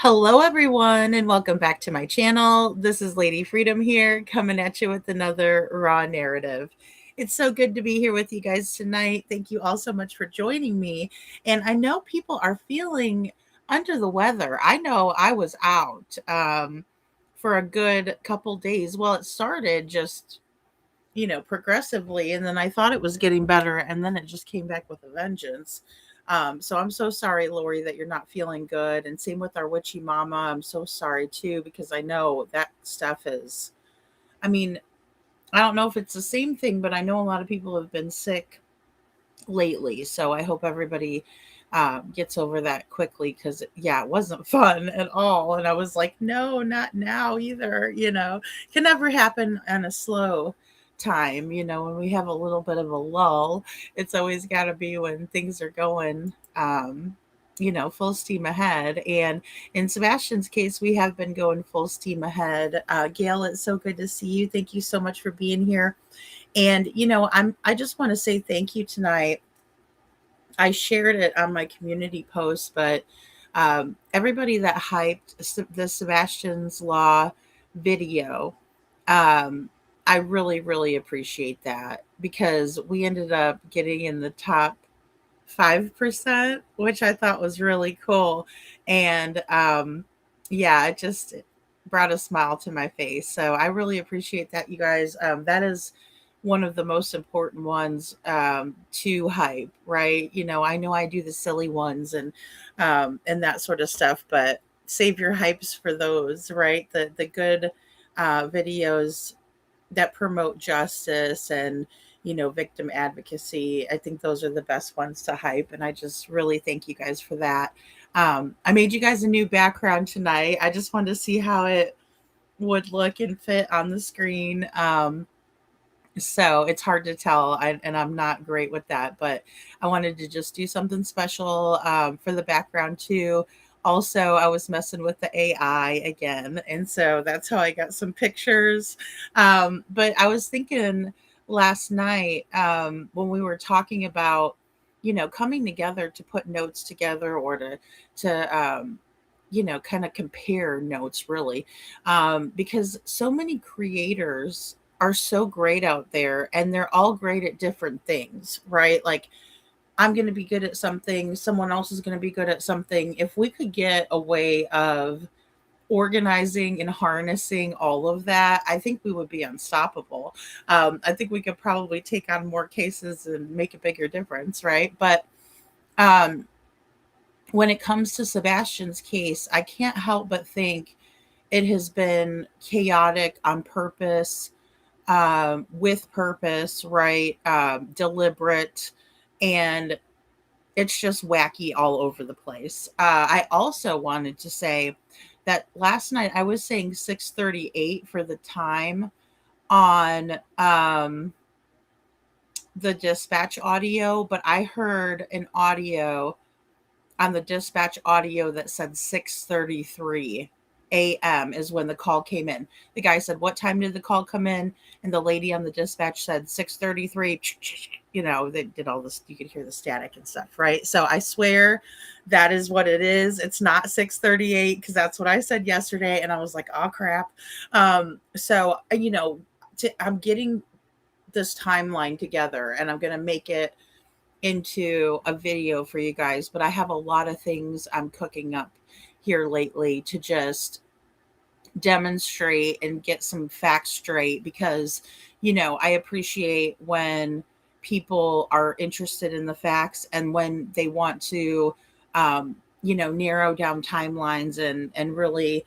Hello, everyone, and welcome back to my channel. This is Lady Freedom here, coming at you with another raw narrative. It's so good to be here with you guys tonight. Thank you all so much for joining me. And I know people are feeling under the weather. I know I was out for a good couple days. Well, it started just progressively. And then I thought it was getting better. And then it just came back with a vengeance. So I'm so sorry, Lori, that you're not feeling good. And same with our witchy mama. I'm so sorry too, because I know that stuff is, I mean, I don't know if it's the same thing, but I know a lot of people have been sick lately. So I hope everybody gets over that quickly because, yeah, it wasn't fun at all. And I was like, no, not now either. Can never happen on a slow time. When we have a little bit of a lull, it's always got to be when things are going. Full steam ahead. And in Sebastian's case, we have been going full steam ahead. Gail, it's so good to see you. Thank you so much for being here. And I just want to say thank you tonight. I shared it on my community post, but everybody that hyped the Sebastian's Law video, um, I really, really appreciate that because we ended up getting in the top 5%, which I thought was really cool. And yeah, it just brought a smile to my face. So I really appreciate that, you guys. That is one of the most important ones to hype, right? I know I do the silly ones and that sort of stuff, but save your hypes for those, right? The good videos that promote justice and victim advocacy. I think those are the best ones to hype, and I just really thank you guys for that. I made you guys a new background tonight. I just wanted to see how it would look and fit on the screen. So it's hard to tell, and I'm not great with that, but I wanted to just do something special for the background too. Also, I was messing with the AI again, and so that's how I got some pictures. But I was thinking last night when we were talking about, coming together to put notes together or to kind of compare notes, really, because so many creators are so great out there and they're all great at different things, right? Like I'm going to be good at something, someone else is going to be good at something. If we could get a way of organizing and harnessing all of that, I think we would be unstoppable. I think we could probably take on more cases and make a bigger difference, right? But um, when it comes to Sebastian's case, I can't help but think it has been chaotic on purpose, with purpose, right? Deliberate, and it's just wacky all over the place. I also wanted to say that last night I was saying 6:38 for the time on the dispatch audio, but I heard an audio on the dispatch audio that said 6:33 a.m. is when the call came in. The guy said, "What time did the call come in?" And the lady on the dispatch said 6:33. They did all this. You could hear the static and stuff, right? So I swear that is what it is. It's not 6:38 because that's what I said yesterday, and I was like, "Oh crap." So I'm getting this timeline together, and I'm gonna make it into a video for you guys, but I have a lot of things I'm cooking up here lately to just demonstrate and get some facts straight because, I appreciate when people are interested in the facts and when they want to, narrow down timelines and really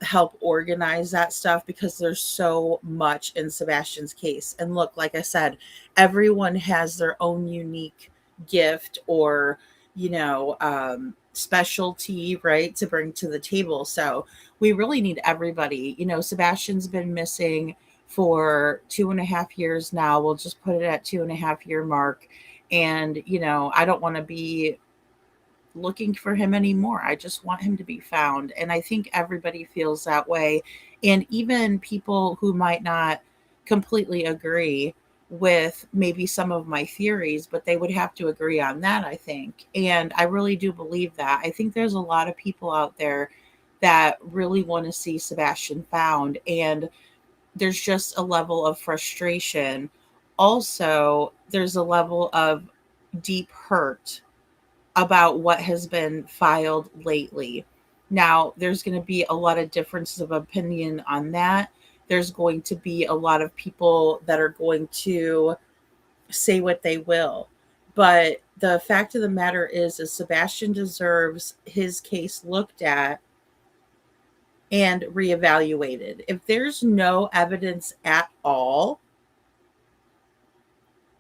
help organize that stuff because there's so much in Sebastian's case. And look, like I said, everyone has their own unique gift or, specialty, right, to bring to the table. So we really need everybody. Sebastian's been missing for 2.5 years now. We'll just put it at 2.5 year mark. And, I don't want to be looking for him anymore. I just want him to be found. And I think everybody feels that way. And even people who might not completely agree, with maybe some of my theories, but they would have to agree on that, I think. And I really do believe that. I think there's a lot of people out there that really want to see Sebastian found, and there's just a level of frustration. Also, there's a level of deep hurt about what has been filed lately. Now, there's going to be a lot of differences of opinion on that. There's going to be a lot of people that are going to say what they will. But the fact of the matter is Sebastian deserves his case looked at and reevaluated. If there's no evidence at all,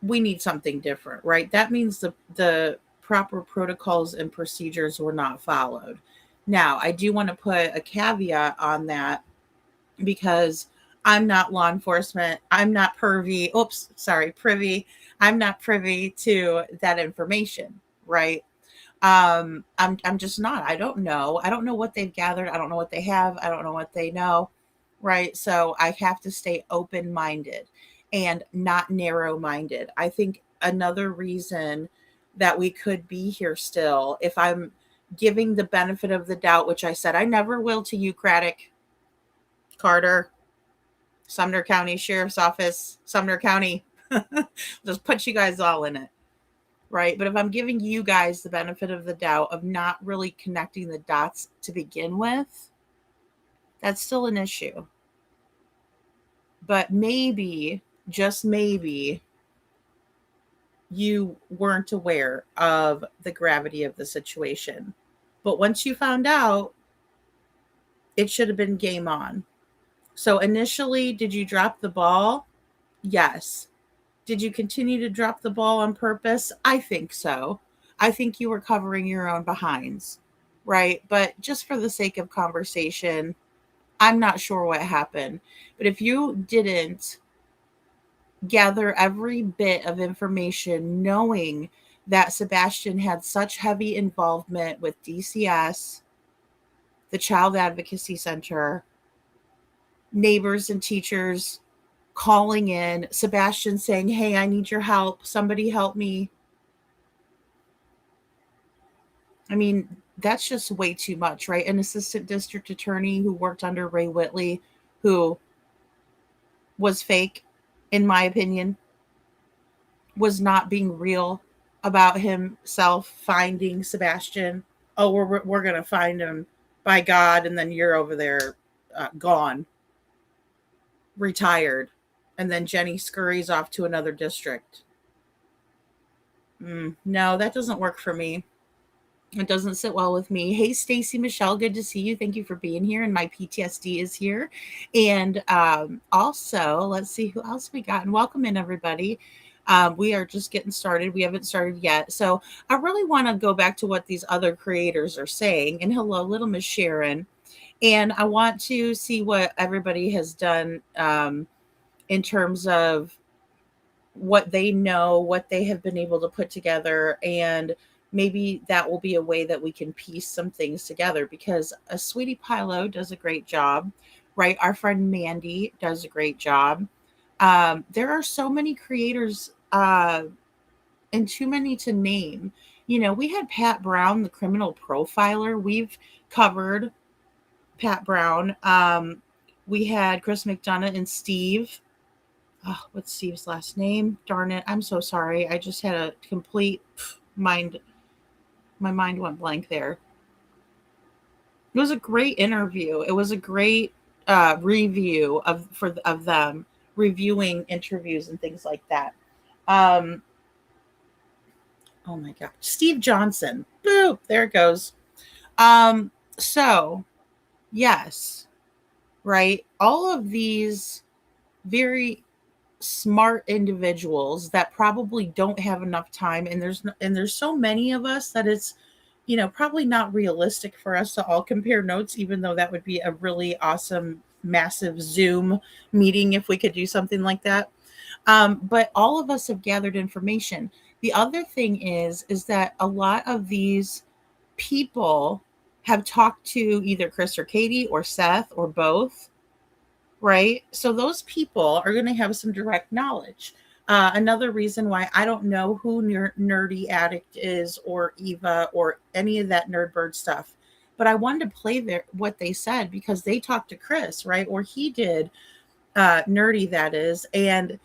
we need something different, right? That means the proper protocols and procedures were not followed. Now, I do want to put a caveat on that because I'm not law enforcement. I'm not privy. I'm not privy to that information, right? I'm just not. I don't know. I don't know what they've gathered. I don't know what they have. I don't know what they know, right? So I have to stay open minded and not narrow minded. I think another reason that we could be here still, if I'm giving the benefit of the doubt, which I said I never will to you, Craddock, Carter, Sumner County Sheriff's Office, Sumner County, just put you guys all in it, right? But if I'm giving you guys the benefit of the doubt of not really connecting the dots to begin with, that's still an issue. But maybe, just maybe, you weren't aware of the gravity of the situation. But once you found out, it should have been game on. So initially, did you drop the ball? Yes. Did you continue to drop the ball on purpose? I think so. I think you were covering your own behinds, right? But just for the sake of conversation, I'm not sure what happened. But if you didn't gather every bit of information knowing that Sebastian had such heavy involvement with DCS, the Child Advocacy Center, neighbors and teachers calling in, Sebastian saying, "Hey, I need your help. Somebody help me." I mean, that's just way too much, right? An assistant district attorney who worked under Ray Whitley, who was fake, in my opinion, was not being real about himself finding Sebastian. Oh, we're going to find him by God, and then you're over there gone, retired. And then Jenny scurries off to another district. No, that doesn't work for me. It doesn't sit well with me. Hey, Stacy Michelle, good to see you. Thank you for being here. And my PTSD is here. And also, let's see who else we got. And welcome in, everybody. We are just getting started. We haven't started yet. So I really want to go back to what these other creators are saying. And hello, little Miss Sharon. And I want to see what everybody has done in terms of what they know, what they have been able to put together, and maybe that will be a way that we can piece some things together, because a Sweetie Pilo does a great job, right? Our friend Mandy does a great job. There are so many creators and too many to name. You know, we had Pat Brown, the criminal profiler. We've covered Pat Brown. We had Chris McDonough and Steve. Oh, what's Steve's last name? Darn it. I'm so sorry. I just had a complete mind. My mind went blank there. It was a great interview. It was a great review of them reviewing interviews and things like that. Oh my God. Steve Johnson. Boo. There it goes. So yes, right. All of these very smart individuals that probably don't have enough time, and there's so many of us that it's, you know, probably not realistic for us to all compare notes, even though that would be a really awesome massive Zoom meeting if we could do something like that. But all of us have gathered information. The other thing is that a lot of these people have talked to either Chris or Katie or Seth or both, right? So those people are going to have some direct knowledge. Another reason why I don't know who Nerdy Addict is or Eva or any of that Nerdbird stuff, but I wanted to play what they said because they talked to Chris, right? Or he did, Nerdy, that is. And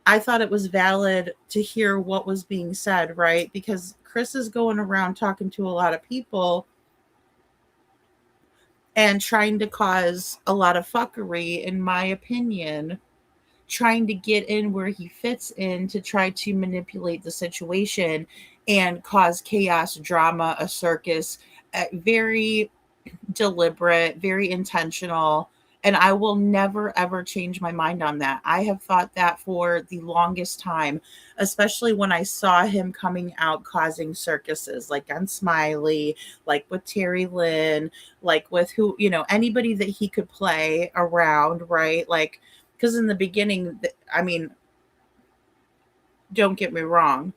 I thought it was valid to hear what was being said, right? Because Chris is going around talking to a lot of people and trying to cause a lot of fuckery, in my opinion, trying to get in where he fits in to try to manipulate the situation and cause chaos, drama, a circus, very deliberate, very intentional. And I will never, ever change my mind on that. I have thought that for the longest time, especially when I saw him coming out causing circuses, like on Smiley, like with Terry Lynn, like with who, anybody that he could play around, right? Like, because in the beginning, I mean, don't get me wrong,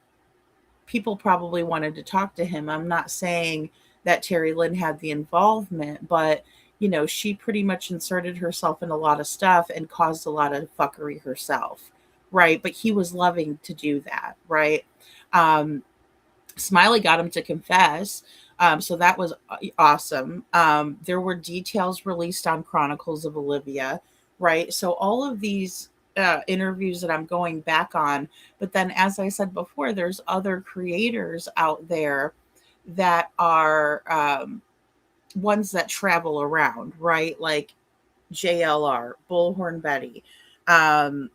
people probably wanted to talk to him. I'm not saying that Terry Lynn had the involvement, but she pretty much inserted herself in a lot of stuff and caused a lot of fuckery herself, right? But he was loving to do that, right? Um, Smiley got him to confess. So that was awesome. There were details released on Chronicles of Olivia, right? So all of these interviews that I'm going back on, but then as I said before, there's other creators out there that are ones that travel around, right? Like JLR, Bullhorn Betty, um,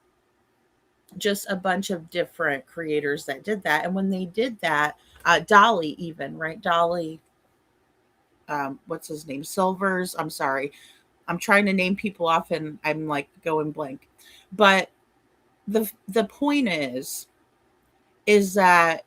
just a bunch of different creators that did that. And when they did that, Dolly, even, right? Dolly, what's his name? Silvers. I'm sorry. I'm trying to name people off and I'm like going blank. But the point is that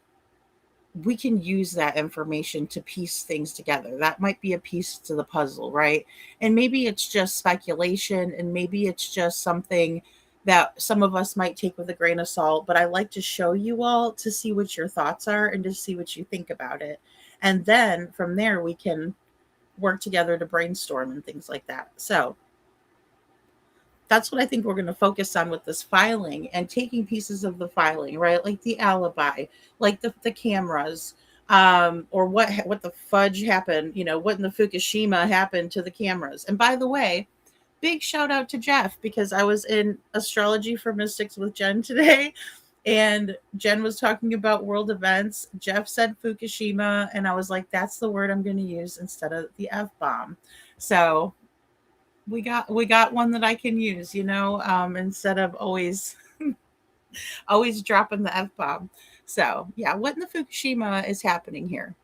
we can use that information to piece things together. That might be a piece to the puzzle, right? And maybe it's just speculation and maybe it's just something that some of us might take with a grain of salt, but I like to show you all to see what your thoughts are and to see what you think about it. And then from there we can work together to brainstorm and things like that. So, that's what I think we're going to focus on with this filing and taking pieces of the filing, right? Like the alibi, like the cameras, or what the fudge happened, what in the Fukushima happened to the cameras. And by the way, big shout out to Jeff because I was in Astrology for Mystics with Jen today. And Jen was talking about world events. Jeff said Fukushima, and I was like, that's the word I'm going to use instead of the F bomb. So we got one that I can use, instead of always dropping the F bomb. So yeah, what in the Fukushima is happening here?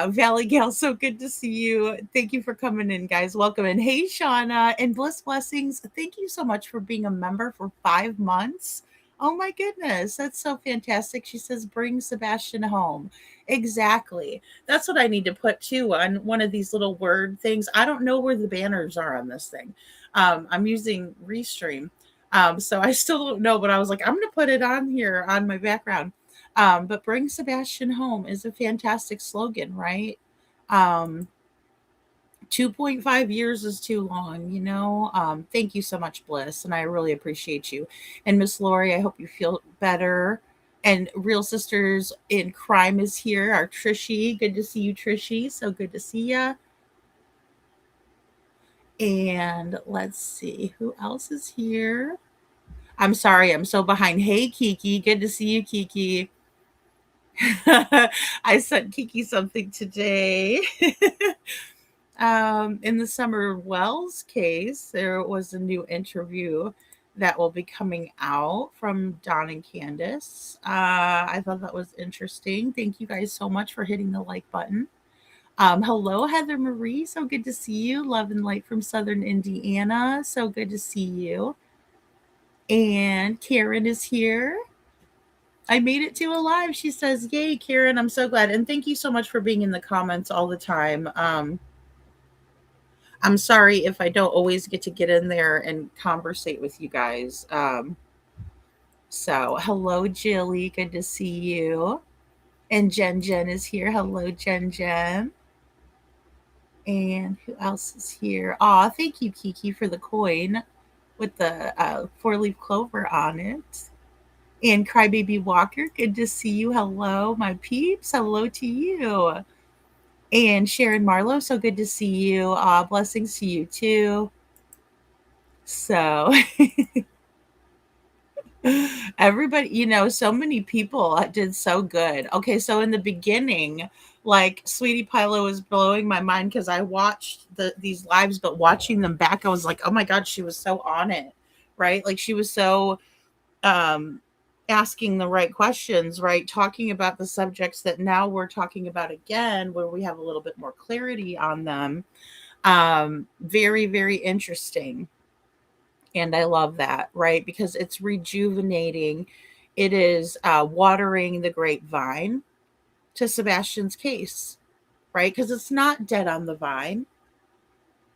Valley Gal, so good to see you. Thank you for coming in, guys. Welcome in. Hey, Shauna and Bliss Blessings. Thank you so much for being a member for 5 months. Oh my goodness, that's so fantastic. She says, bring Sebastian home. Exactly. That's what I need to put too on one of these little word things. I don't know where the banners are on this thing. I'm using Restream. So I still don't know, but I was like, I'm going to put it on here on my background. But bring Sebastian home is a fantastic slogan, right? 2.5 years is too long. Thank you so much, Bliss, and I really appreciate you. And Miss Lori, I hope you feel better. And Real Sisters in Crime is here. Our Trishy, good to see you, Trishy. So good to see ya. And let's see who else is here. I'm sorry, I'm so behind. Hey, Kiki, good to see you, Kiki. I sent Kiki something today. In the Summer Wells case, there was a new interview that will be coming out from Don and Candace. I thought that was interesting. Thank you guys so much for hitting the like button. Hello, Heather Marie. So good to see you. Love and light from Southern Indiana. So good to see you. And Karen is here. I made it to a live. She says, yay, Karen. I'm so glad. And thank you so much for being in the comments all the time. I'm sorry if I don't always get in there and conversate with you guys. So hello, Jilly. Good to see you. And Jen is here. Hello, Jen. And who else is here? Aw, thank you, Kiki, for the coin with the 4-leaf clover on it. And Crybaby Walker, good to see you. Hello, my peeps. Hello to you. And Sharon Marlowe, so good to see you. Blessings to you too. So everybody, so many people did so good. Okay, so in the beginning, like Sweetie Pilo was blowing my mind because I watched these lives, but watching them back, I was like, oh my God, she was so on it, right? Like she was so um asking the right questions, right? Talking about the subjects that now we're talking about again, where we have a little bit more clarity on them. Very, very interesting. And I love that, right? Because it's rejuvenating. It is watering the grapevine to Sebastian's case, right? Because it's not dead on the vine,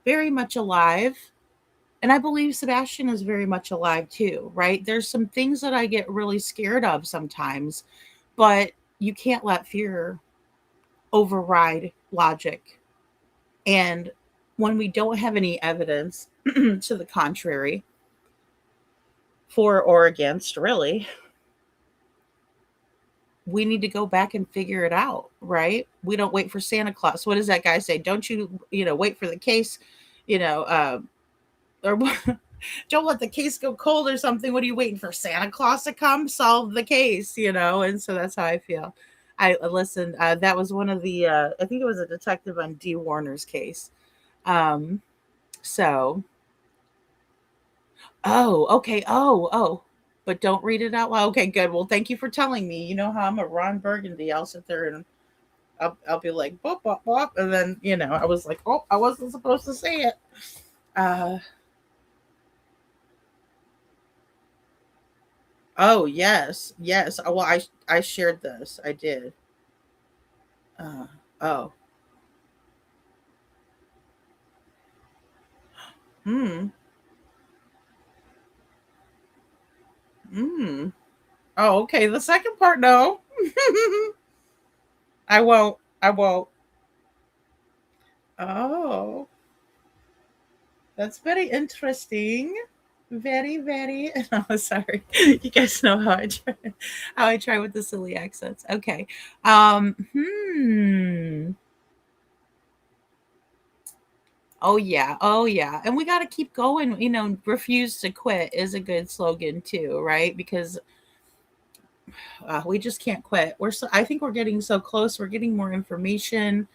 very much alive. And I believe Sebastian is very much alive too, right? There's some things that I get really scared of sometimes, but you can't let fear override logic. And when we don't have any evidence to the contrary, for or against, really, we need to go back and figure it out, right? We don't wait for Santa Claus. What does that guy say? Don't you, wait for the case, you know, or don't let the case go cold or something. What are you waiting for? Santa Claus to come solve the case, And so that's how I feel. I listened. That was one of the, I think it was a detective on D. Warner's case. Um, so, oh, okay. Oh, but don't read it out loud. Okay, good. Well, thank you for telling me. You know how I'm a Ron Burgundy. I'll sit there and I'll be like, bop, bop, bop. And then, I was like, oh, I wasn't supposed to say it. Uh, oh, yes. Yes. Well, I shared this. I did. Uh, oh, hmm. Hmm. Oh, okay. The second part, no. I won't. I won't. Oh, that's very interesting. Very, very. Oh, sorry. You guys know how I try with the silly accents. Okay. Hmm. Oh yeah. Oh yeah. And we got to keep going. Refuse to quit is a good slogan too, right? Because we just can't quit. I think we're getting so close. We're getting more information,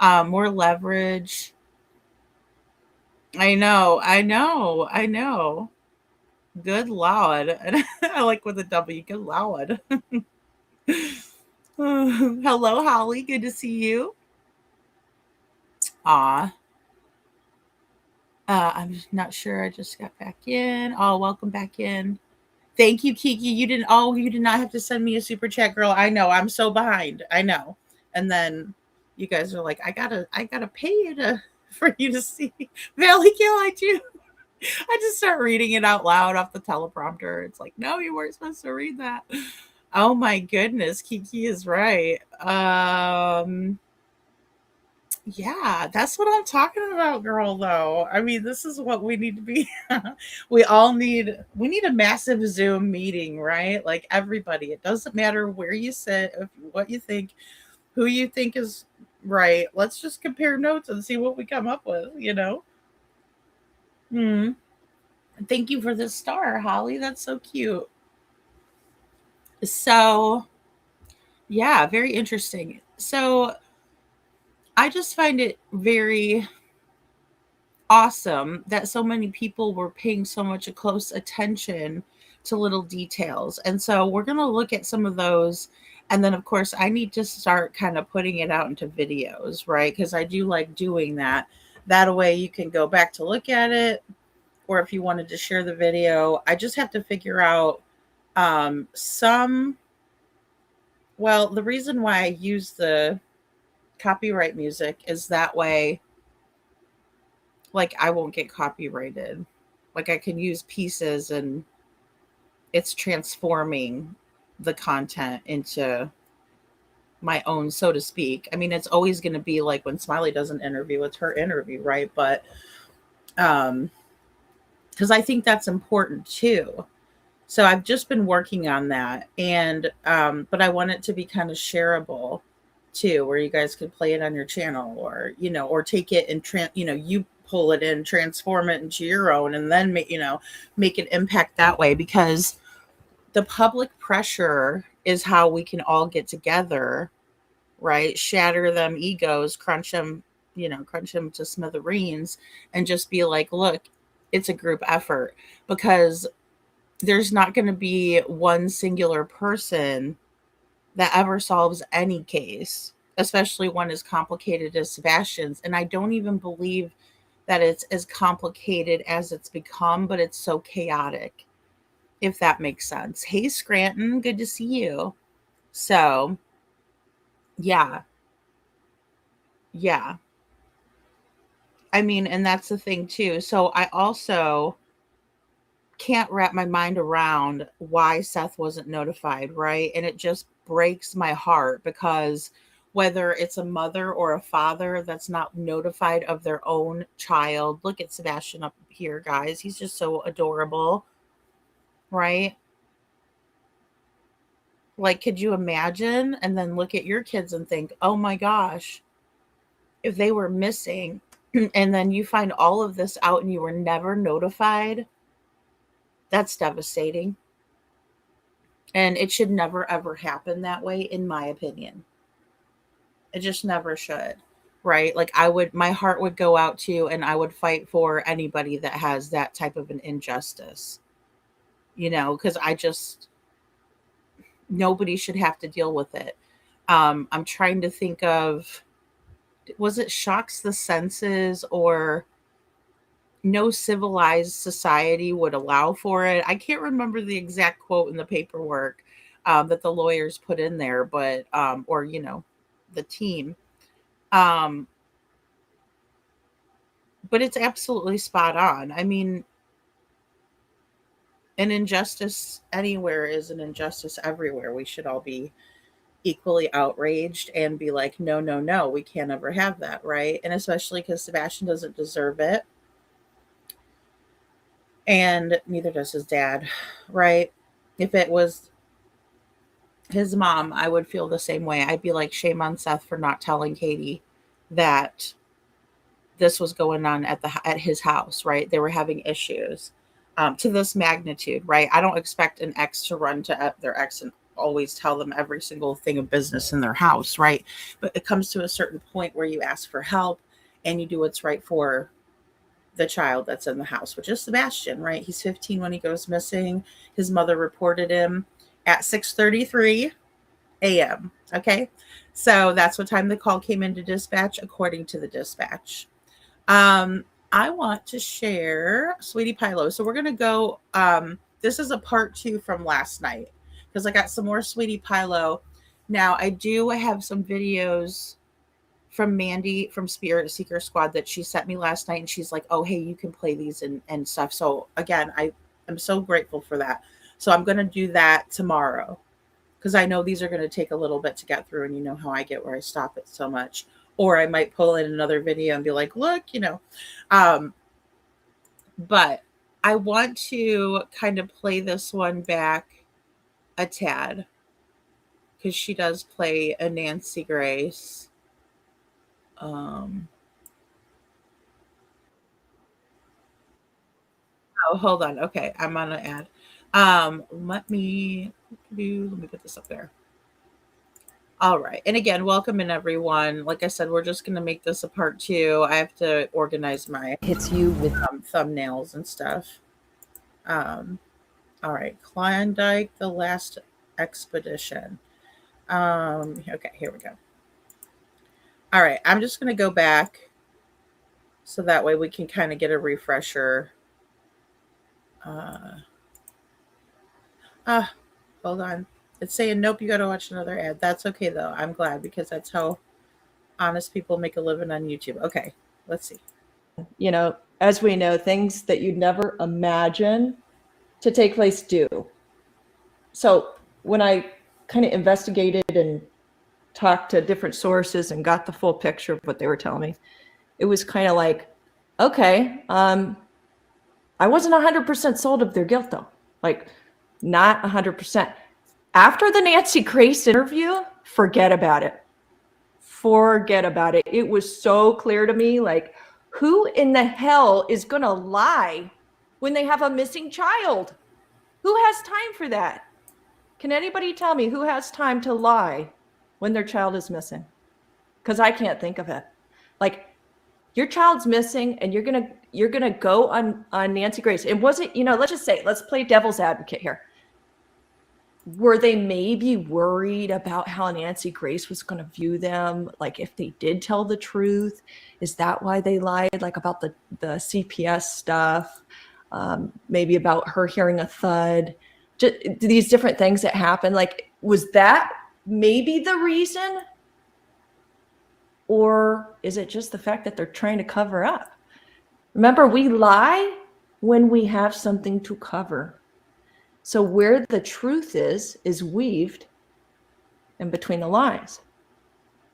more leverage. I know. I know. I know. Good Lord. I like with a W. Good Lord. Hello, Holly. Good to see you. Aw. I'm just not sure. I just got back in. Oh, welcome back in. Thank you, Kiki. You did not have to send me a super chat, girl. I know. I'm so behind. I know. And then you guys are like, I gotta pay you to for you to see Valley Kill. I just start reading it out loud off the teleprompter. It's like, no, you weren't supposed to read that. Oh my goodness, Kiki is right. Yeah, that's what I'm talking about, girl, though. I mean, this is what we need to be. We need a massive Zoom meeting, right? Like everybody. It doesn't matter where you sit, what you think, who you think is right. Let's just compare notes and see what we come up with. Hmm. Thank you for the star, Holly. That's so cute. So, yeah, very interesting. So, I just find it very awesome that so many people were paying so much close attention to little details. And so we're going to look at some of those. And then, of course, I need to start kind of putting it out into videos, right? Because I do like doing that. That way you can go back to look at it. Or if you wanted to share the video, I just have to figure out some. Well, the reason why I use the copyright music is that way like I won't get copyrighted. Like I can use pieces and it's transforming the content into my own, so to speak. I mean, it's always going to be like when Smiley does an interview, it's her interview, right? But because I think that's important too. So I've just been working on that, and but I want it to be kind of shareable too, where you guys could play it on your channel, or or take it and you pull it in, transform it into your own, and then make an impact that way. Because the public pressure is how we can all get together, right? Shatter them egos, crunch them to smithereens, and just be like, look, it's a group effort. Because there's not going to be one singular person that ever solves any case, especially one as complicated as Sebastian's. And I don't even believe that it's as complicated as it's become, but it's so chaotic, if that makes sense. Hey, Scranton, good to see you. So, yeah, yeah. I mean, and that's the thing too. So I also can't wrap my mind around why Seth wasn't notified, right? And it just breaks my heart, because whether it's a mother or a father that's not notified of their own child, look at Sebastian up here, guys. He's just so adorable, right? Like, could you imagine? And then look at your kids and think, oh my gosh, if they were missing, and then you find all of this out and you were never notified, that's devastating. And it should never ever happen that way, in my opinion. It just never should. Right? Like, my heart would go out to, and I would fight for anybody that has that type of an injustice. Because nobody should have to deal with it. I'm trying to think of, was it shocks the senses, or no civilized society would allow for it. I can't remember the exact quote in the paperwork that the lawyers put in there, but or the team. Um, but it's absolutely spot on. I mean, an injustice anywhere is an injustice everywhere. We should all be equally outraged and be like, no, no, no, we can't ever have that, right? And especially because Sebastian doesn't deserve it, and neither does his dad, right? If it was his mom, I would feel the same way. I'd be like, shame on Seth for not telling Katie that this was going on at his house, right? They were having issues to this magnitude, right? I don't expect an ex to run to their ex and always tell them every single thing of business in their house, right? But it comes to a certain point where you ask for help and you do what's right for the child that's in the house, which is Sebastian, right? He's 15 when he goes missing. His mother reported him at 6:33 a.m. Okay. So that's what time the call came into dispatch, according to the dispatch. I want to share Sweetie Pilo. So we're going to go. This is a part 2 from last night, because I got some more Sweetie Pilo. Now, I do have some videos from Mandy from Spirit Seeker Squad that she sent me last night. And she's like, oh, hey, you can play these and stuff. So again, I'm so grateful for that. So I'm going to do that tomorrow, because I know these are going to take a little bit to get through, and you know how I get where I stop it so much. Or I might pull in another video and be like, look, but I want to kind of play this one back a tad, because she does play a Nancy Grace. Oh, hold on. Okay, I'm on an ad. Let me put this up there. All right. And again, welcome in everyone. Like I said, we're just going to make this a part 2. I have to organize my hits you with thumbnails and stuff. All right. Klondike, the last expedition. Okay, here we go. All right. I'm just going to go back so that way we can kind of get a refresher. Hold on. It's saying, nope, you got to watch another ad. That's okay, though. I'm glad, because that's how honest people make a living on YouTube. Okay, let's see. as we know, things that you'd never imagine to take place do. So when I kind of investigated and talked to different sources and got the full picture of what they were telling me, it was kind of like, okay, I wasn't 100% sold of their guilt, though. Like, Not 100%. After the Nancy Grace interview, forget about it. Forget about it. It was so clear to me, like, who in the hell is going to lie when they have a missing child? Who has time for that? Can anybody tell me who has time to lie when their child is missing? Because I can't think of it. Like, your child's missing and you're gonna go on Nancy Grace. And was it, let's just say, let's play devil's advocate here. Were they maybe worried about how Nancy Grace was going to view them? Like, if they did tell the truth, is that why they lied? Like, about the CPS stuff, maybe about her hearing a thud, just these different things that happen. Like, was that maybe the reason? Or is it just the fact that they're trying to cover up? Remember, we lie when we have something to cover. So where the truth is weaved in between the lies.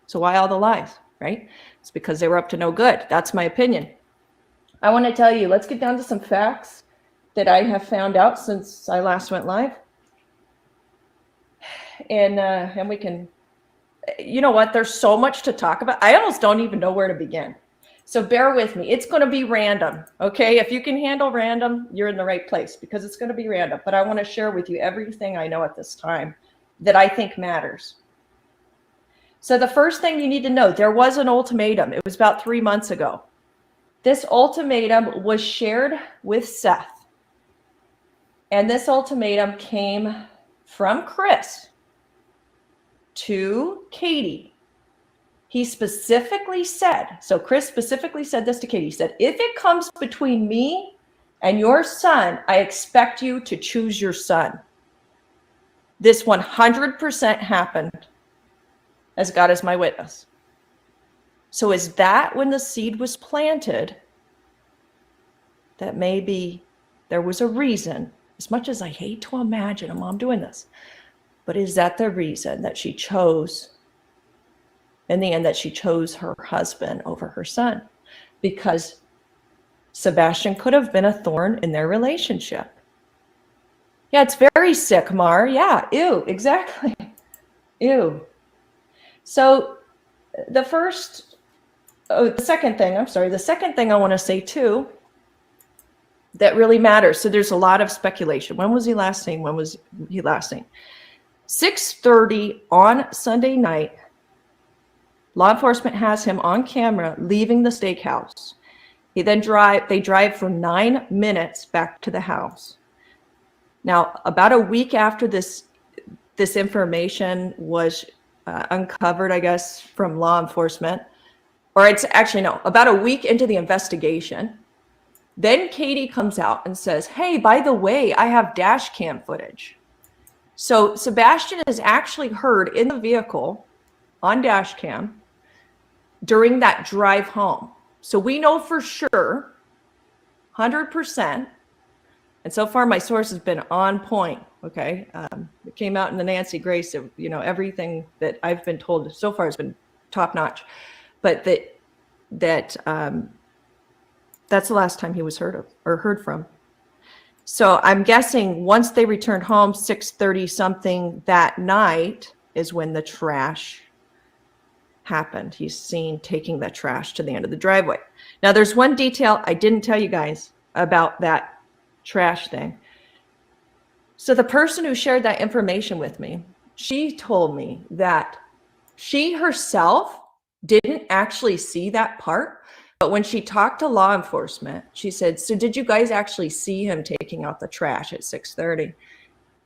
So why all the lies, right? It's because they were up to no good. That's my opinion. I want to tell you, let's get down to some facts that I have found out since I last went live. And we can, you know what? There's so much to talk about. I almost don't even know where to begin. So bear with me. It's going to be random, okay? If you can handle random, you're in the right place because it's going to be random. But I want to share with you everything I know at this time that I think matters. So the first thing you need to know, there was an ultimatum. It was about 3 months ago. This ultimatum was shared with Seth. And this ultimatum came from Chris to Katie. He specifically said, so Chris specifically said this to Katie. He said, if it comes between me and your son, I expect you to choose your son. This 100% happened, as God is my witness. So is that when the seed was planted that maybe there was a reason, as much as I hate to imagine a mom doing this, but is that the reason that she chose, in the end, that she chose her husband over her son? Because Sebastian could have been a thorn in their relationship. Yeah, it's very sick, Mar. Yeah, ew, exactly. Ew. So the second thing I want to say too, that really matters. So there's a lot of speculation. When was he last seen? 6:30 on Sunday night. Law enforcement has him on camera leaving the steakhouse. They drive for 9 minutes back to the house. Now, about a week after this information was uncovered, I guess, from law enforcement, or it's actually, no, about a week into the investigation, then Katie comes out and says, hey, by the way, I have dash cam footage. So Sebastian is actually heard in the vehicle on dash cam during that drive home. So we know for sure, 100%, and so far my source has been on point, okay? It came out in the Nancy Grace, everything that I've been told so far has been top notch, but that's the last time he was heard from. So I'm guessing once they returned home, 6:30 something that night is when the trash happened. He's seen taking the trash to the end of the driveway. Now, there's one detail I didn't tell you guys about that trash thing. So the person who shared that information with me, she told me that she herself didn't actually see that part. But when she talked to law enforcement, she said, so did you guys actually see him taking out the trash at 6:30?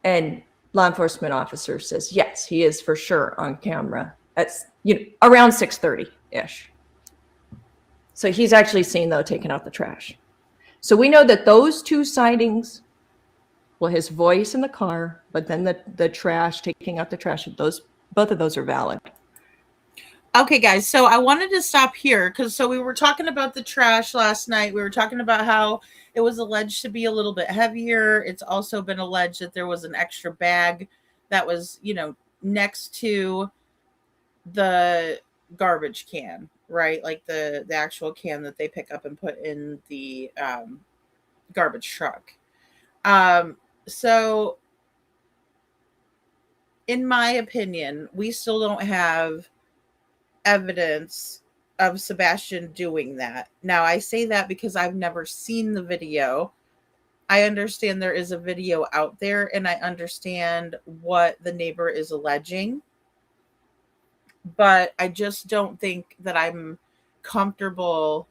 And law enforcement officer says, yes, he is for sure on camera at around 6:30-ish. So he's actually seen, though, taking out the trash. So we know that those two sightings, well, his voice in the car, but then the trash, taking out the trash, both of those are valid. Okay, guys, so I wanted to stop here because we were talking about the trash last night. We were talking about how it was alleged to be a little bit heavier. It's also been alleged that there was an extra bag that was, next to the garbage can, right? Like the actual can that they pick up and put in the garbage truck. So in my opinion, we still don't have evidence of Sebastian doing that. Now, I say that because I've never seen the video. I understand there is a video out there, and I understand what the neighbor is alleging, but I just don't think that I'm comfortable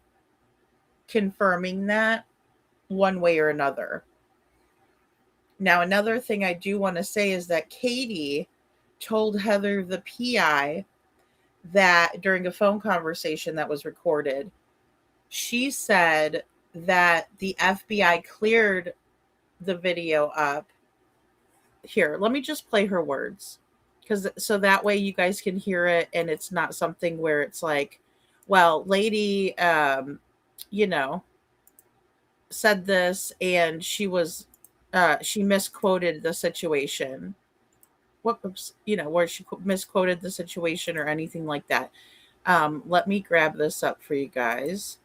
confirming that one way or another. Now, another thing I do want to say is that Katie told Heather, the PI, that during a phone conversation that was recorded, she said that the FBI cleared the video up. Here, let me just play her words, because so that way you guys can hear it, and it's not something where it's like, well, lady, you know, said this and she misquoted the situation. Whoops, where she misquoted the situation or anything like that. Let me grab this up for you guys.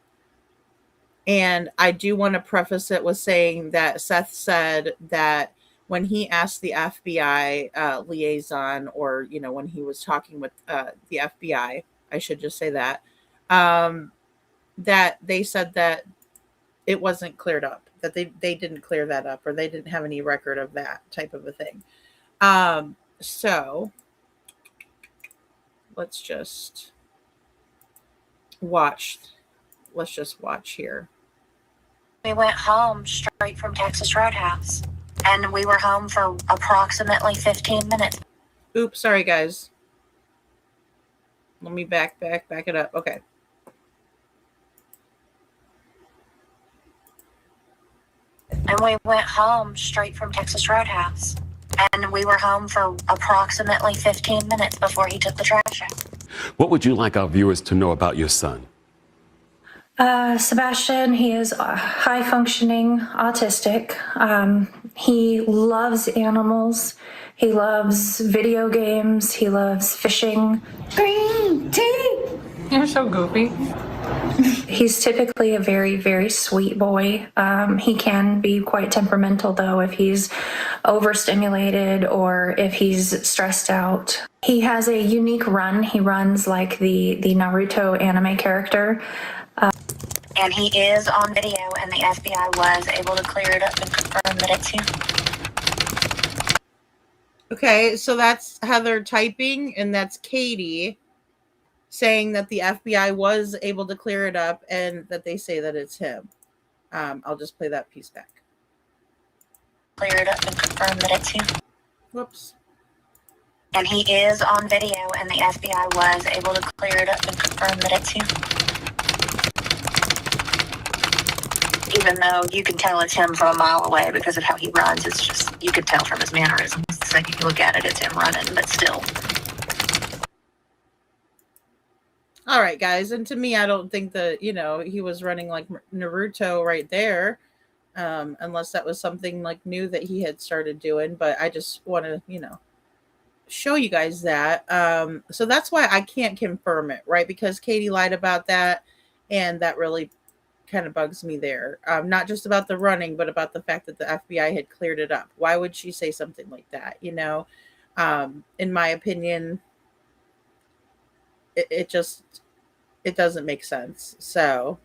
And I do want to preface it with saying that Seth said that when he asked the FBI liaison, or, when he was talking with the FBI, I should just say that they said that it wasn't cleared up, that they didn't clear that up, or they didn't have any record of that type of a thing. So let's just watch. Let's just watch here. We went home straight from Texas Roadhouse, and we were home for approximately 15 minutes. Oops, sorry guys. Let me back it up. Okay. And we went home straight from Texas Roadhouse, and we were home for approximately 15 minutes before he took the trash out. What would you like our viewers to know about your son? Sebastian, he is high-functioning autistic. He loves animals. He loves video games. He loves fishing. Green tea! You're so goofy. He's typically a very, very sweet boy. He can be quite temperamental, though, if he's overstimulated or if he's stressed out. He has a unique run. He runs like the Naruto anime character. And he is on video, and the FBI was able to clear it up and confirm that it's him. Okay, so that's Heather typing, and that's Katie saying that the FBI was able to clear it up and that they say that it's him. I'll just play that piece back. Clear it up and confirm that it's him. Whoops. And he is on video, and the FBI was able to clear it up and confirm that it's him. Even though you can tell it's him from a mile away because of how he runs, it's just, you can tell from his mannerisms. The second you look at it, it's him running, but still. All right, guys. And to me, I don't think that, he was running like Naruto right there, unless that was something like new that he had started doing. But I just want to, show you guys that. So that's why I can't confirm it, right? Because Katie lied about that, and that really kind of bugs me there. Not just about the running, but about the fact that the FBI had cleared it up. Why would she say something like that? In my opinion, it doesn't make sense. So,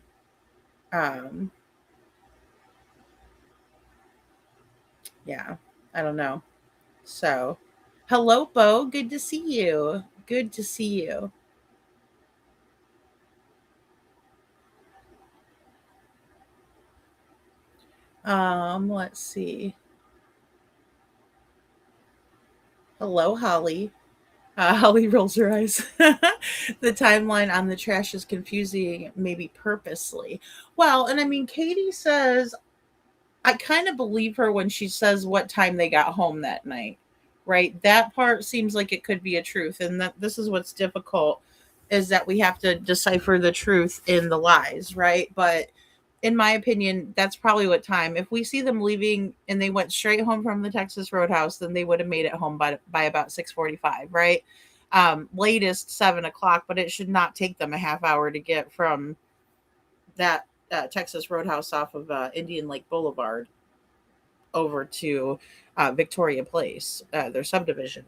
yeah, I don't know. So, hello, Bo. Good to see you. Good to see you. Let's see. Hello, Holly. Holly rolls her eyes. The timeline on the trash is confusing, maybe purposely. Well, and I mean, Katie says, I kind of believe her when she says what time they got home that night, right? That part seems like it could be a truth. And that this is what's difficult, is that we have to decipher the truth in the lies, right? But in my opinion, that's probably what time. If we see them leaving and they went straight home from the Texas Roadhouse, then they would have made it home by about 6:45, right? Latest 7:00, but it should not take them a half hour to get from that Texas Roadhouse off of Indian Lake Boulevard over to Victoria Place, their subdivision.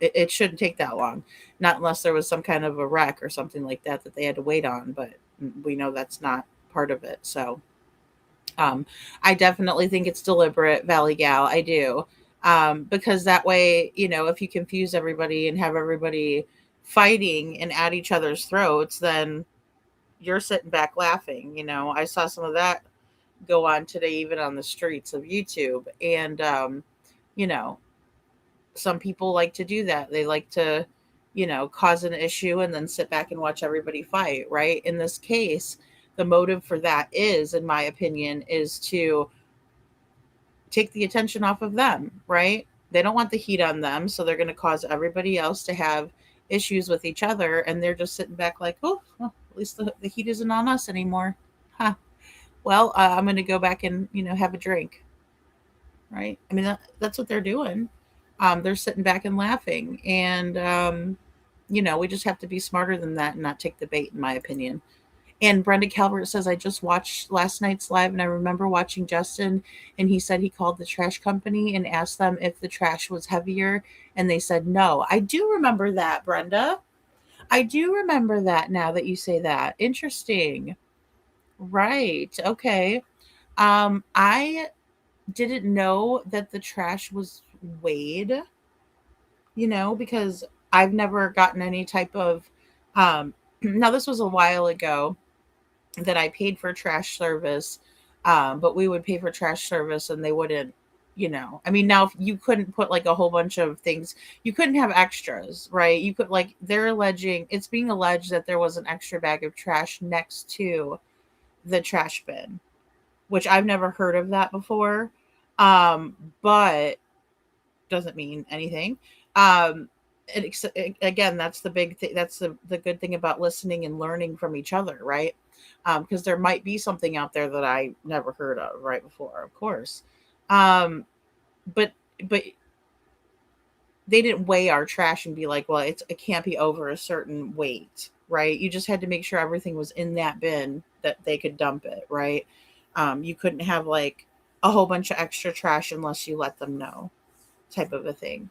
it shouldn't take that long, not unless there was some kind of a wreck or something like that that they had to wait on. But we know that's not part of it. So I definitely think it's deliberate, Valley Gal. I do. Because that way, if you confuse everybody and have everybody fighting and at each other's throats, then you're sitting back laughing. I saw some of that go on today, even on the streets of YouTube. And, you know, some people like to do that. They like to, cause an issue and then sit back and watch everybody fight, right? In this case, the motive for that is, in my opinion, is to take the attention off of them, right? They don't want the heat on them, so they're going to cause everybody else to have issues with each other, and they're just sitting back like, oh, well, at least the heat isn't on us anymore. Huh. Well, I'm going to go back and, have a drink, right? I mean, that's what they're doing. They're sitting back and laughing, and, we just have to be smarter than that and not take the bait, in my opinion. And Brenda Calvert says, I just watched last night's live and I remember watching Justin, and he said he called the trash company and asked them if the trash was heavier, and they said no. I do remember that, Brenda. I do remember that now that you say that. Interesting. Right. Okay. I didn't know that the trash was weighed, because I've never gotten any type of now this was a while ago that I paid for trash service. But we would pay for trash service and they wouldn't, I mean, now if you couldn't put like a whole bunch of things, you couldn't have extras, right? You could it's being alleged that there was an extra bag of trash next to the trash bin, which I've never heard of that before. But doesn't mean anything. Again, that's the big thing. That's the good thing about listening and learning from each other, right? Because there might be something out there that I never heard of right before, of course. But they didn't weigh our trash and be like, well, it can't be over a certain weight, right? You just had to make sure everything was in that bin that they could dump it, right? You couldn't have like a whole bunch of extra trash unless you let them know, type of a thing.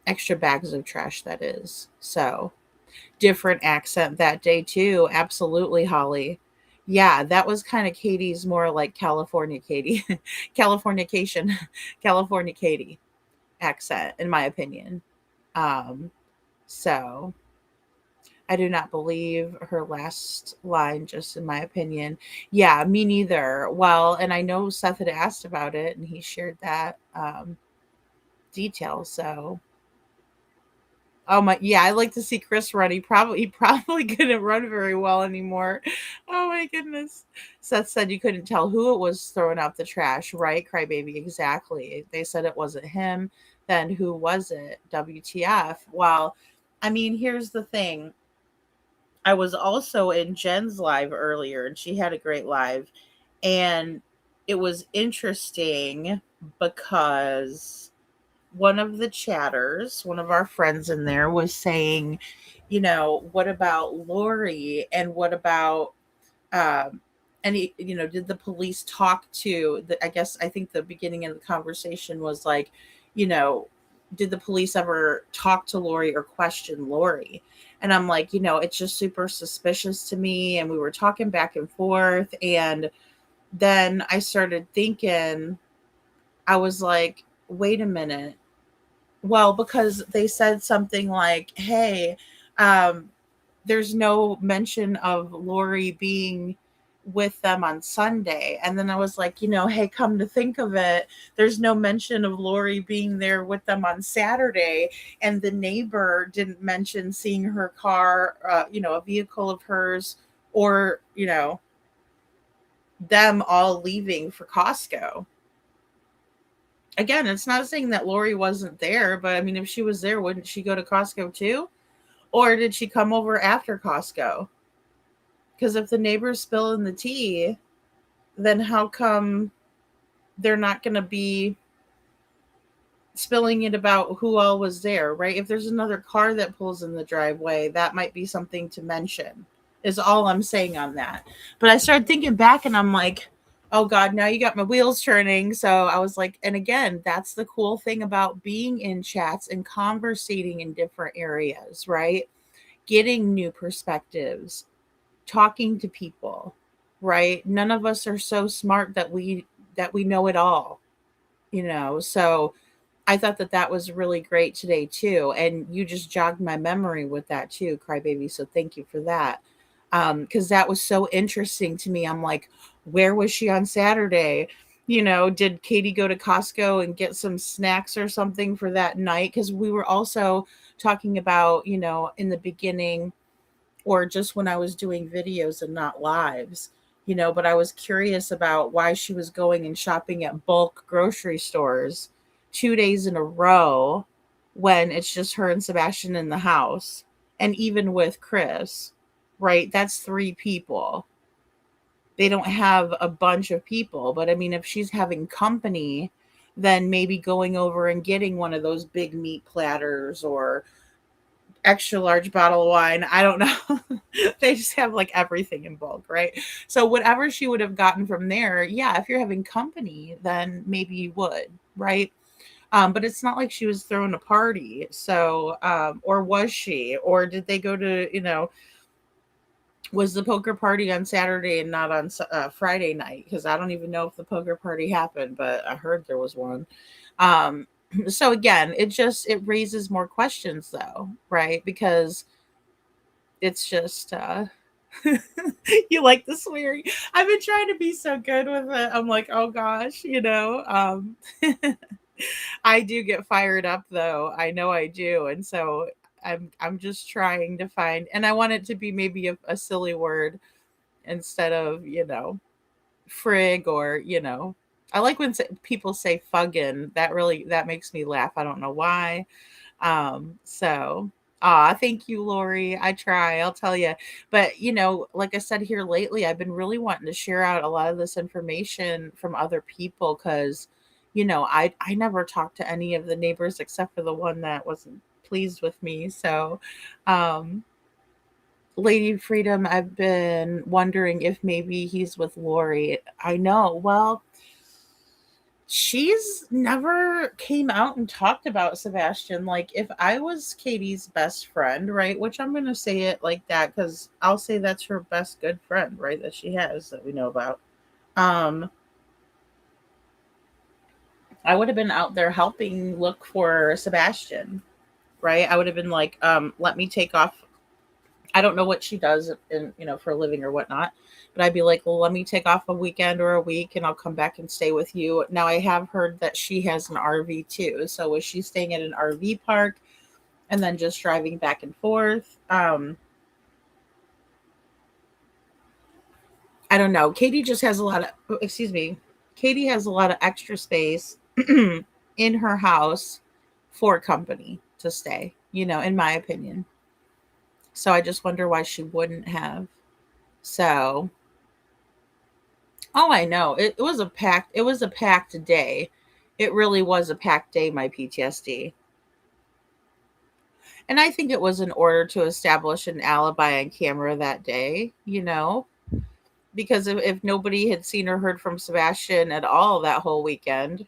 Extra bags of trash, that is. So different accent that day too. Absolutely, Holly. Yeah, that was kind of Katie's more like California Katie, Californication, California Katie accent, in my opinion. So I do not believe her last line, just in my opinion. Yeah, me neither. Well, and I know Seth had asked about it and he shared that detail. So oh my, yeah, I like to see Chris run. He probably couldn't run very well anymore. Oh my goodness. Seth said you couldn't tell who it was throwing out the trash, right? Crybaby, exactly. They said it wasn't him. Then who was it? WTF. Well, I mean, here's the thing. I was also in Jen's live earlier, and she had a great live. And it was interesting because one of the chatters, one of our friends in there, was saying, what about Lori, and what about any, did the police talk to the, I think the beginning of the conversation was like, did the police ever talk to Lori or question Lori? And I'm like, it's just super suspicious to me. And we were talking back and forth. And then I started thinking, I was like, wait a minute. Well, because they said something like, hey, there's no mention of Lori being with them on Sunday. And then I was like, hey, come to think of it, there's no mention of Lori being there with them on Saturday. And the neighbor didn't mention seeing her car, a vehicle of hers, or, them all leaving for Costco. Again, it's not saying that Lori wasn't there, but I mean, if she was there, wouldn't she go to Costco too? Or did she come over after Costco? Because if the neighbor's spilling the tea, then how come they're not going to be spilling it about who all was there, right? If there's another car that pulls in the driveway, that might be something to mention, is all I'm saying on that. But I started thinking back and I'm like, Oh God, now you got my wheels turning. So I was like, and again, that's the cool thing about being in chats and conversating in different areas, right? Getting new perspectives, talking to people, right? None of us are so smart that we know it all, you know. So I thought that that was really great today too, and you just jogged my memory with that too, crybaby. So thank you for that, because that was so interesting to me. I'm like, where was she on Saturday? You know, did Katie go to Costco and get some snacks or something for that night? Because we were also talking about, you know, in the beginning or just when I was doing videos and not lives, you know, but I was curious about why she was going and shopping at bulk grocery stores 2 days in a row when it's just her and Sebastian in the house. And even with Chris, right? That's three people. They don't have a bunch of people, but I mean, if she's having company, then maybe going over and getting one of those big meat platters or extra large bottle of wine. I don't know. They just have like everything in bulk, right? So whatever she would have gotten from there, yeah, if you're having company, then maybe you would, right? But it's not like she was throwing a party. So, or was she? Or did they go to, you know, was the poker party on Saturday and not on Friday night? Because I don't even know if the poker party happened, but I heard there was one. Um, so again, it raises more questions though, right? Because it's just you like the swearing. I've been trying to be so good with it. I'm like, oh gosh, you know. I do get fired up though. I know I do. And so I'm just trying to find, and I want it to be maybe a silly word instead of, you know, frig or, you know, I like when people say fuggin. That makes me laugh. I don't know why. So thank you, Lori. I try, I'll tell you. But you know, like I said here lately, I've been really wanting to share out a lot of this information from other people because, you know, I never talked to any of the neighbors except for the one that wasn't pleased with me. So um Lady Freedom, I've been wondering if maybe he's with Lori. I know. Well, she's never came out and talked about Sebastian. Like, if I was Katie's best friend, right? Which I'm going to say it like that because I'll say that's her best good friend, right? That she has that we know about. Um, I would have been out there helping look for Sebastian, right? I would have been like, let me take off. I don't know what she does in, you know, for a living or whatnot, but I'd be like, well, let me take off a weekend or a week and I'll come back and stay with you. Now I have heard that she has an RV too. So was she staying at an RV park and then just driving back and forth? I don't know. Katie just has a lot of, excuse me, Katie has a lot of extra space in her house for company to stay, you know, in my opinion. So I just wonder why she wouldn't have. So oh, I know. It was a packed day. It really was a packed day, my PTSD. And I think it was in order to establish an alibi on camera that day, you know, because if nobody had seen or heard from Sebastian at all that whole weekend,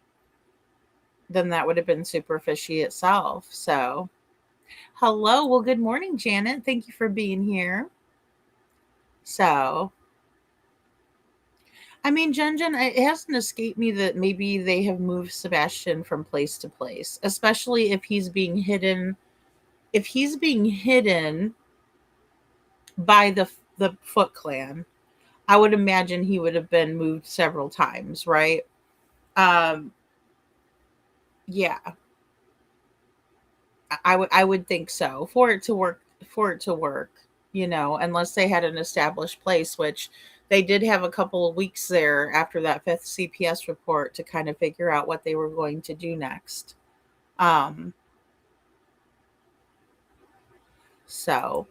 then that would have been super fishy itself. So, hello. Well, good morning, Janet. Thank you for being here. So, I mean, Jen, it hasn't escaped me that maybe they have moved Sebastian from place to place, especially if he's being hidden. If he's being hidden by the Foot Clan, I would imagine he would have been moved several times, right? Um, yeah, I would think so for it to work. For it to work, you know, unless they had an established place, which they did have a couple of weeks there after that fifth CPS report to kind of figure out what they were going to do next. Um, so,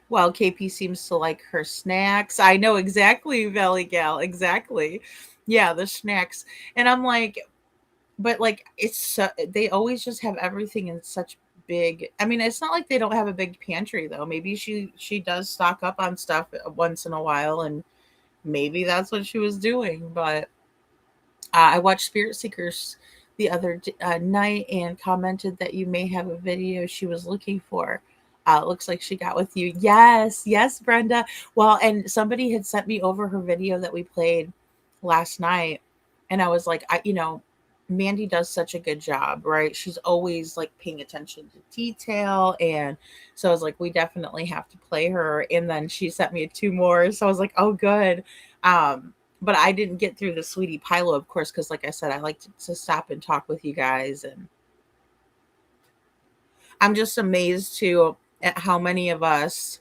well, KP seems to like her snacks. I know exactly, Valley Gal, exactly. Yeah, the snacks. And I'm like, but like it's they always just have everything in such big. I mean, it's not like they don't have a big pantry though. Maybe she does stock up on stuff once in a while and maybe that's what she was doing. But I watched Spirit Seekers the other night and commented that you may have a video she was looking for. It looks like she got with you. Yes, yes, Brenda. Well, and somebody had sent me over her video that we played last night, and I was like, Mandy does such a good job, right? She's always like paying attention to detail, and so I was like, we definitely have to play her. And then she sent me two more, so I was like, oh, good. But I didn't get through the Sweetie Pilo, of course, because like I said, I like to stop and talk with you guys. And I'm just amazed too at how many of us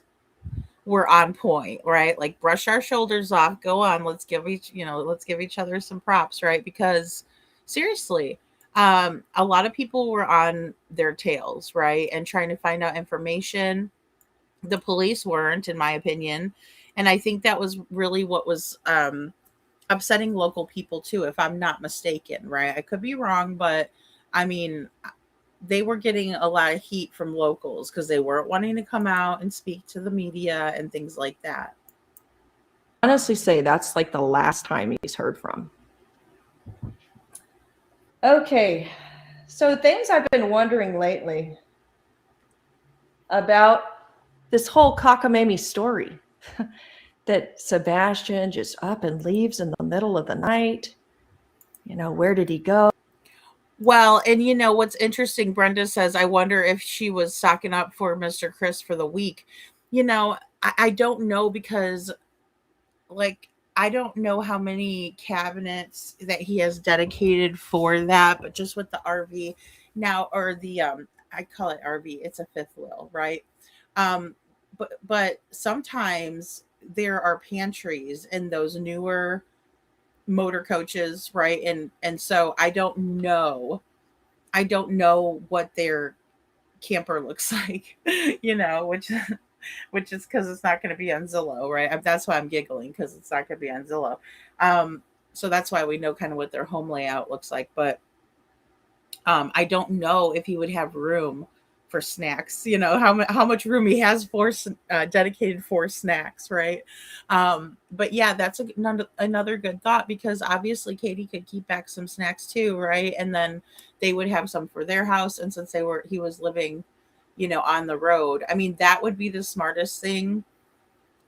were on point, right? Like brush our shoulders off, go on, let's give each other some props, right? Because seriously, a lot of people were on their tails, right? And trying to find out information. The police weren't, in my opinion. And I think that was really what was upsetting local people too, if I'm not mistaken, right? I could be wrong, but I mean, they were getting a lot of heat from locals because they weren't wanting to come out and speak to the media and things like that. Honestly say that's like the last time he's heard from. Okay, so things I've been wondering lately about this whole cockamamie story. That Sebastian just up and leaves in the middle of the night. Where did he go? Well, and what's interesting, Brenda says, I wonder if she was stocking up for Mr. Chris for the week. I don't know, because like, I don't know how many cabinets that he has dedicated for that, but just with the RV now, or the I call it RV, it's a fifth wheel, right? Um, but sometimes there are pantries in those newer motor coaches, right? And so I don't know what their camper looks like, which is because it's not going to be on Zillow, right? That's why I'm giggling, because it's not going to be on Zillow. So that's why we know kind of what their home layout looks like. But I don't know if he would have room for snacks. How much room he has for dedicated for snacks, right? But yeah, that's another good thought, because obviously Katie could keep back some snacks too, right? And then they would have some for their house. And since he was living, on the road, I mean, that would be the smartest thing.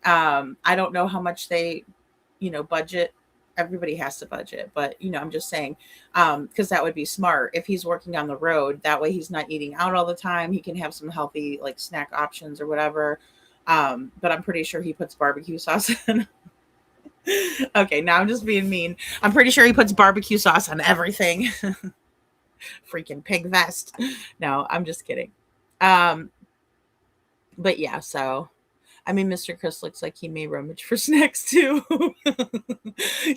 I don't know how much they, budget. Everybody has to budget, but I'm just saying, because that would be smart if he's working on the road. That way he's not eating out all the time. He can have some healthy like snack options or whatever. But I'm pretty sure he puts barbecue sauce in. Okay, now I'm just being mean. I'm pretty sure he puts barbecue sauce on everything. Freaking pig vest. No, I'm just kidding. But yeah, so I mean, Mr. Chris looks like he may rummage for snacks too.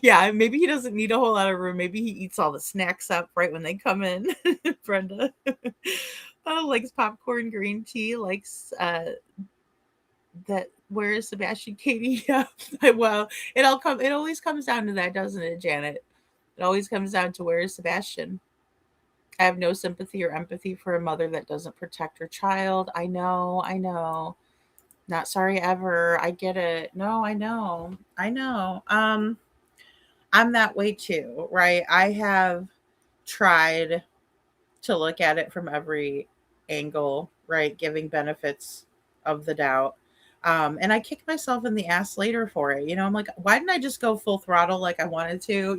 Yeah, maybe he doesn't need a whole lot of room. Maybe he eats all the snacks up right when they come in. Brenda likes popcorn, green tea, likes that. Where is Sebastian? Katie? Yeah. Well, it always comes down to that, doesn't it, Janet? It always comes down to where is Sebastian. I have no sympathy or empathy for a mother that doesn't protect her child. I know. Not sorry ever. I get it. No, I know. I'm that way too, right? I have tried to look at it from every angle, right? Giving benefits of the doubt. And I kicked myself in the ass later for it. I'm like, why didn't I just go full throttle like I wanted to?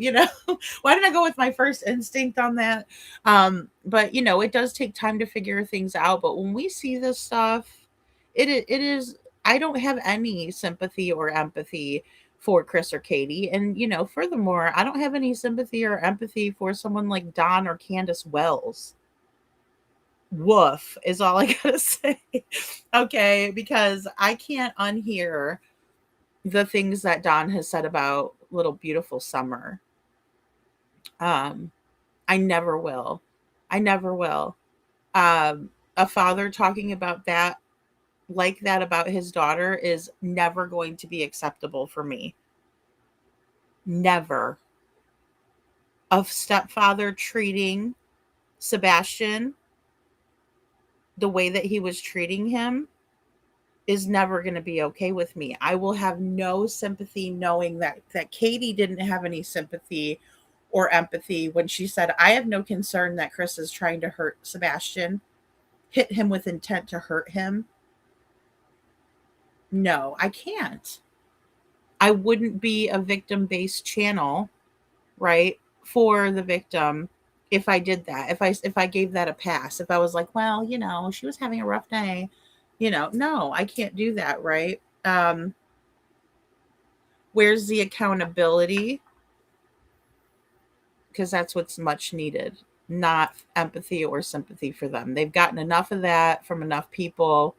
Why didn't I go with my first instinct on that? But it does take time to figure things out. But when we see this stuff, it is, I don't have any sympathy or empathy for Chris or Katie. And, furthermore, I don't have any sympathy or empathy for someone like Don or Candace Wells. Woof is all I gotta say. Okay, because I can't unhear the things that Don has said about Little Beautiful Summer. I never will. I never will. A father talking about that like that about his daughter is never going to be acceptable for me. Never. A stepfather treating Sebastian the way that he was treating him is never going to be okay with me. I will have no sympathy knowing that Katie didn't have any sympathy or empathy when she said, I have no concern that Chris is trying to hurt Sebastian, hit him with intent to hurt him. No, I can't. I wouldn't be a victim-based channel, right, for the victim if I did that. If I gave that a pass. If I was like, well, she was having a rough day, no, I can't do that, right? Where's the accountability? Because that's what's much needed, not empathy or sympathy for them. They've gotten enough of that from enough people.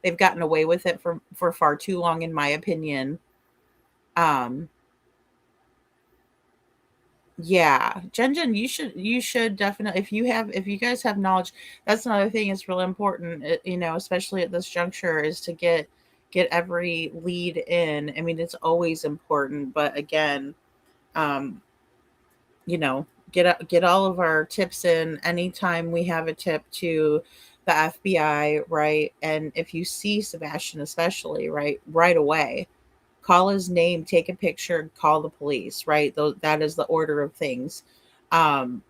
They've gotten away with it for far too long, in my opinion. Yeah, Jen, you should definitely, if you guys have knowledge, that's another thing that's really important, especially at this juncture, is to get every lead in. I mean, it's always important, but again, get all of our tips in anytime we have a tip to the FBI, right? And if you see Sebastian, especially, right away, call his name, take a picture, call the police, right? That is the order of things. Um,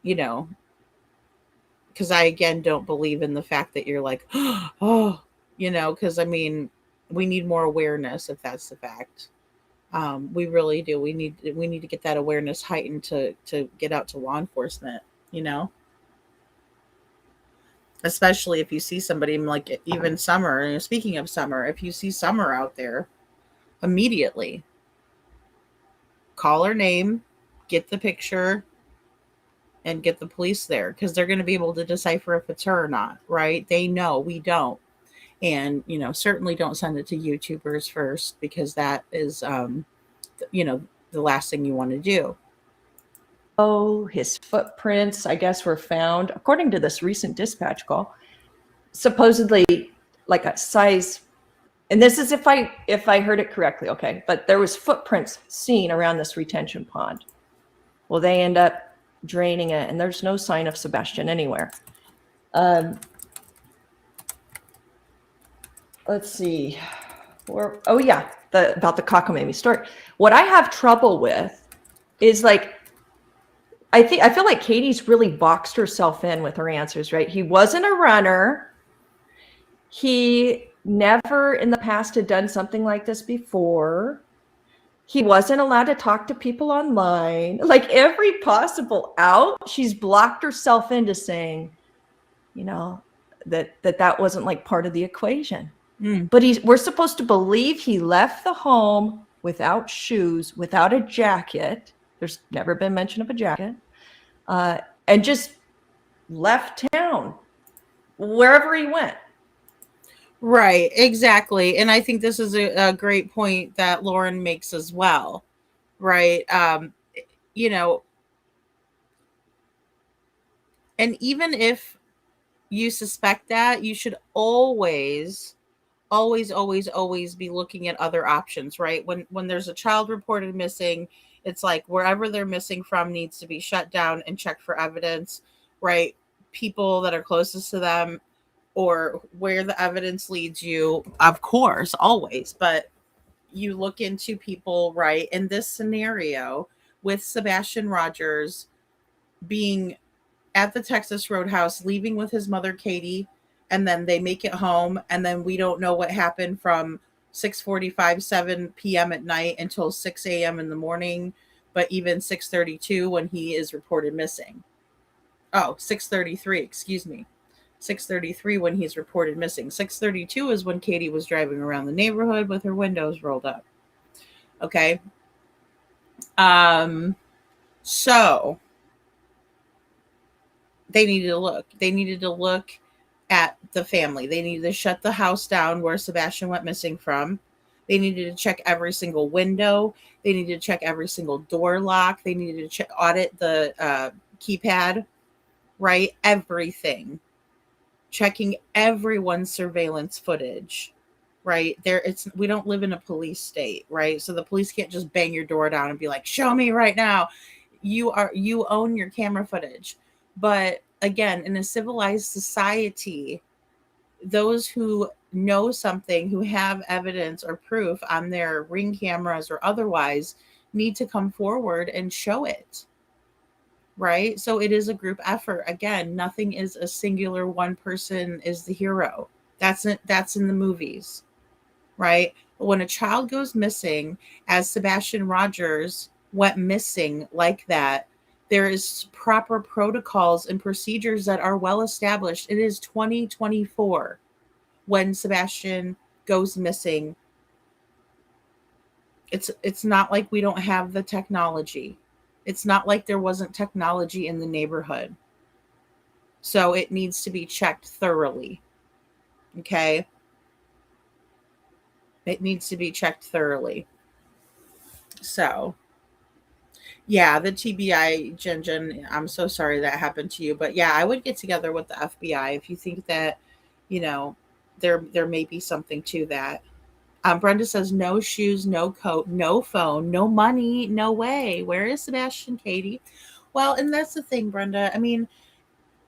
you know, because I again don't believe in the fact that you're like, oh, because I mean, we need more awareness if that's the fact. We really do. We need to get that awareness heightened to get out to law enforcement, especially if you see somebody like even Summer. And speaking of Summer, if you see Summer out there, immediately call her name, get the picture, and get the police there, because they're going to be able to decipher if it's her or not, right? They know, we don't. And certainly don't send it to YouTubers first, because that is the last thing you want to do. Oh, his footprints, I guess, were found, according to this recent dispatch call, supposedly like a size, and this is if I heard it correctly, okay, but there was footprints seen around this retention pond. Well, they end up draining it, and there's no sign of Sebastian anywhere. Let's see. About the cockamamie story. What I have trouble with is, like, I feel like Katie's really boxed herself in with her answers, right? He wasn't a runner. He never in the past had done something like this before. He wasn't allowed to talk to people online. Like, every possible out, she's blocked herself into saying, that wasn't like part of the equation. But we're supposed to believe he left the home without shoes, without a jacket. There's never been mention of a jacket. And just left town wherever he went. Right, exactly. And I think this is a great point that Lauren makes as well, right? And even if you suspect that, you should always be looking at other options, right? When there's a child reported missing, it's like wherever they're missing from needs to be shut down and checked for evidence, right? People that are closest to them, or where the evidence leads you, of course, always. But you look into people, right? In this scenario with Sebastian Rogers being at the Texas Roadhouse, leaving with his mother, Katie, and then they make it home, and then we don't know what happened from 6:45, 7 p.m. at night until 6 a.m. in the morning, but even 6:32 when he is reported missing. Oh, 6:33, excuse me. 6:33 when he's reported missing. 6:32 is when Katie was driving around the neighborhood with her windows rolled up. Okay. So they needed to look. They needed to look at the family. They needed to shut the house down where Sebastian went missing from. They needed to check every single window. They needed to check every single door lock. They needed to audit the keypad, right? Everything. Checking everyone's surveillance footage, right? We don't live in a police state, right? So the police can't just bang your door down and be like, show me right now. You own your camera footage. But again, in a civilized society, those who know something, who have evidence or proof on their ring cameras or otherwise, need to come forward and show it. Right? So it is a group effort. Again, nothing is a singular one person is the hero. That's in the movies, right? But when a child goes missing, as Sebastian Rogers went missing like that, there is proper protocols and procedures that are well established. It is 2024 when Sebastian goes missing. It's not like we don't have the technology. It's not like there wasn't technology in the neighborhood. So it needs to be checked thoroughly. Okay? It needs to be checked thoroughly. So, yeah, the TBI, Jen, I'm so sorry that happened to you. But yeah, I would get together with the FBI if you think that, you know, there may be something to that. Brenda says, no shoes, no coat, no phone, no money, no way. Where is Sebastian, Katie? Well, and that's the thing, Brenda. I mean,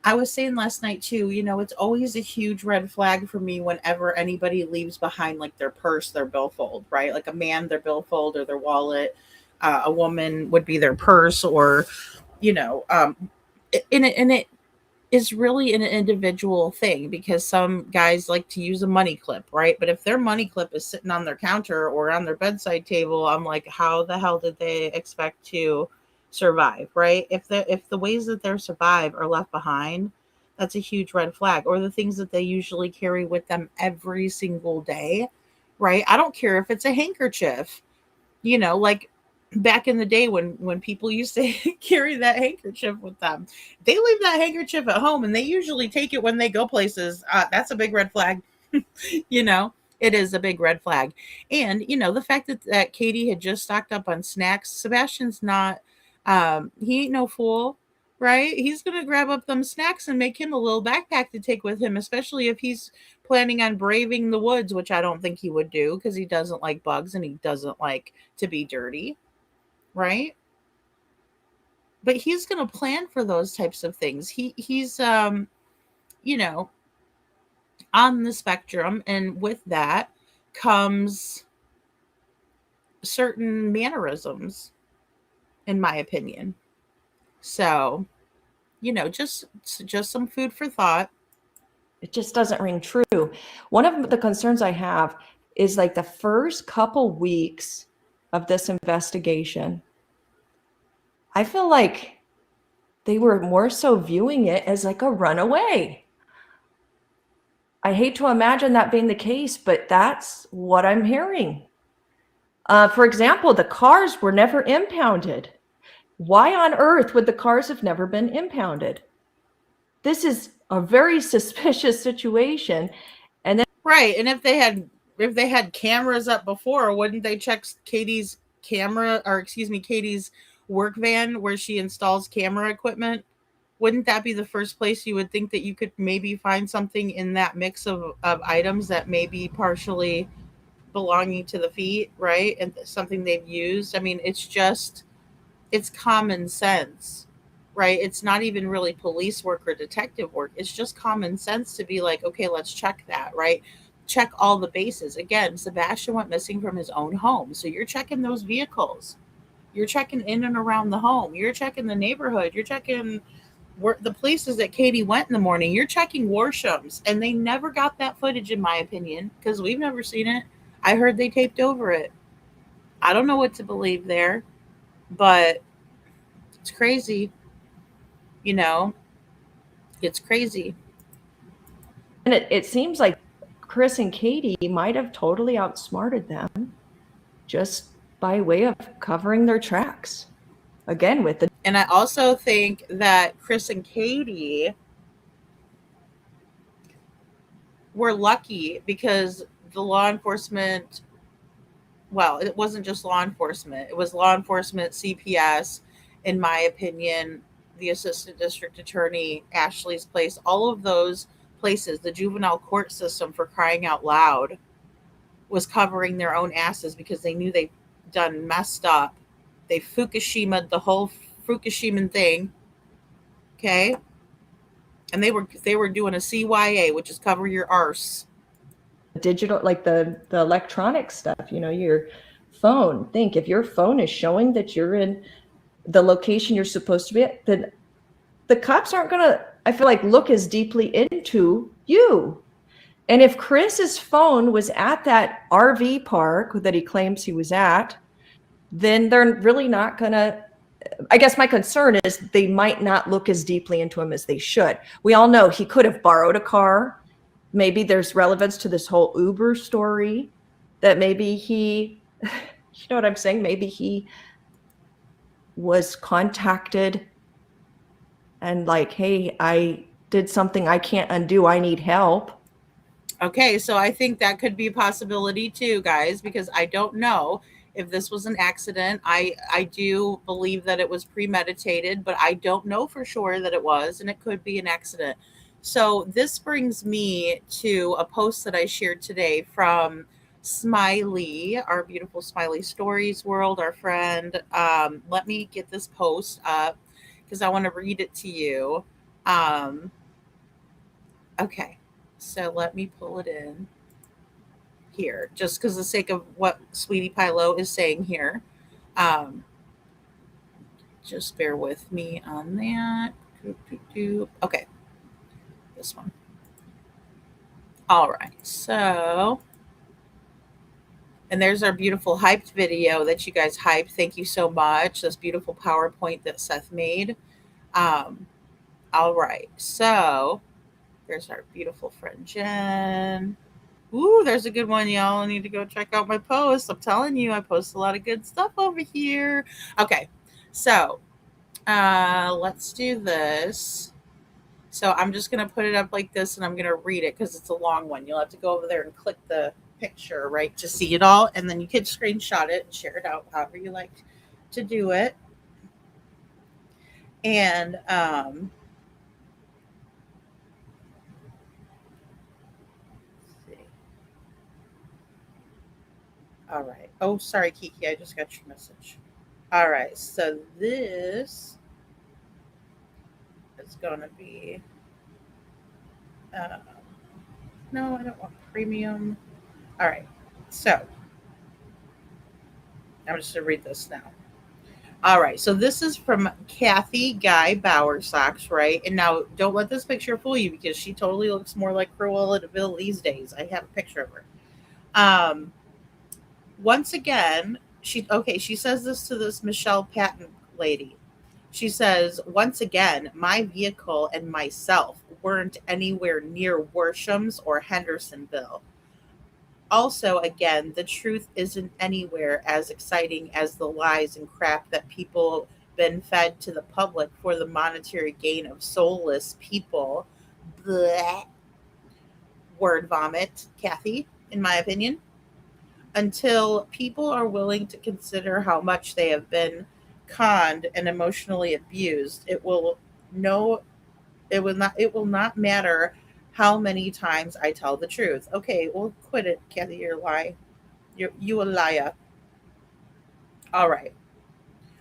I was saying last night too, it's always a huge red flag for me whenever anybody leaves behind like their purse, their billfold, right? Like a man, their billfold or their wallet. A woman would be their purse, or, and it is really an individual thing, because some guys like to use a money clip, right? But if their money clip is sitting on their counter or on their bedside table, I'm like, how the hell did they expect to survive, right? If the ways that they survive are left behind, that's a huge red flag. Or the things that they usually carry with them every single day, right? I don't care if it's a handkerchief, like back in the day when people used to carry that handkerchief with them. They leave that handkerchief at home and they usually take it when they go places. That's a big red flag. you know it is a big red flag. And the fact that Katie had just stocked up on snacks. Sebastian's not, he ain't no fool, right? He's gonna grab up them snacks and make him a little backpack to take with him, especially if he's planning on braving the woods, which I don't think he would do, because he doesn't like bugs and he doesn't like to be dirty, right? But he's going to plan for those types of things. He's you know on the spectrum, and with that comes certain mannerisms, in my opinion. So, just some food for thought. It just doesn't ring true. One of the concerns I have is like the first couple weeks of this investigation, I feel like they were more so viewing it as like a runaway. I hate to imagine that being the case, but that's what I'm hearing. For example, the cars were never impounded. Why on earth would the cars have never been impounded? This is a very suspicious situation. And then, Right. And if they had cameras up before, wouldn't they check Katie's camera, or excuse me, Katie's work van where she installs camera equipment? Wouldn't that be the first place you would think that you could maybe find something in that mix of items that may be partially belonging to the feet, right? And something they've used. I mean, it's common sense, right? It's not even really police work or detective work. It's just common sense to be like, okay, let's check that, right? Check all the bases. Again, Sebastian went missing from his own home. So you're checking those vehicles. You're checking in and around the home. You're checking the neighborhood. You're checking the places that Katie went in the morning. You're checking Warsham's. And they never got that footage, in my opinion, because we've never seen it. I heard they taped over it. I don't know what to believe there, but it's crazy. It's crazy. and it seems like Chris and Katie might have totally outsmarted them just by way of covering their tracks. Again, with the And I also think that Chris and Katie were lucky because the law enforcement, well, it wasn't just law enforcement. It was law enforcement, CPS, in my opinion, the assistant district attorney, Ashley's place, all of those places, the juvenile court system, for crying out loud, was covering their own asses because they knew they'd done messed up. They Fukushima'd the whole Fukushiman thing. Okay. And they were doing a CYA, which is cover your arse. digital, like the electronic stuff, your phone. Think if your phone is showing that you're in the location you're supposed to be at, then the cops aren't going to, I feel like, look as deeply into you. And if Chris's phone was at that RV park that he claims he was at, then they're really not going to, I guess my concern is they might not look as deeply into him as they should. We all know he could have borrowed a car. Maybe there's relevance to this whole Uber story, that maybe he, you know what I'm saying? Maybe he was contacted and like, hey, I did something I can't undo. I need help. Okay, so I think that could be a possibility too, guys, because I don't know if this was an accident. I do believe that it was premeditated, but I don't know for sure that it was, and it could be an accident. So this brings me to a post that I shared today from Smiley, our beautiful Smiley Stories World, our friend. Let me get this post up because I want to read it to you. Okay. So let me pull it in here, just because the sake of what Sweetie Pilo is saying here. Just bear with me on that. Okay, this one. All right, so, and there's our beautiful hyped video that you guys hyped. Thank you so much. This beautiful PowerPoint that Seth made. All right, so there's our beautiful friend Jen. Ooh, there's a good one, y'all. I need to go check out my posts. I'm telling you, I post a lot of good stuff over here. Okay, so let's do this. So I'm just going to put it up like this, and I'm going to read it because it's a long one. You'll have to go over there and click the picture, right, to see it all, and then you can screenshot it and share it out however you like to do it. And all right. Oh, sorry, Kiki. I just got your message. All right. So this is going to be, no, I don't want premium. All right. So I'm just going to read this now. All right. So this is from Kathy Guy Bowersocks, right? And now don't let this picture fool you because she totally looks more like Cruella de Vil these days. I have a picture of her. Once again, she says this to this Michelle Patton lady. She says, once again, my vehicle and myself weren't anywhere near Worsham's or Hendersonville. Also, again, the truth isn't anywhere as exciting as the lies and crap that people been fed to the public for the monetary gain of soulless people. Blech. Word vomit, Kathy, in my opinion. Until people are willing to consider how much they have been conned and emotionally abused, it will not matter how many times I tell the truth. Okay, well, quit it, Kathy. You're a lie. You a liar. All right.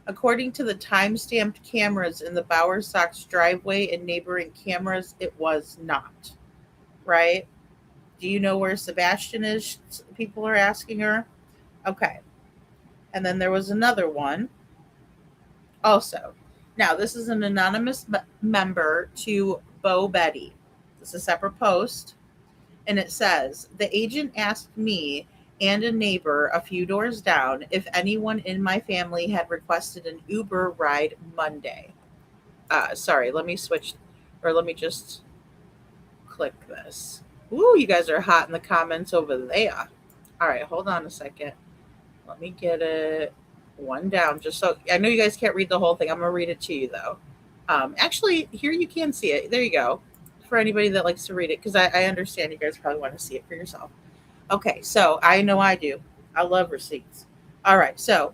According to the time-stamped cameras in the Bowersocks driveway and neighboring cameras, it was not. Right? Do you know where Sebastian is? People are asking her. Okay. And then there was another one. Also, now this is an anonymous member to Bo Betty. This is a separate post. And it says, the agent asked me and a neighbor a few doors down if anyone in my family had requested an Uber ride Monday. Sorry, let me just click this. Ooh, you guys are hot in the comments over there. All right, hold on a second. Let me get it one down. Just so I know you guys can't read the whole thing. I'm gonna read it to you though. Actually, here you can see it. There you go. For anybody that likes to read it, because I understand you guys probably want to see it for yourself. Okay, so I know I do. I love receipts. All right, so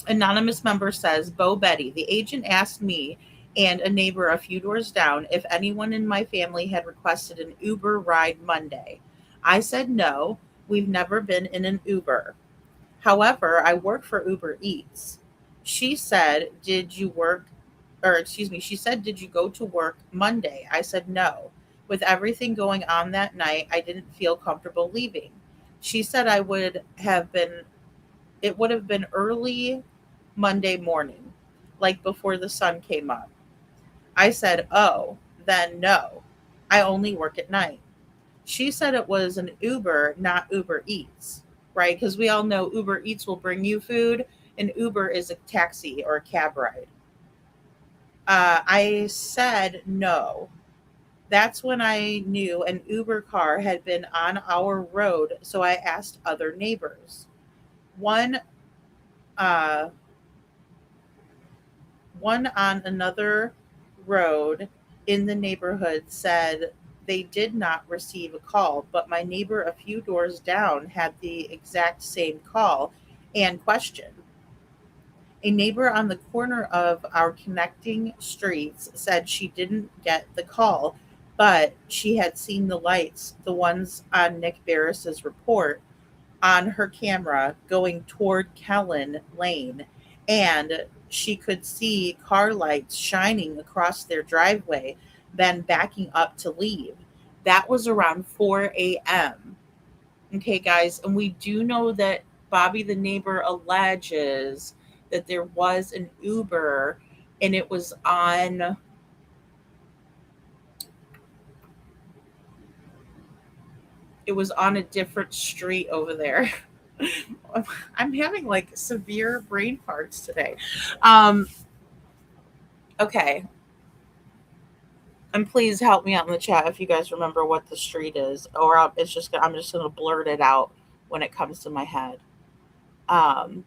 anonymous member says, Bo Betty, the agent asked me and a neighbor a few doors down if anyone in my family had requested an Uber ride Monday. I said no, we've never been in an Uber. However, I work for Uber Eats. She said, did you go to work Monday? I said no. With everything going on that night, I didn't feel comfortable leaving. She said it would have been early Monday morning, like before the sun came up. I said, oh, then no. I only work at night. She said it was an Uber, not Uber Eats, right? Because we all know Uber Eats will bring you food, and Uber is a taxi or a cab ride. I said no. That's when I knew an Uber car had been on our road, so I asked other neighbors. One, uh, one on another road in the neighborhood said they did not receive a call, but my neighbor a few doors down had the exact same call and question. A neighbor on the corner of our connecting streets said she didn't get the call, but she had seen the lights, the ones on Nick Barris's report, on her camera going toward Kellen Lane, and she could see car lights shining across their driveway, then backing up to leave. That was around 4 a.m. Okay, guys, and we do know that Bobby the neighbor alleges that there was an Uber and it was on a different street over there. I'm having like severe brain farts today. Um, okay. And please help me out in the chat if you guys remember what the street is, or I'm just gonna blurt it out when it comes to my head. Um,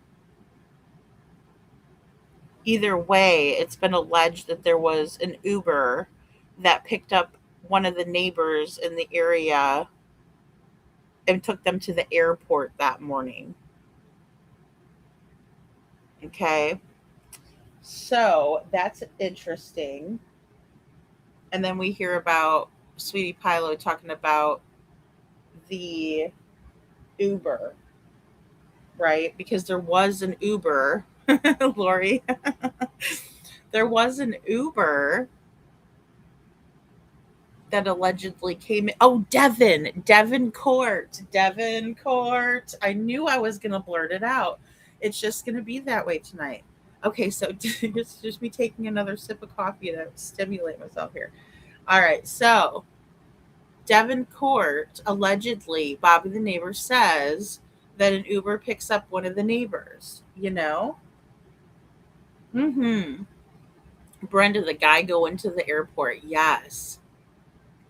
Either way, it's been alleged that there was an Uber that picked up one of the neighbors in the area and took them to the airport that morning. Okay. So that's interesting. And then we hear about Sweetie Pilo talking about the Uber, right? Because there was an Uber, Lori. There was an Uber that allegedly came in. Oh, Devon Court. I knew I was going to blurt it out. It's just going to be that way tonight. Okay, so it's just me taking another sip of coffee to stimulate myself here. All right, so Devon Court, allegedly, Bobby the neighbor says that an Uber picks up one of the neighbors, you know? Mm-hmm. Brenda, the guy going to the airport. Yes.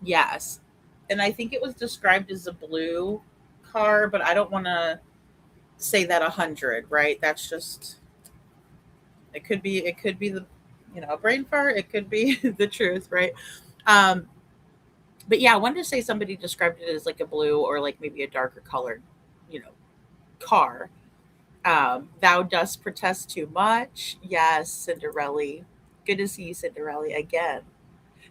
Yes. And I think it was described as a blue car, but I don't want to say that 100, right? That's just, it could be the, a brain fart. It could be the truth, right? Um, but yeah, I wanted to say somebody described it as like a blue or like maybe a darker colored, you know, car. Thou dost protest too much. Yes, Cinderella. Good to see you, Cinderella, again.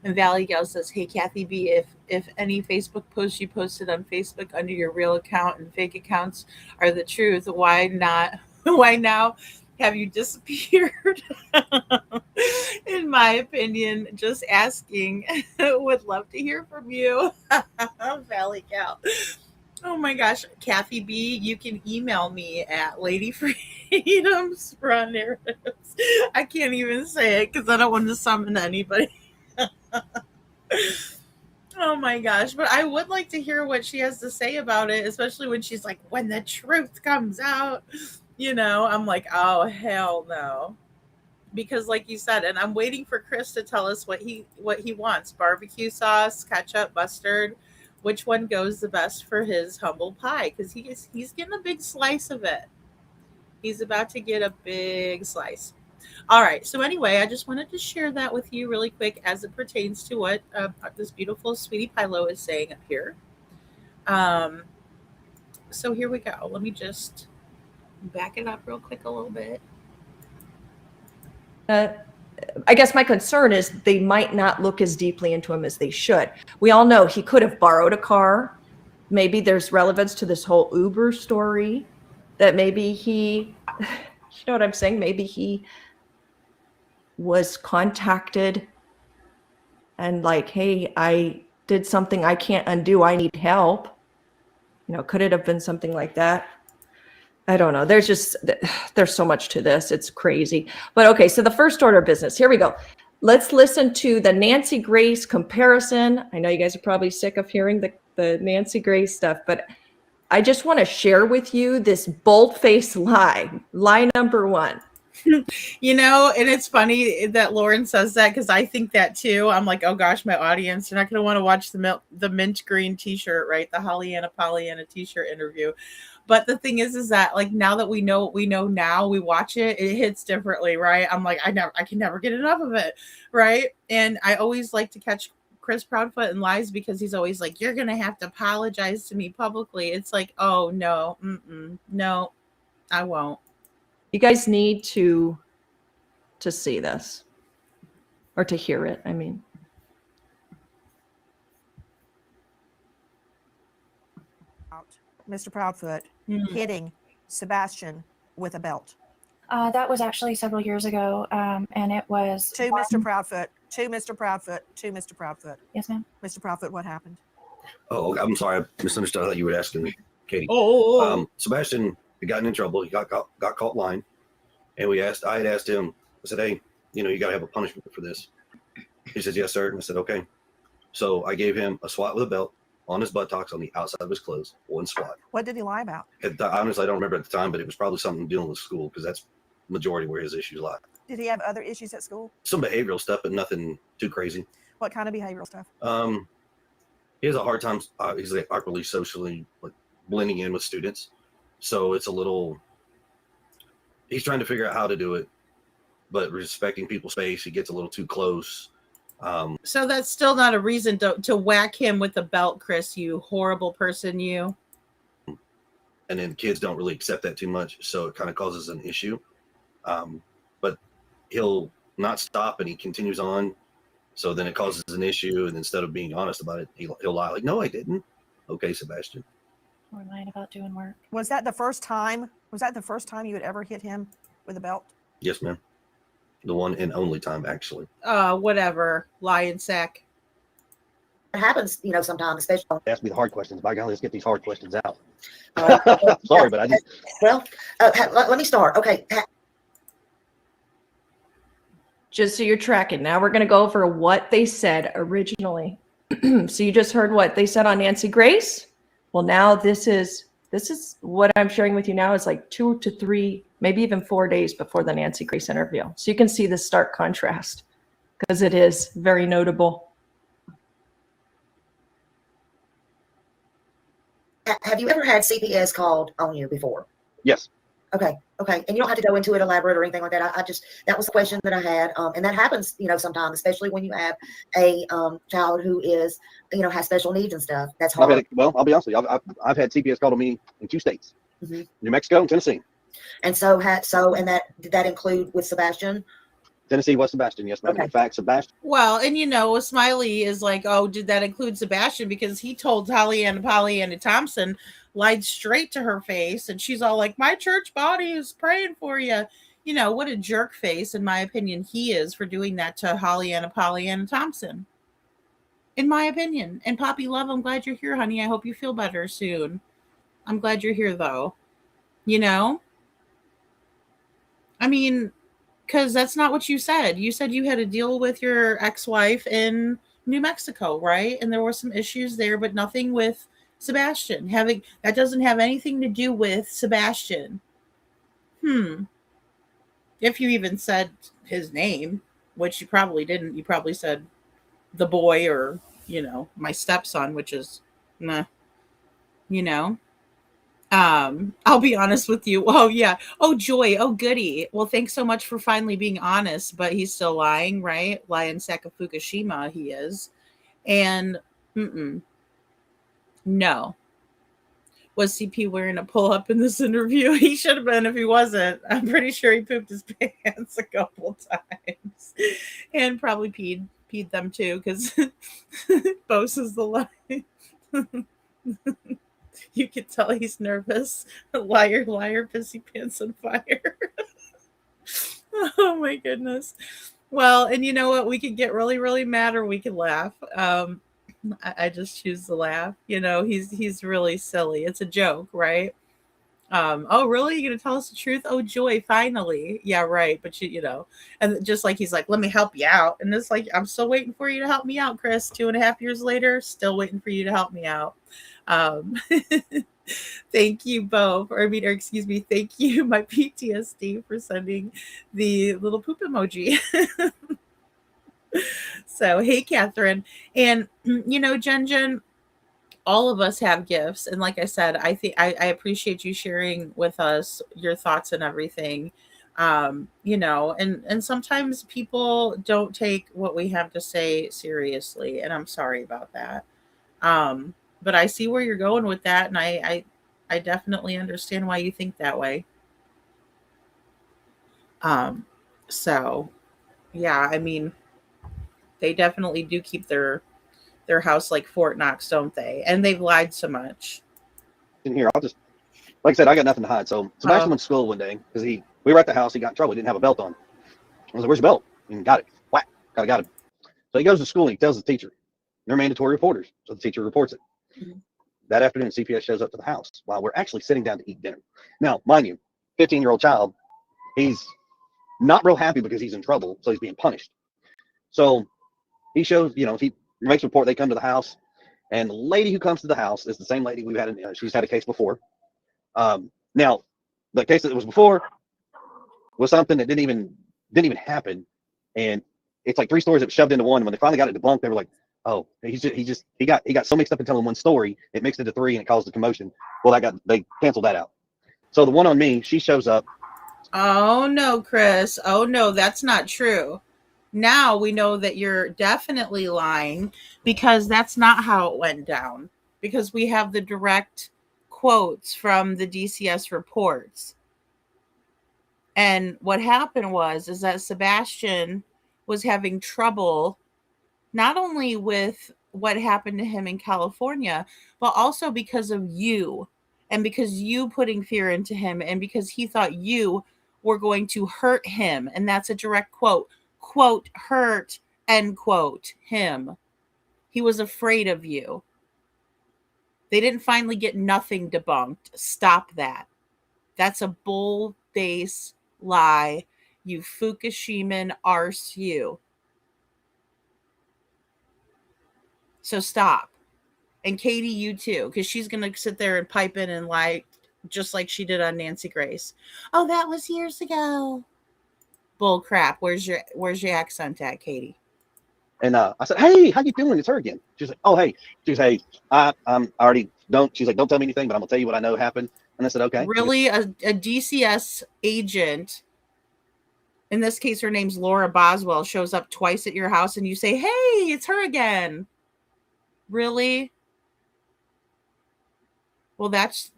And Valley Gal says, "Hey Kathy B, if any Facebook posts you posted on Facebook under your real account and fake accounts are the truth, why not? Why now have you disappeared?" In my opinion, just asking. Would love to hear from you, Valley Gal. Oh my gosh, Kathy B, you can email me at ladyfreedoms Raw Narratives. I can't even say it because I don't want to summon anybody. Oh my gosh, but I would like to hear what she has to say about it, especially when she's like, when the truth comes out. I'm like, oh hell no. Because like you said, and I'm waiting for Chris to tell us what he wants. Barbecue sauce, ketchup, mustard. Which one goes the best for his humble pie? Because he's getting a big slice of it. He's about to get a big slice. All right. So anyway, I just wanted to share that with you really quick as it pertains to what this beautiful Sweetie Pilo is saying up here. So here we go. Let me just back it up real quick a little bit. I guess my concern is they might not look as deeply into him as they should. We all know he could have borrowed a car. Maybe there's relevance to this whole Uber story that maybe he, you know what I'm saying? Maybe he was contacted and like, hey, I did something I can't undo. I need help. Could it have been something like that? I don't know. There's so much to this. It's crazy. But okay, so the first order of business. Here we go. Let's listen to the Nancy Grace comparison. I know you guys are probably sick of hearing the Nancy Grace stuff, but I just want to share with you this bold-faced lie. Lie number one. And it's funny that Lauren says that because I think that too. I'm like, oh gosh, my audience, they're not going to want to watch the mint green t-shirt, right? The Pollyanna t-shirt interview. But the thing is that like now that we know what we know now, we watch it, it hits differently, right? I'm like, I can never get enough of it, right? And I always like to catch Chris Proudfoot in lies because he's always like, you're going to have to apologize to me publicly. It's like, oh no, no, I won't. You guys need to see this or to hear it. I mean, Mr. Proudfoot hitting Sebastian with a belt. That was actually several years ago, and it was To Mr. Proudfoot, to Mr. Proudfoot, to Mr. Proudfoot. Yes, ma'am. Mr. Proudfoot, what happened? Oh, I'm sorry. I misunderstood. I thought you were asking Katie. Sebastian had gotten in trouble. He got caught lying. And I had asked him, I said, hey, you got to have a punishment for this. He says, yes, sir. And I said, okay. So I gave him a swat with a belt on his buttocks on the outside of his clothes. One swat. What did he lie about? Honestly, I don't remember at the time, but it was probably something dealing with school because that's majority where his issues lie. Did he have other issues at school? Some behavioral stuff, but nothing too crazy. What kind of behavioral stuff? He has a hard time. He's like awkwardly socially like blending in with students. So it's a little, he's trying to figure out how to do it, but respecting people's space. He gets a little too close. So that's still not a reason to whack him with a belt, Chris, you horrible person, you. And then kids don't really accept that too much. So it kind of causes an issue. But he'll not stop and he continues on. So then it causes an issue. And instead of being honest about it, he'll lie like, no, I didn't. Okay, Sebastian. We're lying about doing work. Was that the first time you had ever hit him with a belt? Yes, ma'am. The one and only time, actually. Whatever. Lion sack. It happens, sometimes, especially. Ask me the hard questions. By God, let's get these hard questions out. Sorry, Sorry, but I just. Well, let me start. Okay. just so you're tracking. Now we're going to go over what they said originally. So you just heard what they said on Nancy Grace. Well, now this is what I'm sharing with you now is like 2 to 3, maybe even 4 days before the Nancy Grace interview. So you can see the stark contrast because it is very notable. Have you ever had CPS called on you before? Yes. Okay. And you don't have to go into it elaborate or anything like that. That was the question that I had. And that happens, sometimes, especially when you have a child who is, has special needs and stuff. That's hard. I'll be honest with you. I've had CPS called on me in 2 states, New Mexico and Tennessee. And did that include with Sebastian? Tennessee was Sebastian. Yes, ma'am. Okay. In fact, Sebastian. Well, and Smiley is like, oh, did that include Sebastian? Because he told Pollyanna Thompson, lied straight to her face, and she's all like, my church body is praying for you. What a jerk face, in my opinion, he is for doing that to Pollyanna Thompson. In my opinion. And Poppy Love, I'm glad you're here, honey. I hope you feel better soon. I'm glad you're here, though. I mean, because that's not what you said. You said you had a deal with your ex-wife in New Mexico, right? And there were some issues there, but nothing with Sebastian. That doesn't have anything to do with Sebastian. If you even said his name, which you probably didn't. You probably said the boy or, my stepson, which is, nah, I'll be honest with you. Oh, yeah. Oh, Joy. Oh, goody. Well, thanks so much for finally being honest, but he's still lying, right? Lion Sack of Fukushima, he is. And, no. Was CP wearing a pull-up in this interview? He should have been if he wasn't. I'm pretty sure he pooped his pants a couple times. And probably peed them too, because Bose is the lie. You can tell he's nervous. Liar, pissy pants on fire. Oh my goodness. Well, and you know what? We could get really, really mad or we could laugh. I just choose to laugh. You know, he's really silly. It's a joke, right? Oh really? You're gonna tell us the truth? Oh joy, finally. Yeah, right. But you know, and just like he's like, let me help you out. And it's like, I'm still waiting for you to help me out, Chris. 2.5 years later, still waiting for you to help me out. Um thank you both. Or excuse me, thank you, my PTSD, for sending the little poop emoji. So hey Catherine. And you know, Jen, all of us have gifts, and like I said, I think I appreciate you sharing with us your thoughts and everything. You know, and sometimes people don't take what we have to say seriously, and I'm sorry about that. But I see where you're going with that, and I definitely understand why you think that way. um so yeah, I mean, they definitely do keep their house like Fort Knox, don't they? And they've lied so much. In here, I'll just, like I said, I got nothing to hide. So Sebastian went to school one day because we were at the house. He got in trouble. He didn't have a belt on. I was like, "Where's your belt?" And got it. Whack. Got it. So he goes to school and he tells the teacher. They're mandatory reporters, so the teacher reports it. Mhm. That afternoon, CPS shows up to the house while we're actually sitting down to eat dinner. Now, mind you, 15-year-old child, he's not real happy because he's in trouble, so he's being punished. So he shows, he makes a report. They come to the house, and the lady who comes to the house is the same lady we've had. She's had a case before. Now, the case that was before was something that didn't even happen, and it's like three stories that were shoved into one. And when they finally got it debunked, they were like, "Oh, he got so mixed up in telling one story, it mixed into three, and it caused a commotion." Well, they canceled that out. So the one on me, she shows up. Oh no, Chris. Oh no, that's not true. Now we know that you're definitely lying, because that's not how it went down. Because we have the direct quotes from the DCS reports. And what happened is that Sebastian was having trouble not only with what happened to him in California, but also because of you, and because you putting fear into him, and because he thought you were going to hurt him. And that's a direct quote, hurt, end quote, him. He was afraid of you. They didn't finally get nothing debunked. Stop that. That's a bull base lie. You Fukushiman arse you. So stop. And Katie, you too, because she's going to sit there and pipe in and lie just like she did on Nancy Grace. Oh, that was years ago. Bull crap. Where's your accent at, Katie? And I said, "Hey, how you doing? It's her again." She's like, "Oh, hey." She's, "Hey, I already don't." She's like, "Don't tell me anything, but I'm gonna tell you what I know happened." And I said, "Okay." Really, a DCS agent, in this case, her name's Laura Boswell, shows up twice at your house, and you say, "Hey, it's her again." Really? Well, that's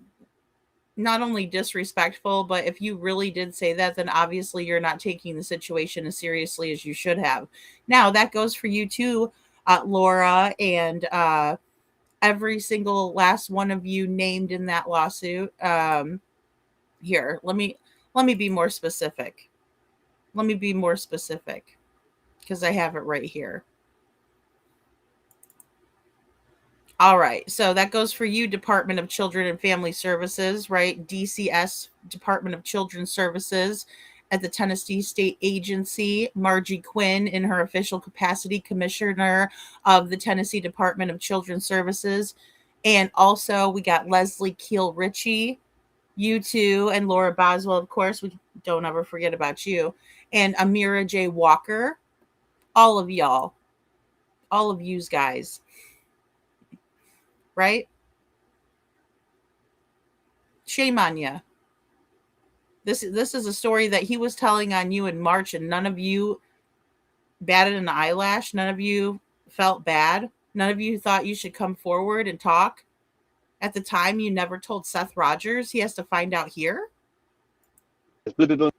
not only disrespectful, but if you really did say that, then obviously you're not taking the situation as seriously as you should have. Now, that goes for you too, Laura, and every single last one of you named in that lawsuit. Here, let me be more specific. Let me be more specific, because I have it right here. All right. So that goes for you, Department of Children and Family Services, right? DCS, Department of Children's Services at the Tennessee State Agency. Margie Quinn, in her official capacity, Commissioner of the Tennessee Department of Children's Services. And also we got Leslie Keel Ritchie, you too, and Laura Boswell, of course. We don't ever forget about you. And Amira J. Walker. All of y'all. All of yous guys. Right? Shame on you. This is a story that he was telling on you in March, and none of you batted an eyelash. None of you felt bad. None of you thought you should come forward and talk. At the time, you never told Seth Rogers. He has to find out here. Buh, buh,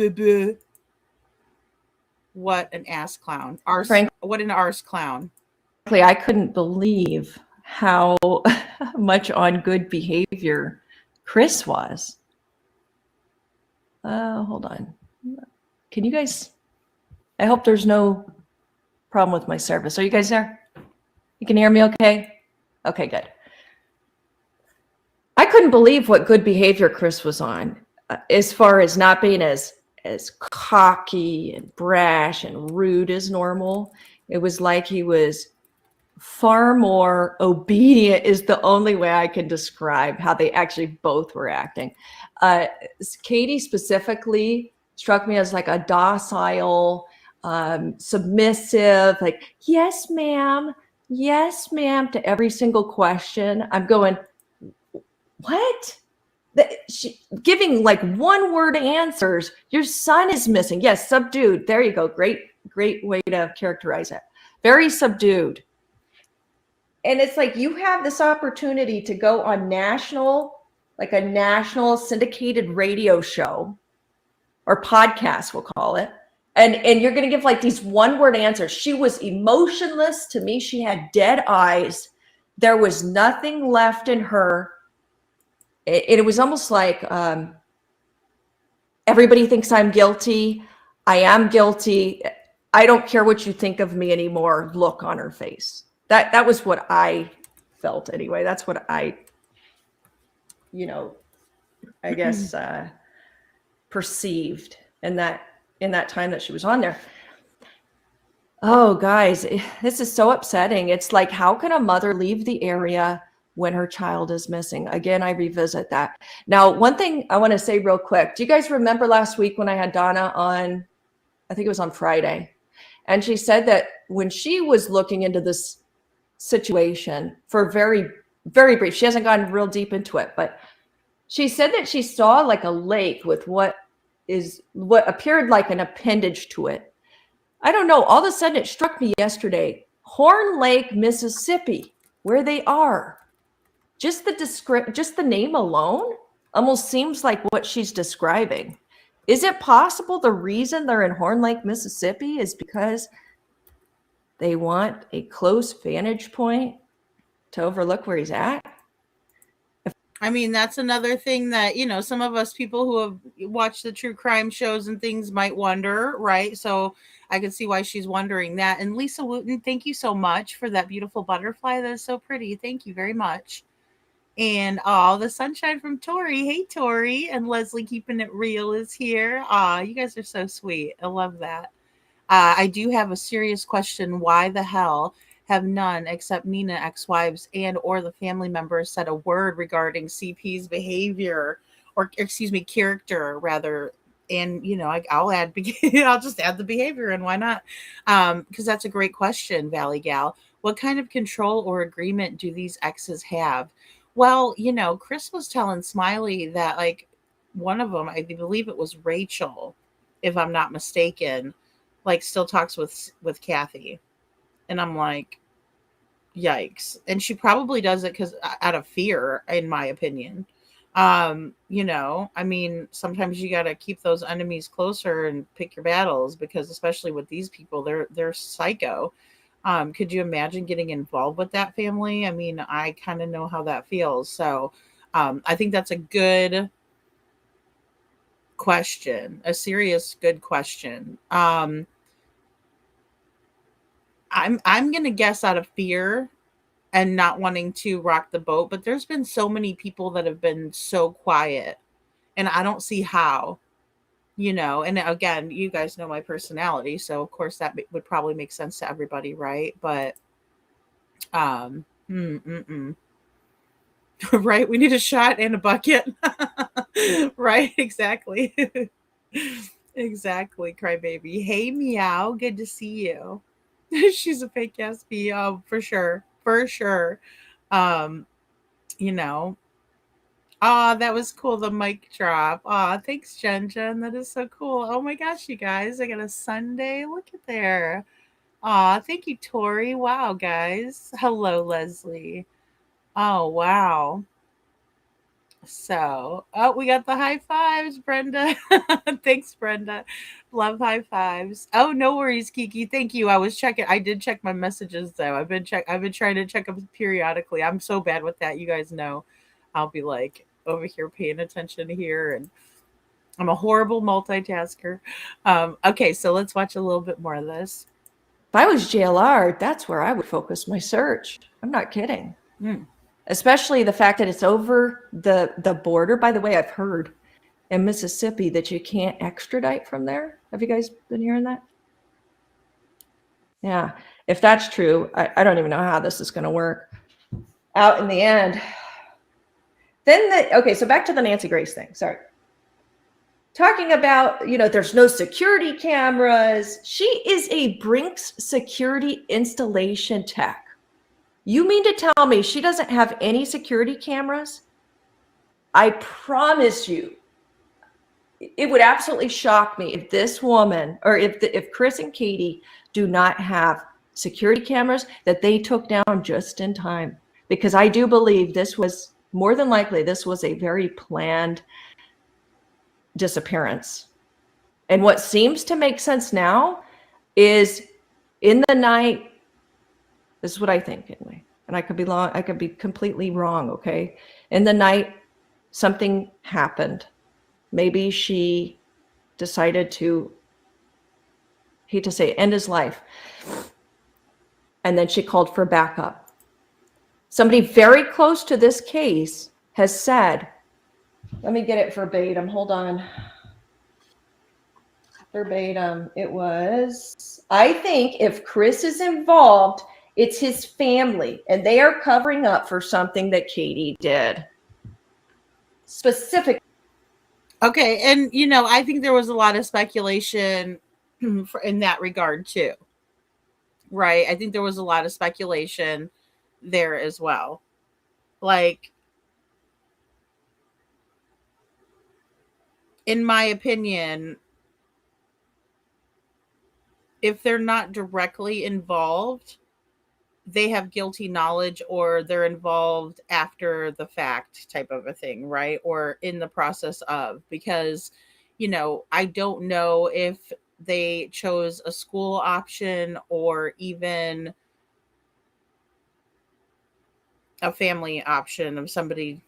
buh. What an ass clown. What an arse clown. I couldn't believe how much on good behavior Chris was. Hold on. Can you guys, I hope there's no problem with my service. Are you guys there? You can hear me okay? Okay, good. I couldn't believe what good behavior Chris was on, as far as not being as cocky and brash and rude as normal. It was like he was far more obedient, is the only way I can describe how they actually both were acting. Katie specifically struck me as like a docile, submissive, like, yes, ma'am, to every single question. I'm going, what? Giving like one word answers. Your son is missing. Yes, subdued. There you go. Great way to characterize it. Very subdued. And it's like you have this opportunity to go on a national syndicated radio show or podcast, we'll call it. And you're going to give like these one-word answers. She was emotionless to me. She had dead eyes. There was nothing left in her. It was almost like everybody thinks I'm guilty. I am guilty. I don't care what you think of me anymore. Look on her face. That was what I felt anyway. That's what I guess perceived in that time that she was on there. Oh, guys, this is so upsetting. It's like, how can a mother leave the area when her child is missing? Again, I revisit that. Now, one thing I want to say real quick. Do you guys remember last week when I had Donna on, I think it was on Friday, and she said that when she was looking into this situation for very, very brief, she hasn't gone real deep into it, but she said that she saw like a lake with what appeared like an appendage to it. I don't know. All of a sudden it struck me yesterday, Horn Lake, Mississippi, where they are. Just the name alone almost seems like what she's describing. Is it possible the reason they're in Horn Lake, Mississippi is because they want a close vantage point to overlook where he's at? I mean, that's another thing that, some of us people who have watched the true crime shows and things might wonder, right? So I can see why she's wondering that. And Lisa Wooten, thank you so much for that beautiful butterfly. That is so pretty. Thank you very much. And the sunshine from Tori. Hey, Tori. And Leslie keeping it real is here. You guys are so sweet. I love that. I do have a serious question. Why the hell have none except Nina ex-wives and or the family members said a word regarding CP's behavior or character rather? And I'll add I'll just add the behavior, and why not? Because that's a great question, Valley Gal. What kind of control or agreement do these exes have? Well, Chris was telling Smiley that like one of them, I believe it was Rachel, if I'm not mistaken, like still talks with Kathy. And I'm like, yikes. And she probably does it because out of fear, in my opinion. I mean, sometimes you got to keep those enemies closer and pick your battles, because especially with these people, they're psycho. Could you imagine getting involved with that family? I mean, I kind of know how that feels. So I think that's a good question, a serious good question. I'm gonna guess out of fear and not wanting to rock the boat, but there's been so many people that have been so quiet, and I don't see how. And again, you guys know my personality, so of course that would probably make sense to everybody, right? But right, we need a shot and a bucket. Right, exactly. Exactly, crybaby. Hey, Meow, good to see you. She's a fake SB. Oh, for sure. um that was cool, the mic drop. Thanks, Jen. That is so cool. Oh my gosh, you guys, I got a Sunday. Look at there. Thank you, Tori. Wow, guys. Hello, Leslie. Oh, wow. So, we got the high fives, Brenda. Thanks, Brenda. Love high fives. Oh, no worries, Kiki. Thank you. I did check my messages though. I've been trying to check them periodically. I'm so bad with that. You guys know. I'll be like over here paying attention here, and I'm a horrible multitasker. Okay, so let's watch a little bit more of this. If I was JLR, that's where I would focus my search. I'm not kidding. Especially the fact that it's over the border. By the way, I've heard in Mississippi that you can't extradite from there. Have you guys been hearing that? Yeah. If that's true, I don't even know how this is going to work out in the end. Okay, so back to the Nancy Grace thing. Sorry. Talking about, there's no security cameras. She is a Brinks security installation tech. You mean to tell me she doesn't have any security cameras? I promise you, it would absolutely shock me if this woman, or if Chris and Katie do not have security cameras that they took down just in time. Because I do believe this was, more than likely, this was a very planned disappearance. And what seems to make sense now is in the night, this is what I think anyway, and I could be wrong, I could be completely wrong, okay? In the night, something happened. Maybe she decided to, hate to say, end his life. And then she called for backup. Somebody very close to this case has said, let me get it verbatim, hold on. Verbatim, it was, I think if Chris is involved, it's his family, and they are covering up for something that Katie did. Specific. Okay, and I think there was a lot of speculation in that regard too. Right? I think there was a lot of speculation there as well. Like, in my opinion, if they're not directly involved, they have guilty knowledge, or they're involved after the fact type of a thing, right? Or in the process of, because, I don't know if they chose a school option or even a family option of somebody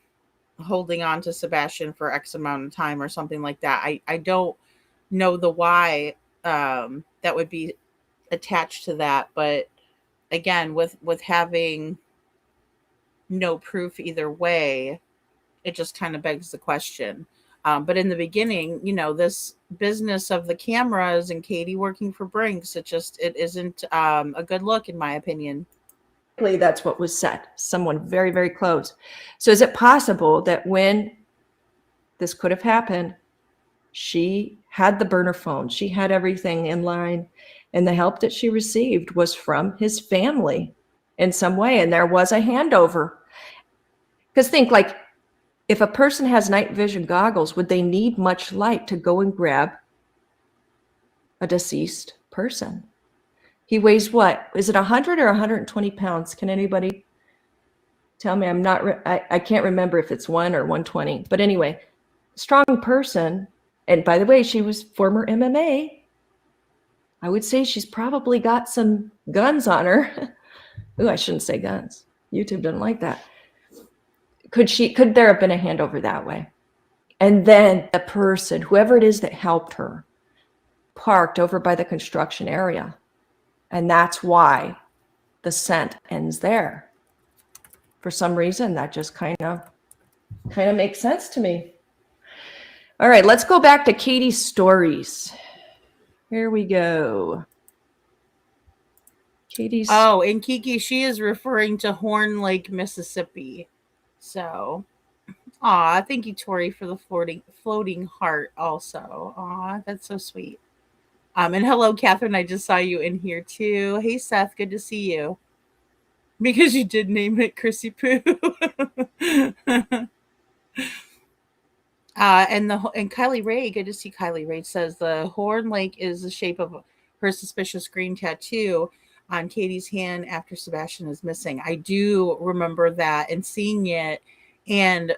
holding on to Sebastian for X amount of time or something like that. I don't know the why that would be attached to that, but again, with having no proof either way, it just kind of begs the question. But in the beginning, this business of the cameras and Katie working for Brinks, it isn't a good look, in my opinion. That's what was said. Someone very, very close. So is it possible that when this could have happened, she had the burner phone, she had everything in line, and the help that she received was from his family in some way, and there was a handover? Because think, like, if a person has night vision goggles, would they need much light to go and grab a deceased person? He weighs what? Is it 100 or 120 pounds? Can anybody tell me? I can't remember if it's 1 or 120. But anyway, strong person. And by the way, she was former MMA. I would say she's probably got some guns on her. Ooh, I shouldn't say guns. YouTube doesn't like that. Could there have been a handover that way? And then the person, whoever it is that helped her, parked over by the construction area. And that's why the scent ends there. For some reason, that just kind of makes sense to me. All right, let's go back to Katie's stories. Here we go. Katie's. Oh, and Kiki, she is referring to Horn Lake, Mississippi. So, thank you, Tori, for the floating heart also. That's so sweet. And hello, Catherine. I just saw you in here too. Hey, Seth, good to see you. Because you did name it Chrissy Poo. And Kylie Ray, good to see Kylie Ray, says the Horn Lake is the shape of her suspicious green tattoo on Katie's hand after Sebastian is missing. I do remember that and seeing it, and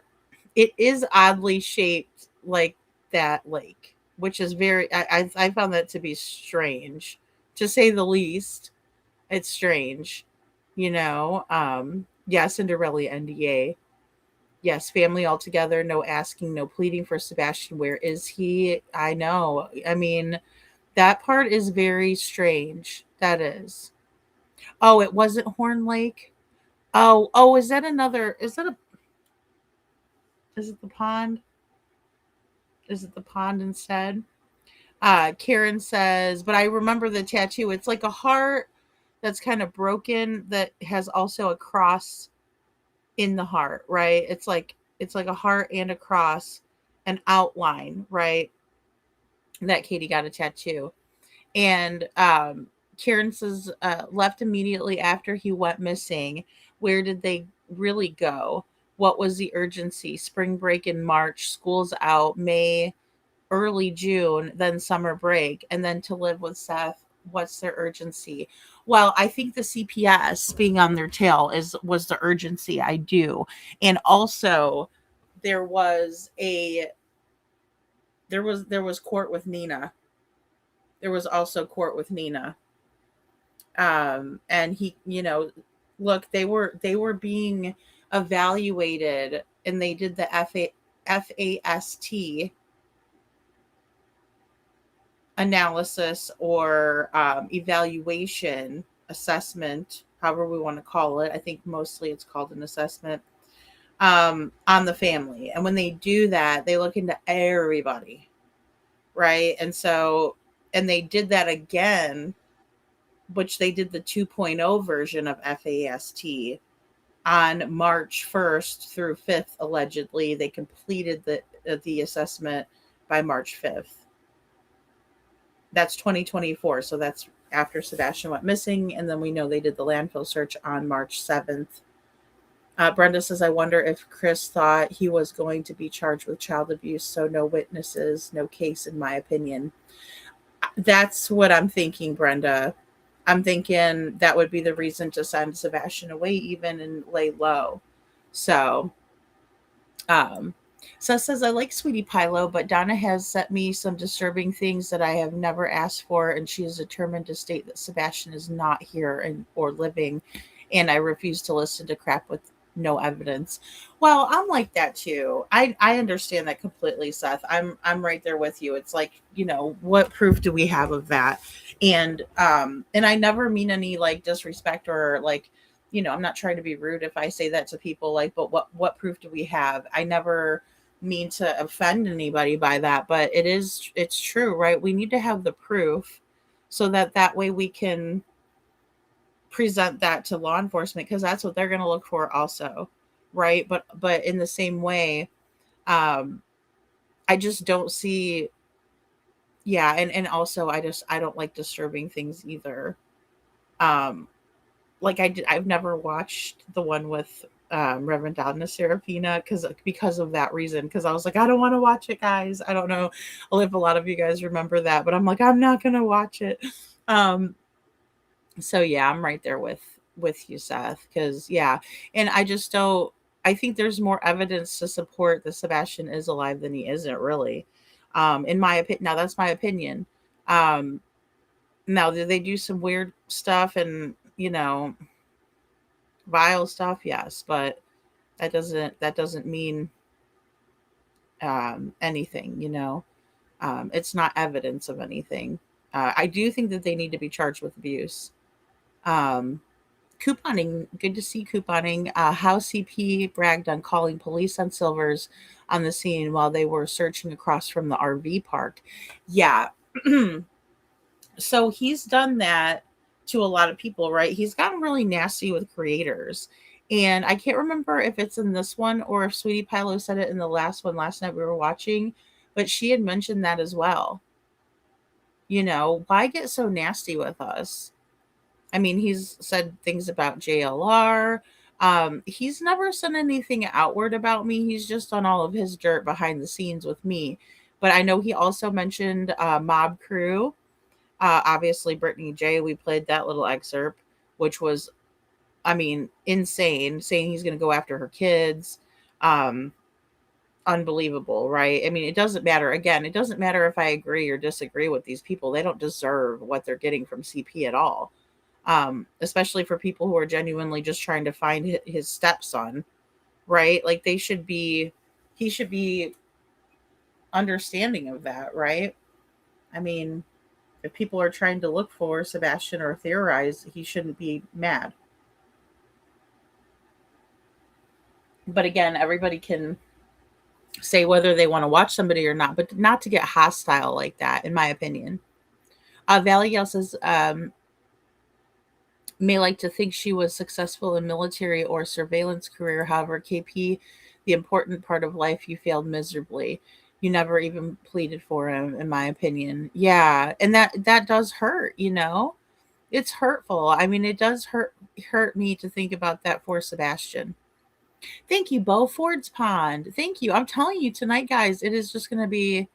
it is oddly shaped like that lake, which is I found that to be strange, to say the least. It's strange, Yeah, Cinderella NDA. Yes, family all together, no asking, no pleading for Sebastian. Where is he? I know. I mean, that part is very strange. That is. Oh, it wasn't Horn Lake. Oh, is that another? Is it the pond? Is it the pond instead? Karen says, but I remember the tattoo. It's like a heart that's kind of broken that has also a cross in the heart, right? It's like a heart and a cross, an outline, right? That Katie got a tattoo. And Karen says, left immediately after he went missing. Where did they really go? What was the urgency? Spring break in March, school's out, May, early June, then summer break, and then to live with Seth. What's their urgency? Well, I think the CPS being on their tail was the urgency. I do. And also there was court with Nina. There was also court with Nina. And he, look, they were being evaluated, and they did the FAST analysis, or evaluation, assessment, however we want to call it. I think mostly it's called an assessment, on the family. And when they do that, they look into everybody, right? And they did that again, which they did the 2.0 version of FAST on March 1st through 5th. Allegedly, they completed the assessment by March 5th. That's 2024. So that's after Sebastian went missing. And then we know they did the landfill search on March 7th. Brenda says, I wonder if Chris thought he was going to be charged with child abuse. So no witnesses, no case, in my opinion. That's what I'm thinking, Brenda. I'm thinking that would be the reason to send Sebastian away even and lay low. So, Seth says, I like Sweetie Pilo, but Donna has sent me some disturbing things that I have never asked for, and she is determined to state that Sebastian is not here or living, and I refuse to listen to crap with no evidence. Well, I'm like that too. I understand that completely, Seth. I'm right there with you. It's like, what proof do we have of that? And I never mean any like disrespect or like, I'm not trying to be rude if I say that to people, like, but what proof do we have? I never mean to offend anybody by that, but it's true, right? We need to have the proof so that way we can present that to law enforcement, because that's what they're going to look for also, right? But in the same way, I just don't see. Yeah, and also I don't like disturbing things either. Like I've never watched the one with Reverend Donna Serafina because of that reason, because I was like, I don't want to watch it, guys. I don't know if a lot of you guys remember that, but I'm like, I'm not gonna watch it. So yeah, I'm right there with you, Seth, because yeah, and I just don't. I think there's more evidence to support that Sebastian is alive than he isn't, really. In my opinion, now that's my opinion. Now, do they do some weird stuff and vile stuff? Yes, but that doesn't mean anything. It's not evidence of anything. I do think that they need to be charged with abuse. Couponing, good to see couponing. How CP bragged on calling police on Silvers on the scene while they were searching across from the RV park. Yeah. So he's done that to a lot of people, right? He's gotten really nasty with creators. And I can't remember if it's in this one or if Sweetie Pilo said it in the last one last night we were watching, but she had mentioned that as well. Why get so nasty with us? I mean, he's said things about JLR. He's never said anything outward about me. He's just done all of his dirt behind the scenes with me. But I know he also mentioned Mob Crew. Obviously, Brittany J. We played that little excerpt, which was, I mean, insane. Saying he's going to go after her kids. Unbelievable, right? I mean, it doesn't matter. Again, it doesn't matter if I agree or disagree with these people. They don't deserve what they're getting from CP at all. Especially for people who are genuinely just trying to find his stepson, right? Like he should be understanding of that, right? I mean, if people are trying to look for Sebastian or theorize, he shouldn't be mad. But again, everybody can say whether they want to watch somebody or not, but not to get hostile like that, in my opinion. Valley Gal says, may like to think she was successful in military or surveillance career. However, KP, the important part of life, you failed miserably. You never even pleaded for him, in my opinion. Yeah, and that does hurt, you know? It's hurtful. I mean, it does hurt me to think about that for Sebastian. Thank you, Bo Ford's Pond. Thank you. I'm telling you tonight, guys, it is just going to be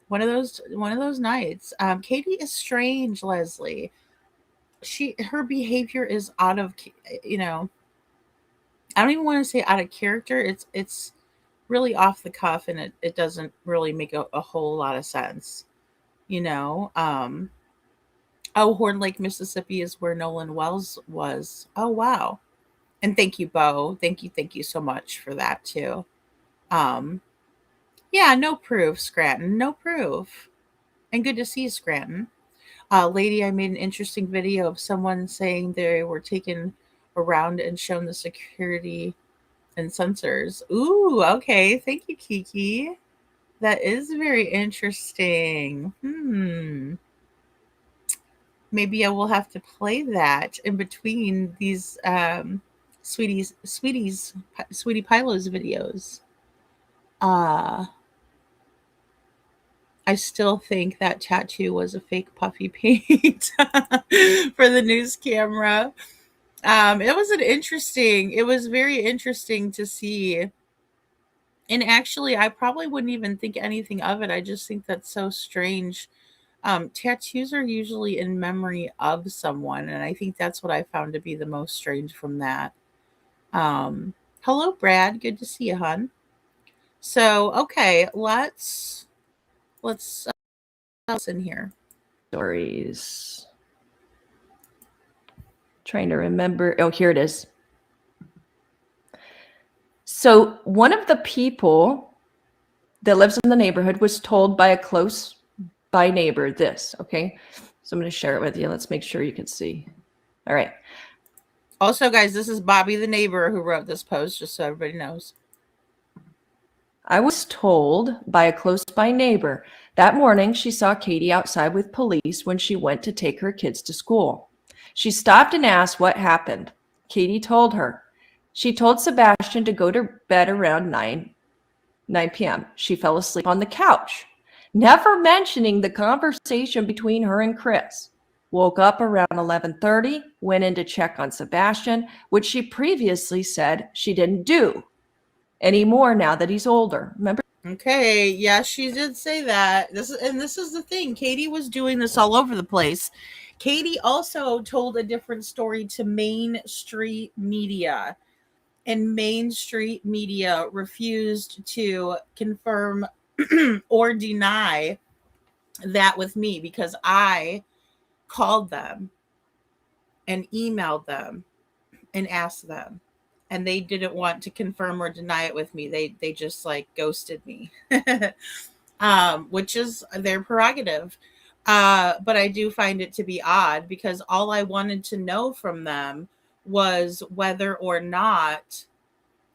one of those nights. Katie is strange, Leslie. Her behavior is out of, you know, I don't even want to say out of character. It's really off the cuff, and it doesn't really make a whole lot of sense, you know. Horn Lake, Mississippi is where Nolan Wells was. Oh, wow. And thank you, Bo. Thank you so much for that too. Yeah, no proof, Scranton. No proof. And good to see you, Scranton. Lady, I made an interesting video of someone saying they were taken around and shown the security and sensors. Ooh, okay. Thank you, Kiki. That is very interesting. Maybe I will have to play that in between these Sweetie Pilo's videos. I still think that tattoo was a fake puffy paint for the news camera. It was very interesting to see. And actually, I probably wouldn't even think anything of it. I just think that's so strange. Tattoos are usually in memory of someone, and I think that's what I found to be the most strange from that. Hello, Brad. Good to see you, hon. So, okay, let's listen here. Stories. Trying to remember. Oh, here it is. So one of the people that lives in the neighborhood was told by a close by neighbor this. Okay. So I'm going to share it with you. Let's make sure you can see. All right. Also, guys, this is Bobby the neighbor who wrote this post, just so everybody knows. I was told by a close by neighbor that morning she saw Katie outside with police when she went to take her kids to school. She stopped and asked what happened. Katie told her. She told Sebastian to go to bed around 9 p.m. She fell asleep on the couch, never mentioning the conversation between her and Chris. Woke up around 11:30, went in to check on Sebastian, which she previously said she didn't do anymore now that he's older. Remember? Okay, yeah, she did say that. This is the thing. Katie was doing this all over the place. Katie also told a different story to Main Street Media, and Main Street Media refused to confirm or deny that with me because I called them and emailed them and asked them, and they didn't want to confirm or deny it with me. They just like ghosted me. Which is their prerogative. But I do find it to be odd because all I wanted to know from them was whether or not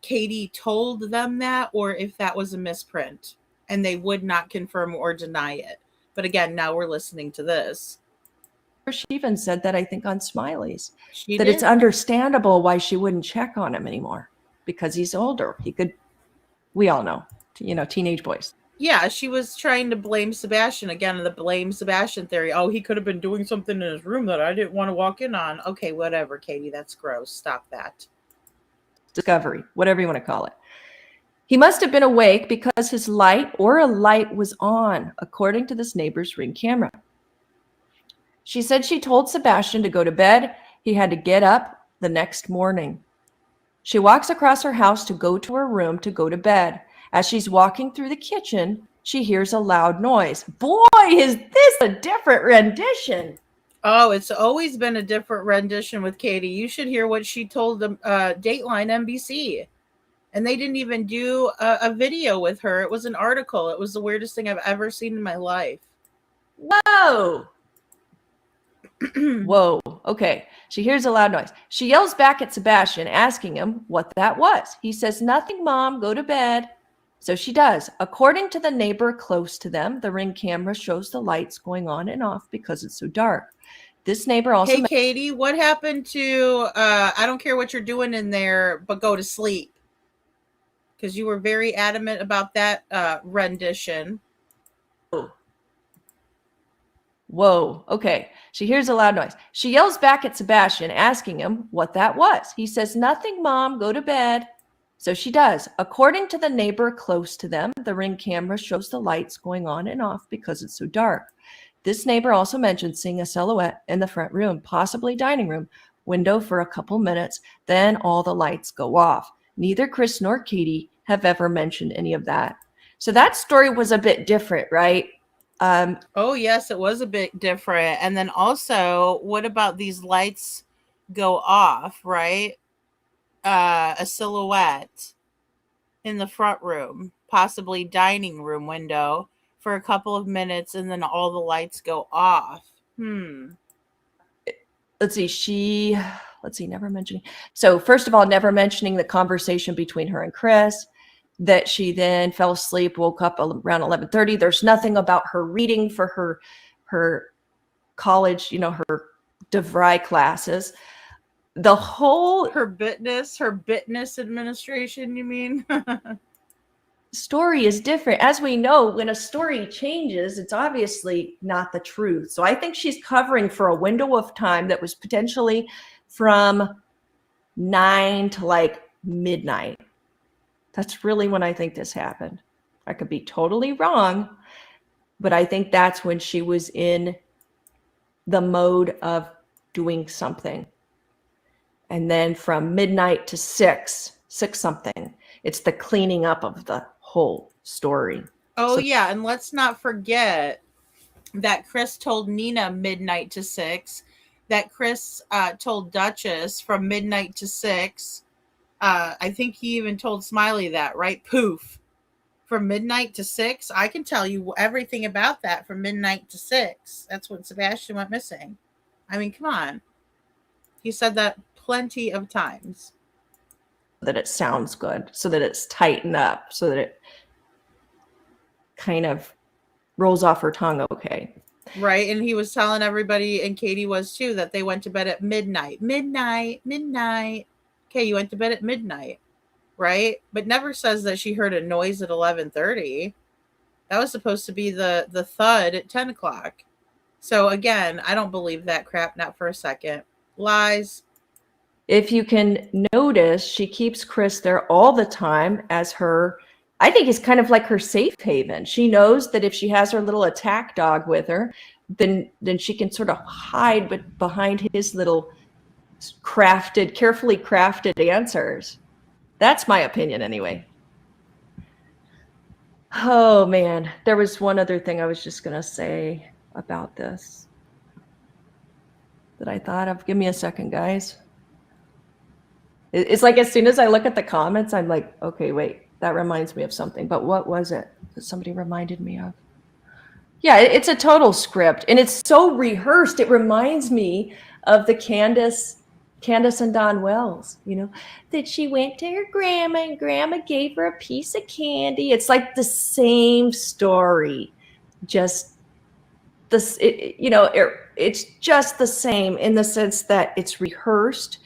Katie told them that or if that was a misprint, and they would not confirm or deny it. But again, now we're listening to this. She even said that, I think, on Smiley's, She that did. it's understandable why she wouldn't check on him anymore because he's older. He could, we all know, teenage boys. Yeah, she was trying to blame Sebastian again, the blame Sebastian theory. Oh, he could have been doing something in his room that I didn't want to walk in on. Okay, whatever, Katie, that's gross. Stop that. Discovery, whatever you want to call it. He must have been awake because his light or a light was on, according to this neighbor's Ring camera. She said she told Sebastian to go to bed. He had to get up the next morning. She walks across her house to go to her room to go to bed. As she's walking through the kitchen, she hears a loud noise. Boy, is this a different rendition. Oh, it's always been a different rendition with Katie. You should hear what she told the Dateline NBC. And they didn't even do a video with her. It was an article. It was the weirdest thing I've ever seen in my life. Whoa. Whoa, okay. She hears a loud noise. She yells back at Sebastian, asking him what that was. He says, "Nothing, Mom, go to bed." So she does. According to the neighbor close to them, the Ring camera shows the lights going on and off because it's so dark. This neighbor also... Hey, Katie, what happened to, I don't care what you're doing in there, but go to sleep? Because you were very adamant about that rendition. Whoa, okay. She hears a loud noise. She yells back at Sebastian, asking him what that was. He says, "Nothing, Mom, go to bed." So she does. According to the neighbor close to them, the Ring camera shows the lights going on and off because it's so dark. This neighbor also mentioned seeing a silhouette in the front room, possibly dining room, window for a couple minutes, then all the lights go off. Neither Chris nor Katie have ever mentioned any of that. So that story was a bit different, right? Oh, yes, it was a bit different. And then also, what about these lights go off, right? A silhouette in the front room, possibly dining room window for a couple of minutes, and then all the lights go off. Let's see, never mentioning. So first of all, never mentioning the conversation between her and Chris, that she then fell asleep, woke up around 11:30. There's nothing about her reading for her college, her DeVry classes. The whole... Her bitness administration, you mean? story is different. As we know, when a story changes, it's obviously not the truth. So I think she's covering for a window of time that was potentially from 9 to like midnight. That's really when I think this happened. I could be totally wrong, but I think that's when she was in the mode of doing something. And then from midnight to 6 something, it's the cleaning up of the whole story. Oh, yeah. And let's not forget that Chris told Nina midnight to 6, that Chris told Duchess from midnight to 6. I think he even told Smiley that, right? Poof. From midnight to 6. I can tell you everything about that from midnight to 6. That's when Sebastian went missing. I mean, come on. He said that plenty of times. That it sounds good, so that it's tightened up, so that it kind of rolls off her tongue okay. Right, and he was telling everybody, and Katie was too, that they went to bed at midnight. Okay, you went to bed at midnight, right? But never says that she heard a noise at 11:30. That was supposed to be the thud at 10 o'clock. So again, I don't believe that crap, not for a second. Lies. If you can notice, she keeps Chris there all the time as her, I think it's kind of like her safe haven. She knows that if she has her little attack dog with her, then she can sort of hide behind his little carefully crafted answers. That's my opinion anyway. Oh man, there was one other thing I was just going to say about this that I thought of. Give me a second, guys. It's like as soon as I look at the comments, I'm like, okay, wait, that reminds me of something. But what was it that somebody reminded me of? Yeah, it's a total script, and it's so rehearsed. It reminds me of the Candace and Don Wells, that she went to her grandma and grandma gave her a piece of candy. It's like the same story, just this, it's just the same in the sense that it's rehearsed.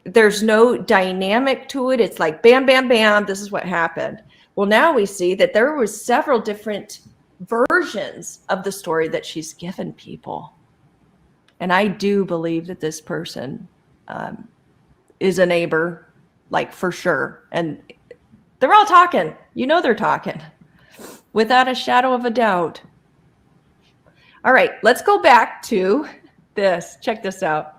There's no dynamic to it. It's like bam, bam, bam. This is what happened. Well, now we see that there was several different versions of the story that she's given people. And I do believe that this person is a neighbor, like for sure. And they're all talking. They're talking without a shadow of a doubt. All right, let's go back to this. Check this out.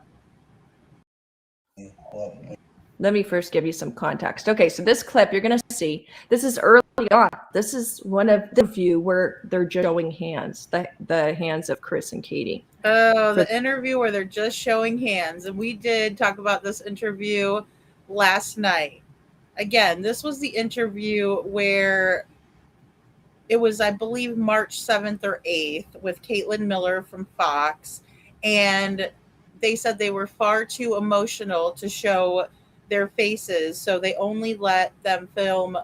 Let me first give you some context. Okay, so this clip you're going to see, this is early on. This is one of the few where they're showing hands, the hands of Chris and Katie. Oh, the interview where they're just showing hands. And we did talk about this interview last night. Again, this was the interview where it was, I believe, March 7th or 8th with Caitlin Miller from Fox. and they said they were far too emotional to show their faces, so they only let them film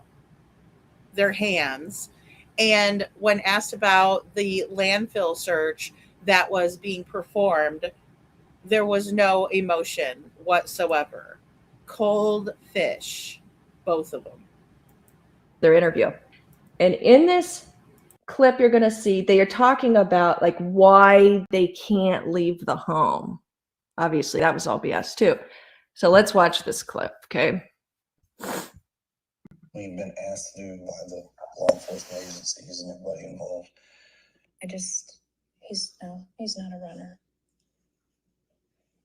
their hands. And when asked about the landfill search that was being performed, there was no emotion whatsoever. Cold fish, both of them. Their interview. And in this clip, you're going to see they are talking about like why they can't leave the home. Obviously, that was all BS too. So let's watch this clip, okay? We've been asked to do by the law enforcement agencies and everybody involved. He's not a runner.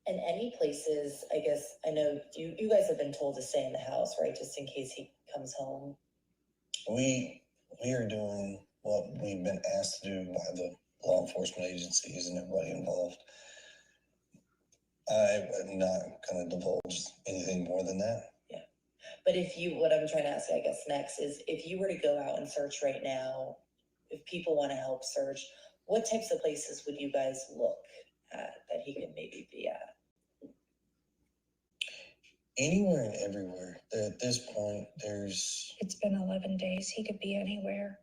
And any places, I guess, I know you guys have been told to stay in the house, right? Just in case he comes home. We are doing what we've been asked to do by the law enforcement agencies and everybody involved. I'm not going to divulge anything more than that. Yeah. But what I'm trying to ask, I guess, next is if you were to go out and search right now, if people want to help search, what types of places would you guys look at that he could maybe be at? Anywhere and everywhere. At this point, It's been 11 days. He could be anywhere.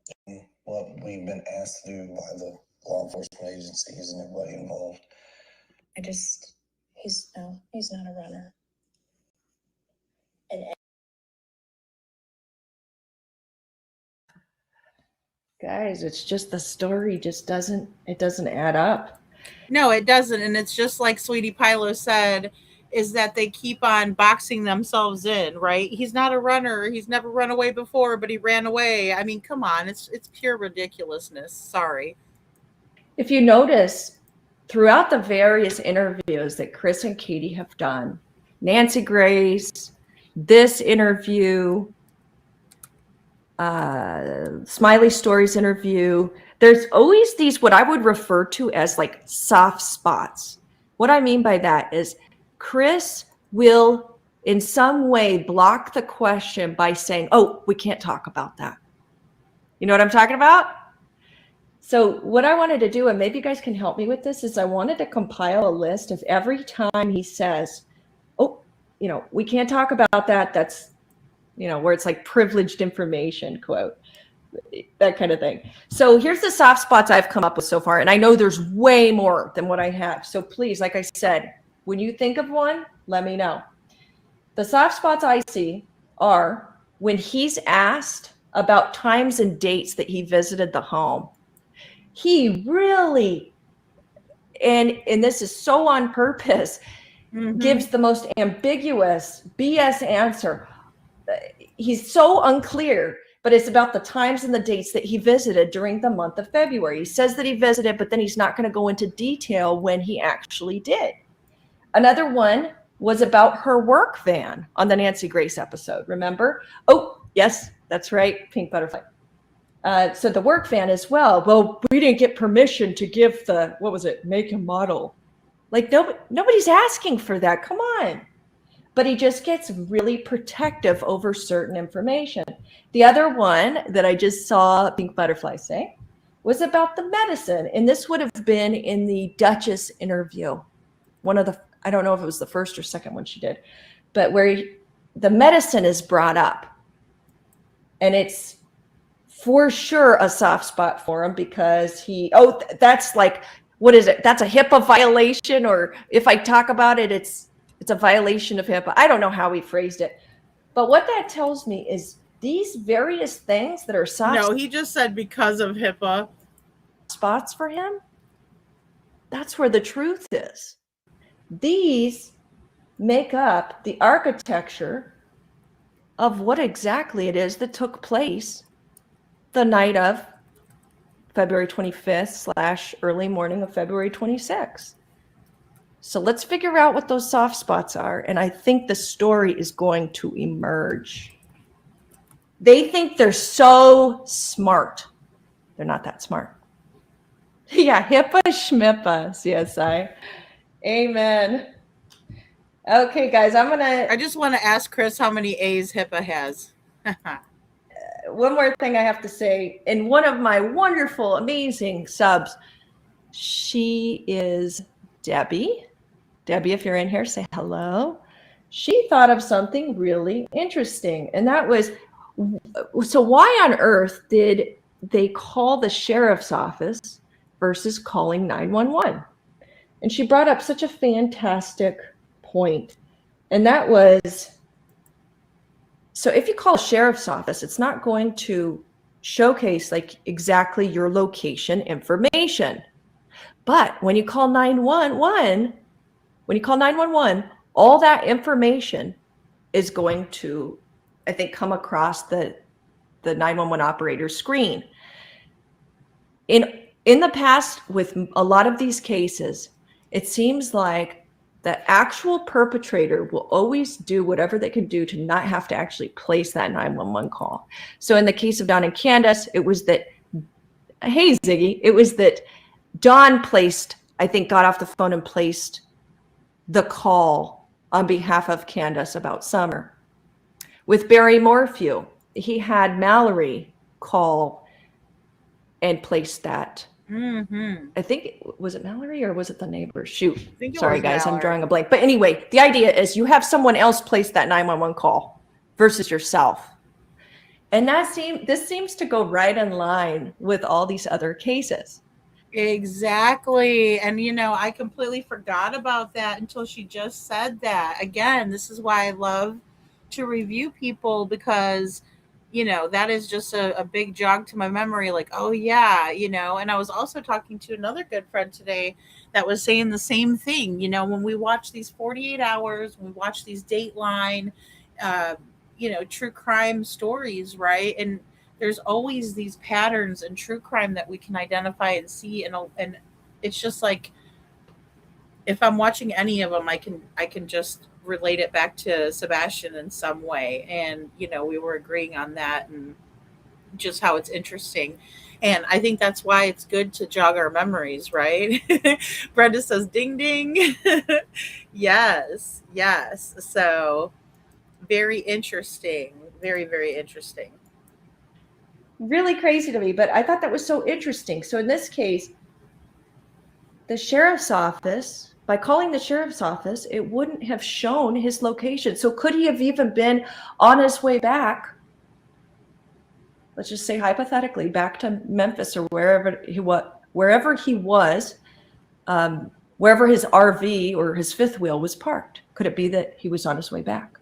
what we've been asked to do by the law enforcement agencies and everybody involved. He's not a runner. And Guys, it's just the story just doesn't add up. No, it doesn't. And it's just like Sweetie Pilo said, is that they keep on boxing themselves in, right? He's not a runner. He's never run away before, but he ran away. I mean, come on. It's pure ridiculousness. Sorry. If you notice, throughout the various interviews that Chris and Katie have done, Nancy Grace, this interview, Smiley Stories interview, there's always these what I would refer to as like soft spots. What I mean by that is Chris will in some way block the question by saying, oh, we can't talk about that. You know what I'm talking about? So what I wanted to do, and maybe you guys can help me with this, is I wanted to compile a list of every time he says, oh, we can't talk about that. That's, where it's like privileged information, quote, that kind of thing. So here's the soft spots I've come up with so far. And I know there's way more than what I have. So please, like I said, when you think of one, let me know. The soft spots I see are when he's asked about times and dates that he visited the home. He really, and this is so on purpose, gives the most ambiguous BS answer. He's so unclear, but it's about the times and the dates that he visited during the month of February. He says that he visited, but then he's not going to go into detail when he actually did. Another one was about her work van on the Nancy Grace episode. Remember? Oh, yes, that's right. Pink butterfly. So the work van as well. Well, we didn't get permission to give the, what was it, make and model. Like nobody's asking for that. Come on. But he just gets really protective over certain information. The other one that I just saw Pink Butterfly say was about the medicine. And this would have been in the Duchess interview. I don't know if it was the first or second one she did, but where the medicine is brought up. And it's for sure a soft spot for him because that's like, what is it? That's a HIPAA violation, or if I talk about it, it's a violation of HIPAA. I don't know how he phrased it. But what that tells me is these various things that are soft. No, he just said because of HIPAA. Spots for him. That's where the truth is. These make up the architecture of what exactly it is that took place the night of February 25th / early morning of February 26th. So let's figure out what those soft spots are. And I think the story is going to emerge. They think they're so smart. They're not that smart. Yeah, HIPAA schmippa, CSI. Amen. Okay, guys, I just want to ask Chris how many A's HIPAA has. One more thing I have to say. In one of my wonderful, amazing subs, she is Debbie. Debbie, if you're in here, say hello. She thought of something really interesting, and that was, so why on earth did they call the sheriff's office versus calling 911? And she brought up such a fantastic point, and that was, so if you call a sheriff's office, it's not going to showcase like exactly your location information. But when you call 911, all that information is going to, I think, come across the 911 operator's screen. In the past, with a lot of these cases, it seems like the actual perpetrator will always do whatever they can do to not have to actually place that 911 call. So in the case of Don and Candace, it was that, hey, Ziggy, it was that Don got off the phone and placed the call on behalf of Candace about Summer. With Barry Morphew, he had Mallory call and place that. Mm-hmm. I think, was it Mallory or was it the neighbor? Shoot. Sorry, guys, Mallory. I'm drawing a blank. But anyway, the idea is you have someone else place that 911 call versus yourself. And this seems to go right in line with all these other cases. Exactly. And, I completely forgot about that until she just said that. Again, this is why I love to review people, because, that is just a big jog to my memory. Like, oh, yeah, and I was also talking to another good friend today that was saying the same thing. When we watch these 48 hours, when we watch these Dateline, true crime stories, right? And there's always these patterns in true crime that we can identify and see, and it's just like, if I'm watching any of them, I can just relate it back to Sebastian in some way, and we were agreeing on that, and just how it's interesting. And I think that's why it's good to jog our memories, right? Brenda says ding ding. Yes, so very interesting, very, very interesting. Really crazy to me, but I thought that was so interesting. So in this case, the sheriff's office, by calling the sheriff's office, it wouldn't have shown his location. So could he have even been on his way back? Let's just say hypothetically, back to Memphis or wherever he was, wherever his RV or his fifth wheel was parked. Could it be that he was on his way back?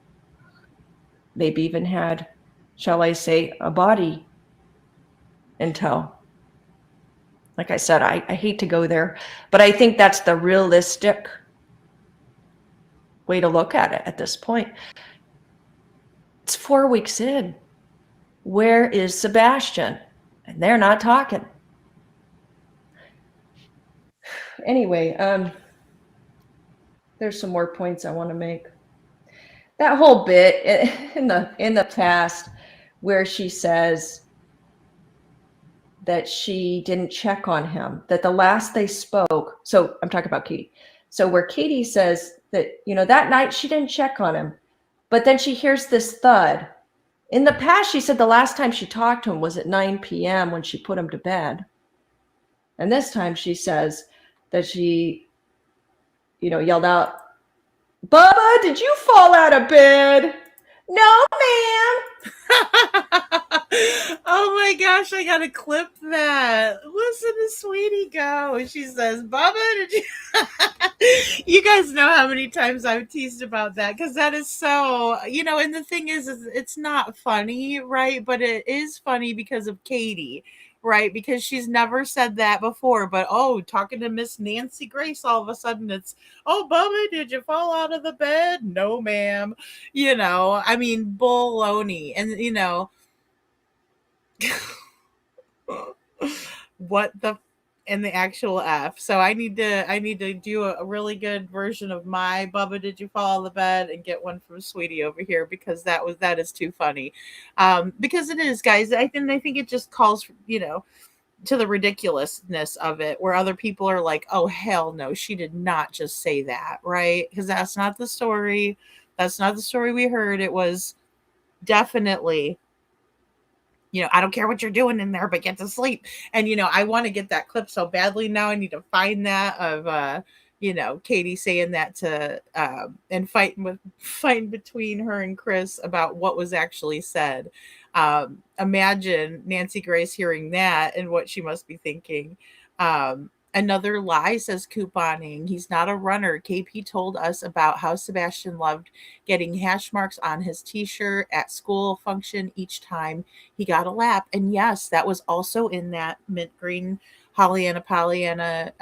Maybe even had, shall I say, a body in tow. Like I said, I hate to go there, but I think that's the realistic way to look at it at this point. It's 4 weeks in. Where is Sebastian? And they're not talking. Anyway, there's some more points I want to make. That whole bit in the past where she says that she didn't check on him, that the last they spoke, so I'm talking about Katie. So where Katie says that, that night she didn't check on him, but then she hears this thud. In the past, she said the last time she talked to him was at 9 p.m. when she put him to bed. And this time she says that she, yelled out, "Bubba, did you fall out of bed?" "No, ma'am." Oh my gosh, I gotta clip that. Listen to Sweetie go. She says, "Bubba, did you?" You guys know how many times I've teased about that, because that is so, and the thing is it's not funny, right? But it is funny because of Katie, right? Because she's never said that before. But talking to Miss Nancy Grace, all of a sudden it's, "Oh, Bubba, did you fall out of the bed?" "No, ma'am." I mean, baloney. And what the and the actual F. So I need to do a really good version of my "Bubba, did you fall out of the bed?" and get one from Sweetie over here, because that is too funny. Because it is, guys. I think it just calls, to the ridiculousness of it, where other people are like, "Oh, hell no, she did not just say that," right? Because that's not the story. That's not the story we heard. It was definitely, "I don't care what you're doing in there, but get to sleep." And, I want to get that clip so badly now. I need to find that of Katie saying that to and fighting between her and Chris about what was actually said. Imagine Nancy Grace hearing that and what she must be thinking. Another lie, says couponing. He's not a runner. KP told us about how Sebastian loved getting hash marks on his t-shirt at school function each time he got a lap. And yes, that was also in that mint green Pollyanna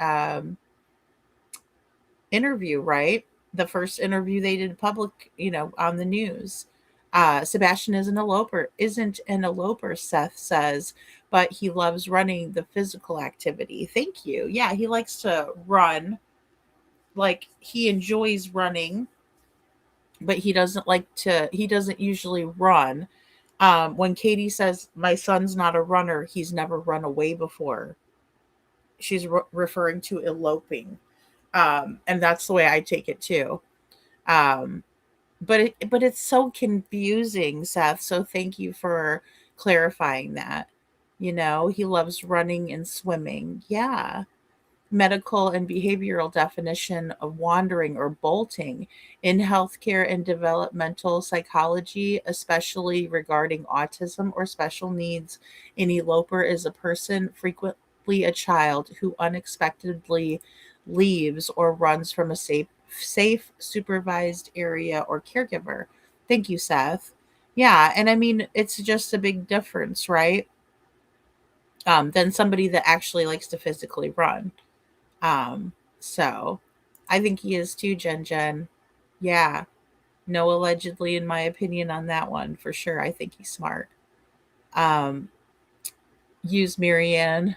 interview, right? The first interview they did public, on the news. Sebastian isn't an eloper, Seth says, but he loves running, the physical activity. Thank you. Yeah, he likes to run. Like, he enjoys running, but he doesn't usually run. When Katie says, my son's not a runner, he's never run away before, she's referring to eloping. And that's the way I take it too. But it's so confusing, Seth. So thank you for clarifying that. He loves running and swimming. Yeah. Medical and behavioral definition of wandering or bolting in healthcare and developmental psychology, especially regarding autism or special needs. An eloper is a person, frequently a child, who unexpectedly leaves or runs from a safe supervised area or caregiver. Thank you, Seth. Yeah, and I mean, it's just a big difference, right? Than somebody that actually likes to physically run. So I think he is too, Jen. Yeah. No, allegedly, in my opinion, on that one, for sure. I think he's smart. Use Marianne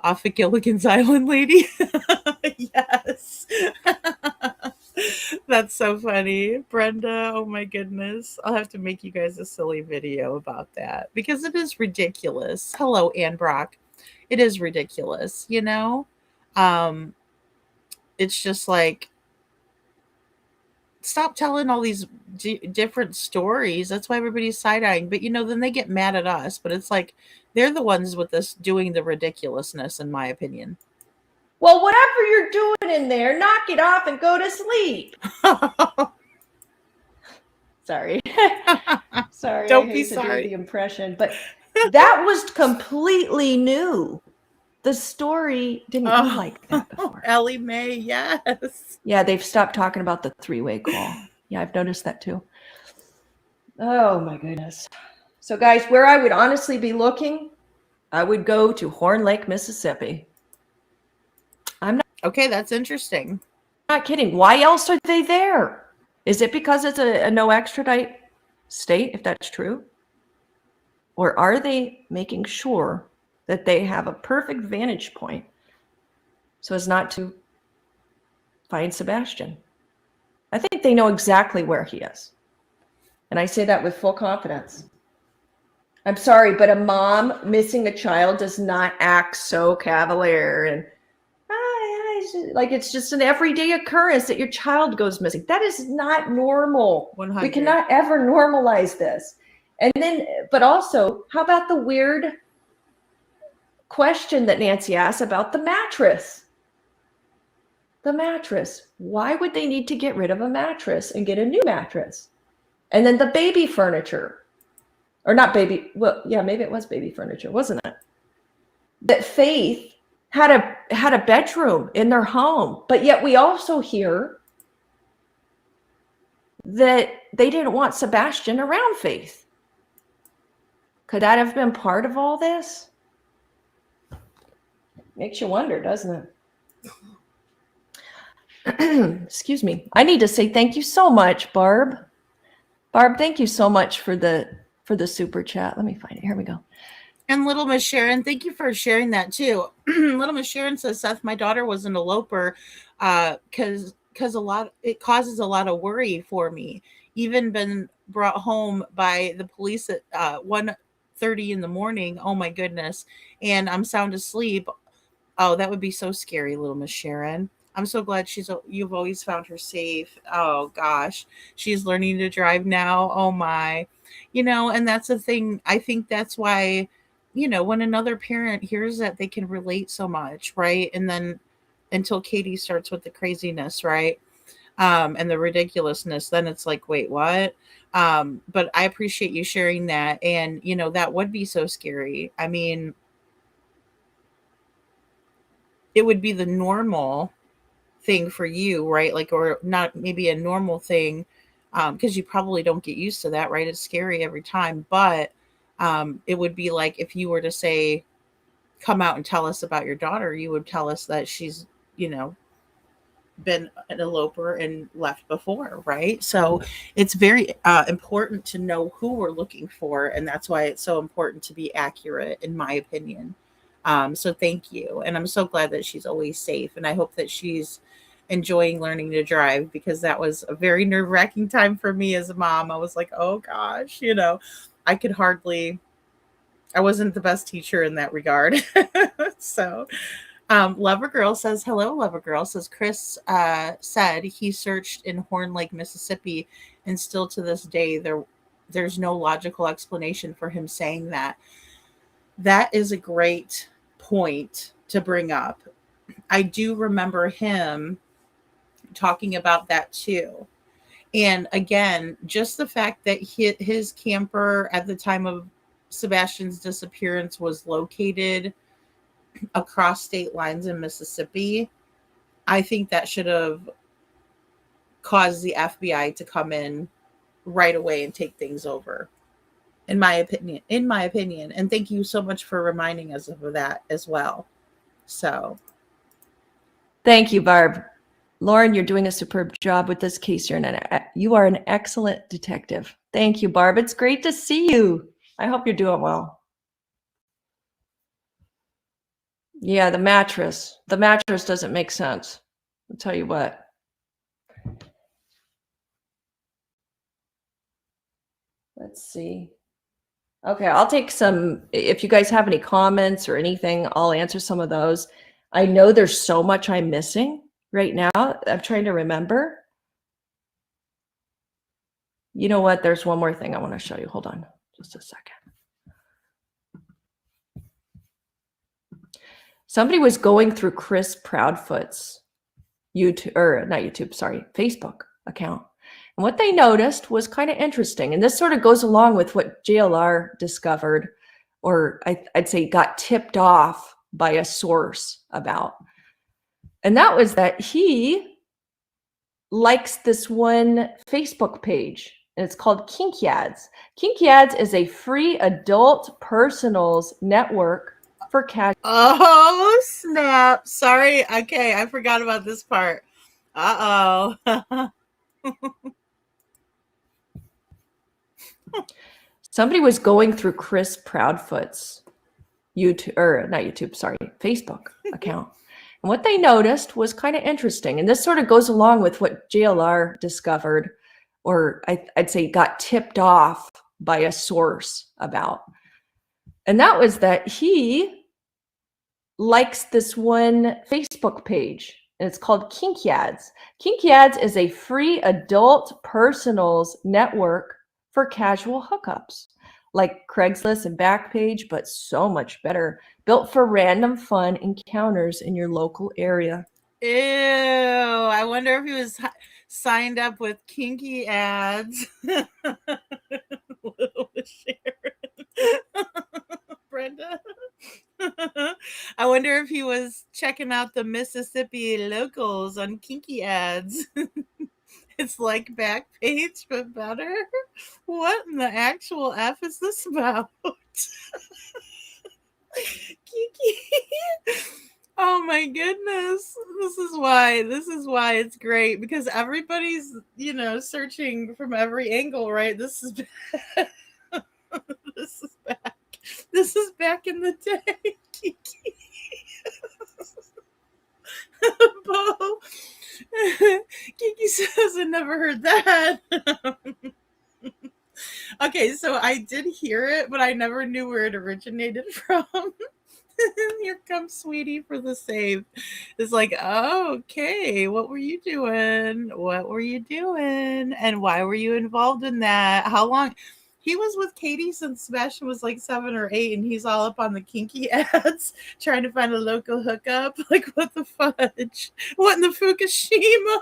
off of Gilligan's Island, lady. Yes. That's so funny. Brenda, oh my goodness. I'll have to make you guys a silly video about that because it is ridiculous. Hello, Ann Brock. It is ridiculous, It's just like, stop telling all these different stories. That's why everybody's side-eyeing. But, then they get mad at us. But it's like, they're the ones with this doing the ridiculousness, in my opinion. Well, whatever you're doing in there, knock it off and go to sleep. Sorry. Sorry. Don't I be hate to sorry. do the impression, but that was completely new. The story didn't go like that before. Ellie Mae, yes. Yeah, they've stopped talking about the three-way call. Yeah, I've noticed that too. Oh my goodness. So guys, where I would honestly be looking, I would go to Horn Lake, Mississippi. I'm not okay. That's interesting. Not kidding. Why else are they there? Is it because it's a no extradite state, if that's true? Or are they making sure that they have a perfect vantage point so as not to find Sebastian? I think they know exactly where he is. And I say that with full confidence. I'm sorry, but a mom missing a child does not act so cavalier and like it's just an everyday occurrence that your child goes missing. That is not normal. 100. We cannot ever normalize this. And then, but also, how about the weird question that Nancy asked about the mattress? The mattress. Why would they need to get rid of a mattress and get a new mattress? And then the baby furniture. Or not baby, well, yeah, maybe it was baby furniture, wasn't it? That Faith had a bedroom in their home, but yet we also hear that they didn't want Sebastian around Faith. Could that have been part of all this? Makes you wonder, doesn't it? Excuse me. I need to say thank you so much, Barb. Barb, thank you so much for the super chat. Let me find it. Here we go. And Little Miss Sharon, thank you for sharing that too. Little Miss Sharon says, Seth, my daughter was an eloper because it causes a lot of worry for me. Even been brought home by the police at 1:30 in the morning. Oh my goodness. And I'm sound asleep. Oh, that would be so scary, Little Miss Sharon. I'm so glad you've always found her safe. Oh gosh. She's learning to drive now. Oh my. And that's the thing. I think that's why, when another parent hears that, they can relate so much, right? And then until Katie starts with the craziness, right? And the ridiculousness, then it's like, wait, what? But I appreciate you sharing that. And, you know, that would be so scary. I mean, it would be the normal thing for you, right? Like, or not maybe a normal thing, because you probably don't get used to that, right? It's scary every time. But it would be like if you were to say, come out and tell us about your daughter, you would tell us that she's, you know, been an eloper and left before, right? So it's very important to know who we're looking for, and that's why it's so important to be accurate, in my opinion. So thank you, and I'm so glad that she's always safe, and I hope that she's enjoying learning to drive, because that was a very nerve-wracking time for me as a mom. I was like, oh gosh, you know, I could hardly, I wasn't the best teacher in that regard. So Lover Girl says, hello, Lover Girl says, Chris said he searched in Horn Lake, Mississippi, and still to this day, there's no logical explanation for him saying that. That is a great point to bring up. I do remember him talking about that too. And again, just the fact that his camper at the time of Sebastian's disappearance was located across state lines in Mississippi, I think that should have caused the FBI to come in right away and take things over. In my opinion. And thank you so much for reminding us of that as well. So Thank you, Barb. Lauren, you're doing a superb job with this case. You are an excellent detective. Thank you, Barb. It's great to see you. I hope you're doing well. Yeah, the mattress. The mattress doesn't make sense. I'll tell you what. Let's see. Okay, I'll take some. If you guys have any comments or anything, I'll answer some of those. I know there's so much I'm missing right now. I'm trying to remember. You know what? There's one more thing I want to show you. Hold on just a second. Somebody was going through Chris Proudfoot's Facebook account. And what they noticed was kind of interesting. And this sort of goes along with what JLR discovered, or I'd say got tipped off by a source about. And that was that he likes this one Facebook page, and it's called Kinky Ads. Kinky Ads is a free adult personals network for casual. Oh, snap. Sorry. Okay, I forgot about this part. Uh-oh. Somebody was going through Chris Proudfoot's Facebook account. And what they noticed was kind of interesting. And this sort of goes along with what JLR discovered, or I'd say got tipped off by a source about. And that was that he likes this one Facebook page, and it's called Kinky Ads. Kinky Ads is a free adult personals network for casual hookups, like Craigslist and Backpage, but so much better. Built for random fun encounters in your local area. Ew. I wonder if he was signed up with Kinky Ads. Little Sharon. Brenda. I wonder if he was checking out the Mississippi locals on Kinky Ads. It's like Backpage, but better. What in the actual F is this about? Kiki. Oh my goodness. This is why it's great, because everybody's, you know, searching from every angle, right? This is back. This is back in the day. Kiki. Bo. Kiki says, I never heard that. Okay, so I did hear it, but I never knew where it originated from. Here comes Sweetie for the save. It's like, oh, okay, what were you doing? What were you doing? And why were you involved in that? How He was with Katie since Sebastian was like 7 or 8, and he's all up on the kinky ads trying to find a local hookup. Like, what the fudge? What in the Fukushima?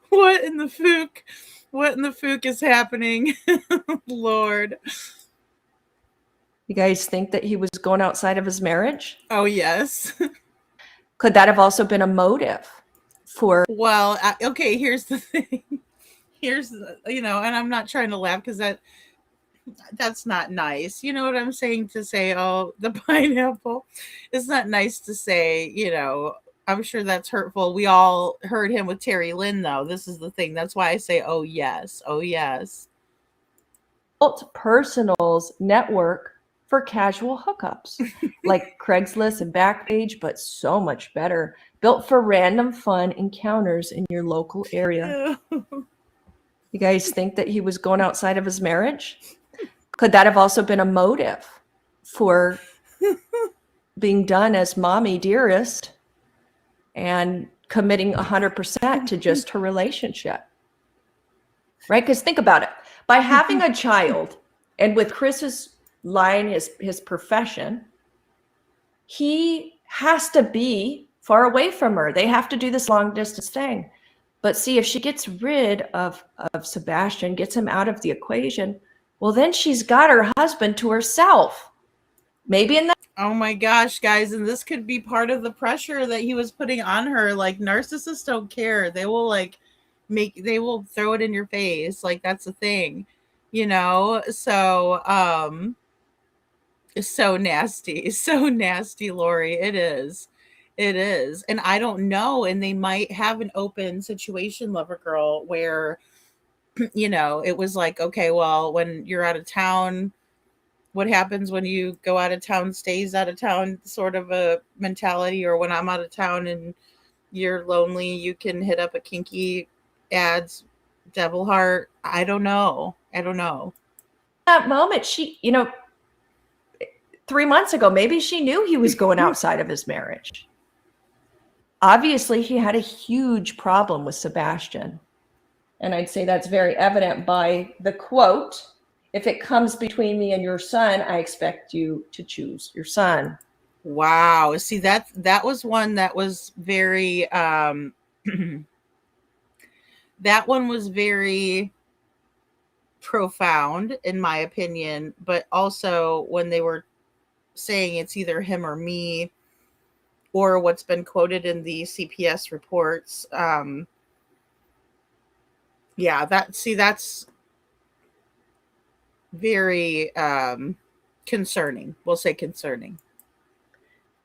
What in the Fook? What in the Fook is happening? Lord. You guys think that he was going outside of his marriage? Oh, yes. Could that have also been a motive for? Well, okay, here's the thing. Here's, and I'm not trying to laugh because that's not nice. You know what I'm saying? To say, oh, the pineapple. It's not nice to say, I'm sure that's hurtful. We all heard him with Terry Lynn, though. This is the thing. That's why I say, oh, yes. Oh, yes. Built Personals network for casual hookups, like Craigslist and Backpage, but so much better. Built for random fun encounters in your local area. You guys think that he was going outside of his marriage? Could that have also been a motive for being done as mommy dearest and committing 100% to just her relationship? Right? Because think about it. By having a child, and with Chris's line, his profession, he has to be far away from her. They have to do this long distance thing. But see, if she gets rid of Sebastian, gets him out of the equation, well, then she's got her husband to herself. Maybe in that. Oh my gosh, guys. And this could be part of the pressure that he was putting on her. Like, narcissists don't care. They will they will throw it in your face. Like, that's the thing, So, it's so nasty, Lori. It is. And I don't know. And they might have an open situation, Lover Girl, where, it was like, okay, well, when you're out of town, what happens when you go out of town stays out of town sort of a mentality, or when I'm out of town and you're lonely, you can hit up a kinky ads devil heart. I don't know. That moment, she, 3 months ago, maybe she knew he was going outside of his marriage. Obviously, he had a huge problem with Sebastian. And I'd say that's very evident by the quote, "If it comes between me and your son, I expect you to choose your son." Wow. See, that was one that was very, that one was very profound, in my opinion. But also when they were saying it's either him or me, or what's been quoted in the CPS reports. That's very concerning. We'll say concerning.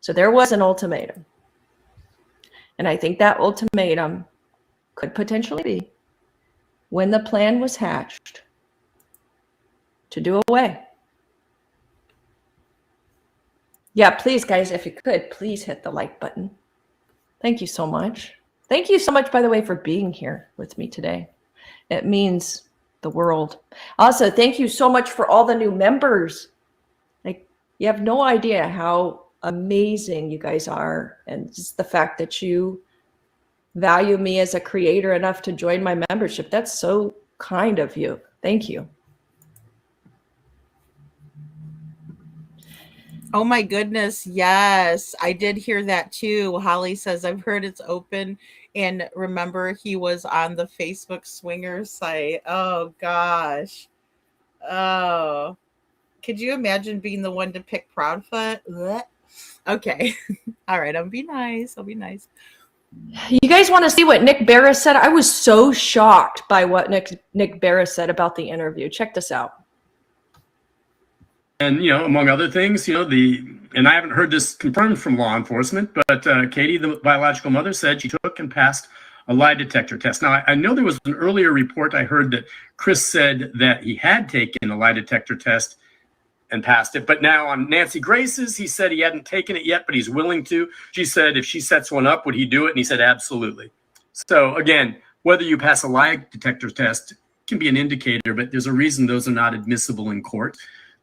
So there was an ultimatum. And I think that ultimatum could potentially be when the plan was hatched to do away. Yeah, please, guys, if you could, please hit the like button. Thank you so much. Thank you so much, by the way, for being here with me today. It means the world. Also, thank you so much for all the new members. Like, you have no idea how amazing you guys are, and just the fact that you value me as a creator enough to join my membership. That's so kind of you. Thank you. Oh my goodness. Yes, I did hear that too. Holly says, I've heard it's open. And remember, he was on the Facebook swingers site. Oh gosh. Oh, could you imagine being the one to pick Proudfoot? Blech. Okay. All right. I'll be nice. You guys want to see what Nick Barris said? I was so shocked by what Nick Barris said about the interview. Check this out. And, among other things, and I haven't heard this confirmed from law enforcement, but Katie, the biological mother, said she took and passed a lie detector test. Now, I know there was an earlier report I heard that Chris said that he had taken a lie detector test and passed it. But now on Nancy Grace's, he said he hadn't taken it yet, but he's willing to. She said, if she sets one up, would he do it? And he said, absolutely. So again, whether you pass a lie detector test can be an indicator, but there's a reason those are not admissible in court.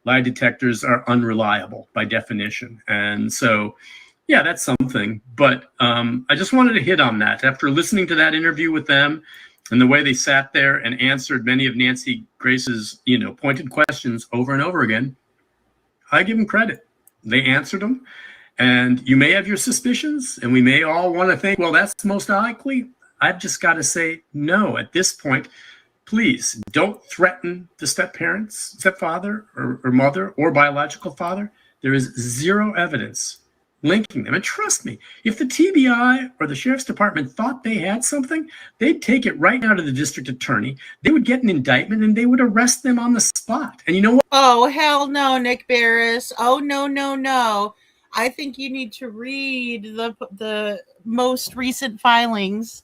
Lie detectors are unreliable by definition. And so, yeah, that's something. But I just wanted to hit on that. After listening to that interview with them, and the way they sat there and answered many of Nancy Grace's, pointed questions over and over again, I give them credit. They answered them. And you may have your suspicions, and we may all want to think, well, that's most likely. I've just got to say, no, at this point, please don't threaten the stepfather or mother or biological father. There is zero evidence linking them. And trust me, if the TBI or the sheriff's department thought they had something, they'd take it right now to the district attorney. They would get an indictment and they would arrest them on the spot. And you know what? Oh, hell no, Nick Barris. Oh, no, no, no. I think you need to read the most recent filings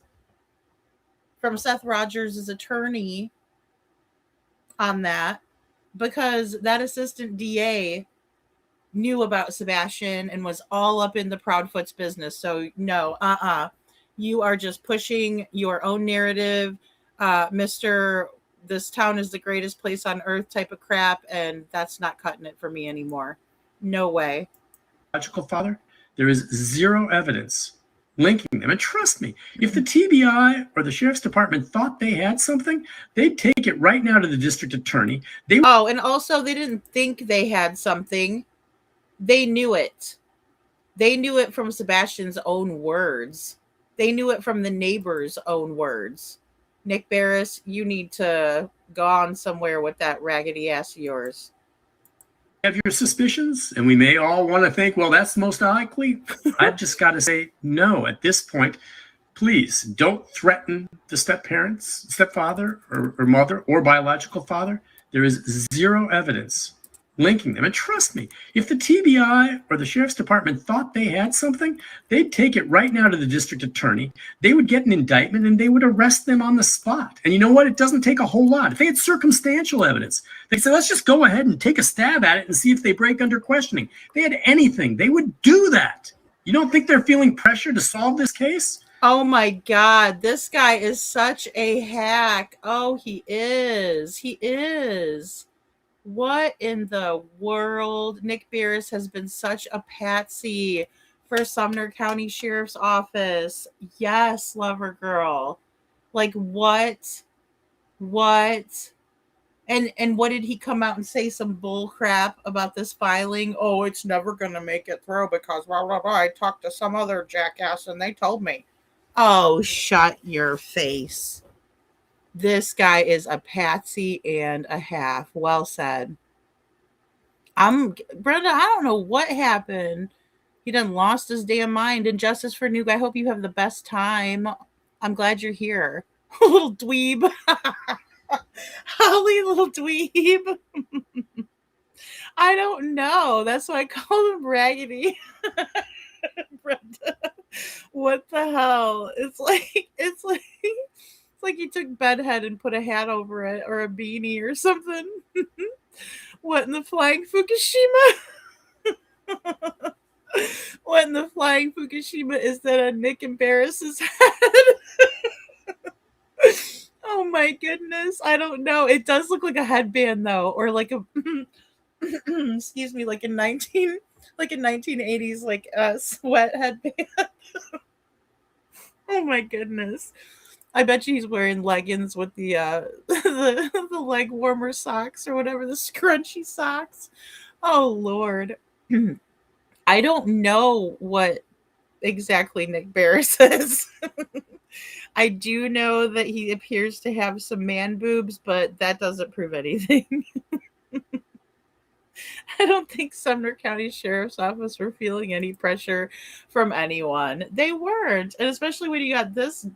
from Seth Rogers' attorney on that, because that assistant DA knew about Sebastian and was all up in the Proudfoot's business. So no, you are just pushing your own narrative, Mr. This town is the greatest place on earth type of crap, and that's not cutting it for me anymore. No way. Biological father, there is zero evidence linking them. And trust me, if the TBI or the sheriff's department thought they had something, they'd take it right now to the district attorney. And also they didn't think they had something. They knew it. They knew it from Sebastian's own words. They knew it from the neighbor's own words. Nick Barris, you need to go on somewhere with that raggedy ass of yours. Have your suspicions, and we may all want to think, well, that's most likely. I've just got to say, no, at this point, please don't threaten the stepfather or mother or biological father. There is zero evidence linking them. And trust me, if the TBI or the sheriff's department thought they had something, they'd take it right now to the district attorney. They would get an indictment and they would arrest them on the spot. And you know what? It doesn't take a whole lot. If they had circumstantial evidence, they'd say, let's just go ahead and take a stab at it and see if they break under questioning. If they had anything, they would do that. You don't think they're feeling pressure to solve this case? Oh my God, this guy is such a hack. Oh, he is. He is. What in the world? Nick Barris has been such a patsy for Sumner County Sheriff's Office. Yes, lover girl. Like what? What? And what did he come out and say? Some bull crap about this filing? Oh, it's never gonna make it through because blah blah blah. I talked to some other jackass and they told me. Oh, shut your face. This guy is a patsy and a half. Well said. Brenda, I don't know what happened. He done lost his damn mind. And justice for Noob, I hope you have the best time. I'm glad you're here. Little dweeb. Holly, little dweeb. I don't know. That's why I call him Raggedy. Brenda. What the hell? It's like you took bedhead and put a hat over it or a beanie or something. What in the flying Fukushima? What in the flying Fukushima is that on Nick and Barris's head? Oh my goodness. I don't know. It does look like a headband though, or like a excuse me, like a 1980s like sweat headband. Oh my goodness. I bet you he's wearing leggings with the the leg warmer socks or whatever, the scrunchy socks. Oh Lord. I don't know what exactly Nick Barris is. I do know that he appears to have some man boobs, but that doesn't prove anything. I don't think Sumner County Sheriff's Office were feeling any pressure from anyone. They weren't. And especially when you got this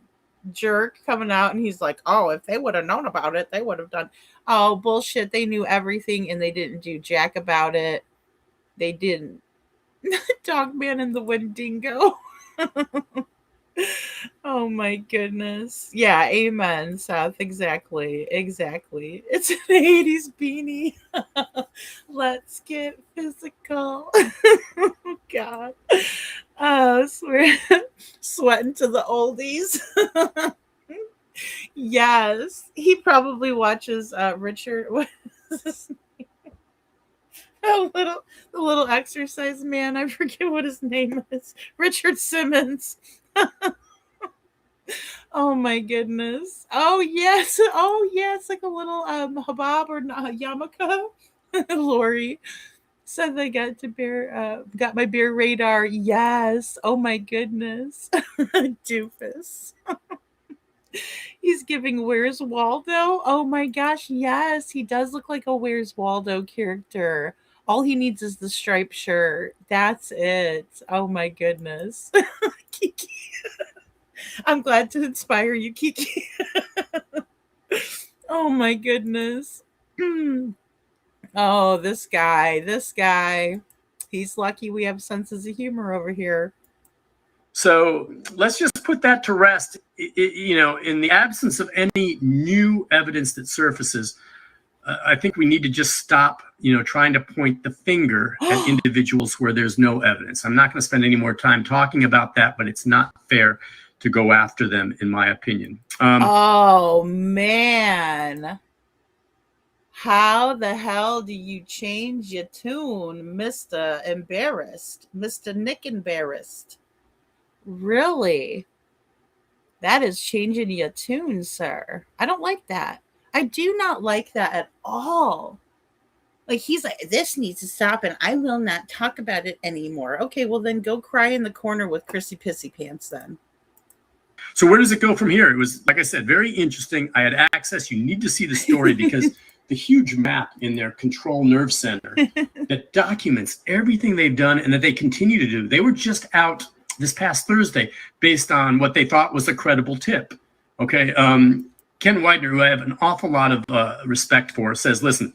jerk coming out and he's like, oh, if they would have known about it, they would have done. Oh, bullshit. They knew everything and they didn't do jack about it. They didn't. Dogman and the Wendigo. Oh my goodness. Yeah, amen, Seth. Exactly. It's an 80s beanie. Let's get physical. God. Oh, sweating to the oldies. Yes. He probably watches Richard. What is his name? The little exercise man. I forget what his name is. Richard Simmons. Oh my goodness. Oh yes. Oh yes, like a little habab or yarmulke. Lori said they got my beer radar. Yes. Oh my goodness. Doofus. He's giving Where's Waldo? Oh my gosh, yes, he does look like a Where's Waldo character. All he needs is the striped shirt. That's it. Oh my goodness. Kiki. I'm glad to inspire you, Kiki. Oh my goodness. Oh, this guy. He's lucky we have senses of humor over here. So let's just put that to rest. In the absence of any new evidence that surfaces, I think we need to just stop, trying to point the finger at individuals where there's no evidence. I'm not going to spend any more time talking about that, but it's not fair to go after them, in my opinion. Oh, man. How the hell do you change your tune, Mr. Embarrassed? Mr. Nick Embarrassed? Really? That is changing your tune, sir. I don't like that. I do not like that at all. Like, he's like, this needs to stop and I will not talk about it anymore. Okay, well then go cry in the corner with Chrissy Pissy Pants then. So where does it go from here? It was, like I said, very interesting. I had access. You need to see the story because the huge map in their control nerve center that documents everything they've done and that they continue to do. They were just out this past Thursday based on what they thought was a credible tip. Okay. Ken Widener, who I have an awful lot of respect for, says, listen,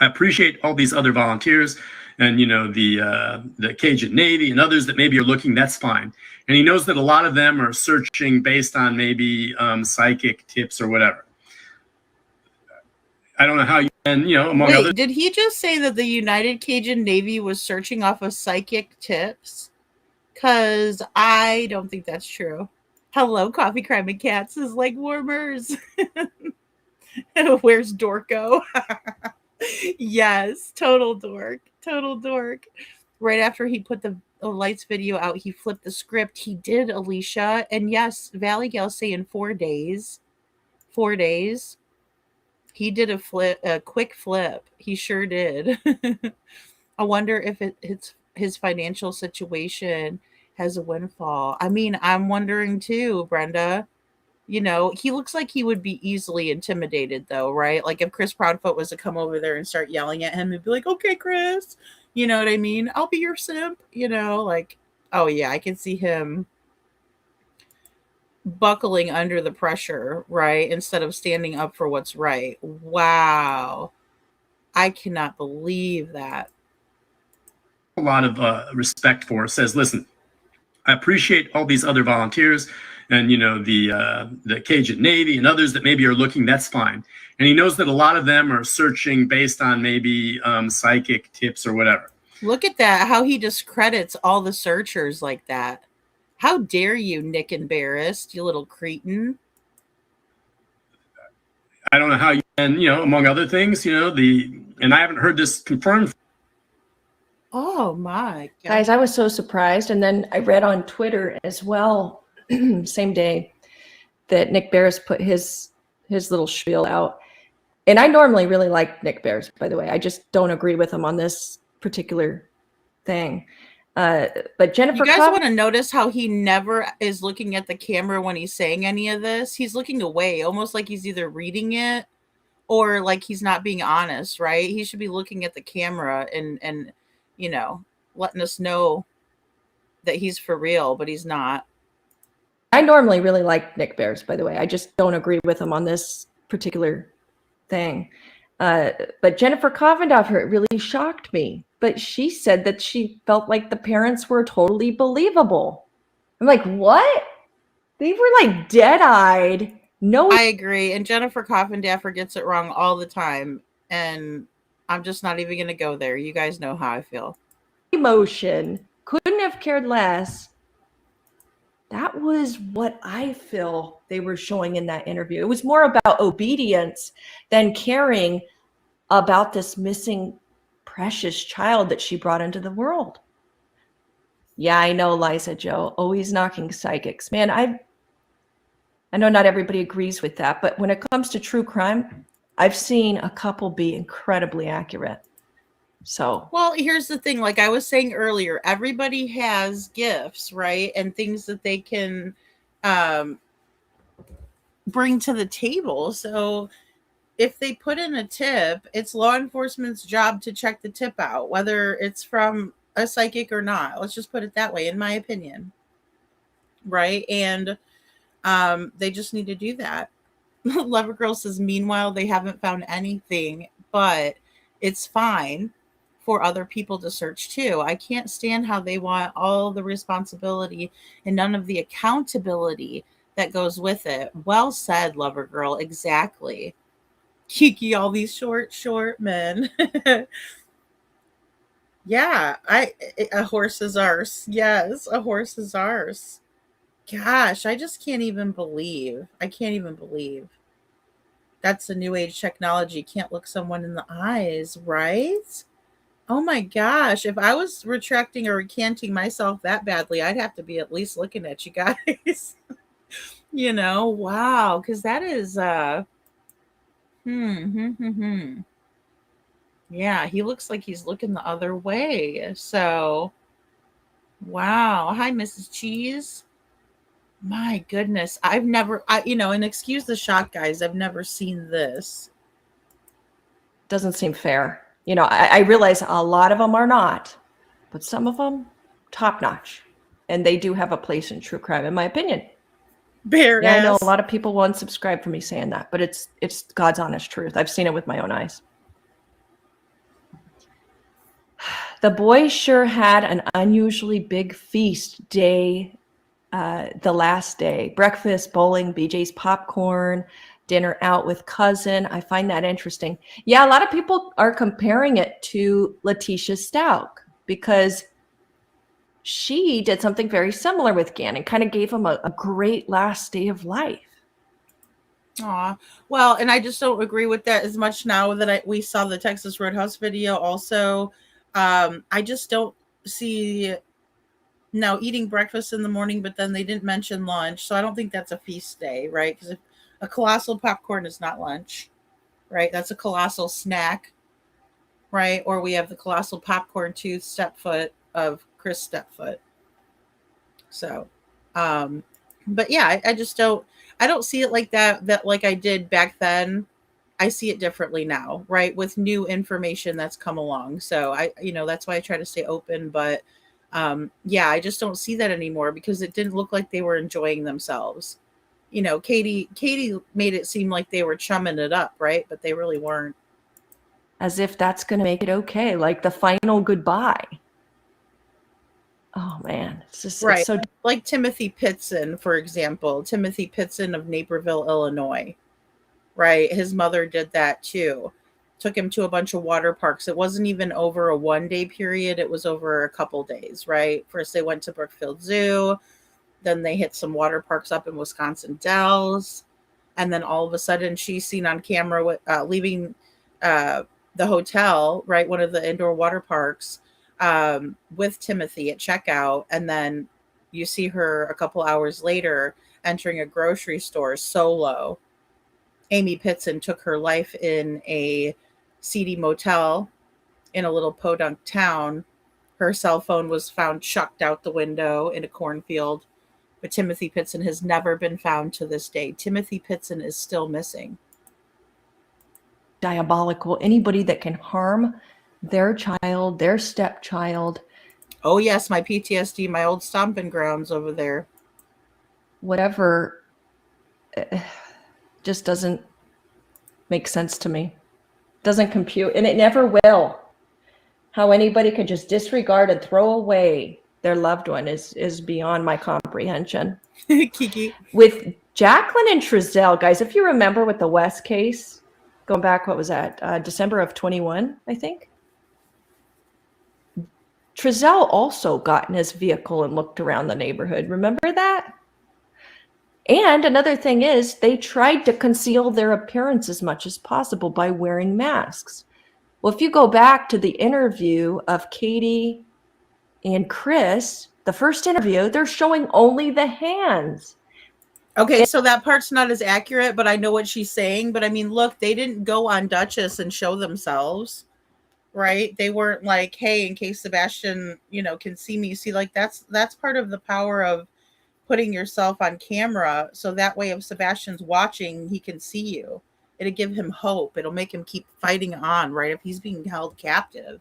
I appreciate all these other volunteers and, the Cajun Navy and others that maybe are looking, that's fine. And he knows that a lot of them are searching based on maybe psychic tips or whatever. I don't know how you, and, among others. Did he just say that the United Cajun Navy was searching off of psychic tips? Because I don't think that's true. Hello, Coffee Crime and Cats is leg warmers. Where's Dorco? Yes, total dork. Right after he put the lights video out, he flipped the script. He did, Alicia. And yes, Valley Gal saying 4 days. 4 days. He did a quick flip. He sure did. I wonder if it's his financial situation has a windfall. I mean, I'm wondering too, Brenda. He looks like he would be easily intimidated though, right? Like if Chris Proudfoot was to come over there and start yelling at him and be like, okay, Chris, you know what I mean? I'll be your simp, like, oh yeah, I can see him buckling under the pressure, right? Instead of standing up for what's right. Wow. I cannot believe that. A lot of respect for, says, listen, I appreciate all these other volunteers and, the Cajun Navy and others that maybe are looking, that's fine. And he knows that a lot of them are searching based on maybe psychic tips or whatever. Look at that, how he discredits all the searchers like that. How dare you, Nick Embarrassed, you little cretin. I don't know how you, and, among other things, and I haven't heard this confirmed. Oh my God. Guys, I was so surprised. And then I read on Twitter as well, same day, that Nick Barris put his little spiel out. And I normally really like Nick Barris, by the way. I just don't agree with him on this particular thing. But Jennifer, you guys want to notice how he never is looking at the camera when he's saying any of this? He's looking away, almost like he's either reading it or like he's not being honest, right? He should be looking at the camera and letting us know that he's for real, but he's not. I normally really like Nick Barris, by the way. I just don't agree with him on this particular thing. But Jennifer Kovendorfer really shocked me. But she said that she felt like the parents were totally believable. I'm like, what? They were like dead-eyed. No, I agree. And Jennifer Kovendorfer gets it wrong all the time. And I'm just not even going to go there. You guys know how I feel. Emotion. Couldn't have cared less. That was what I feel they were showing in that interview. It was more about obedience than caring about this missing precious child that she brought into the world. Yeah, I know, Liza Joe, always knocking psychics. Man, I know not everybody agrees with that, but when it comes to true crime, I've seen a couple be incredibly accurate. So, well, here's the thing. Like I was saying earlier, everybody has gifts, right? And things that they can um, bring to the table. So if they put in a tip, it's law enforcement's job to check the tip out, whether it's from a psychic or not. Let's just put it that way, in my opinion. Right. And they just need to do that. Lover Girl says, meanwhile, they haven't found anything, but it's fine for other people to search too. I can't stand how they want all the responsibility and none of the accountability that goes with it. Well said, Lover Girl. Exactly. Kiki, all these short men. Yeah, a horse is ours. Yes, a horse is ours. Gosh, I just can't even believe. I can't even believe. That's the new age technology. Can't look someone in the eyes, right? Oh my gosh. If I was retracting or recanting myself that badly, I'd have to be at least looking at you guys. Wow. Because that is yeah, he looks like he's looking the other way. So wow. Hi, Mrs. Cheese. My goodness. And excuse the shock, guys. I've never seen this. doesn't seem fair. I realize a lot of them are not, but some of them, top notch. And they do have a place in true crime, in my opinion. Bare Yeah, I know ass. a lot of people will unsubscribe for me saying that, but it's God's honest truth. I've seen it with my own eyes. The boys sure had an unusually big feast day, the last day. Breakfast, bowling, BJ's popcorn, dinner out with cousin. I find that interesting. Yeah, a lot of people are comparing it to Letitia Stout because she did something very similar with Gannon, kind of gave him a great last day of life. Aw. Well, and I just don't agree with that as much now that we saw the Texas Roadhouse video also. I just don't see now eating breakfast in the morning, but then they didn't mention lunch. So I don't think that's a feast day, right? Because a colossal popcorn is not lunch, right? That's a colossal snack, right? Or we have the colossal popcorn tooth stepfoot of Chris Stepfoot. So, but yeah, I just I don't see it like that like I did back then. I see it differently now, right? With new information that's come along. So that's why I try to stay open, but yeah, I just don't see that anymore because it didn't look like they were enjoying themselves. Katie made it seem like they were chumming it up, right? But they really weren't. As if that's going to make it okay, like the final goodbye. Oh man, it's just right. It's so like Timothy Pitson, for example. Timothy Pitson of Naperville, Illinois. Right, his mother did that too. Took him to a bunch of water parks. It wasn't even over a 1-day period. It was over a couple days, right? First they went to Brookfield Zoo, then they hit some water parks up in Wisconsin Dells, and then all of a sudden she's seen on camera leaving the hotel, right, one of the indoor water parks, with Timothy at checkout, and then you see her a couple hours later entering a grocery store solo. Amy Pitson took her life in a seedy motel in a little podunk town. Her cell phone was found chucked out the window in a cornfield. But Timothy Pitson has never been found to this day. Timothy Pitson is still missing. Diabolical. Anybody that can harm their child, their stepchild. Oh, yes, my PTSD, my old stomping grounds over there. Whatever. Just doesn't make sense to me. Doesn't compute, and it never will. How anybody could just disregard and throw away their loved one is beyond my comprehension. Kiki. With Jacqueline and Trezell, guys, if you remember with the West case, going back, what was that? December of 21, I think. Trezell also got in his vehicle and looked around the neighborhood. Remember that? And another thing is they tried to conceal their appearance as much as possible by wearing masks. Well, if you go back to the interview of Katie and Chris, the first interview, they're showing only the hands. Okay, so that part's not as accurate, but I know what she's saying. But I mean, look, they didn't go on Duchess and show themselves, right? They weren't like, hey, in case Sebastian, can see me. See, like that's part of the power of putting yourself on camera. So that way if Sebastian's watching, he can see you. It'll give him hope. It'll make him keep fighting on, right? If he's being held captive,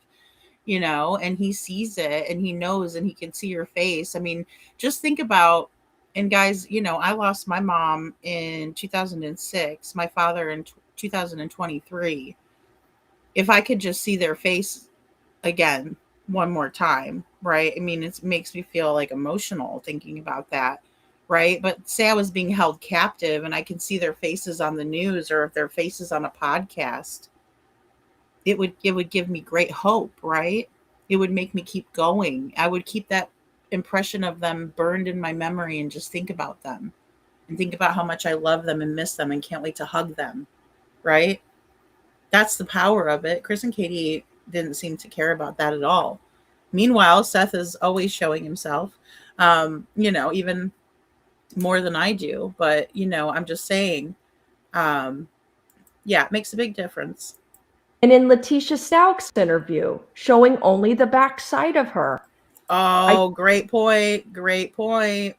and he sees it and he knows and he can see your face. I mean, just think about, and guys, I lost my mom in 2006, my father in 2023. If I could just see their face again one more time, right? I mean, it makes me feel like emotional thinking about that, right? But say I was being held captive and I can see their faces on the news or if their faces on a podcast, it would give me great hope, right? It would make me keep going. I would keep that impression of them burned in my memory and just think about them and think about how much I love them and miss them and can't wait to hug them, right? That's the power of it. Chris and Katie didn't seem to care about that at all. Meanwhile, Seth is always showing himself, even more than I do. But, I'm just saying, it makes a big difference. And in Letitia Stauch's interview, showing only the backside of her. Oh, great point. Great point.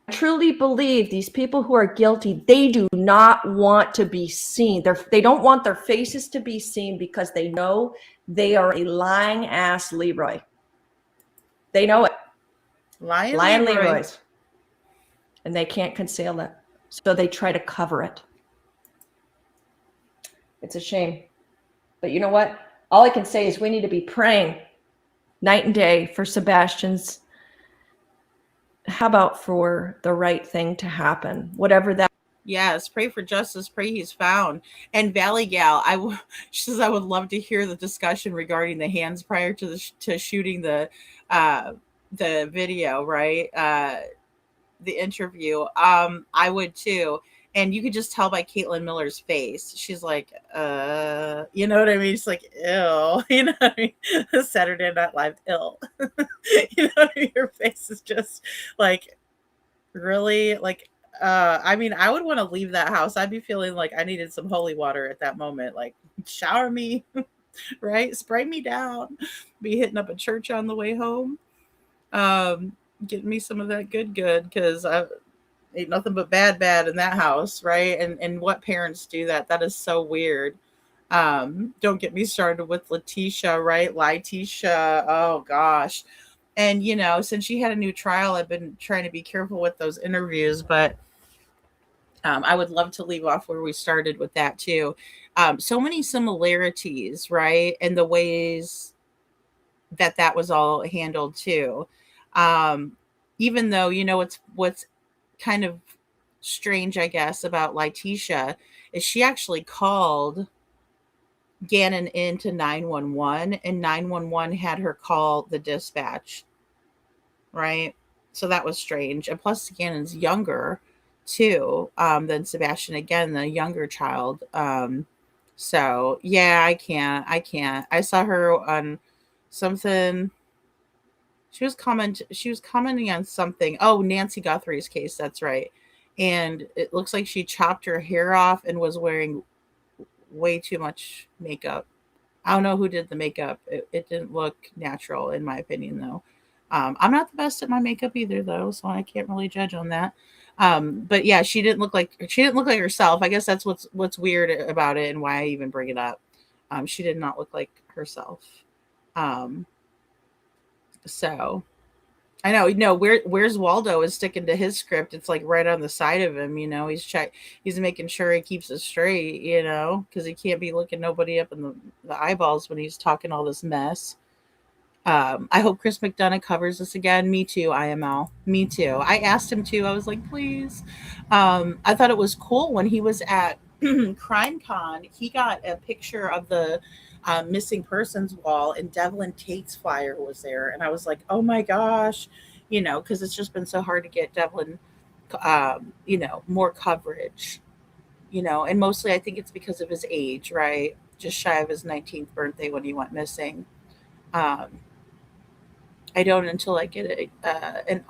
I truly believe these people who are guilty, they do not want to be seen. They don't want their faces to be seen because they know they are a lying ass Leroy. They know it. Lying Leroys. And they can't conceal it. So they try to cover it. It's a shame. But you know what? All I can say is we need to be praying night and day for Sebastian's. How about for the right thing to happen? Whatever that. Yes, pray for justice, pray he's found. And Valley Gal, she says I would love to hear the discussion regarding the hands prior to shooting the video, right? The interview. I would too. And you could just tell by Caitlin Miller's face. She's like, you know what I mean? She's like, ew. You know what I mean? Saturday Night Live, ill. You know what I mean? Her face is just like, really? Like, I mean, I would want to leave that house. I'd be feeling like I needed some holy water at that moment. Like, shower me, right? Spray me down. Be hitting up a church on the way home. Getting me some of that good, because I ain't nothing but bad in that house, right? And what parents do that? That is so weird. Don't get me started with Letitia, right? Letitia, oh gosh. And since she had a new trial, I've been trying to be careful with those interviews, but I would love to leave off where we started with that too. So many similarities, right? And the ways that was all handled too. Even though, what's kind of strange, I guess, about Letitia is she actually called Gannon into 911 and 911 had her call the dispatch, right? So that was strange. And plus Gannon's younger too than Sebastian, again, the younger child. So yeah, I can't. I saw her on something. She was commenting on something. Oh, Nancy Guthrie's case. That's right. And it looks like she chopped her hair off and was wearing way too much makeup. I don't know who did the makeup. It didn't look natural, in my opinion, though. I'm not the best at my makeup either, though, so I can't really judge on that. But yeah, she didn't look like herself. I guess that's what's weird about it and why I even bring it up. She did not look like herself. So I know, where's Waldo is sticking to his script. It's like right on the side of him, he's making sure he keeps it straight, because he can't be looking nobody up in the eyeballs when he's talking all this mess. I hope Chris McDonough covers this again. Me too, IML. Me too. I asked him to. I was like, please. I thought it was cool when he was at CrimeCon. He got a picture of the missing persons wall, and Devlin Tate's flyer was there. And I was like, oh my gosh, because it's just been so hard to get Devlin, more coverage, and mostly I think it's because of his age, right? Just shy of his 19th birthday when he went missing. I don't until I get an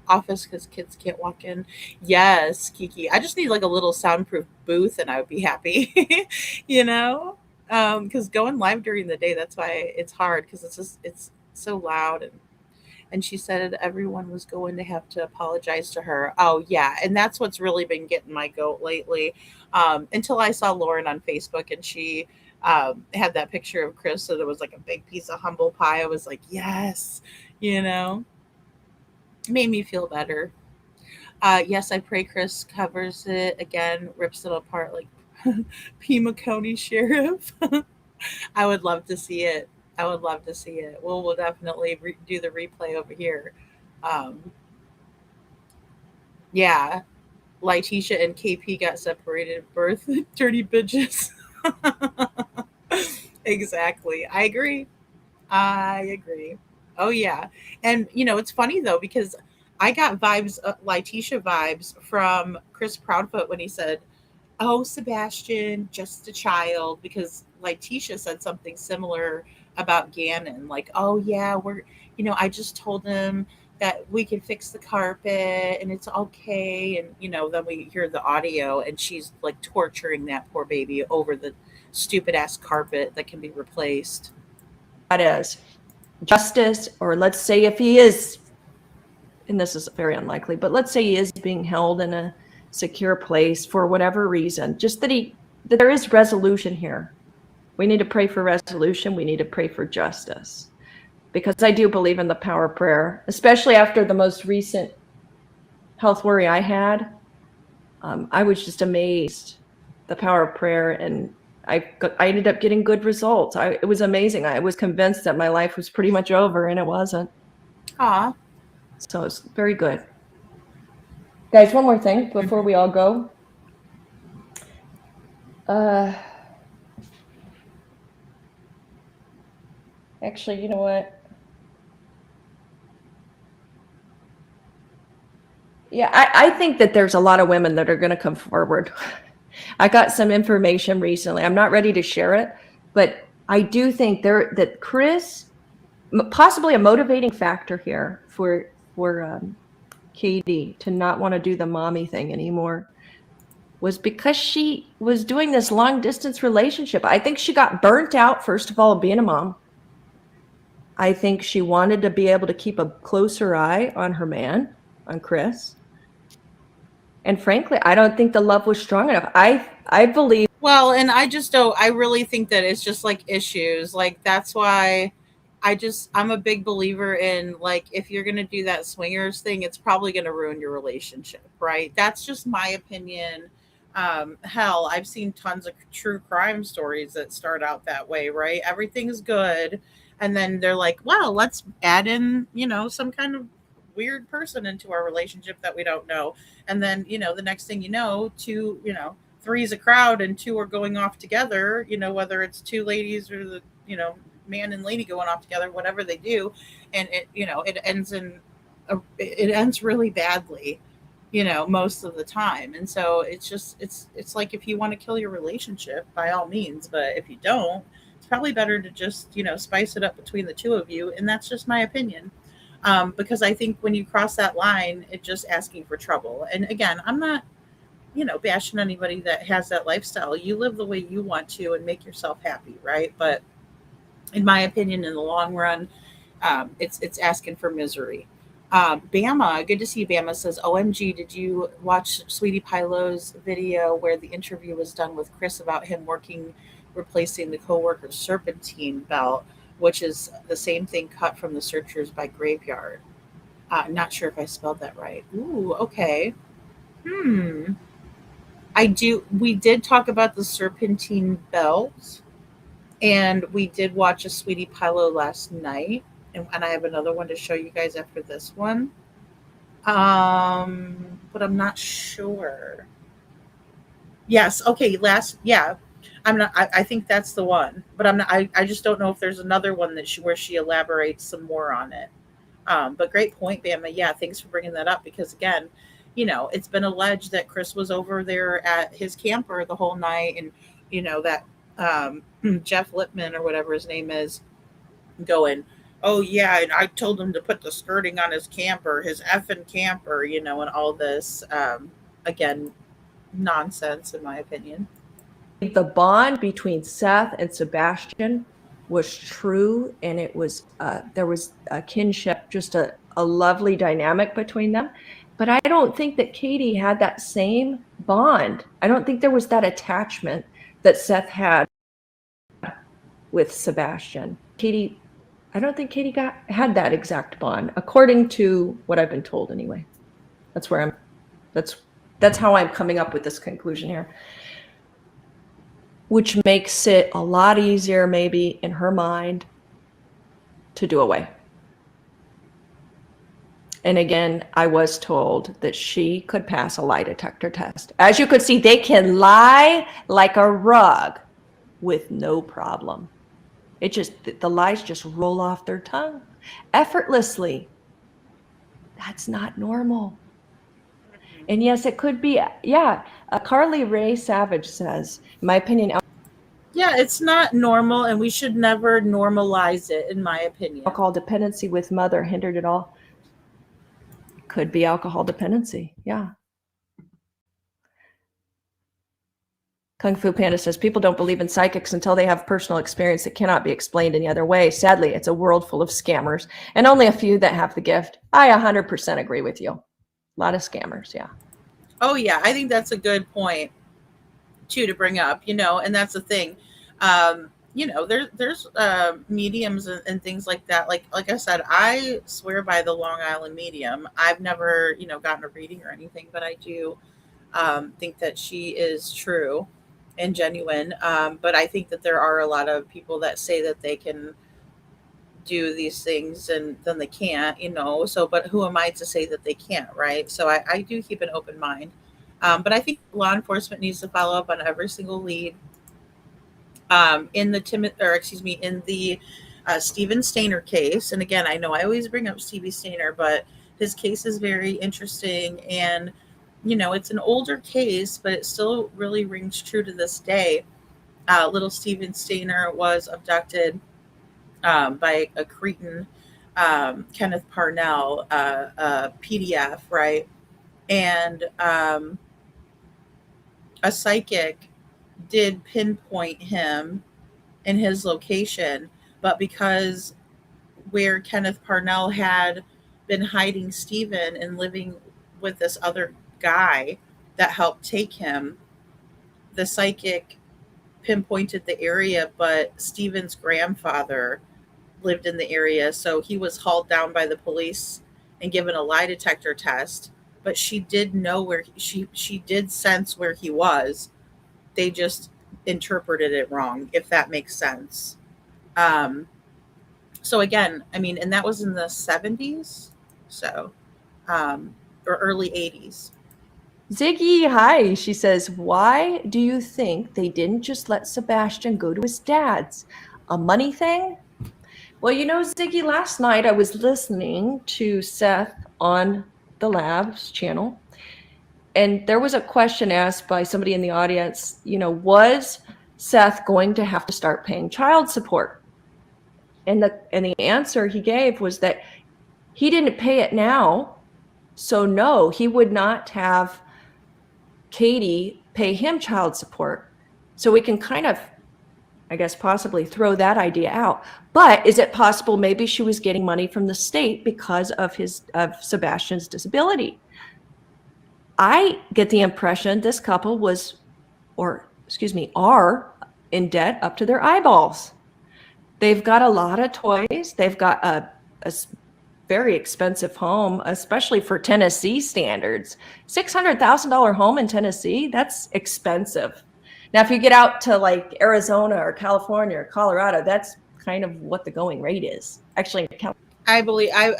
office because kids can't walk in. Yes, Kiki. I just need like a little soundproof booth and I would be happy, you know? Because going live during the day, that's why it's hard because it's so loud. And she said everyone was going to have to apologize to her. Oh yeah, and that's what's really been getting my goat lately. Until I saw Lauren on Facebook and she had that picture of Chris, so there was like a big piece of humble pie. I was like, yes, you know, it made me feel better. Yes, I pray Chris covers it again, rips it apart like Pima County Sheriff. I would love to see it. I would love to see it. We'll definitely do the replay over here. Um, yeah, Letitia and KP got separated at birth. Dirty bitches. Exactly. I agree. I agree. Oh yeah. And it's funny though because I got vibes, Letitia vibes from Chris Proudfoot when he said, "Oh, Sebastian, just a child," because Letitia said something similar about Gannon. Like, "Oh yeah, I just told him that we can fix the carpet and it's okay." And then we hear the audio and she's like torturing that poor baby over the stupid ass carpet that can be replaced. That is justice, or let's say if he is, and this is very unlikely, but let's say he is being held in a secure place for whatever reason, just that there is resolution here. We need to pray for resolution. We need to pray for justice, because I do believe in the power of prayer, especially after the most recent health worry I had. I was just amazed the power of prayer, and I ended up getting good results. It was amazing. I was convinced that my life was pretty much over, and it wasn't. Aw. So it's very good. Guys, one more thing before we all go. Actually, you know what? Yeah, I think that there's a lot of women that are going to come forward. I got some information recently. I'm not ready to share it, but I do think that Chris, possibly a motivating factor here for Katie to not want to do the mommy thing anymore, was because she was doing this long distance relationship. I think she got burnt out, first of all, being a mom. I think she wanted to be able to keep a closer eye on her man, on Chris. And frankly, I don't think the love was strong enough. I believe. Well, and I just don't, I really think that it's just like issues. Like, that's why I'm a big believer in, like, if you're going to do that swingers thing, it's probably going to ruin your relationship, right? That's just my opinion. Hell, I've seen tons of true crime stories that start out that way, right? Everything's good. And then they're like, well, let's add in, some kind of weird person into our relationship that we don't know. And then, the next thing you know, three's a crowd and two are going off together, whether it's two ladies or the, man and lady going off together, whatever they do. And it ends really badly, most of the time. And so it's like, if you want to kill your relationship, by all means, but if you don't, it's probably better to just, spice it up between the two of you. And that's just my opinion. Because I think when you cross that line, it's just asking for trouble. And again, I'm not, bashing anybody that has that lifestyle. You live the way you want to and make yourself happy, right? But in my opinion, in the long run, it's asking for misery. Bama, good to see you. Bama says, "OMG, did you watch Sweetie Pilo's video where the interview was done with Chris about him replacing the coworker's serpentine belt, which is the same thing cut from the Searchers by Graveyard?" Not sure if I spelled that right. Ooh, okay. We did talk about the serpentine belt, and we did watch a Sweetie Pilo last night, and I have another one to show you guys after this one. But I'm not sure. Yes, okay, I'm not. I think that's the one, but I'm not. I just don't know if there's another one where she elaborates some more on it. But great point, Bama. Yeah, thanks for bringing that up, because again, it's been alleged that Chris was over there at his camper the whole night, and that Jeff Lippman or whatever his name is going, oh yeah, and I told him to put the skirting on his camper, his effing camper, and all this. Again, nonsense in my opinion. The bond between Seth and Sebastian was true, and it was there was a kinship, just a lovely dynamic between them. But I don't think that Katie had that same bond. I don't think there was that attachment that Seth had with Sebastian. I don't think Katie had that exact bond, according to what I've been told anyway. That's how I'm coming up with this conclusion here. Which makes it a lot easier, maybe, in her mind, to do away. And again, I was told that she could pass a lie detector test. As you could see, they can lie like a rug with no problem. The lies just roll off their tongue effortlessly. That's not normal. And yes, it could be, Carly Ray Savage says, in my opinion, yeah, it's not normal, and we should never normalize it, in my opinion. Alcohol dependency with mother hindered it all. Could be alcohol dependency, yeah. Kung Fu Panda says, people don't believe in psychics until they have personal experience that cannot be explained any other way. Sadly, it's a world full of scammers and only a few that have the gift. I 100% agree with you. A lot of scammers, yeah. Oh, yeah, I think that's a good point, too, to bring up, and that's the thing. There's mediums and things like that. Like I said, I swear by the Long Island medium. I've never, gotten a reading or anything, but I do think that she is true and genuine. But I think that there are a lot of people that say that they can do these things and then they can't, so, but who am I to say that they can't, right? So I do keep an open mind. But I think law enforcement needs to follow up on every single lead. In the Steven Stainer case. And again, I know I always bring up Stevie Stainer, but his case is very interesting, and it's an older case, but it still really rings true to this day. Little Steven Stainer was abducted by a cretin, Kenneth Parnell, a PDF, right? And a psychic did pinpoint him in his location, but because where Kenneth Parnell had been hiding Stephen and living with this other guy that helped take him, the psychic pinpointed the area, but Stephen's grandfather lived in the area, so he was hauled down by the police and given a lie detector test. But she did know where she did sense where he was. They just interpreted it wrong, if that makes sense. So again, and that was in the 70s, so or early 80s. Ziggy, hi. She says, why do you think they didn't just let Sebastian go to his dad's? A money thing? Well, Ziggy, last night I was listening to Seth on the Labs channel, and there was a question asked by somebody in the audience, was Seth going to have to start paying child support? And the answer he gave was that he didn't pay it now. So no, he would not have Katie pay him child support. So we can kind of, I guess, possibly throw that idea out. But is it possible maybe she was getting money from the state because of Sebastian's disability? I get the impression this couple are in debt up to their eyeballs. They've got a lot of toys. They've got a very expensive home, especially for Tennessee standards. $600,000 home in Tennessee, that's expensive. Now, if you get out to like Arizona or California or Colorado, that's kind of what the going rate is. Actually, I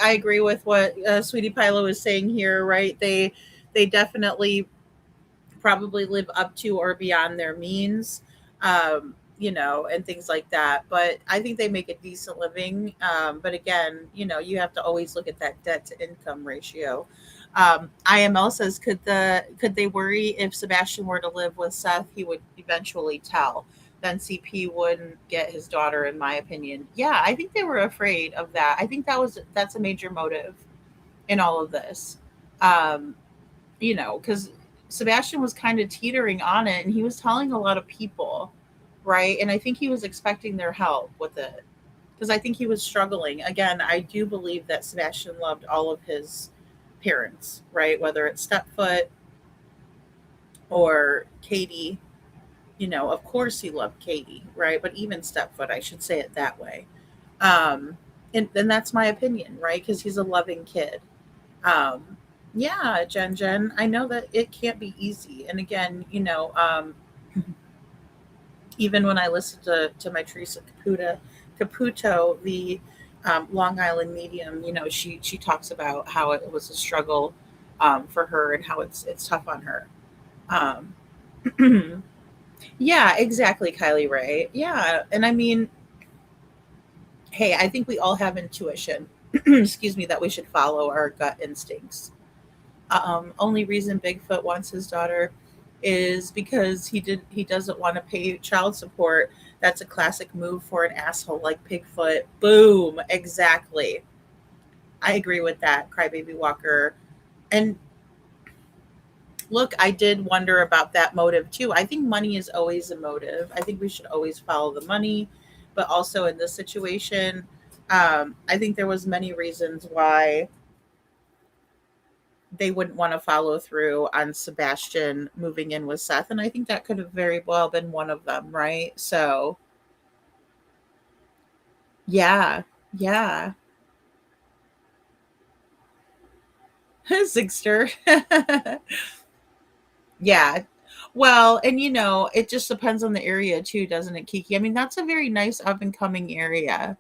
agree with what Sweetie Pilo is saying here, right? They definitely probably live up to or beyond their means, and things like that. But I think they make a decent living. But again, you have to always look at that debt to income ratio. IML says, could they worry if Sebastian were to live with Seth, he would eventually tell. then CP wouldn't get his daughter, in my opinion. Yeah, I think they were afraid of that. I think that's a major motive in all of this. Um, because Sebastian was kind of teetering on it and he was telling a lot of people, right? And I think he was expecting their help with it because I think he was struggling. Again, I do believe that Sebastian loved all of his parents, right? Whether it's Stepfoot or Katie, of course he loved Katie, right? But even Stepfoot, I should say it that way. Um, and that's my opinion, right? Because he's a loving kid. Yeah, Jen, I know that it can't be easy. And again, even when I listened to my Teresa Caputo, the Long Island medium, she talks about how it was a struggle for her and how it's tough on her. Um, yeah, exactly, Kylie Ray. Yeah, and I mean, hey, I think we all have intuition. Excuse me, that we should follow our gut instincts. Only reason Bigfoot wants his daughter is because he doesn't want to pay child support. That's a classic move for an asshole like Bigfoot. Boom, exactly. I agree with that, Crybaby Walker. And look, I did wonder about that motive too. I think money is always a motive. I think we should always follow the money, but also in this situation, I think there was many reasons why they wouldn't want to follow through on Sebastian moving in with Seth. And I think that could have very well been one of them, right? So, yeah, yeah. Zigster. Yeah. Well, and it just depends on the area too, doesn't it, Kiki? I mean, that's a very nice up and coming area.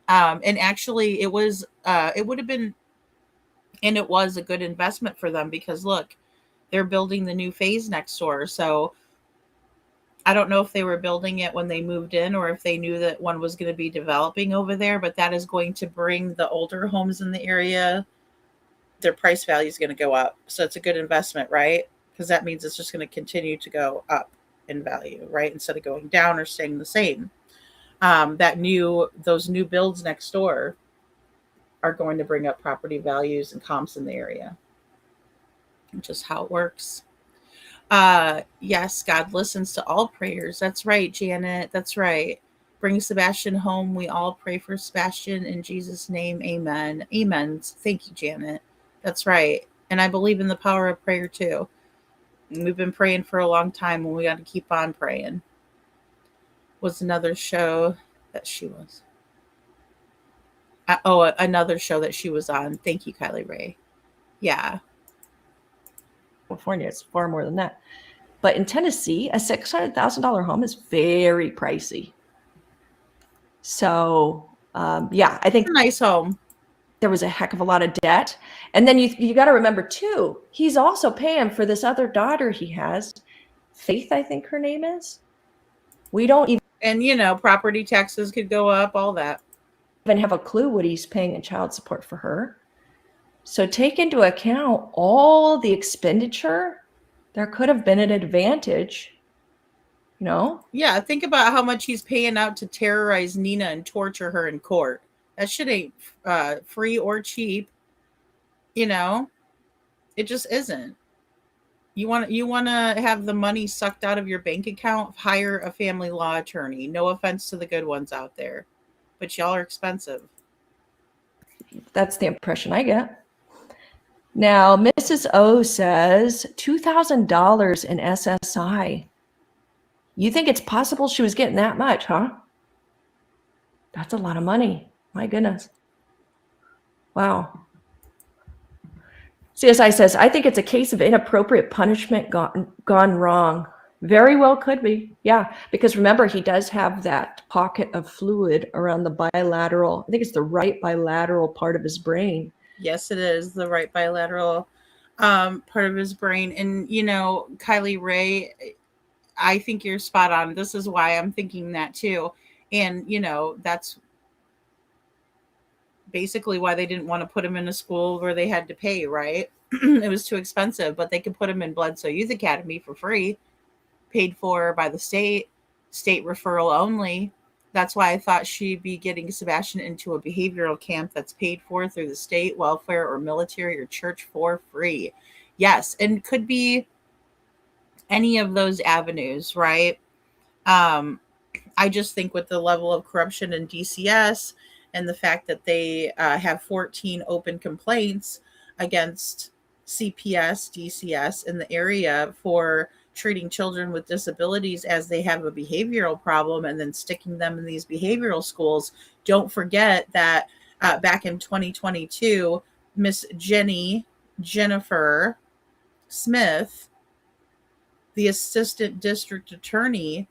And actually it would have been, and it was a good investment for them because look, they're building the new phase next door. So I don't know if they were building it when they moved in or if they knew that one was going to be developing over there, but that is going to bring the older homes in the area, their price value is going to go up. So it's a good investment, right? Because that means it's just going to continue to go up in value, right? Instead of going down or staying the same. Those new builds next door are going to bring up property values and comps in the area. Just how it works. Yes, God listens to all prayers. That's right, Janet. That's right. Bring Sebastian home. We all pray for Sebastian in Jesus' name. Amen. Amen. Thank you, Janet. That's right. And I believe in the power of prayer too. And we've been praying for a long time and we got to keep on praying. Was another show that she was. Another show that she was on. Thank you, Kylie Ray. Yeah. California, it's far more than that. But in Tennessee, a $600,000 home is very pricey. So, yeah, I think a nice home. There was a heck of a lot of debt. And then you got to remember too, he's also paying for this other daughter he has, Faith, I think her name is. We don't even, and property taxes could go up, all that. Even have a clue what he's paying in child support for her. So take into account all the expenditure. There could have been an advantage, Yeah, think about how much he's paying out to terrorize Nina and torture her in court. That shit ain't free or cheap. It just isn't. You want to have the money sucked out of your bank account? Hire a family law attorney. No offense to the good ones out there, but y'all are expensive. That's the impression I get. Now, Mrs. O says $2,000 in SSI. You think it's possible she was getting that much, huh? That's a lot of money. My goodness. Wow. CSI says, I think it's a case of inappropriate punishment gone wrong. Very well could be. Yeah, because remember, he does have that pocket of fluid around the bilateral, I think it's the right bilateral part of his brain. Yes, it is the right bilateral part of his brain. And, Kylie Ray, I think you're spot on. This is why I'm thinking that too. And, that's basically why they didn't want to put him in a school where they had to pay, right? It was too expensive, but they could put him in Bledsoe Youth Academy for free, paid for by the state. state referral only. That's why I thought she'd be getting Sebastian into a behavioral camp that's paid for through the state, welfare, or military or church for free. Yes, and could be any of those avenues, right? I just think with the level of corruption in DCS and the fact that they have 14 open complaints against CPS, DCS in the area for treating children with disabilities as they have a behavioral problem and then sticking them in these behavioral schools. Don't forget that back in 2022, Miss Jennifer Smith, the assistant district attorney,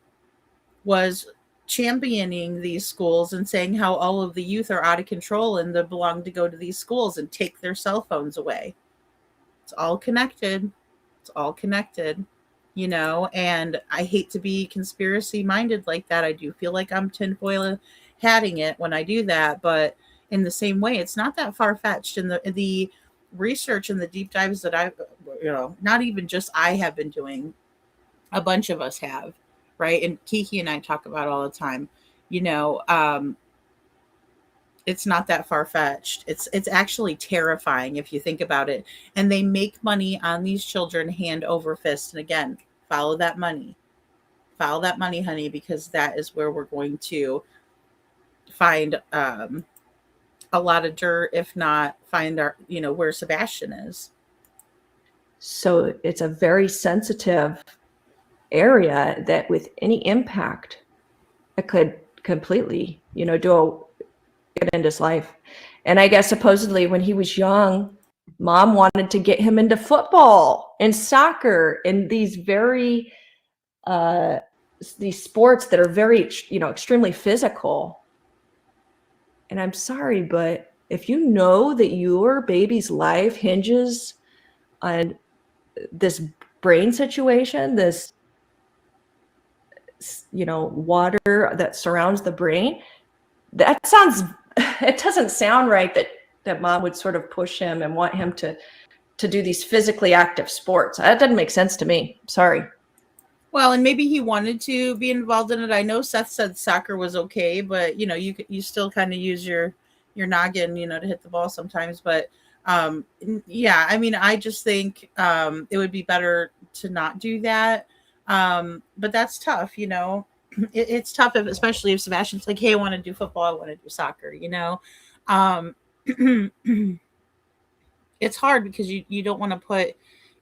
was championing these schools and saying how all of the youth are out of control and they belong to go to these schools and take their cell phones away. It's all connected. It's all connected, you know, and I hate to be conspiracy minded like that. I do feel like I'm tinfoil hatting it when I do that, but in the same way, it's not that far fetched. And the research and the deep dives that I've, you know, not even just I have been doing, a bunch of us have, right? And Kiki and I talk about all the time, you know, it's not that far fetched. It's actually terrifying if you think about it. And they make money on these children hand over fist. And again, follow that money, honey, because that is where we're going to find a lot of dirt, if not find our, you know, where Sebastian is. So it's a very sensitive area that with any impact, it could completely, you know, get into his life. And I guess supposedly when he was young, mom wanted to get him into football and soccer and these very these sports that are very, you know, extremely physical. And I'm sorry, but if you know that your baby's life hinges on this brain situation, this, you know, water that surrounds the brain, that sounds, it doesn't sound right that mom would sort of push him and want him to do these physically active sports. That doesn't make sense to me. Sorry. Well, and maybe he wanted to be involved in it. I know Seth said soccer was okay, but you know, you still kind of use your noggin, you know, to hit the ball sometimes. But yeah, I mean, I just think it would be better to not do that. But that's tough, you know. It's tough, especially if Sebastian's like, hey, I want to do football, I want to do soccer, you know. It's hard because you don't want to put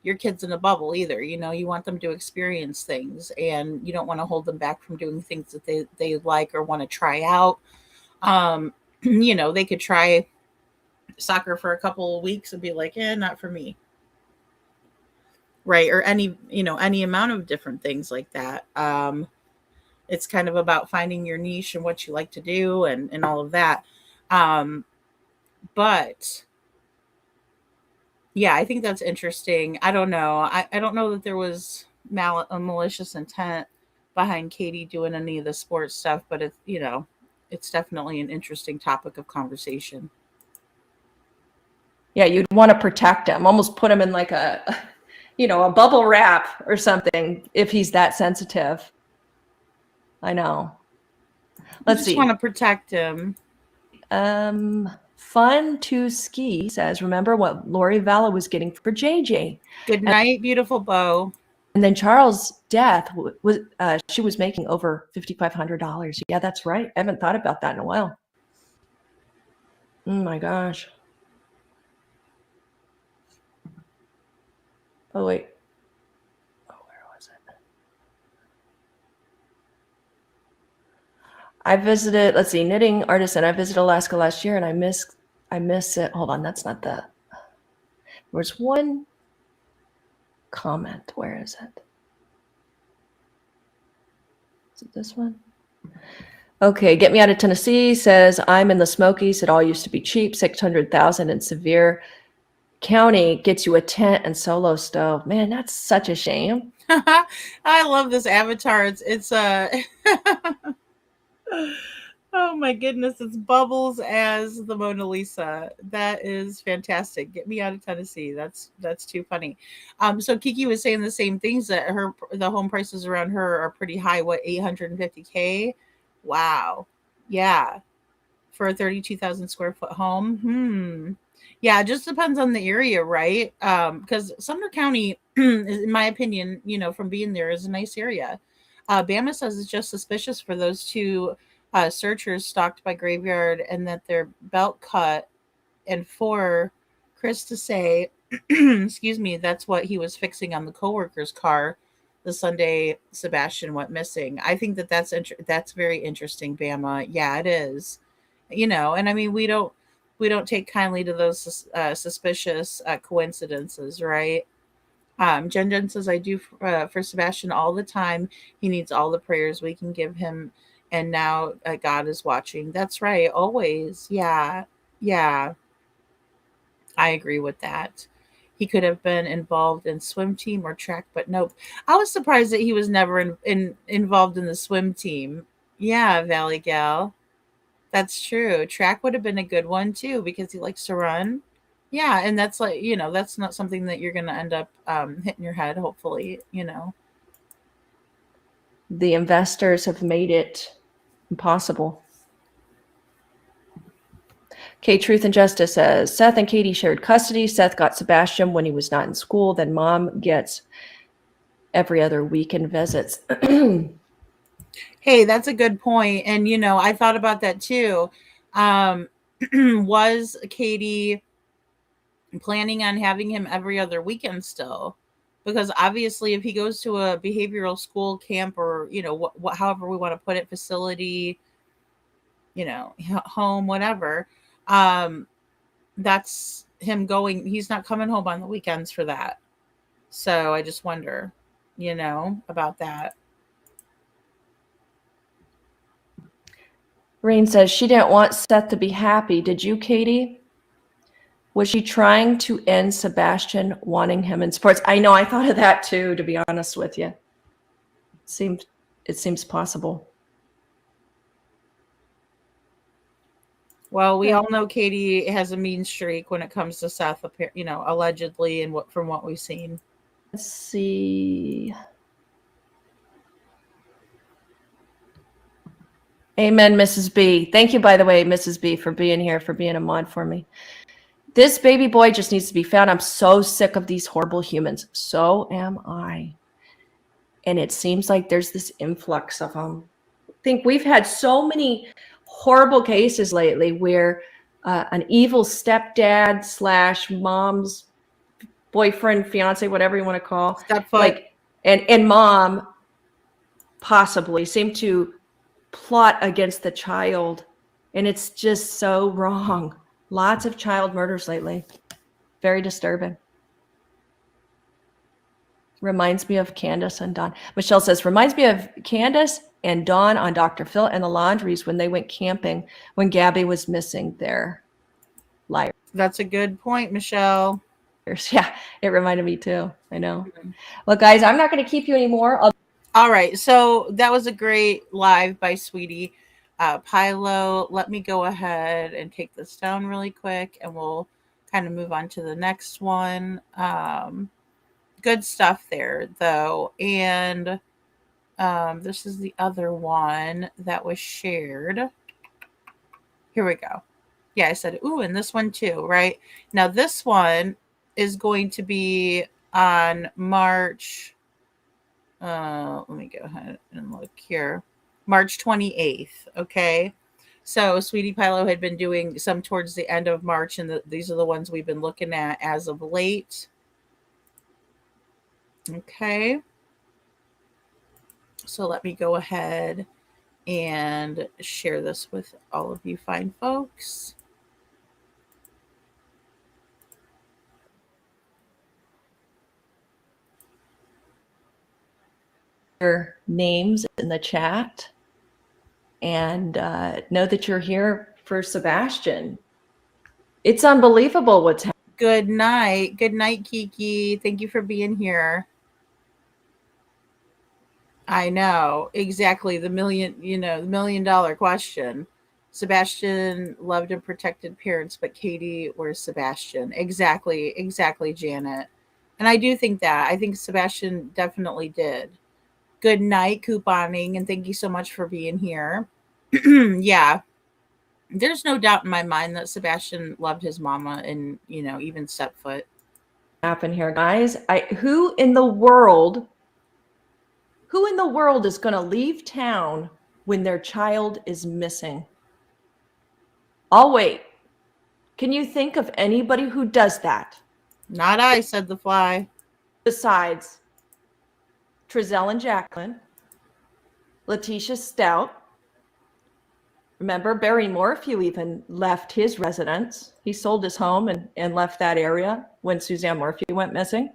your kids in a bubble either. You know, you want them to experience things and you don't want to hold them back from doing things that they like or want to try out. You know, they could try soccer for a couple of weeks and be like, not for me. Right. Or any amount of different things like that. It's kind of about finding your niche and what you like to do and all of that. But yeah, I think that's interesting. I don't know. I don't know that there was a malicious intent behind Katie doing any of the sports stuff, but it's, you know, it's definitely an interesting topic of conversation. Yeah, you'd want to protect him, almost put him in like a bubble wrap or something if he's that sensitive. I know. Let's see. Want to protect him. Fun to ski says, remember what Lori Vallow was getting for JJ. Good night, beautiful Bo. And then Charles' death was she was making over $5,500. Yeah, that's right. I haven't thought about that in a while. Oh my gosh. Oh wait. Oh, where was it? I visited, let's see, knitting artisan. I visited Alaska last year and I miss it. Hold on, that's not the. There's one comment. Where is it? Is it this one? Okay, Get Me Out of Tennessee says, I'm in the Smokies. It all used to be cheap, $600,000 in Sevier County gets you a tent and solo stove. Man, that's such a shame. I love this avatar. It's Oh my goodness, it's Bubbles as the Mona Lisa. That is fantastic. Get me out of Tennessee. That's too funny. So Kiki was saying the same things, that the home prices around her are pretty high. What, 850K? Wow. Yeah. For a 32,000 square foot home. Yeah, it just depends on the area, right? Because Sumner County, in my opinion, from being there, is a nice area. Bama says it's just suspicious for those two searchers stalked by Graveyard and that their belt cut, and for Chris to say, excuse me, that's what he was fixing on the coworker's car the Sunday Sebastian went missing. I think that's very interesting, Bama. Yeah, it is. And I mean, we don't take kindly to those suspicious coincidences, right? Jen says, I do for Sebastian all the time. He needs all the prayers we can give him. And now God is watching. That's right. Always. Yeah. Yeah. I agree with that. He could have been involved in swim team or track, but nope. I was surprised that he was never involved in the swim team. Yeah, Valley Gal. That's true. Track would have been a good one too because he likes to run. Yeah, and that's like, that's not something that you're going to end up hitting your head, hopefully. The investors have made it impossible. Okay, Truth and Justice says, Seth and Katie shared custody. Seth got Sebastian when he was not in school. Then mom gets every other weekend visits. Hey, that's a good point. And, I thought about that too. Was Katie planning on having him every other weekend still? Because obviously if he goes to a behavioral school camp or, however we want to put it, facility, home, whatever, that's him going. He's not coming home on the weekends for that. So I just wonder, about that. Rain says she didn't want Seth to be happy. Did you, Katie? Was she trying to end Sebastian wanting him in sports? I know, I thought of that too, to be honest with you. It seems possible. Well, we all know Katie has a mean streak when it comes to Seth, allegedly, and from what we've seen. Let's see. Amen, Mrs. B. Thank you, by the way, Mrs. B, for being here, for being a mod for me. This baby boy just needs to be found. I'm so sick of these horrible humans. So am I. And it seems like there's this influx of them. I think we've had so many horrible cases lately where an evil stepdad / mom's boyfriend, fiance, whatever you want to call, Stepfoot. and mom possibly seem to plot against the child, and it's just so wrong. Lots of child murders lately. Very disturbing. Reminds me of Candace and Dawn. Michelle says, reminds me of Candace and Dawn on Dr. Phil and the Laundries when they went camping when Gabby was missing their liars. That's a good point, Michelle. Yeah, it reminded me too. I know. Well, guys, I'm not going to keep you anymore. All right. So that was a great live by Sweetie Pilo. Let me go ahead and take this down really quick and we'll kind of move on to the next one. Good stuff there, though. And this is the other one that was shared. Here we go. Yeah, I said, ooh, and this one too, right? Now, this one is going to be on March. Let me go ahead and look here. March 28th. Okay. So Sweetie Pilo had been doing some towards the end of March, and these are the ones we've been looking at as of late. Okay. So let me go ahead and share this with all of you fine folks. Your names in the chat and know that you're here for Sebastian. It's unbelievable what's happening. Good night. Good night, Kiki. Thank you for being here. I know exactly the $1 million question. Sebastian loved and protected parents, but Katie was Sebastian. Exactly, Janet. And I do think that. I think Sebastian definitely did. Good night, couponing, and thank you so much for being here. Yeah, there's no doubt in my mind that Sebastian loved his mama and, even stepfoot. Happen here, guys. Who in the world is going to leave town when their child is missing? I'll wait. Can you think of anybody who does that? Not I, said the fly. Besides Trezell and Jacqueline, Letitia Stout. Remember, Barry Morphew even left his residence. He sold his home and left that area when Suzanne Morphew went missing.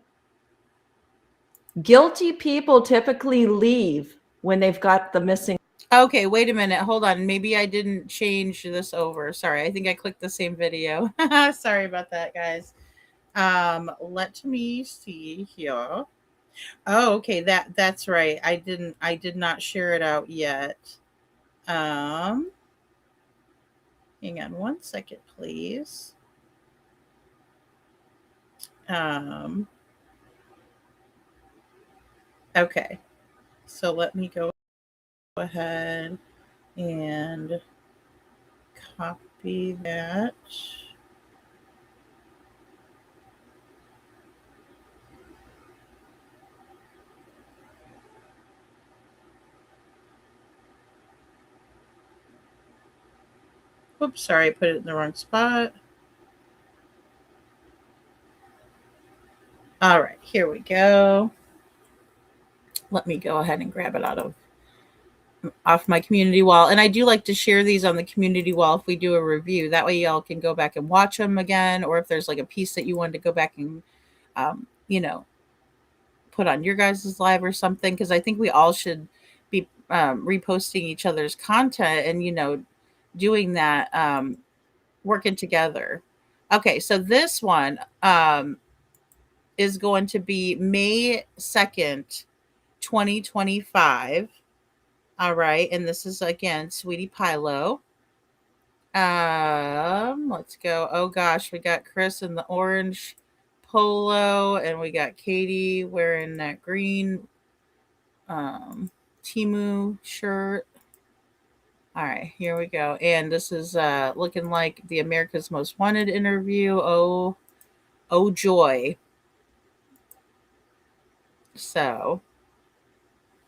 Guilty people typically leave when they've got the missing. Okay, wait a minute. Hold on. Maybe I didn't change this over. Sorry. I think I clicked the same video. Sorry about that, guys. Let me see here. Oh, okay. That's right. I did not share it out yet. Hang on one second, please. Okay. So let me go ahead and copy that. Oops, sorry, I put it in the wrong spot. All right, here we go. Let me go ahead and grab it off my community wall. And I do like to share these on the community wall if we do a review. That way y'all can go back and watch them again, or if there's like a piece that you wanted to go back and, put on your guys' live or something, because I think we all should be reposting each other's content and, doing that, working together. Okay, so this one is going to be May 2nd, 2025. All right, and this is again Sweetie Pilo. Let's go. Oh gosh, we got Chris in the orange polo, and we got Katie wearing that green Timu shirt. All right, here we go. And this is looking like the America's Most Wanted interview. Oh joy. So,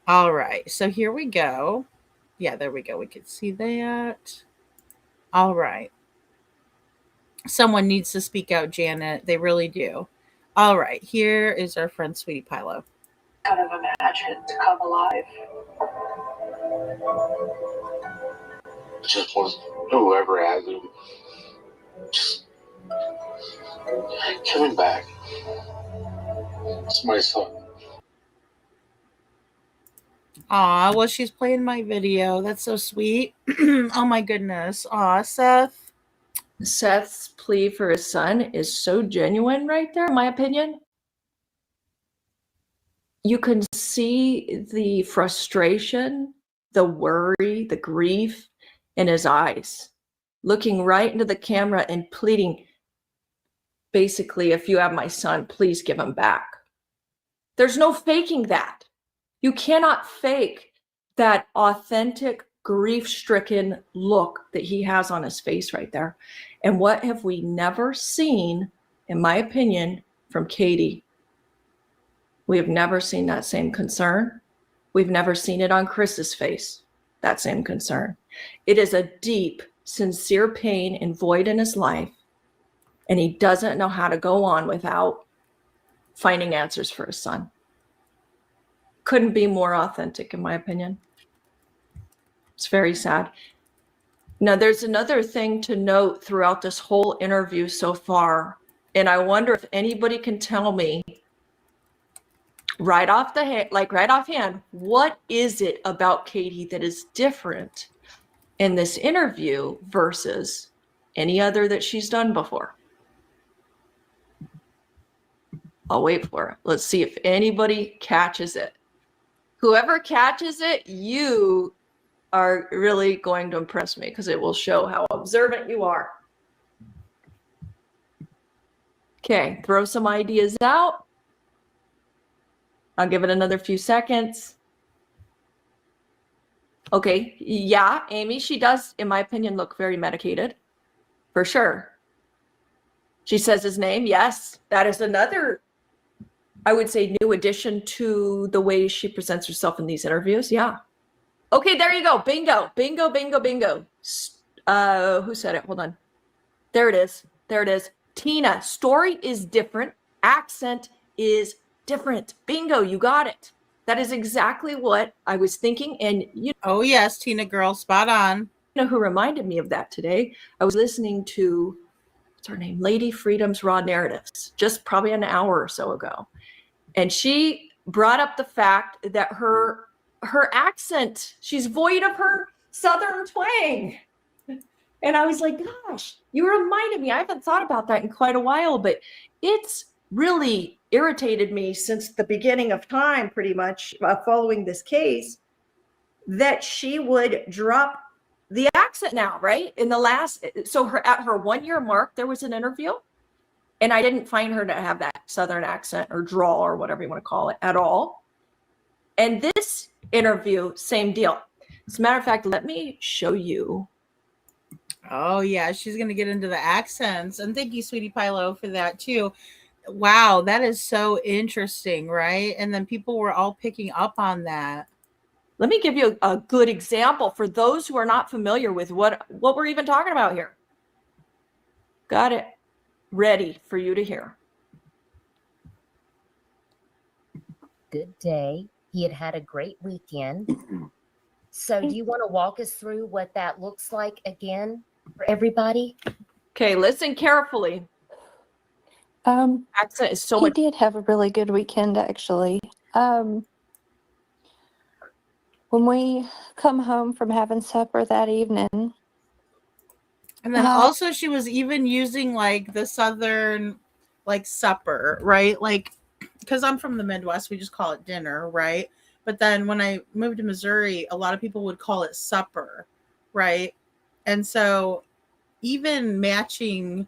all right. So here we go. Yeah, there we go. We can see that. All right. Someone needs to speak out, Janet. They really do. All right. Here is our friend Sweetie Pilo. Kind of imagine to come alive. Just want whoever has him just coming back. It's my son. Aw, well, she's playing my video. That's so sweet. Oh my goodness. Aw, Seth. Seth's plea for his son is so genuine right there, in my opinion. You can see the frustration, the worry, the grief in his eyes, looking right into the camera and pleading, basically, if you have my son, please give him back. There's no faking that. You cannot fake that authentic, grief-stricken look that he has on his face right there. And what have we never seen, in my opinion, from Katie? We have never seen that same concern. We've never seen it on Chris's face, that same concern. It is a deep, sincere pain and void in his life, and he doesn't know how to go on without finding answers for his son. Couldn't be more authentic, in my opinion. It's very sad. Now, there's another thing to note throughout this whole interview so far, and I wonder if anybody can tell me right offhand, what is it about Katie that is different in this interview versus any other that she's done before? I'll wait for it. Let's see if anybody catches it. Whoever catches it, you are really going to impress me because it will show how observant you are. Okay, throw some ideas out. I'll give it another few seconds. Okay, yeah, Amy, she does, in my opinion, look very medicated, for sure. She says his name, yes. That is another, I would say, new addition to the way she presents herself in these interviews, yeah. Okay, there you go, bingo, bingo, bingo, bingo. Who said it? Hold on. There it is, there it is. Tina, story is different, accent is different. Bingo, you got it. That is exactly what I was thinking. And you Oh yes, Tina girl, spot on. know who reminded me of that today? I was listening to, what's her name? Lady Freedom's Raw Narratives, just probably an hour or so ago. And she brought up the fact that her accent, she's void of her Southern twang. And I was like, gosh, you reminded me. I haven't thought about that in quite a while, but it's really irritated me since the beginning of time, pretty much, following this case, that she would drop the accent now, right? In the last, so at her 1 year mark, there was an interview, and I didn't find her to have that Southern accent or drawl or whatever you want to call it at all. And this interview, same deal. As a matter of fact, let me show you. Oh yeah, she's gonna get into the accents. And thank you, Sweetie Pilo, for that too. Wow, that is so interesting, right? And then people were all picking up on that. Let me give you a good example for those who are not familiar with what we're even talking about here. Got it ready for you to hear. Good day. He had had a great weekend. So do you want to walk us through what that looks like again for everybody? Okay, listen carefully. Accent is so He much. did have a really good weekend, actually. When we come home from having supper that evening. And then also she was even using like the Southern like supper, right? Like, because I'm from the Midwest, we just call it dinner, right? But then when I moved to Missouri, a lot of people would call it supper, right? And so even matching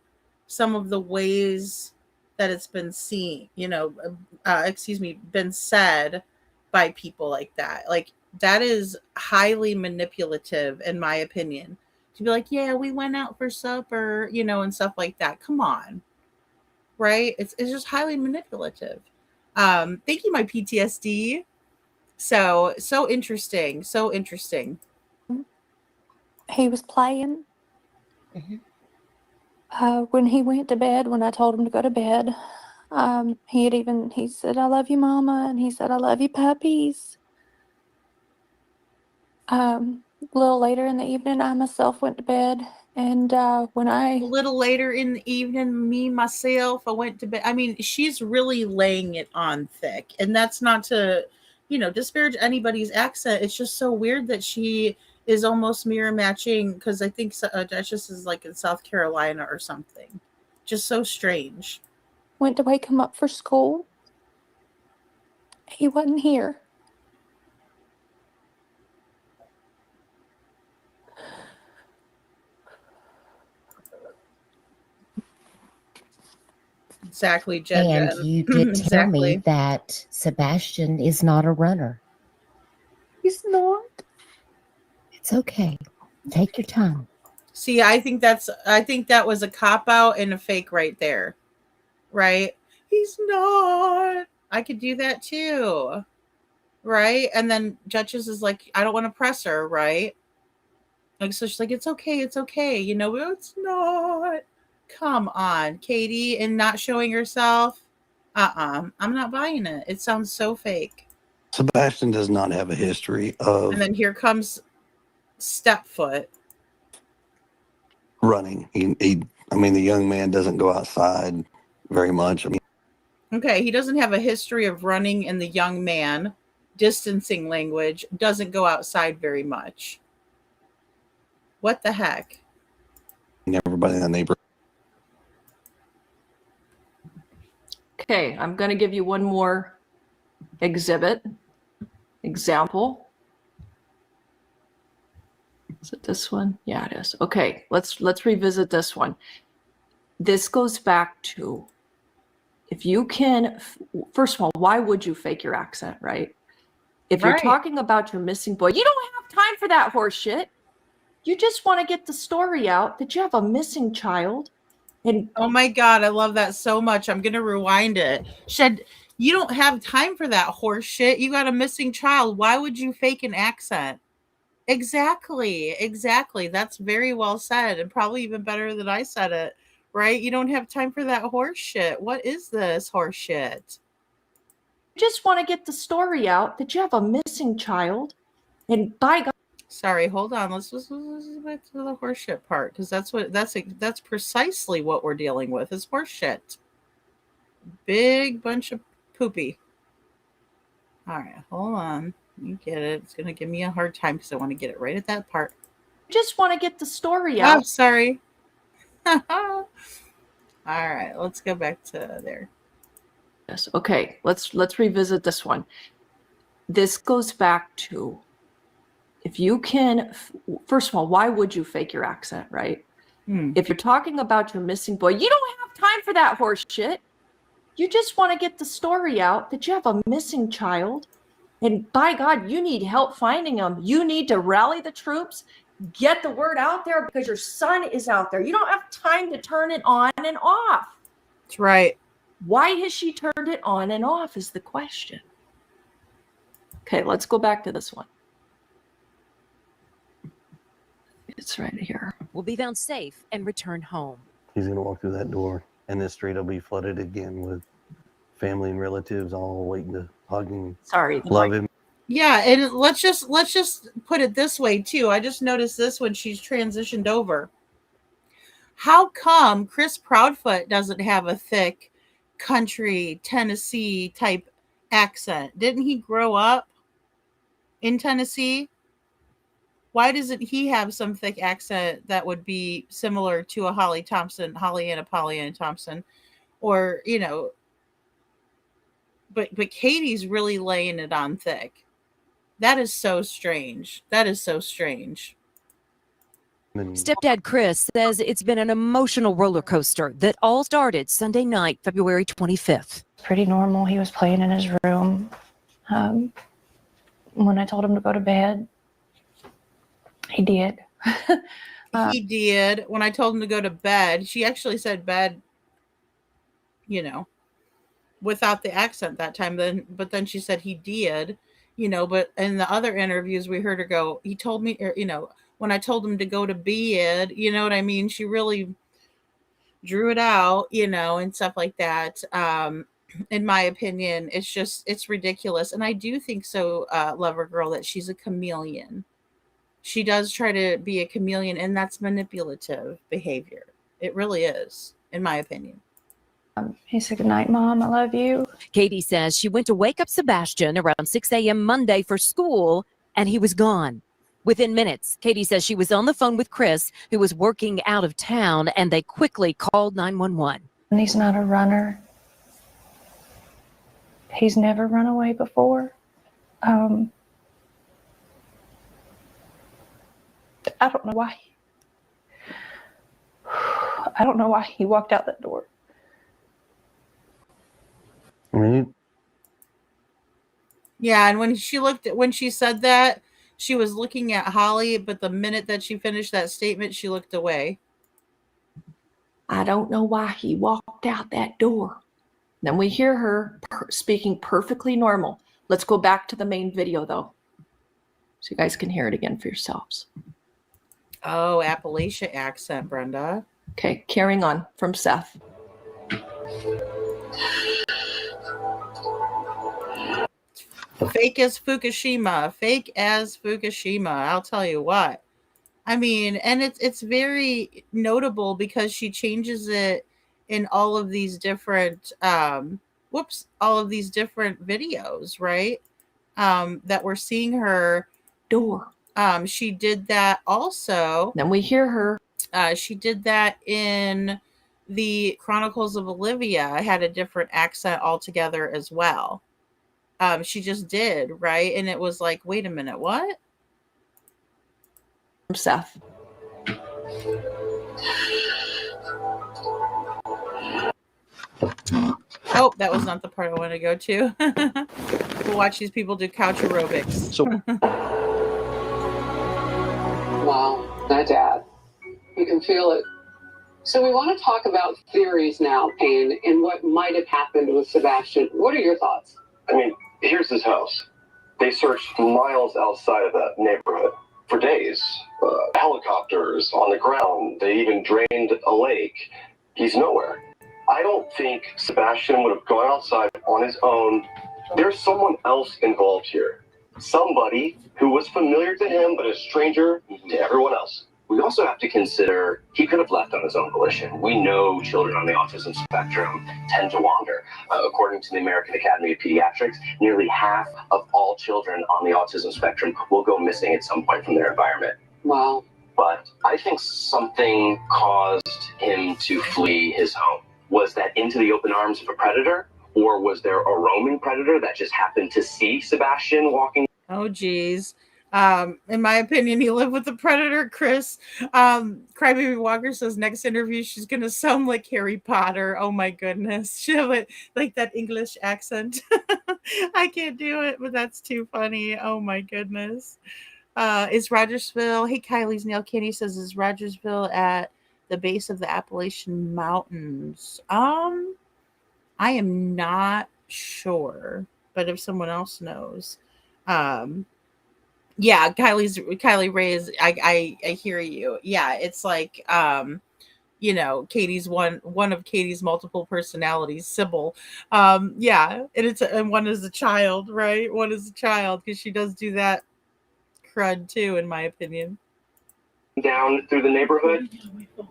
some of the ways that it's been seen, been said by people like that is highly manipulative, in my opinion, to be like, yeah, we went out for supper, and stuff like that. Come on, right? It's just highly manipulative. Thank you, my PTSD. So interesting. So interesting. He was playing. When he went to bed, when I told him to go to bed, he said, I love you, Mama. And he said, I love you, puppies. A little later in the evening, I myself went to bed. And a little later in the evening, me myself, I went to bed. I mean, she's really laying it on thick, and that's not to, disparage anybody's accent. It's just so weird that she is almost mirror matching, because I think Duchess is like in South Carolina or something. Just so strange. Went to wake him up for school. He wasn't here. Exactly, Jen. And you did tell me that Sebastian is not a runner. He's not. It's okay. Take your time. See, I think that was a cop out and a fake right there. Right? He's not. I could do that too. Right? And then Duchess is like, I don't want to press her, right? Like, so she's like, it's okay, it's not. Come on, Katie, and not showing herself. I'm not buying it. It sounds so fake. Sebastian does not have a history of And then here comes Stepfoot running. The young man doesn't go outside very much. Okay, he doesn't have a history of running, and the young man, distancing language, doesn't go outside very much. What the heck? Everybody in the neighborhood. Okay, I'm going to give you one more example. Is it this one? Yeah, it is. Okay, let's revisit this one. This goes back to, if you can, first of all, why would you fake your accent, right? If you're Right. talking about your missing boy, you don't have time for that horse shit. You just want to get the story out that you have a missing child. And Oh my God, I love that so much. I'm going to rewind it. You don't have time for that horse shit. You got a missing child. Why would you fake an accent? Exactly. That's very well said, and probably even better than I said it, right? You don't have time for that horse shit. What is this horse shit? you just want to get the story out that you have a missing child. And by God. Sorry, hold on. Let's get back to the horse shit part, because that's precisely what we're dealing with is horse shit. Big bunch of poopy. All right, hold on. You get it. It's gonna give me a hard time because I want to get it right at that part. Just want to get the story out. Oh, sorry. All right, let's go back to there. Yes. Okay, let's revisit this one. This goes back to, if you can, first of all, why would you fake your accent, right? If you're talking about your missing boy, you don't have time for that horse shit. You just want to get the story out that you have a missing child. And by God, you need help finding him. You need to rally the troops, get the word out there, because your son is out there. You don't have time to turn it on and off. That's right. Why has she turned it on and off is the question. Okay, let's go back to this one. It's right here. Will be found safe and returned home. He's going to walk through that door, and this street will be flooded again with family and relatives all waiting to hug and love him. Yeah, and let's just put it this way too. I just noticed this when she's transitioned over. How come Chris Proudfoot doesn't have a thick country Tennessee type accent? Didn't he grow up in Tennessee? Why doesn't he have some thick accent that would be similar to a Holly Ann Thompson, or, you know, but Katie's really laying it on thick. That is so strange. Stepdad Chris says it's been an emotional roller coaster that all started Sunday night, February 25th. Pretty normal. He was playing in his room. When I told him to go to bed, he did. He did. When I told him to go to bed, she actually said bed, you know, without the accent that time. But then she said he did, you know, but in the other interviews we heard her go, he told me, or, you know, when I told him to go to bed, you know what I mean? She really drew it out, you know, and stuff like that. In my opinion, it's ridiculous. And I do think so, Lover Girl, that she's a chameleon. She does try to be a chameleon, and that's manipulative behavior. It really is, in my opinion. He said, "Good night, Mom. I love you." Katie says she went to wake up Sebastian around 6 a.m. Monday for school, and he was gone. Within minutes, Katie says she was on the phone with Chris, who was working out of town, and they quickly called 911. And he's not a runner. He's never run away before. I don't know why. I don't know why he walked out that door. Yeah, and when she said that, she was looking at Holly, but the minute that she finished that statement, she looked away. I don't know why he walked out that door. Then we hear her speaking perfectly normal. Let's go back to the main video, though, so you guys can hear it again for yourselves. Oh, Appalachia accent, Brenda. Okay, carrying on from Seth. Fake as Fukushima. I'll tell you what. I mean, and it's very notable because she changes it in all of these different videos, right? That we're seeing her door. She did that also. Then we hear her. She did that in the Chronicles of Olivia. I had a different accent altogether as well. She just did, right? And it was like, wait a minute, what? Seth. Oh, that was not the part I want to go to. We'll watch these people do couch aerobics. Wow, that dad. You can feel it. So we want to talk about theories now, Payne, and what might have happened with Sebastian. What are your thoughts? I mean, here's his house. They searched miles outside of that neighborhood for days. Helicopters on the ground. They even drained a lake. He's nowhere. I don't think Sebastian would have gone outside on his own. There's someone else involved here. Somebody who was familiar to him, but a stranger to everyone else. We also have to consider he could have left on his own volition. We know children on the autism spectrum tend to wander. According to the American Academy of Pediatrics, nearly half of all children on the autism spectrum will go missing at some point from their environment. Wow. But I think something caused him to flee his home. Was that into the open arms of a predator? Or was there a roaming predator that just happened to see Sebastian walking? Oh, geez. In my opinion, he lived with the predator, Chris. Crybaby Walker says next interview she's gonna sound like Harry Potter. Oh my goodness. She have it like that English accent. I can't do it, but that's too funny. Oh my goodness. Is Rogersville, hey Kylie's Nail Candy says, is Rogersville at the base of the Appalachian Mountains? I am not sure, but if someone else knows. Yeah, Kylie Ray is I hear you. Yeah, it's like Katie's one of Katie's multiple personalities, Sybil. Yeah, and one is a child, right? One is a child because she does do that crud too, in my opinion. Down through the neighborhood.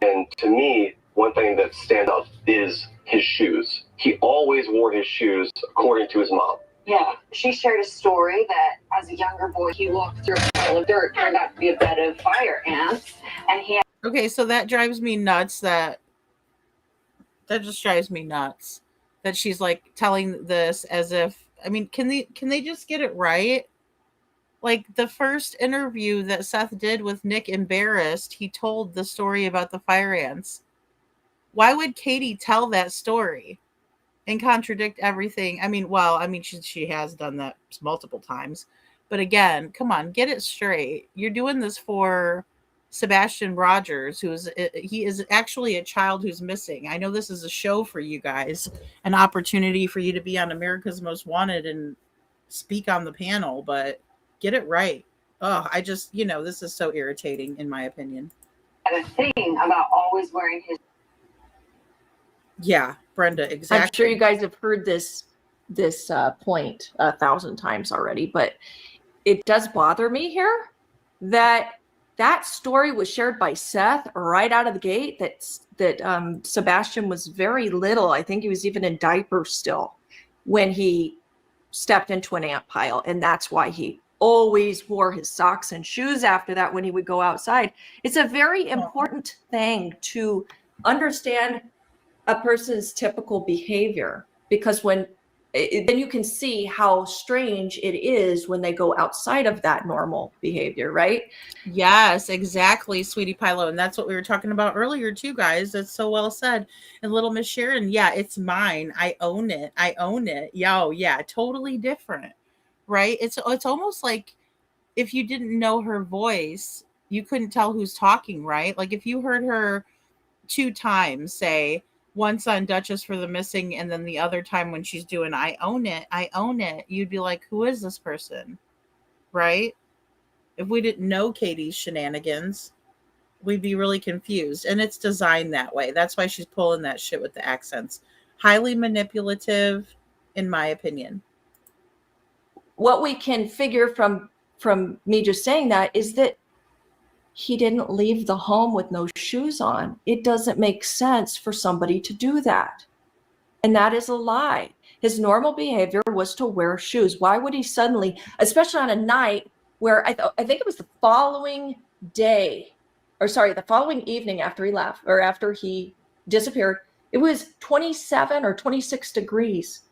And to me, one thing that stands out is his shoes. He always wore his shoes according to his mom. Yeah, she shared a story that as a younger boy, he walked through a pile of dirt, turned out to be a bed of fire ants, and he had. Okay, so that drives me nuts. That just drives me nuts. That she's like telling this as if, I mean, can they just get it right? Like the first interview that Seth did with Nick Embarrassed, he told the story about the fire ants. Why would Katie tell that story and contradict everything? I mean, she has done that multiple times. But again, come on, get it straight. You're doing this for Sebastian Rogers, he is actually a child who's missing. I know this is a show for you guys, an opportunity for you to be on America's Most Wanted and speak on the panel, but get it right. Oh, I just, this is so irritating in my opinion. A thing about always wearing his. Yeah, Brenda, exactly. I'm sure you guys have heard this point 1,000 times already, but it does bother me here that story was shared by Seth right out of the gate, that Sebastian was very little. I think he was even in diapers still when he stepped into an ant pile, and that's why he always wore his socks and shoes after that when he would go outside. It's a very important thing to understand a person's typical behavior, because then you can see how strange it is when they go outside of that normal behavior, right? Yes, exactly, Sweetie Pilo. And that's what we were talking about earlier too, guys. That's so well said. And little Miss Sharon, yeah, it's mine. I own it. Yeah, totally different, right? It's almost like if you didn't know her voice, you couldn't tell who's talking, right? Like if you heard her 2 times say, once on Duchess for the Missing, and then the other time when she's doing I own it, you'd be like, who is this person? Right? If we didn't know Katie's shenanigans, we'd be really confused. And it's designed that way. That's why she's pulling that shit with the accents. Highly manipulative, in my opinion. What we can figure from me just saying that is that he didn't leave the home with no shoes on. It doesn't make sense for somebody to do that. And that is a lie. His normal behavior was to wear shoes. Why would he suddenly, especially on a night where I think it was the following evening after he left, or after he disappeared, it was 27 or 26 degrees.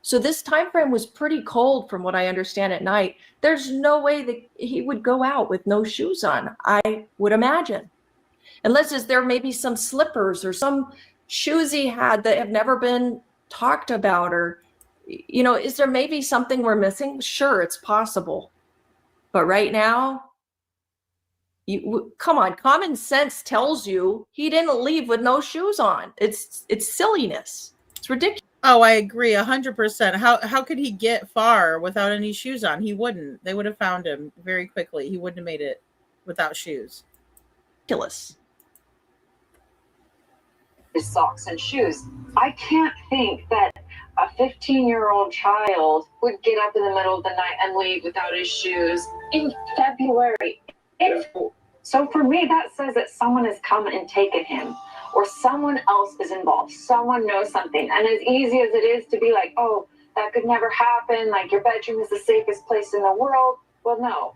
So this time frame was pretty cold from what I understand at night. There's no way that he would go out with no shoes on, I would imagine. Unless there may be some slippers or some shoes he had that have never been talked about, or, you know, is there maybe something we're missing? Sure, it's possible. But right now, come on, common sense tells you he didn't leave with no shoes on. It's silliness. It's ridiculous. Oh, I agree 100%. How could he get far without any shoes on? He wouldn't. They would have found him very quickly. He wouldn't have made it without shoes. Ridiculous. His socks and shoes. I can't think that a 15-year-old child would get up in the middle of the night and leave without his shoes in February. So for me, that says that someone has come and taken him, or someone else is involved. Someone knows something. And as easy as it is to be like, oh, that could never happen, like your bedroom is the safest place in the world. Well, no,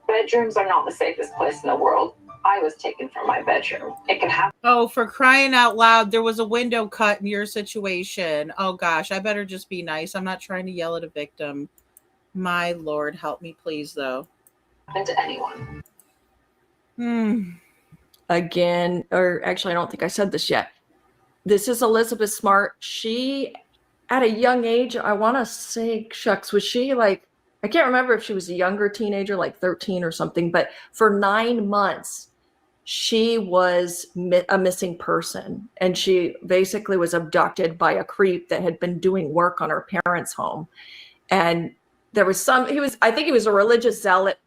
bedrooms are not the safest place in the world. I was taken from my bedroom. It can happen. Oh, for crying out loud, there was a window cut in your situation. Oh gosh, I better just be nice. I'm not trying to yell at a victim. My Lord, help me please, though. Happen to anyone. Again, or actually, I don't think I said this yet. This is Elizabeth Smart. She, at a young age, I want to say, shucks, was she like, I can't remember if she was a younger teenager, like 13 or something, but for 9 months, she was a missing person. And she basically was abducted by a creep that had been doing work on her parents' home. And there was I think he was a religious zealot,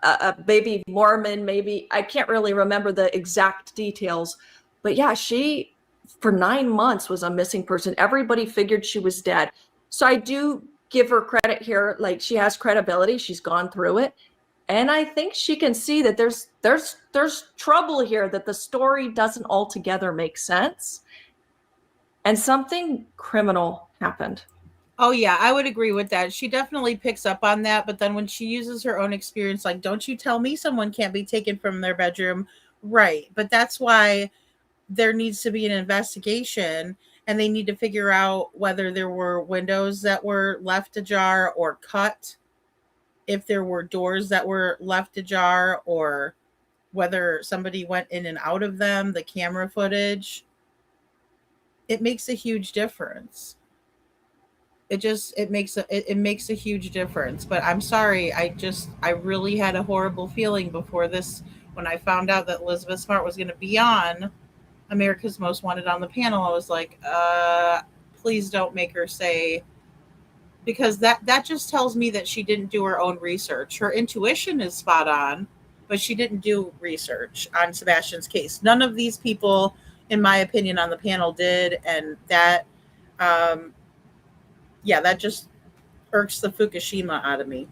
a baby Mormon, maybe. I can't really remember the exact details. But yeah, she, for 9 months, was a missing person. Everybody figured she was dead. So I do give her credit here. Like, she has credibility. She's gone through it. And I think she can see that there's trouble here, that the story doesn't altogether make sense. And something criminal happened. Oh yeah, I would agree with that. She definitely picks up on that, but then when she uses her own experience, like, don't you tell me someone can't be taken from their bedroom. Right. But that's why there needs to be an investigation, and they need to figure out whether there were windows that were left ajar or cut, if there were doors that were left ajar, or whether somebody went in and out of them, the camera footage. It makes a huge difference. It makes a huge difference. But I'm sorry, I really had a horrible feeling before this when I found out that Elizabeth Smart was going to be on America's Most Wanted on the panel. I was like, please don't make her say, because that just tells me that she didn't do her own research. Her intuition is spot on, but she didn't do research on Sebastian's case. None of these people, in my opinion, on the panel did, and that that just irks the Fukushima out of me.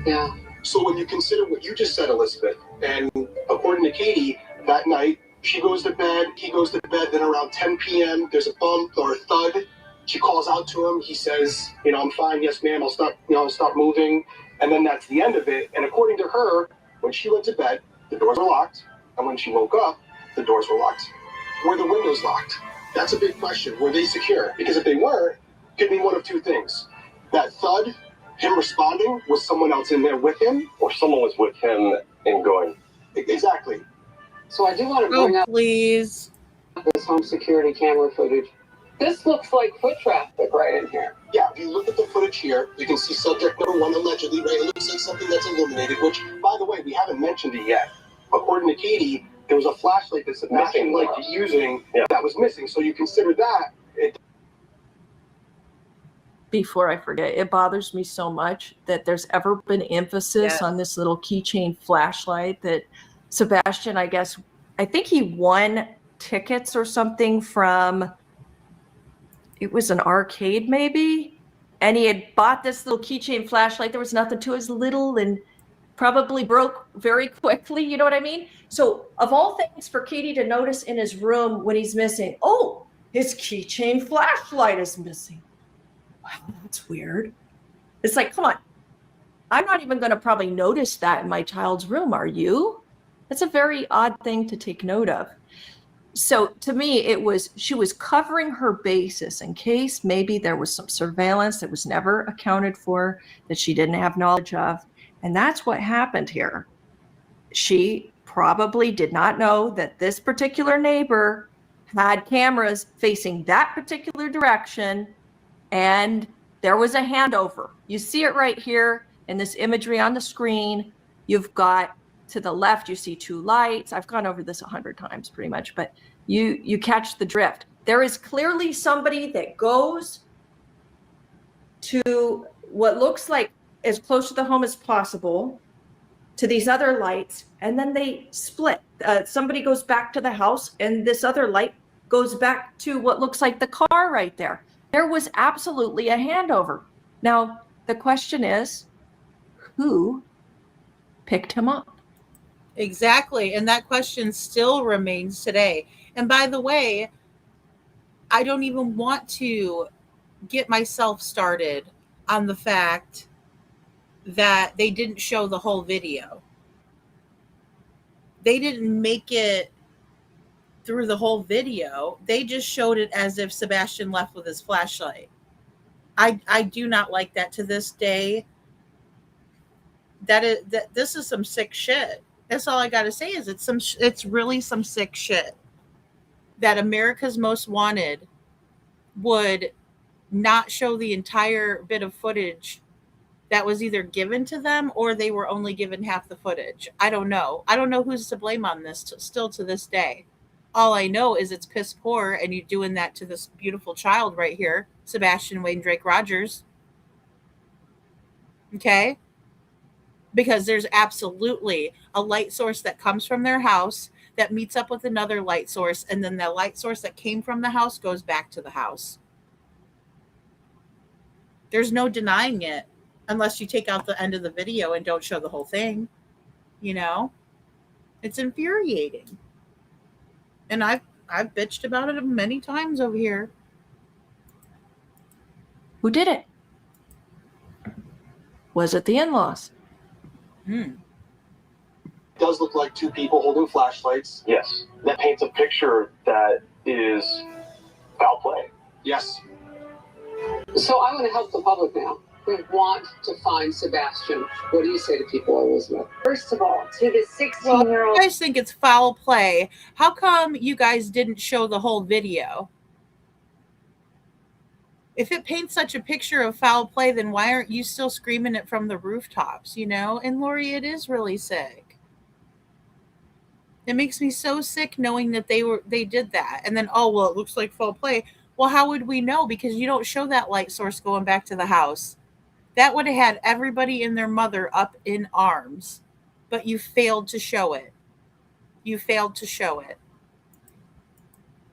Yeah. So when you consider what you just said, Elizabeth, and according to Katie, that night she goes to bed, he goes to bed, then around 10 p.m. there's a bump or a thud. She calls out to him. He says, I'm fine. Yes, ma'am. I'll stop moving. And then that's the end of it. And according to her, when she went to bed, the doors were locked. And when she woke up, the doors were locked. Were the windows locked? That's a big question. Were they secure? Because if they weren't, it could mean one of two things. That thud, him responding, was someone else in there with him? Or someone was with him and going. Exactly. So I do want to bring up please this home security camera footage. This looks like foot traffic right in here. Yeah, if you look at the footage here, you can see subject number 1 allegedly, right? It looks like something that's illuminated, which, by the way, we haven't mentioned it yet. According to Katie, there was a flashlight that Sebastian liked using that was missing. So you consider that. Before I forget, it bothers me so much that there's ever been emphasis on this little keychain flashlight that Sebastian, I think he won tickets or something from, it was an arcade maybe, and he had bought this little keychain flashlight. There was nothing to it. It was little and probably broke very quickly, you know what I mean? So of all things for Katie to notice in his room when he's missing, oh, his keychain flashlight is missing. Wow, that's weird. It's like, come on. I'm not even going to probably notice that in my child's room. Are you? That's a very odd thing to take note of. So to me, she was covering her bases in case maybe there was some surveillance that was never accounted for, that she didn't have knowledge of. And that's what happened here. She probably did not know that this particular neighbor had cameras facing that particular direction, and there was a handover. You see it right here in this imagery on the screen. You've got to the left, you see two lights. I've gone over this 100 times pretty much, but you catch the drift. There is clearly somebody that goes to what looks like as close to the home as possible, to these other lights, and then they split. Somebody goes back to the house, and this other light goes back to what looks like the car right there. There was absolutely a handover. Now, the question is, who picked him up? Exactly. And that question still remains today. And by the way, I don't even want to get myself started on the fact that they didn't show the whole video. They didn't make it through the whole video. They just showed it as if Sebastian left with his flashlight. I do not like that to this day. This is some sick shit. That's all I got to say is it's really some sick shit that America's Most Wanted would not show the entire bit of footage that was either given to them or they were only given half the footage. I don't know. I don't know who's to blame on this still to this day. All I know is it's piss poor, and you're doing that to this beautiful child right here, Sebastian Wayne Drake Rogers. Okay? Because there's absolutely a light source that comes from their house that meets up with another light source, and then the light source that came from the house goes back to the house. There's no denying it unless you take out the end of the video and don't show the whole thing. You know? It's infuriating. And I've bitched about it many times over here. Who did it? Was it the in-laws? It does look like two people holding flashlights. Yes. That paints a picture that is foul play. Yes. So I want to help the public now. We want to find Sebastian. What do you say to people, Elizabeth? First of all, to the Well, 16-year-old. you guys think it's foul play. How come you guys didn't show the whole video? If it paints such a picture of foul play, then why aren't you still screaming it from the rooftops, you know? And Lori, it is really sick. It makes me so sick knowing that they did that. And then, oh, well, it looks like foul play. Well, how would we know? Because you don't show that light source going back to the house. That would have had everybody and their mother up in arms. But you failed to show it. You failed to show it.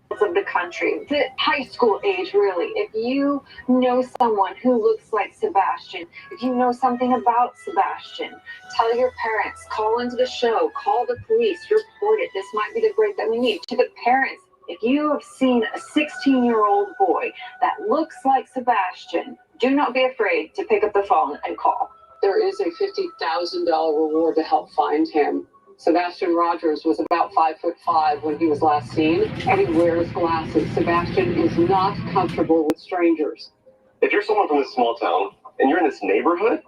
Of the country, the high school age, really. If you know someone who looks like Sebastian, if you know something about Sebastian, tell your parents, call into the show, call the police, report it. This might be the break that we need. To the parents, if you have seen a 16-year-old boy that looks like Sebastian, do not be afraid to pick up the phone and call. There is a $50,000 reward to help find him. Sebastian Rogers was about 5'5" when he was last seen, and he wears glasses. Sebastian is not comfortable with strangers. If you're someone from this small town and you're in this neighborhood,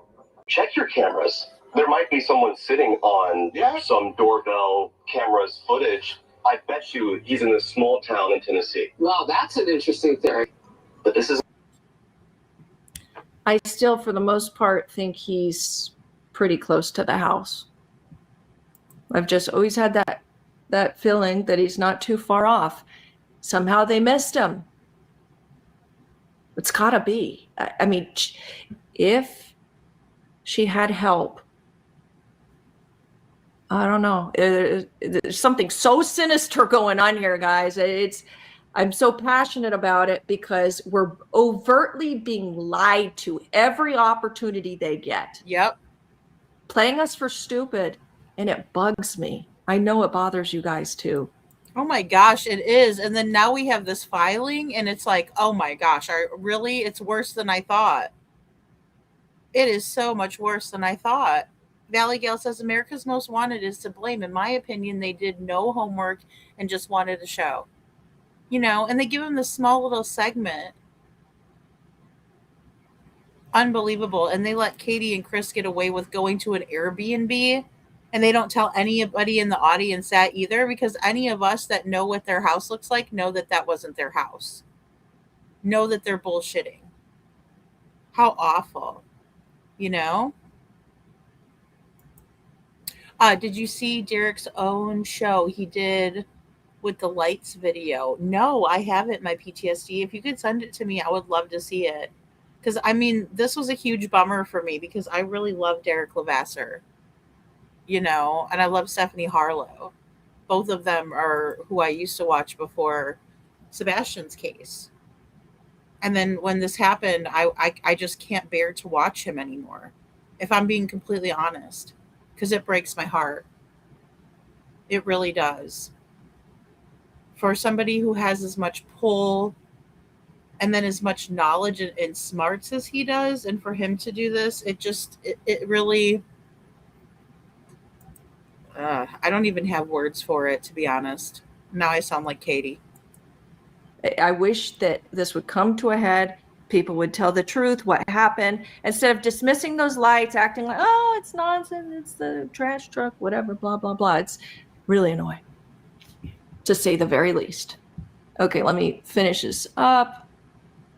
check your cameras. There might be someone sitting on some doorbell cameras footage. I bet you he's in this small town in Tennessee. Wow, that's an interesting theory. But this is... I still, for the most part, think he's pretty close to the house. I've just always had that feeling that he's not too far off. Somehow they missed him. It's gotta be. I mean, if she had help, I don't know. There's something so sinister going on here, guys. I'm so passionate about it because we're overtly being lied to every opportunity they get. Yep. Playing us for stupid. And it bugs me. I know it bothers you guys too. Oh my gosh, it is. And then now we have this filing, and it's like, oh my gosh, really? It's worse than I thought. It is so much worse than I thought. Valley Gal says America's Most Wanted is to blame. In my opinion, they did no homework and just wanted a show. You know, and they give him this small little segment. Unbelievable. And they let Katie and Chris get away with going to an Airbnb, and they don't tell anybody in the audience that either, because any of us that know what their house looks like know that that wasn't their house. Know that they're bullshitting. How awful. You know? Did you see Derek's own show he did with the lights video? No, I haven't, my PTSD. If you could send it to me, I would love to see it. Because, I mean, this was a huge bummer for me because I really love Derek Levasseur, you know, and I love Stephanie Harlow. Both of them are who I used to watch before Sebastian's case. And then when this happened, I just can't bear to watch him anymore, if I'm being completely honest, because it breaks my heart. It really does. For somebody who has as much pull and then as much knowledge and smarts as he does, and for him to do this, it really, I don't even have words for it, to be honest. Now I sound like Katie. I wish that this would come to a head. People would tell the truth, what happened, instead of dismissing those lights, acting like, oh, it's nonsense, it's the trash truck, whatever, blah, blah, blah. It's really annoying, to say the very least. Okay, let me finish this up.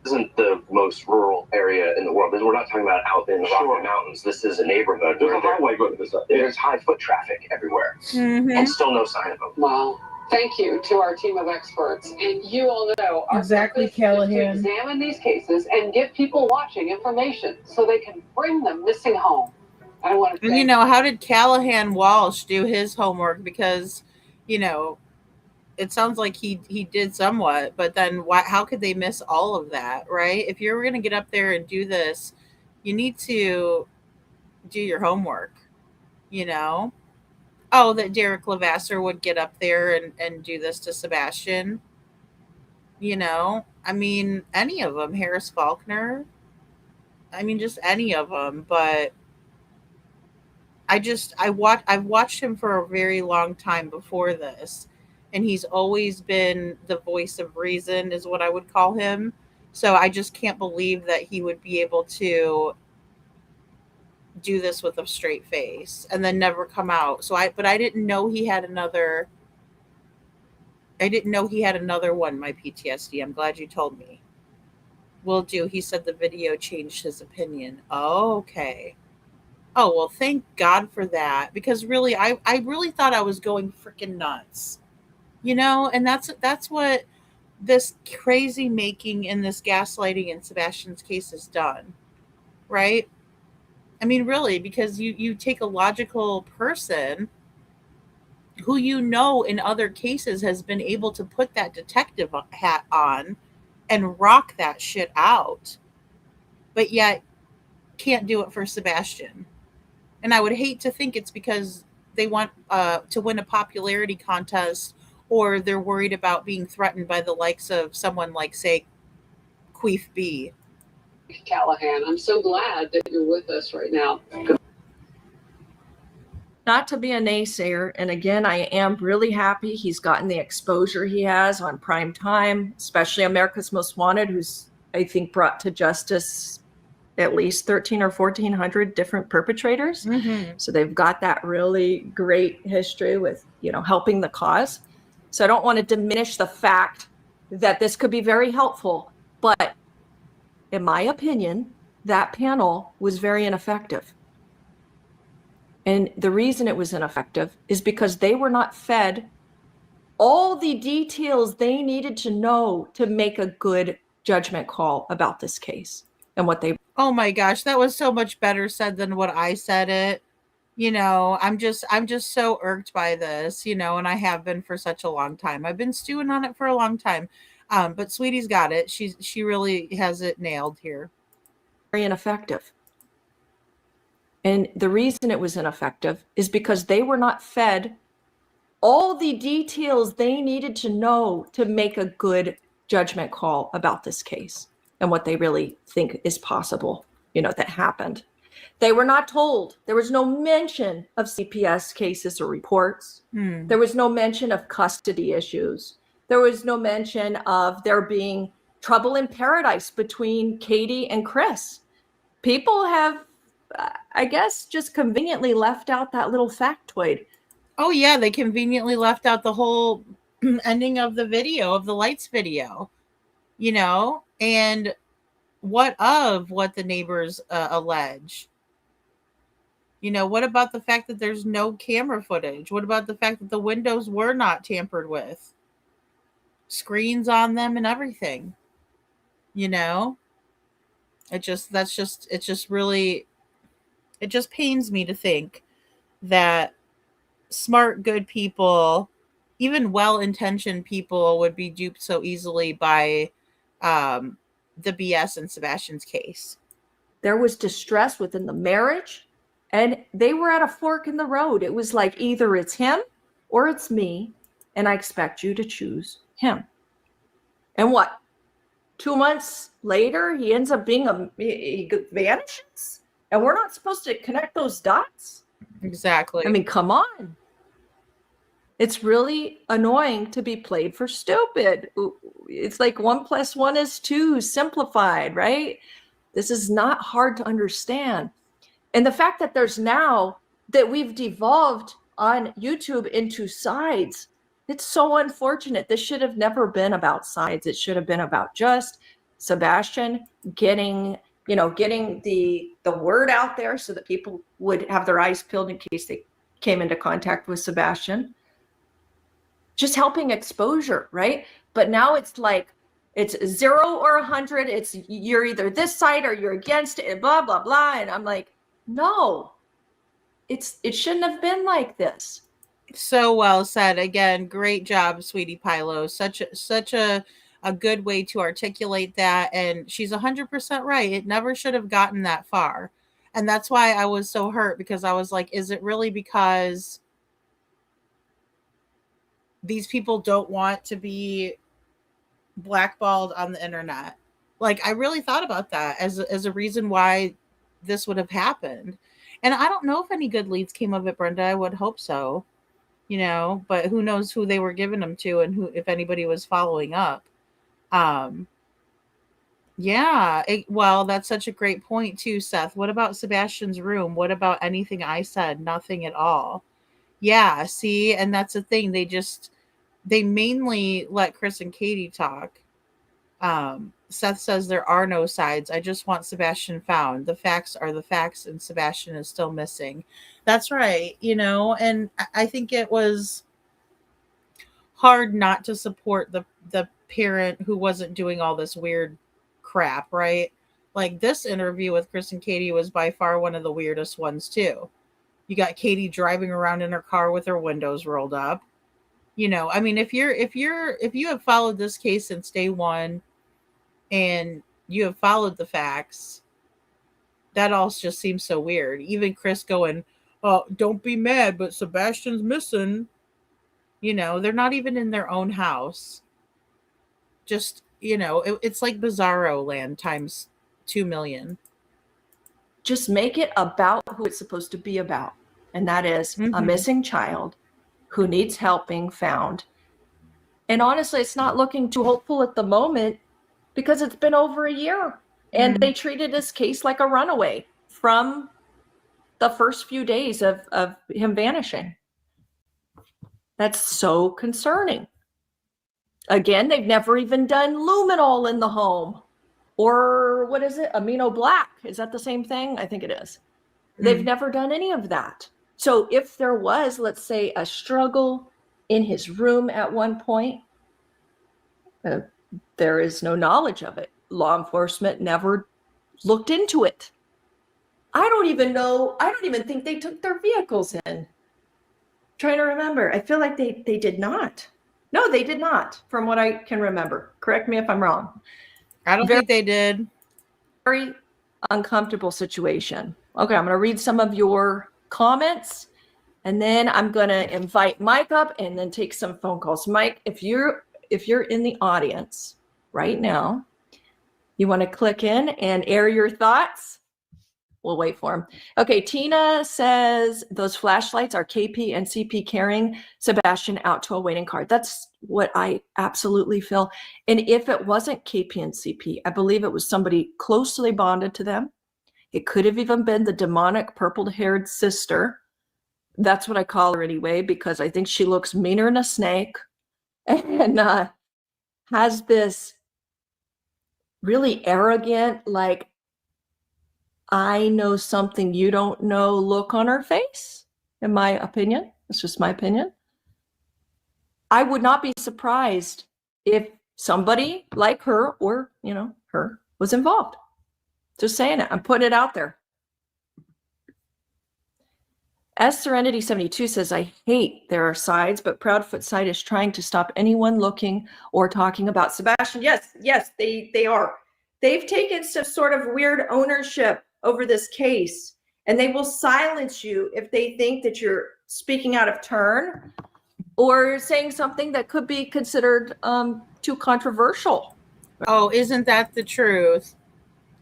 This isn't the most rural area in the world. We're not talking about out in the Rocky Mountains. This is a neighborhood There's where a highway going to this side. there's high foot traffic everywhere, and still no sign of them. Well, thank you to our team of experts. And you all know our Exactly, purpose is to Callahan. examine these cases and give people watching information so they can bring the missing home. I want to And, you know, how did Callahan Walsh do his homework? Because, you know, it sounds like he did somewhat, but then how could they miss all of that, right? If you're going to get up there and do this, you need to do your homework, you know? Oh, that Derek Levasseur would get up there and do this to Sebastian, you know? I mean, any of them, Harris Faulkner, I mean, just any of them, but I've watched him for a very long time before this, and he's always been the voice of reason, is what I would call him. So I just can't believe that he would be able to do this with a straight face and then never come out. But I didn't know he had another. I didn't know he had another one. My PTSD. I'm glad you told me. Will do. He said the video changed his opinion. Oh, okay. Oh, well, thank God for that, because really, I really thought I was going freaking nuts, you know, and that's what this crazy making and this gaslighting in Sebastian's case has done, right? I mean, really, because you take a logical person who, you know, in other cases has been able to put that detective hat on and rock that shit out, but yet can't do it for Sebastian. And I would hate to think it's because they want to win a popularity contest, or they're worried about being threatened by the likes of someone like, say, Queef B. Callahan, I'm so glad that you're with us right now. Not to be a naysayer, and again, I am really happy he's gotten the exposure he has on prime time, especially America's Most Wanted, who's, I think, brought to justice at least 13 or 1400 different perpetrators. Mm-hmm. So they've got that really great history with, you know, helping the cause. So I don't want to diminish the fact that this could be very helpful, but in my opinion, that panel was very ineffective. And the reason it was ineffective is because they were not fed all the details they needed to know to make a good judgment call about this case and what they. Oh my gosh, that was so much better said than what I said it. You know, I'm just so irked by this, you know, and I have been for such a long time. I've been stewing on it for a long time. But Sweetie's got it. She really has it nailed here. Very ineffective. And the reason it was ineffective is because they were not fed all the details they needed to know to make a good judgment call about this case and what they really think is possible, you know, that happened. They were not told. There was no mention of CPS cases or reports. There was no mention of custody issues. There was no mention of there being trouble in paradise between Katie and Chris. People have, I guess, just conveniently left out that little factoid. Oh yeah, they conveniently left out the whole ending of the video, of the lights video, you know? And what the neighbors allege? You know, what about the fact that there's no camera footage? What about the fact that the windows were not tampered with? Screens on them and everything. You know? It just pains me to think that smart, good people, even well-intentioned people, would be duped so easily by the BS in Sebastian's case. There was distress within the marriage, and they were at a fork in the road. It was like, either it's him or it's me, and I expect you to choose him. And what? 2 months later, he ends up being he vanishes, and we're not supposed to connect those dots? Exactly. I mean, come on. It's really annoying to be played for stupid. It's like 1 + 1 is 2, simplified, right? This is not hard to understand. And the fact that we've devolved on YouTube into sides, it's so unfortunate. This should have never been about sides. It should have been about just Sebastian getting the word out there so that people would have their eyes peeled in case they came into contact with Sebastian. Just helping exposure, right? But now it's like, it's 0 or 100. It's you're either this side or you're against it, blah, blah, blah. And I'm like, no, it shouldn't have been like this. So well said. Again, great job, Sweetie Pilo. Such a good way to articulate that. And she's 100% right. It never should have gotten that far. And that's why I was so hurt, because I was like, is it really because these people don't want to be blackballed on the internet? Like, I really thought about that as a reason why this would have happened. And I don't know if any good leads came of it, Brenda. I would hope so, but who knows who they were giving them to, and if anybody was following up. Well, that's such a great point too, Seth. What about Sebastian's room? What about anything I said? Nothing at all. Yeah, see, and that's the thing. They mainly let Chris and Katie talk. Seth says there are no sides. I just want Sebastian found. The facts are the facts, and Sebastian is still missing. That's right, and I think it was hard not to support the parent who wasn't doing all this weird crap, right? Like, this interview with Chris and Katie was by far one of the weirdest ones too. You got Katie driving around in her car with her windows rolled up. I mean, if you have followed this case since day one and you have followed the facts, that all just seems so weird. Even Chris going, "Oh, don't be mad, but Sebastian's missing." They're not even in their own house. Just, it's like Bizarro Land times 2 million. Just make it about who it's supposed to be about. And that is a missing child who needs help being found. And honestly, it's not looking too hopeful at the moment, because it's been over a year and they treated this case like a runaway from the first few days of him vanishing. That's so concerning. Again, they've never even done luminol in the home, or what is it? Amino black. Is that the same thing? I think it is. They've never done any of that. So if there was, let's say, a struggle in his room at one point, there is no knowledge of it. Law enforcement never looked into it. I don't even think they took their vehicles in. I'm trying to remember. I feel like they did not. No, they did not, from what I can remember. Correct me if I'm wrong. I don't think they did. Very uncomfortable situation. Okay, I'm going to read some of your comments, and then I'm going to invite Mike up and then take some phone calls. Mike, if you're in the audience right now, you want to click in and air your thoughts, We'll wait for him. Okay, Tina says those flashlights are KP and CP carrying Sebastian out to a waiting car. That's what I absolutely feel. And if it wasn't KP and CP, I believe it was somebody closely bonded to them. It could have even been the demonic purple-haired sister. That's what I call her anyway, because I think she looks meaner than a snake and has this really arrogant, like, I know something you don't know look on her face, in my opinion. It's just my opinion. I would not be surprised if somebody like her or, her was involved. Just saying it. I'm putting it out there. As Serenity 72 says, I hate there are sides, but Proudfoot side is trying to stop anyone looking or talking about Sebastian. Yes, they are. They've taken some sort of weird ownership over this case, and they will silence you if they think that you're speaking out of turn or saying something that could be considered too controversial. Oh, isn't that the truth?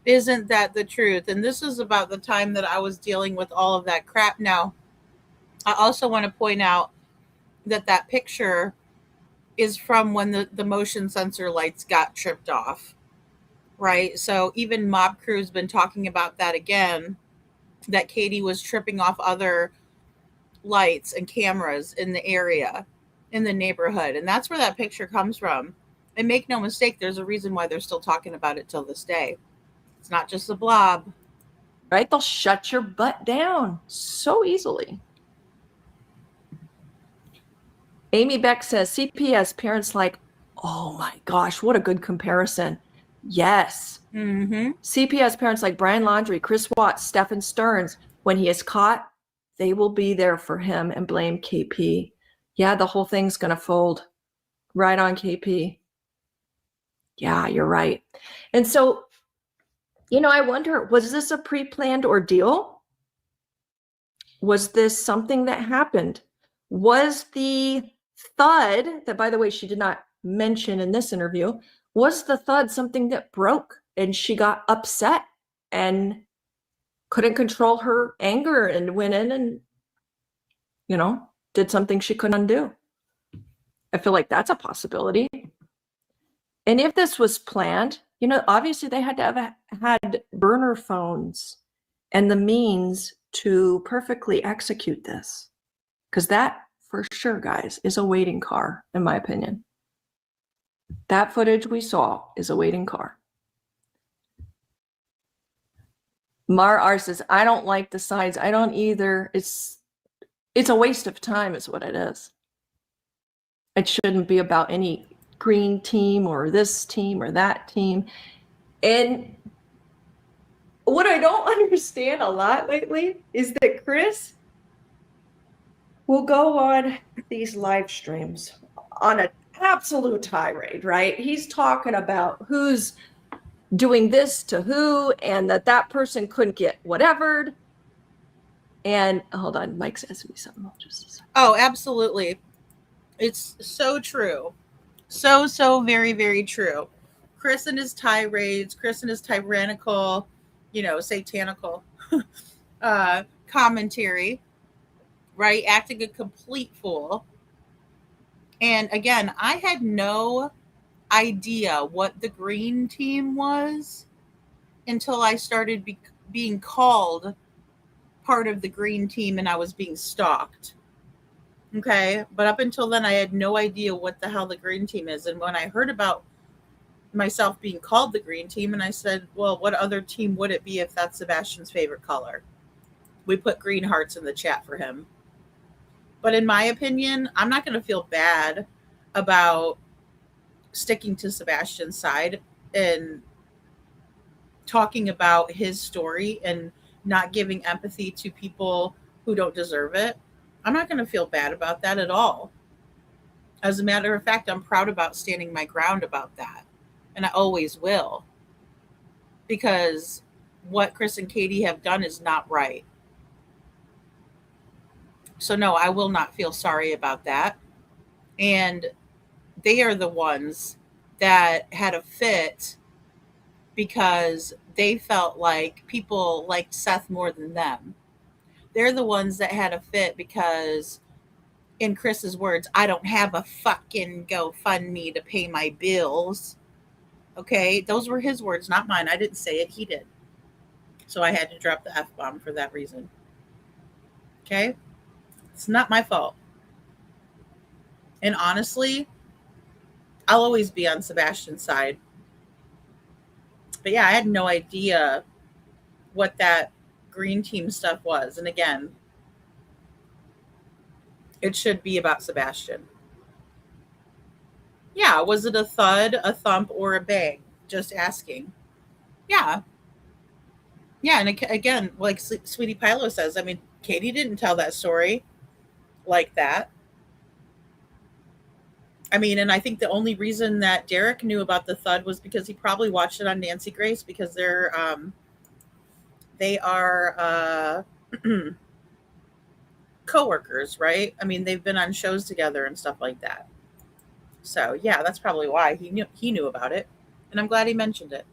Isn't that the truth? And this is about the time that I was dealing with all of that crap. Now, I also want to point out that that picture is from when the motion sensor lights got tripped off, right? So even Mob Crew's been talking about that again, that Katie was tripping off other lights and cameras in the area, in the neighborhood. And that's where that picture comes from. And make no mistake, there's a reason why they're still talking about it till this day. It's not just a blob. Right? They'll shut your butt down so easily. Amy Beck says, CPS parents like, oh my gosh, what a good comparison. Yes. Mm-hmm. CPS parents like Brian Laundrie, Chris Watts, Stephen Stearns, when he is caught, they will be there for him and blame KP. Yeah, the whole thing's going to fold right on KP. Yeah, you're right. And so, I wonder, was this a pre-planned ordeal? Was this something that happened? Was the thud, that by the way, she did not mention in this interview, was the thud something that broke and she got upset and couldn't control her anger and went in and, did something she couldn't undo? I feel like that's a possibility. And if this was planned, obviously they had to have had burner phones and the means to perfectly execute this. Because that, for sure, guys, is a waiting car, in my opinion. That footage we saw is a waiting car. Mar R says, I don't like the sides. I don't either. It's a waste of time is what it is. It shouldn't be about any green team or this team or that team. And what I don't understand a lot lately is that Chris will go on these live streams on an absolute tirade, right? He's talking about who's doing this to who and that person couldn't get whatever. And hold on, Mike's asking me something. Just a second. Oh, absolutely. It's so true. So very, very true. Chris and his tirades, Chris and his tyrannical, satanical commentary, right? Acting a complete fool. And again, I had no idea what the green team was until I started being called part of the green team and I was being stalked. Okay. But up until then, I had no idea what the hell the green team is. And when I heard about myself being called the green team, and I said, well, what other team would it be if that's Sebastian's favorite color? We put green hearts in the chat for him. But in my opinion, I'm not going to feel bad about sticking to Sebastian's side and talking about his story and not giving empathy to people who don't deserve it. I'm not going to feel bad about that at all. As a matter of fact, I'm proud about standing my ground about that. And I always will. Because what Chris and Katie have done is not right. So no, I will not feel sorry about that. And they are the ones that had a fit because they felt like people liked Seth more than them. They're the ones that had a fit because, in Chris's words, I don't have a fucking GoFundMe to pay my bills. Okay, those were his words, not mine. I didn't say it, he did. So I had to drop the F-bomb for that reason. Okay? It's not my fault. And honestly, I'll always be on Sebastian's side. But yeah, I had no idea what that green team stuff was. And again, it should be about Sebastian. Yeah, was it a thud, a thump, or a bang? Just asking. Yeah. Yeah, and again, like Sweetie Pilo says, I mean, Katie didn't tell that story like that. I mean, and I think the only reason that Derek knew about the thud was because he probably watched it on Nancy Grace, because they are coworkers, right? I mean, they've been on shows together and stuff like that. So yeah, that's probably why he knew about it, and I'm glad he mentioned it.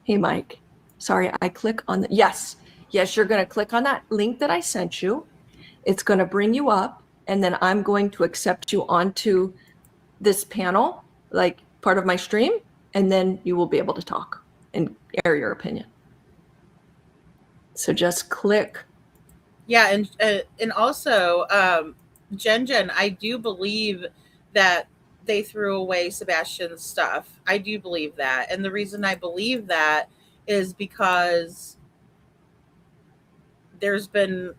Hey, Mike. Sorry, I click on the yes. You're going to click on that link that I sent you. It's going to bring you up, and then I'm going to accept you onto this panel, like part of my stream, and then you will be able to talk and air your opinion. So just click. Yeah, and also, Jen, I do believe that they threw away Sebastian's stuff. I do believe that. And the reason I believe that is because there's been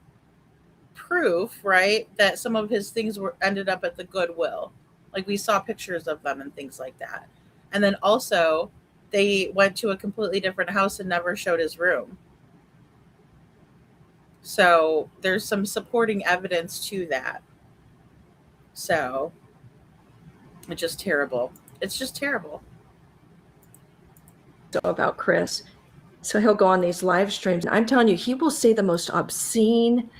proof, right, that some of his things ended up at the Goodwill. Like, we saw pictures of them and things like that. And then also, they went to a completely different house and never showed his room. So there's some supporting evidence to that. So it's just terrible. It's just terrible. So about Chris. So he'll go on these live streams, and I'm telling you, he will say the most obscene,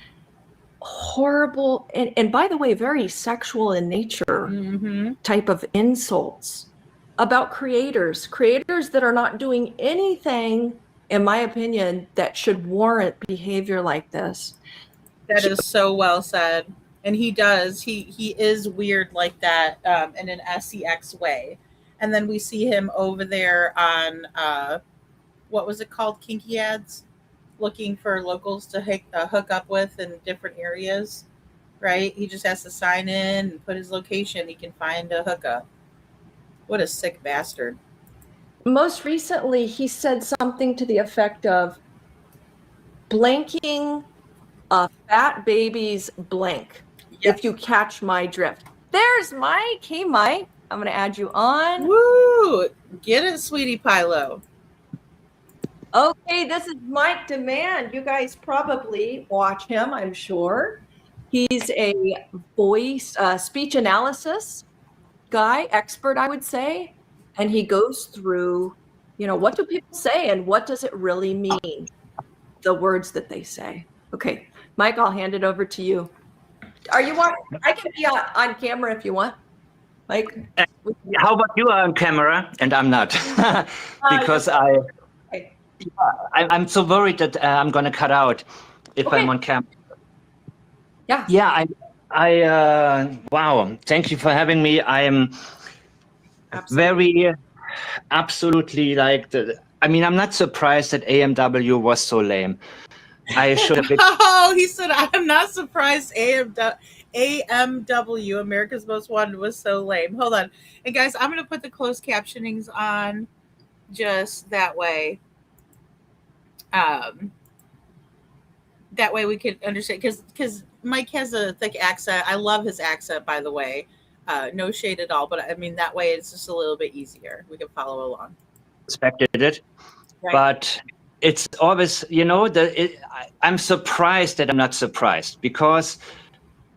horrible, and by the way, very sexual in nature type of insults about creators that are not doing anything, in my opinion, that should warrant behavior like this. That is so well said. And he does. He is weird like that, in an sex way. And then we see him over there on, what was it called? Kinky Ads? Looking for locals to hook up with in different areas, right? He just has to sign in and put his location. He can find a hookup. What a sick bastard. Most recently, he said something to the effect of blanking a fat baby's blank. Yep. If you catch my drift. There's Mike. Hey, Mike. I'm going to add you on. Woo! Get it, Sweetie Pilo. Okay, this is Mike Demand. You guys probably watch him, I'm sure. He's a voice, speech analysis guy, expert, I would say. And he goes through, what do people say and what does it really mean? The words that they say. Okay, Mike, I'll hand it over to you. Are you on? I can be on camera if you want. Mike? How about you are on camera and I'm not? Because I'm so worried that I'm going to cut out if I'm on camera. Yeah. Yeah, wow. Thank you for having me. I am very, absolutely I'm not surprised that AMW was so lame. I should have been. Oh, he said, I'm not surprised AMW, America's Most Wanted, was so lame. Hold on. And guys, I'm going to put the closed captionings on just that way. That way we can understand, because Mike has a thick accent. I love his accent, by the way. No shade at all, but I mean, that way it's just a little bit easier. We can follow along. Expected it, right. But it's always, I'm surprised that I'm not surprised, because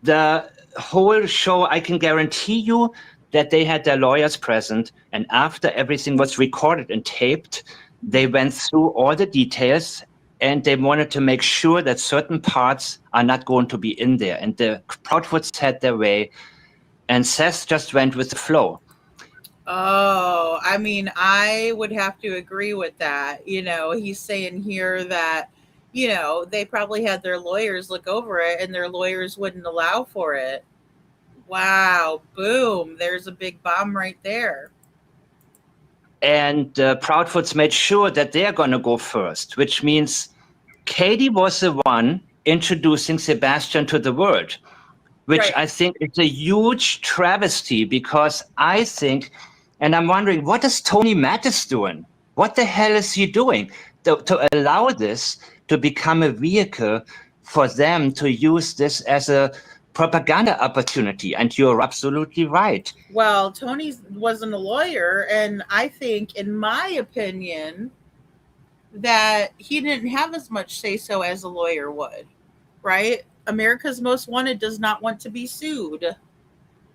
the whole show, I can guarantee you that they had their lawyers present, and after everything was recorded and taped, they went through all the details and they wanted to make sure that certain parts are not going to be in there. And the Proudfoots had their way, and Seth just went with the flow. Oh, I mean, I would have to agree with that. He's saying here that, they probably had their lawyers look over it and their lawyers wouldn't allow for it. Wow. Boom. There's a big bomb right there. And Proudfoots made sure that they're going to go first, which means Katie was the one introducing Sebastian to the world, which Right. I think is a huge travesty, because I think, and I'm wondering, what is Tony Mattis doing? What the hell is he doing to allow this to become a vehicle for them to use this as a propaganda opportunity? And you're absolutely right. Well, Tony wasn't a lawyer, and I think, in my opinion, that he didn't have as much say-so as a lawyer would, right? America's Most Wanted does not want to be sued,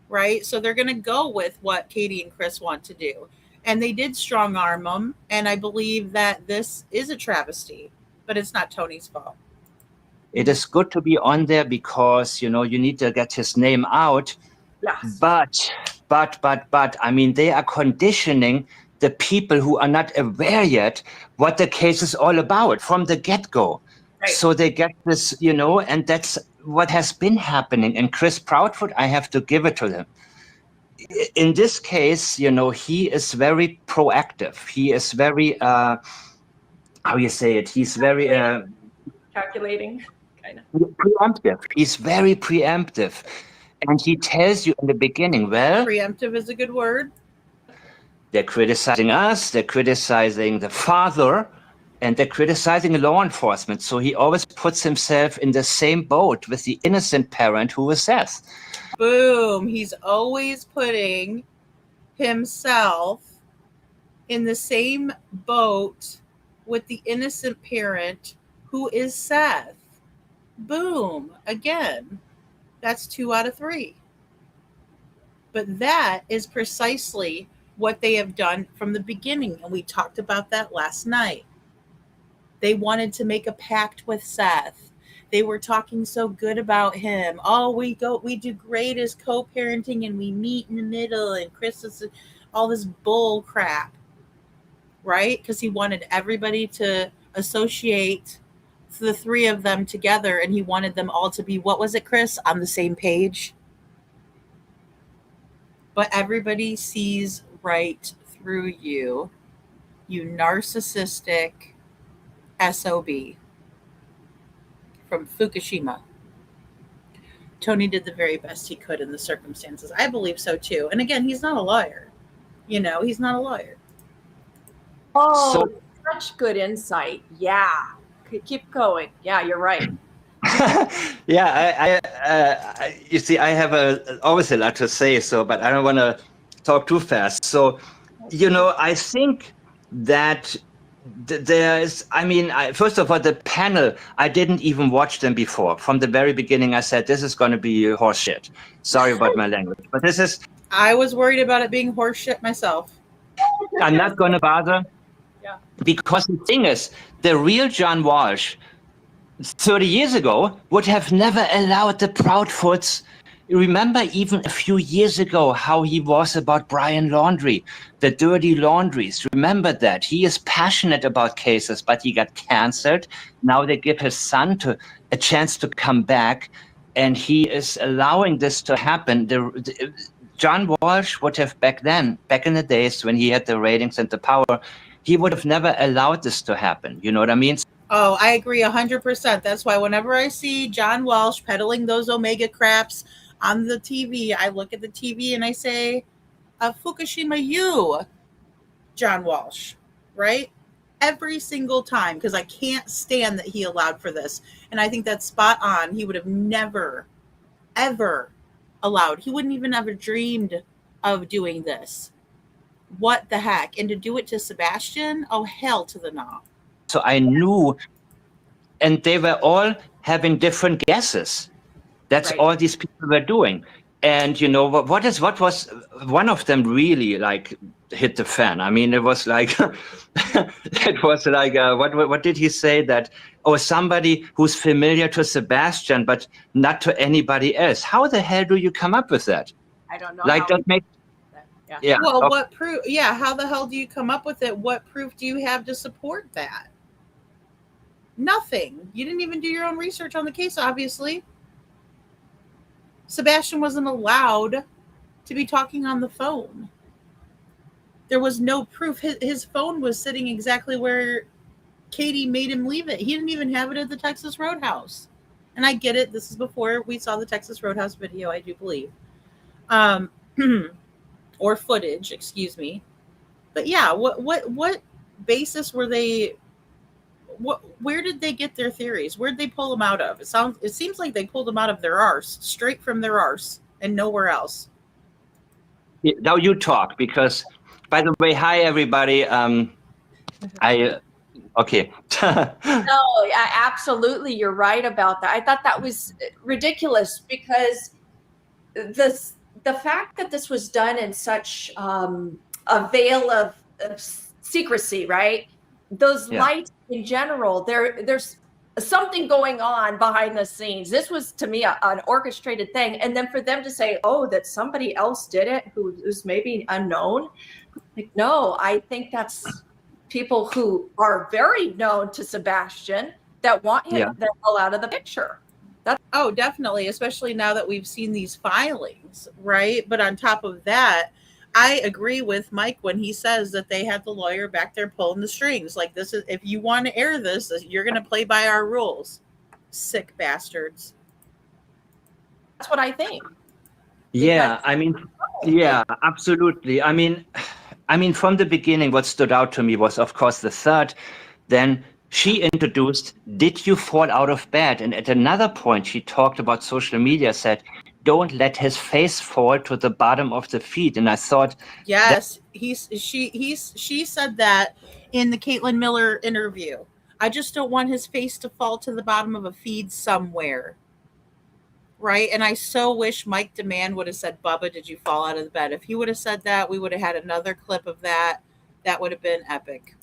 right? So they're going to go with what Katie and Chris want to do. And they did strong arm them, and I believe that this is a travesty, but it's not Tony's fault. It is good to be on there because, you need to get his name out. Yes. But, I mean, they are conditioning the people who are not aware yet what the case is all about from the get-go. Right. So they get this, and that's what has been happening. And Chris Proudfoot, I have to give it to him. In this case, he is very proactive. He is very, how you say it? He's very... calculating, kind of. Preemptive. He's very preemptive. And he tells you in the beginning, well... Preemptive is a good word. They're criticizing us, they're criticizing the father, and they're criticizing law enforcement. So he always puts himself in the same boat with the innocent parent who is Seth. Boom. He's always putting himself in the same boat with the innocent parent who is Seth. Boom. Again, that's 2 out of 3. But that is precisely what they have done from the beginning. And we talked about that last night. They wanted to make a pact with Seth. They were talking so good about him. Oh, we do great as co-parenting, and we meet in the middle, and Chris is all this bull crap, right? Because he wanted everybody to associate the 3 of them together, and he wanted them all to be, what was it, Chris, on the same page? But everybody sees right through you, you narcissistic SOB from Fukushima. Tony did the very best he could in the circumstances. I believe so too. And again, he's not a lawyer. He's not a lawyer. Oh, such good insight. Yeah. Keep going. Yeah, you're right. Yeah, I you see, I have always a lot to say, but I don't want to talk too fast. So, I think that there is, first of all, the panel, I didn't even watch them before. From the very beginning, I said, this is going to be horseshit. Sorry about my language, but this is... I was worried about it being horseshit myself. I'm not going to bother. Yeah. Because the thing is, the real John Walsh 30 years ago would have never allowed the Proudfoots. Remember even a few years ago how he was about Brian Laundrie, the dirty laundries. Remember that. He is passionate about cases, but he got canceled. Now they give his son a chance to come back, and he is allowing this to happen. John Walsh would have back in the days when he had the ratings and the power, he would have never allowed this to happen. You know what I mean? Oh, I agree 100%. That's why whenever I see John Walsh peddling those Omega craps on the TV, I look at the TV and I say, Fukushima, you, John Walsh, right? Every single time, because I can't stand that he allowed for this. And I think that's spot on. He would have never, ever allowed. He wouldn't even ever dreamed of doing this. What the heck? And to do it to Sebastian? Oh, hell to the no. So I knew, and they were all having different guesses. That's Right. all these people were doing. And what was one of them really hit the fan? I mean, it was like, what did he say that, somebody who's familiar to Sebastian, but not to anybody else. How the hell do you come up with that? I don't know. That makes, Yeah. Well, okay. what proof? Yeah, how the hell do you come up with it? What proof do you have to support that? Nothing. You didn't even do your own research on the case, obviously. Sebastian wasn't allowed to be talking on the phone. There was no proof. His phone was sitting exactly where Katie made him leave it. He didn't even have it at the Texas Roadhouse. And I get it. This is before we saw the Texas Roadhouse video, I do believe. Or footage, excuse me. But yeah, what basis were they where did they get their theories? Where'd they pull them out of? It seems like they pulled them out of their arse, straight from their arse and nowhere else. Now you talk, because, by the way, hi everybody. Okay. No, absolutely, you're right about that. I thought that was ridiculous because the fact that this was done in such a veil of secrecy, right? Those lights in general, there's something going on behind the scenes. This was, to me, an orchestrated thing. And then for them to say, oh, that somebody else did it who's maybe unknown. Like, no, I think that's people who are very known to Sebastian that want him the hell out of the picture. Oh, definitely, especially now that we've seen these filings, right? But on top of that, I agree with Mike when he says that they had the lawyer back there pulling the strings. Like, this is, if you want to air this, you're going to play by our rules. Sick bastards. That's what I think. Yeah, I mean, yeah, absolutely. I mean, from the beginning, what stood out to me was, of course, the third. Then she introduced, did you fall out of bed? And at another point, she talked about social media, said, don't let his face fall to the bottom of the feet. And I thought, yes, she said that in the Caitlin Miller interview. I just don't want his face to fall to the bottom of a feed somewhere. Right. And I so wish Mike Demand would have said, Bubba, did you fall out of the bed? If he would have said that, we would have had another clip of that. That would have been epic.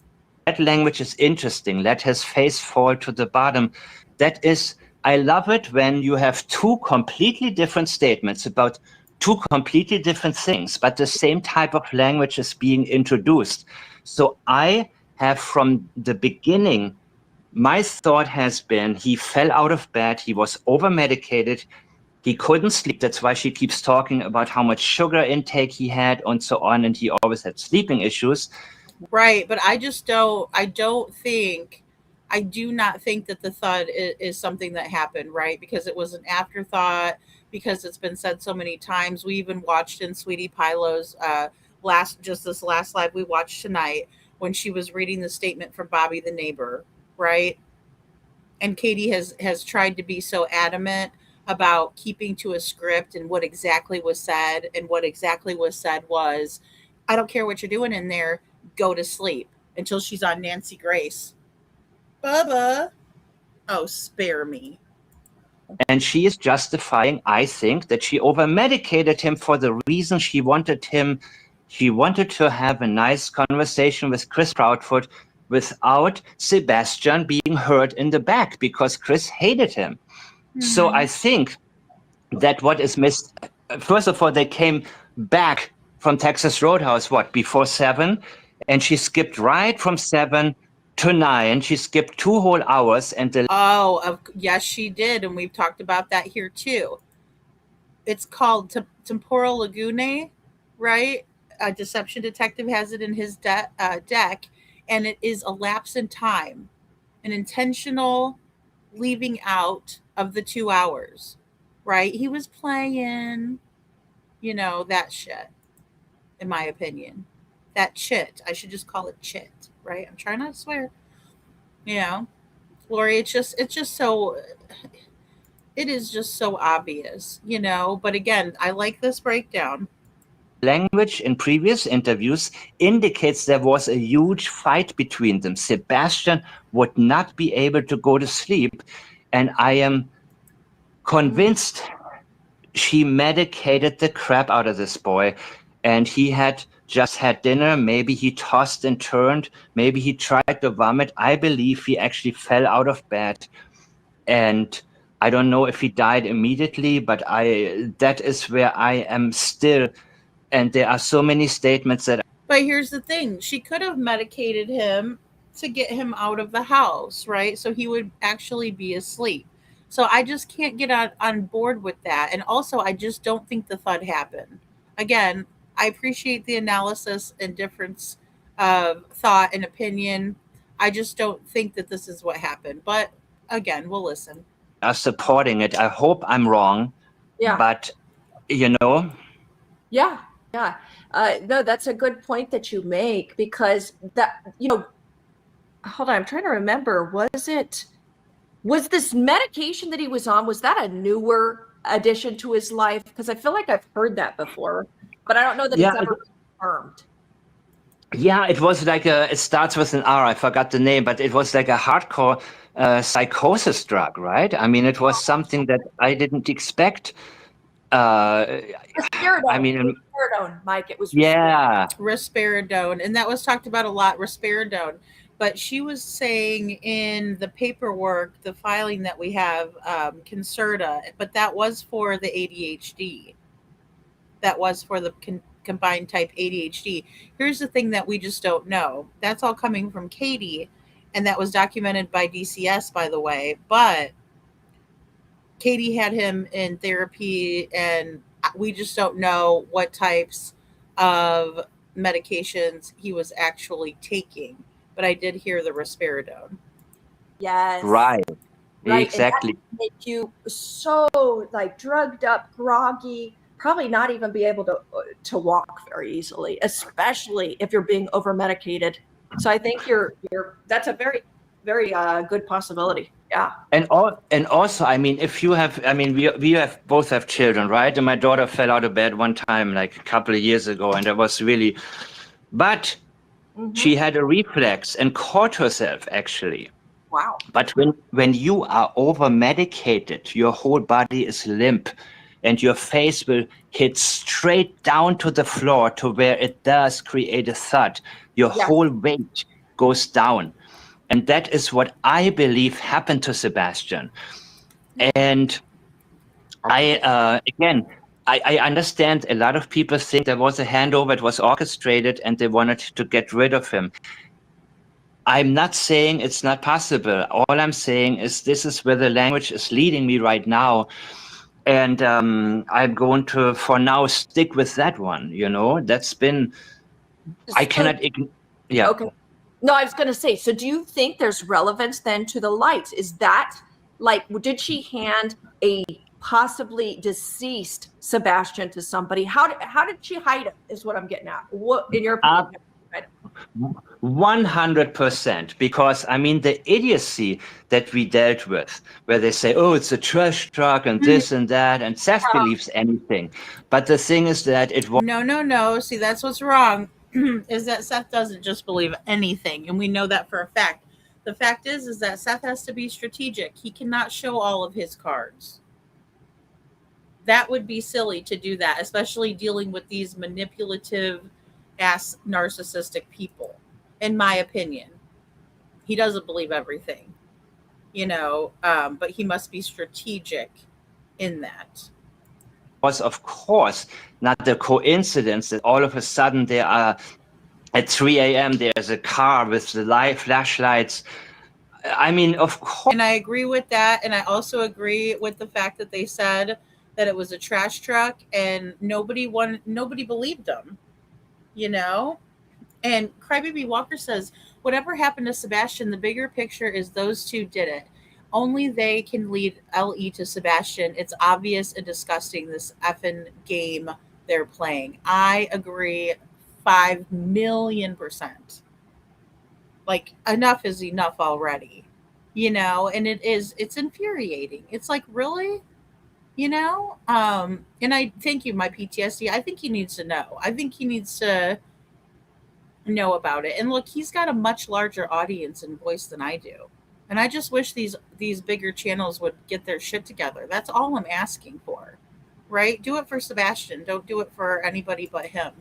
That language is interesting. Let his face fall to the bottom. That is, I love it when you have two completely different statements about two completely different things, but the same type of language is being introduced. So I have, from the beginning, my thought has been he fell out of bed, he was over-medicated, he couldn't sleep. That's why she keeps talking about how much sugar intake he had and so on, and he always had sleeping issues. Right, but I do not think that the thud is something that happened, right? Because it was an afterthought, because it's been said so many times. We even watched in Sweetie Pilo's this last live we watched tonight when she was reading the statement from Bobby the neighbor, right? And Katie has tried to be so adamant about keeping to a script and what exactly was said, and what exactly was said was, I don't care what you're doing in there, go to sleep, until she's on Nancy Grace. Bubba. Oh, spare me. And she is justifying, I think, that she over-medicated him for the reason she wanted to have a nice conversation with Chris Proudfoot without Sebastian being hurt in the back, because Chris hated him. So I think that what is missed, first of all, they came back from Texas Roadhouse, before 7? And she skipped right from 7 to 9. She skipped 2 whole hours. And yes, she did. And we've talked about that here too. It's called temporal lagunae, right? A deception detective has it in his deck, and it is a lapse in time, an intentional leaving out of the 2 hours, right? He was playing, that shit, in my opinion. That chit. I should just call it chit, right? I'm trying not to swear. Lori, it is just so obvious, but again, I like this breakdown. Language in previous interviews indicates there was a huge fight between them. Sebastian would not be able to go to sleep, and I am convinced she medicated the crap out of this boy, and he had just had dinner. Maybe he tossed and turned. Maybe he tried to vomit. I believe he actually fell out of bed, and I don't know if he died immediately, but that is where I am still And there are so many statements that. But here's the thing. She could have medicated him to get him out of the house, right? So he would actually be asleep. So I just can't get on board with that. And also, I just don't think the thud happened. Again, I appreciate the analysis and difference of thought and opinion. I just don't think that this is what happened. But again, we'll listen. Are supporting it. I hope I'm wrong. Yeah. But, you know. Yeah. Yeah. No, that's a good point that you make, because that, you know, hold on, I'm trying to remember. Was this medication that he was on, was that a newer addition to his life? Because I feel like I've heard that before, but I don't know that it's ever confirmed. Yeah, it was like it starts with an R. I forgot the name, but it was like a hardcore psychosis drug, right? I mean, it was something that I didn't expect. I mean, risperidone, Mike. It was risperidone, and that was talked about a lot. Risperidone, but she was saying in the paperwork, the filing that we have, Concerta, but that was for the ADHD. That was for the combined type ADHD. Here's the thing that we just don't know. That's all coming from Katie, and that was documented by DCS, by the way. But Katie had him in therapy, and we just don't know what types of medications he was actually taking. But I did hear the risperidone. Yes. Right. And Exactly. that can make you so like drugged up, groggy, probably not even be able to walk very easily, especially if you're being over medicated. So I think that's a very, very good possibility. Yeah. And also, I mean, if you have, I mean, we both have children, right? And my daughter fell out of bed one time, like a couple of years ago, and it was really, but she had a reflex and caught herself, actually. Wow. But when you are over medicated, your whole body is limp, and your face will hit straight down to the floor to where it does create a thud. Your whole weight goes down. And that is what I believe happened to Sebastian. And I understand a lot of people think there was a handover, it was orchestrated, and they wanted to get rid of him. I'm not saying it's not possible. All I'm saying is this is where the language is leading me right now. And I'm going to, for now, stick with that one. You know, that's been, I cannot, yeah. Okay. No, I was going to say, so do you think there's relevance then to the lights? Is that like, did she hand a possibly deceased Sebastian to somebody? How did she hide it is what I'm getting at. What, in your opinion? 100%, because I mean the idiocy that we dealt with, where they say, "Oh, it's a trash truck and this and that," and Seth believes anything. But the thing is that it was no. See, that's what's wrong. Is that Seth doesn't just believe anything, and we know that for a fact. The fact is that Seth has to be strategic. He cannot show all of his cards. That would be silly to do that, especially dealing with these manipulative ass narcissistic people, in my opinion. He doesn't believe everything, you know, but he must be strategic in that. Was, of course, not the coincidence that all of a sudden there are, at 3 a.m., there's a car with the live flashlights. I mean, of course. And I agree with that. And I also agree with the fact that they said that it was a trash truck and nobody believed them, you know? And Crybaby Walker says, whatever happened to Sebastian, the bigger picture is those two did it. Only they can lead LE to Sebastian. It's obvious and disgusting, this effing game they're playing. I agree 5,000,000%. Like, enough is enough already, you know? And it's infuriating. It's like, really? You know? And I thank you, my PTSD. I think he needs to know. I think he needs to know about it. And look, he's got a much larger audience and voice than I do. And I just wish these bigger channels would get their shit together. That's all I'm asking for, right? Do it for Sebastian. Don't do it for anybody but him.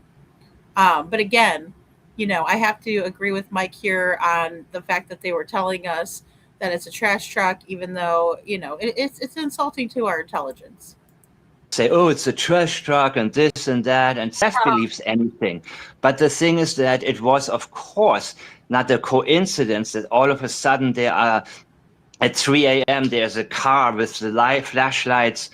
But again, you know, I have to agree with Mike here on the fact that they were telling us that it's a trash truck, even though, you know, it's insulting to our intelligence. say, oh, it's a trash truck and this and that, and Steph believes anything. But the thing is that it was, of course, not a coincidence that all of a sudden there are, at 3 a.m., there's a car with the light flashlights.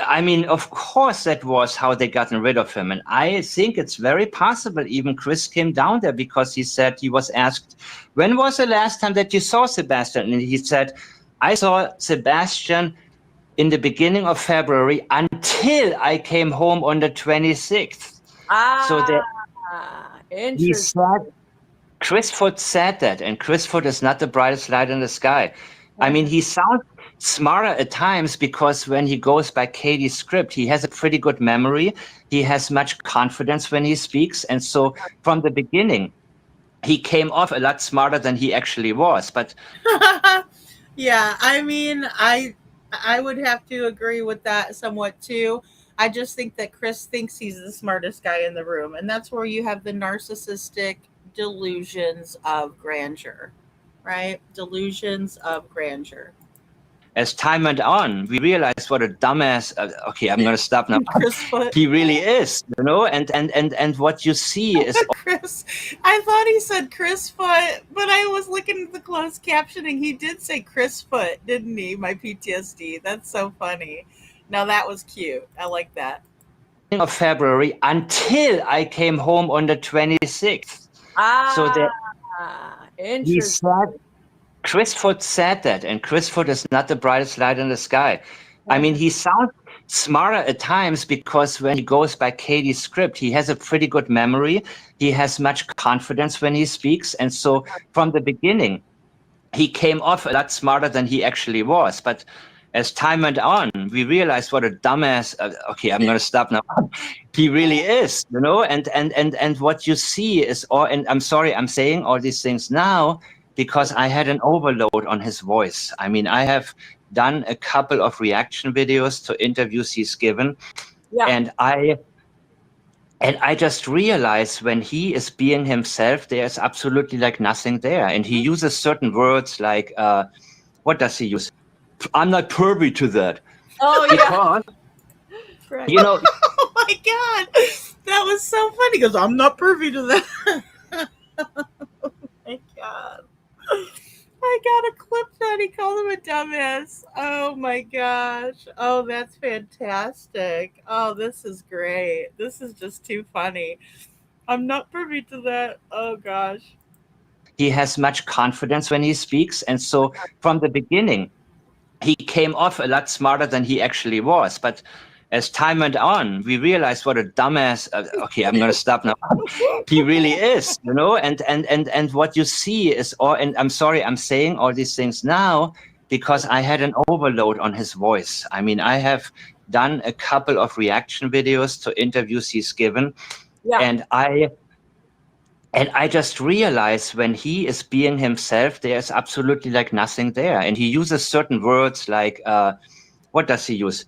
I mean, of course, that was how they gotten rid of him. And I think it's very possible even Chris came down there because he said, he was asked, when was the last time that you saw Sebastian? And he said, I saw Sebastian in the beginning of February until I came home on the 26th. So that he Interesting. said, Chris Foot said that, and Chris Foot is not the brightest light in the sky. I mean, he sounds smarter at times because when he goes by Katie's script, he has a pretty good memory. He has much confidence when he speaks. And so from the beginning, he came off a lot smarter than he actually was. But Yeah, I mean, I would have to agree with that somewhat too. I just think that Chris thinks he's the smartest guy in the room, and that's where you have the narcissistic delusions of grandeur, right? Delusions of grandeur. as time went on, we realized what a dumbass. Okay, I'm going to stop now. Chris Foot. He really is, you know, and what you see is Chris, I thought he said Chris Foot, but I was looking at the closed captioning. He did say Chris Foot, didn't he? My PTSD. That's so funny. Now that was cute. I like that. of February until I came home on the 26th. So that he Interesting. said, Chris Foot said that, and Chris Foot is not the brightest light in the sky. I mean, he sounds smarter at times because when he goes by Katie's script, he has a pretty good memory. He has much confidence when he speaks. And so from the beginning, he came off a lot smarter than he actually was. But as time went on, we realized what a dumbass. Okay, I'm going to stop now. He really is, you know, and what you see is, and I'm sorry, I'm saying all these things now because I had an overload on his voice. I mean, I have done a couple of reaction videos to interviews he's given, and I just realized when he is being himself, there's absolutely like nothing there, and he uses certain words like, what does he use? I'm not privy to that. Oh, because, right. you know, Oh my God. That was so funny because I'm not privy to that. Oh my God. I got a clip that he called him a dumbass. Oh my gosh. Oh, that's fantastic. Oh, this is great. This is just too funny. I'm not privy to that. Oh gosh. he has much confidence when he speaks. And so from the beginning, he came off a lot smarter than he actually was. But as time went on, we realized what a dumbass. Okay, I'm going to stop now. He really is, you know, and what you see is, and I'm sorry, I'm saying all these things now because I had an overload on his voice. I mean, I have done a couple of reaction videos to interviews he's given, and I just realized when he is being himself, there's absolutely like nothing there. And he uses certain words like, what does he use?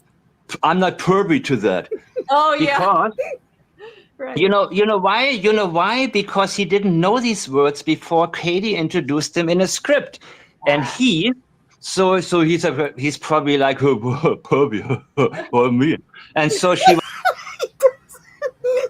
I'm not privy to that. Oh, because, right. you know why? You know why? Because he didn't know these words before Katie introduced him in a script. And so he's probably like, privy, or me. And so she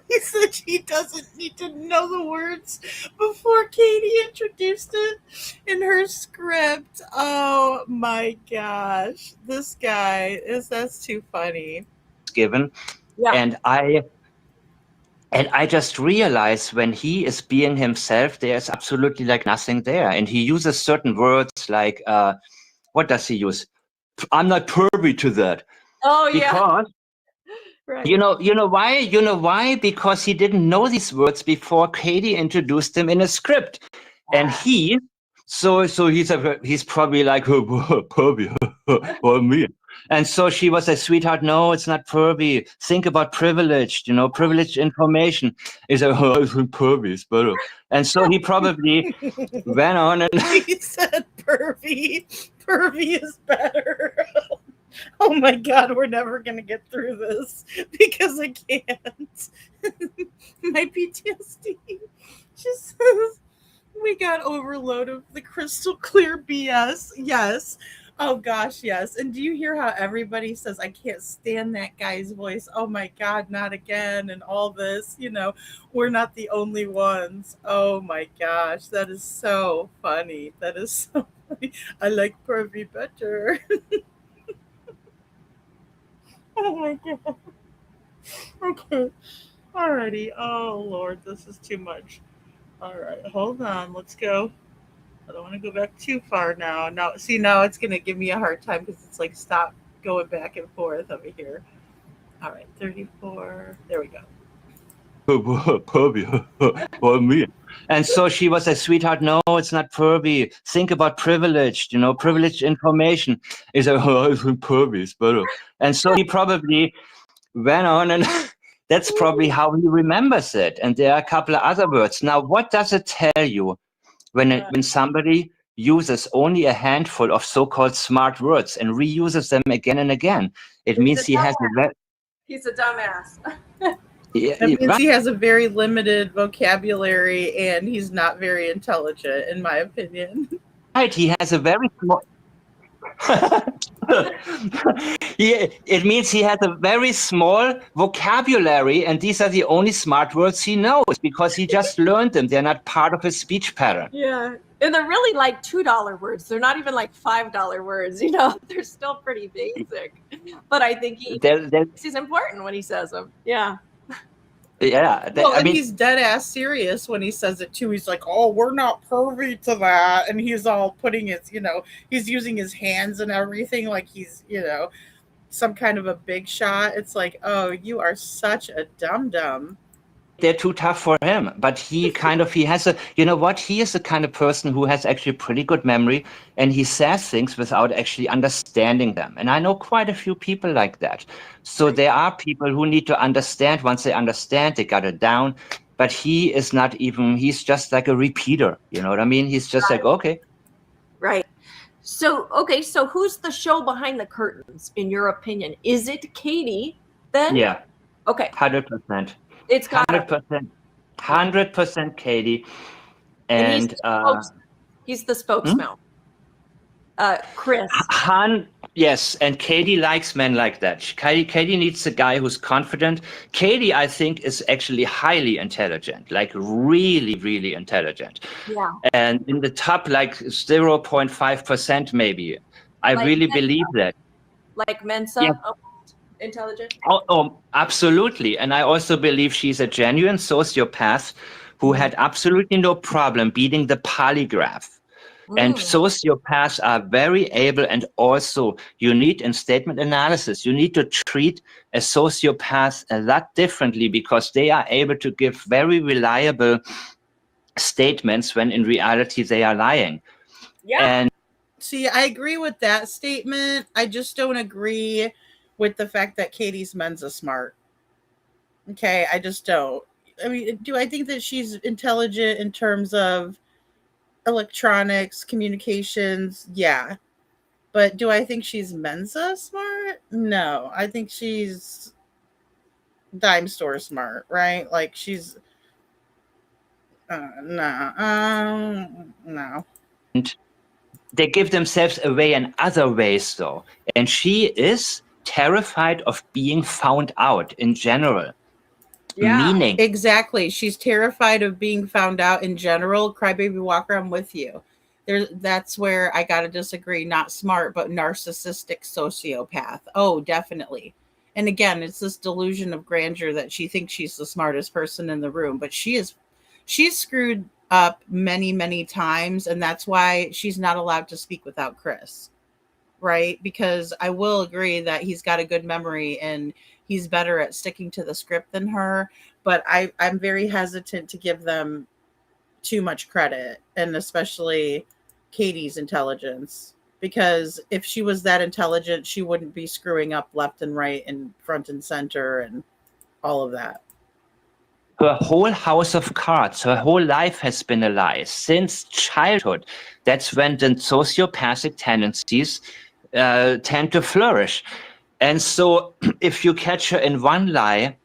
He said he doesn't need to know the words before Katie introduced it in her script. Oh my gosh. This guy that's too funny. given. And I just realized when he is being himself, there's absolutely like nothing there. And he uses certain words like, what does he use? I'm not privy to that. Oh, because, right. you know why? You know why? Because he didn't know these words before Katie introduced him in a script. And so he's probably like, privy, or me. And so she was like, sweetheart, no, it's not pervy. Think about privileged, privileged information. Is a pervy is better. And so he probably went on and He said pervy. Pervy is better. Oh my God, we're never going to get through this because I can't. My PTSD just says we got overload of the crystal clear BS. Yes. Oh gosh, yes. And do you hear how everybody says, I can't stand that guy's voice? Oh my God, not again. And all this, we're not the only ones. Oh my gosh, that is so funny. That is so funny. I like Pervy better. Oh my God. Okay. Alrighty. Oh Lord, this is too much. All right, hold on. Let's go. I don't want to go back too far now. Now, see, now it's going to give me a hard time because it's like stop going back and forth over here. All right, 34. There we go. Pervy, for me. And so she was like, sweetheart, no, it's not pervy. Think about privileged, privileged information. Is like, oh, pervy is better. And so he probably went on, and that's probably how he remembers it. And there are a couple of other words. Now, what does it tell you when somebody uses only a handful of so-called smart words and reuses them again and again? It means he has a He's a dumbass. That means he has a very limited vocabulary and he's not very intelligent, in my opinion. Right, he has a very small. It means he has a very small vocabulary, and these are the only smart words he knows because he just learned them. They're not part of his speech pattern. Yeah. And they're really like $2 words. They're not even like $5 words, they're still pretty basic. But I think he's important when he says them. Yeah. Yeah. He's dead ass serious when he says it too. He's like, oh, we're not pervy to that. And he's all putting his, he's using his hands and everything like he's, some kind of a big shot. It's like, oh, you are such a dum-dum. They're too tough for him, but he has he is the kind of person who has actually pretty good memory, and he says things without actually understanding them. And I know quite a few people like that. So there are people who need to understand. Once they understand, they got it down. But he is not even, he's just like a repeater. You know what I mean? He's just like, okay. Right. So who's the show behind the curtains, in your opinion? Is it Katie then? Yeah. Okay. 100%. It's got 100% Katie. And he's the spokesman. Chris. Yes, and Katie likes men like that. Katie needs a guy who's confident. Katie, I think, is actually highly intelligent, like really, really intelligent. Yeah. And in the top, like 0.5% maybe. I really believe that. Like Mensa? Yeah. Intelligent? Oh, absolutely. And I also believe she's a genuine sociopath who had absolutely no problem beating the polygraph. And sociopaths are very able, and also you need in statement analysis, you need to treat a sociopath a lot differently because they are able to give very reliable statements when in reality they are lying. Yeah. And see, I agree with that statement. I just don't agree with the fact that Katie's Mensa smart. Okay, I just don't. I mean, do I think that she's intelligent in terms of electronics, communications? Yeah. But do I think she's Mensa smart? No. I think she's dime store smart, right? Like she's no. They give themselves away in other ways though. And she is terrified of being found out in general. Yeah, meaning exactly. She's terrified of being found out in general. Crybaby Walker, I'm with you. That's where I gotta disagree. Not smart, but narcissistic sociopath. Oh, definitely. And again, it's this delusion of grandeur that she thinks she's the smartest person in the room, but she's screwed up many, many times, and that's why she's not allowed to speak without Chris. Right? Because I will agree that he's got a good memory and he's better at sticking to the script than her, but I'm very hesitant to give them too much credit, and especially Katie's intelligence, because if she was that intelligent, she wouldn't be screwing up left and right and front and center and all of that. her whole house of cards, her whole life has been a lie since childhood. That's when the sociopathic tendencies tend to flourish. And so if you catch her in one lie,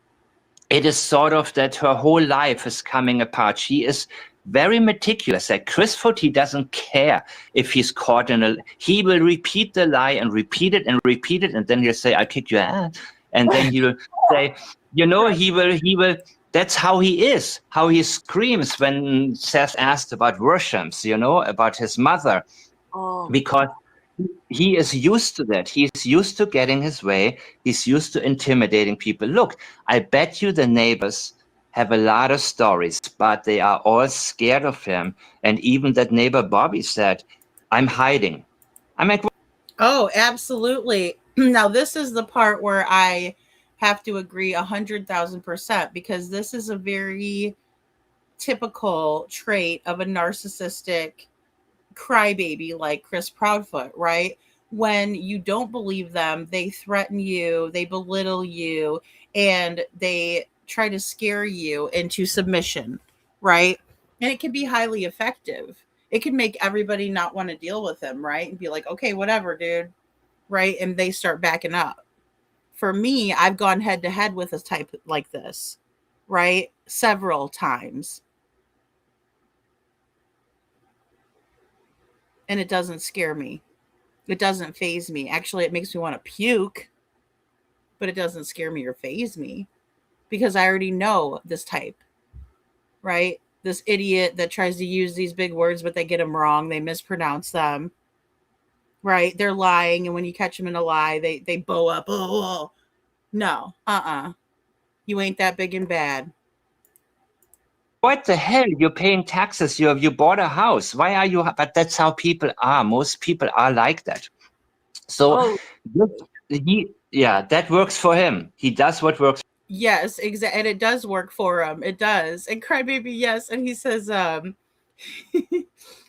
it is sort of that her whole life is coming apart. She is very meticulous. Like Chris Foot, he doesn't care if he's caught in a. He will repeat the lie and repeat it, and then he'll say, "I'll kick your ass," and then he will say, he will. That's how he is. How he screams when Seth asked about Worshams, about his mother, because he is used to that. He's used to getting his way. He's used to intimidating people. Look, I bet you the neighbors have a lot of stories, but they are all scared of him. And even that neighbor Bobby said, "I'm hiding." I'm like, oh, absolutely. Now, this is the part where I have to agree 100,000%, because this is a very typical trait of a narcissistic crybaby like Chris Proudfoot, right? When you don't believe them, they threaten you, they belittle you, and they try to scare you into submission, right? And it can be highly effective. It can make everybody not want to deal with him, right? And be like, okay, whatever, dude, right? And they start backing up. For me, I've gone head to head with a type like this, right? Several times. And it doesn't scare me. It doesn't faze me. Actually, it makes me want to puke, but it doesn't scare me or faze me, because I already know this type, right? This idiot that tries to use these big words, but they get them wrong. They mispronounce them, right? They're lying. And when you catch them in a lie, they bow up. Oh, no, you ain't that big and bad. what the hell? You're paying taxes. You bought a house. Why are you? But that's how people are. Most people are like that. So that works for him. He does what works. Yes, exactly. And it does work for him. It does. And Crybaby, yes. And he says,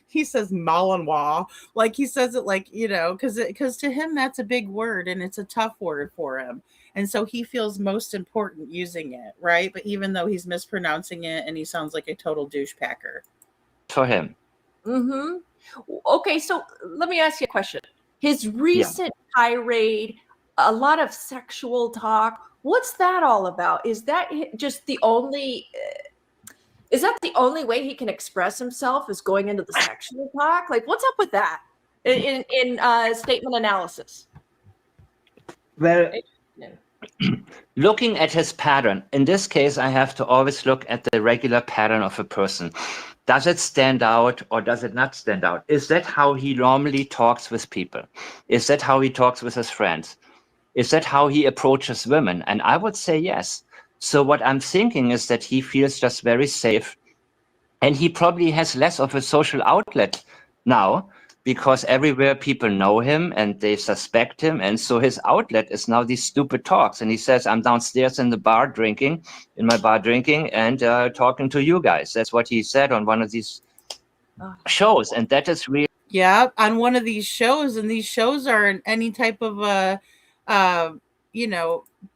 he says Malinois. Like he says it like, because to him that's a big word and it's a tough word for him. And so he feels most important using it, right? But even though he's mispronouncing it and he sounds like a total douchepacker. For him. Mm-hmm. Okay, so let me ask you a question. His recent tirade, a lot of sexual talk. What's that all about? Is that just the only? Is that the only way he can express himself? Is going into the sexual talk? Like, what's up with that in statement analysis? Well, looking at his pattern, in this case, I have to always look at the regular pattern of a person. Does it stand out or does it not stand out? Is that how he normally talks with people? Is that how he talks with his friends? Is that how he approaches women? And I would say yes. So what I'm thinking is that he feels just very safe. And he probably has less of a social outlet now, because everywhere people know him and they suspect him. And so his outlet is now these stupid talks. And he says, I'm downstairs in my bar drinking and talking to you guys. That's what he said on one of these shows. And that is really. Yeah, on one of these shows. And these shows aren't any type of,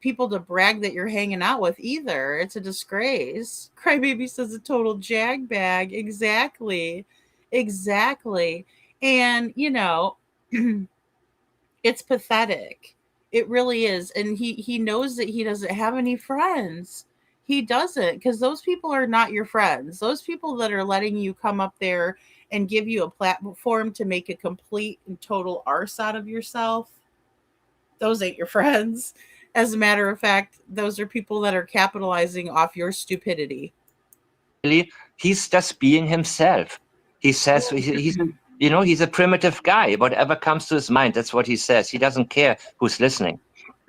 people to brag that you're hanging out with either. It's a disgrace. Crybaby says a total jag bag. Exactly. And, it's pathetic. It really is. And he knows that he doesn't have any friends. He doesn't, because those people are not your friends. Those people that are letting you come up there and give you a platform to make a complete and total arse out of yourself, those ain't your friends. As a matter of fact, those are people that are capitalizing off your stupidity. He's just being himself. He says he's a primitive guy. Whatever comes to his mind, that's what he says. He doesn't care who's listening.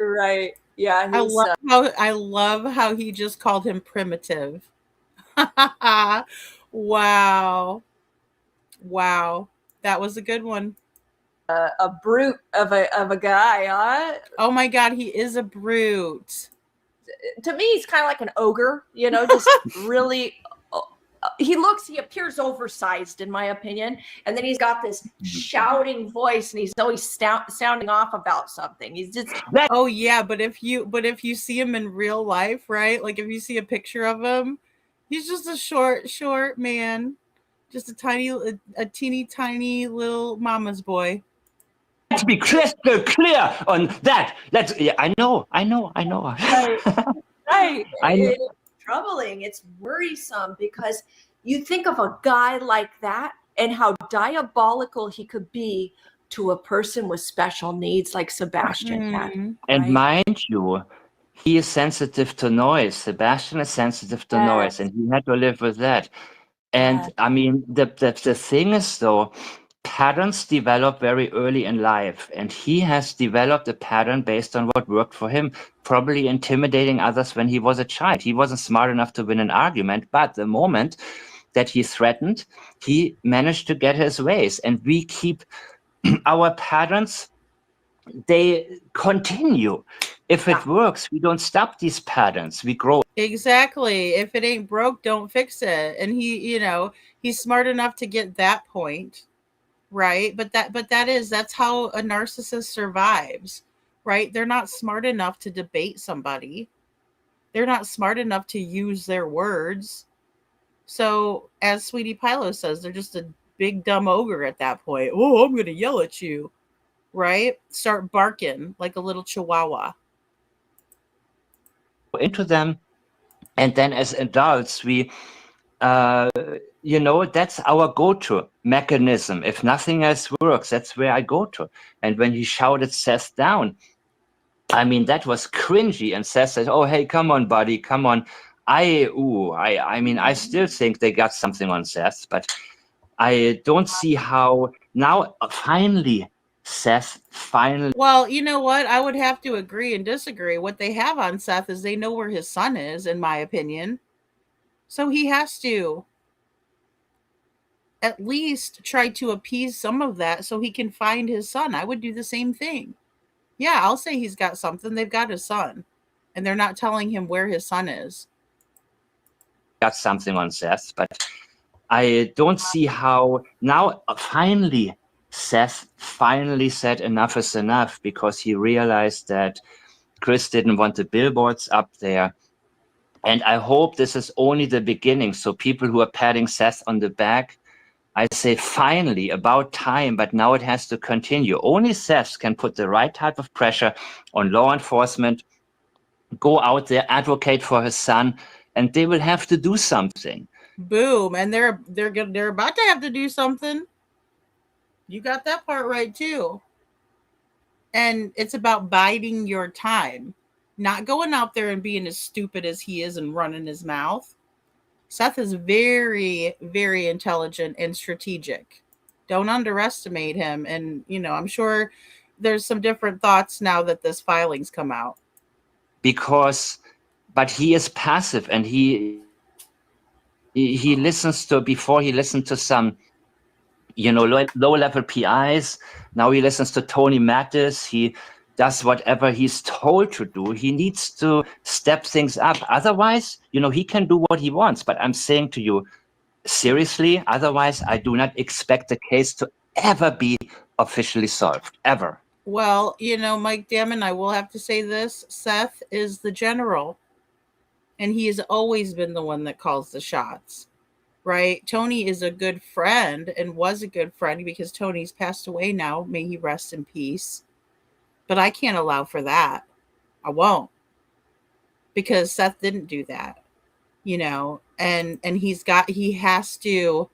Right. Yeah. I love how he just called him primitive. Wow. That was a good one. A brute of a guy, huh? Oh my God, he is a brute. To me, he's kind of like an ogre, just really. He appears oversized, in my opinion, and then he's got this shouting voice, and he's always sounding off about something. He's just. Oh yeah, but if you see him in real life, right? Like if you see a picture of him, he's just a short man, just a teeny tiny little mama's boy. Let's be crystal clear on that. I know. Right. It's troubling. It's worrisome because, you think of a guy like that and how diabolical he could be to a person with special needs like Sebastian had. And mind you, he is sensitive to noise. Sebastian is sensitive to noise, and he had to live with that. And I mean, the thing is, though, patterns develop very early in life, and he has developed a pattern based on what worked for him, probably intimidating others when he was a child. He wasn't smart enough to win an argument, but the moment that he threatened, he managed to get his ways. And we keep our patterns, they continue. If it works, we don't stop these patterns, we grow. Exactly. If it ain't broke, don't fix it. And he's smart enough to get that point, right? But that's how a narcissist survives, right? They're not smart enough to debate somebody. They're not smart enough to use their words. So, as Sweetie Pilo says, they're just a big dumb ogre at that point. Oh, I'm going to yell at you, right? Start barking like a little chihuahua. Into them, and then as adults, we, that's our go-to mechanism. If nothing else works, that's where I go to. And when he shouted Seth down, I mean, that was cringy. And Seth said, "Oh, hey, come on, buddy, come on." I mean, I still think they got something on Seth, but I don't see how now. Finally, Seth finally. Well, you know what? I would have to agree and disagree. What they have on Seth is they know where his son is, in my opinion. So he has to at least try to appease some of that so he can find his son. I would do the same thing. Yeah, I'll say he's got something. They've got his son, and they're not telling him where his son is. Got something on Seth, but I don't see how now. Finally, Seth finally said enough is enough, because he realized that Chris didn't want the billboards up there. And I hope this is only the beginning. So people who are patting Seth on the back, I say finally, about time, but now it has to continue. Only Seth can put the right type of pressure on law enforcement, go out there, advocate for his son, and they will have to do something. Boom. And they're about to have to do something. You got that part right too. And it's about biding your time, not going out there and being as stupid as he is and running his mouth. Seth is very, very intelligent and strategic. Don't underestimate him. And, I'm sure there's some different thoughts now that this filing's come out. But he is passive, and he listens to, before he listened to some, low-level PIs. Now he listens to Tony Mattis. He does whatever he's told to do. He needs to step things up. Otherwise, he can do what he wants. But I'm saying to you, seriously, otherwise, I do not expect the case to ever be officially solved, ever. Well, Mike Damon, I will have to say this. Seth is the general, and he has always been the one that calls the shots, right? Tony is a good friend and was a good friend, because Tony's passed away now. May he rest in peace. But I can't allow for that. I won't. Because Seth didn't do that, and he has to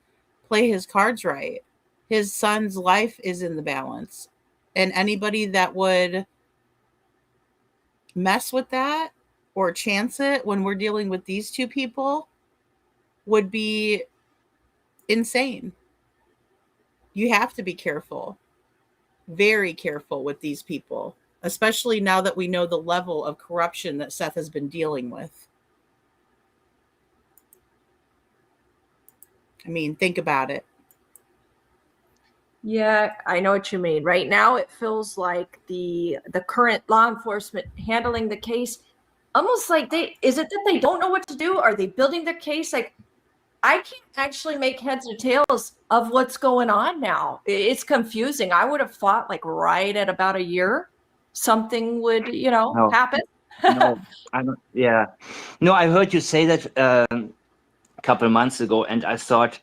play his cards right. His son's life is in the balance. And anybody that would mess with that or chance it when we're dealing with these two people would be insane. You have to be careful. Very careful with these people, especially now that we know the level of corruption that Seth has been dealing with. I mean, think about it. Yeah, I know what you mean. Right now, it feels like the current law enforcement handling the case, almost like is it that they don't know what to do? Are they building their case? Like, I can't actually make heads or tails of what's going on now. It's confusing. I would have thought like right at about a year, something would, happen. No, I don't. Yeah. No, I heard you say that a couple of months ago, and I thought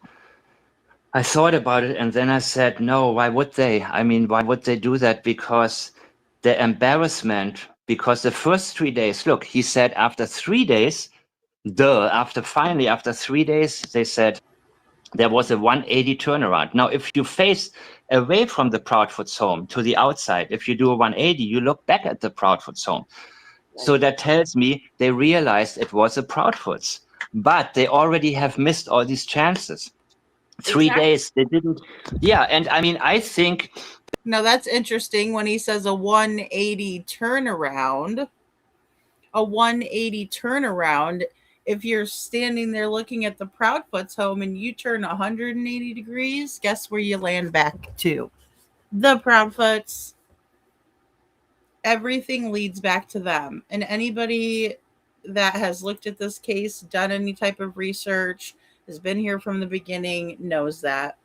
about it, and then I said, no, why would they? I mean, why would they do that? Because the embarrassment, because the first 3 days, look, he said after 3 days, after 3 days, they said, there was a 180 turnaround. Now, if you face away from the Proudfoot's home to the outside, if you do a 180, you look back at the Proudfoot's home. So that tells me they realized it was a Proudfoot's, but they already have missed all these chances. 3 days, they didn't. Yeah, and I mean, I think. Now that's interesting when he says a 180 turnaround. A 180 turnaround. If you're standing there looking at the Proudfoot's home and you turn 180 degrees, guess where you land back to? The Proudfoot's. Everything leads back to them. And anybody that has looked at this case, done any type of research, has been here from the beginning, knows that.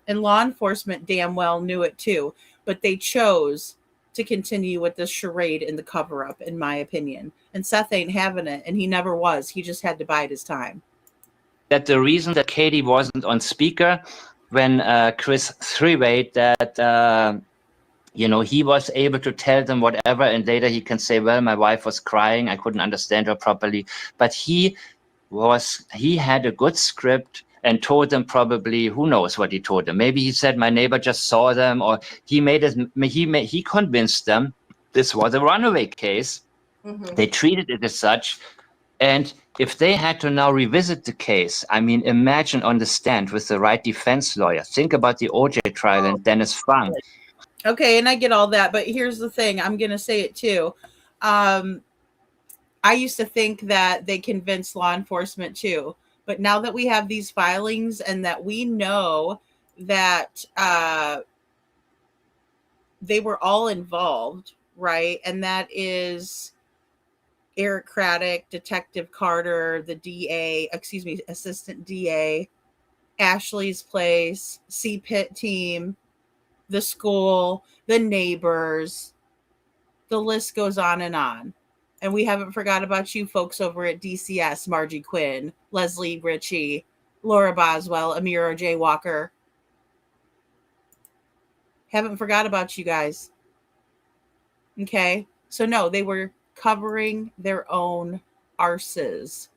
And law enforcement damn well knew it too. But they chose to continue with this charade in the cover-up, in my opinion. And Seth ain't having it, and he never was. He just had to bide his time. That the reason that Katie wasn't on speaker when Chris three-wayed that, he was able to tell them whatever, and later he can say, well, my wife was crying, I couldn't understand her properly. But he had a good script and told them probably, who knows what he told them. Maybe he said, my neighbor just saw them, or he convinced them this was a runaway case. Mm-hmm. They treated it as such. And if they had to now revisit the case, I mean, imagine on the stand with the right defense lawyer. Think about the OJ trial and Dennis Funk. Okay, and I get all that, but here's the thing. I'm going to say it too. I used to think that they convinced law enforcement too. But now that we have these filings and that we know that they were all involved, right? And that is Eric Craddock, Detective Carter, the Assistant DA, Ashley's Place, C-Pit team, the school, the neighbors, the list goes on. And we haven't forgot about you folks over at DCS, Margie Quinn, Leslie Ritchie, Laura Boswell, Amira J. Walker. Haven't forgot about you guys. Okay? So no, they were covering their own arses.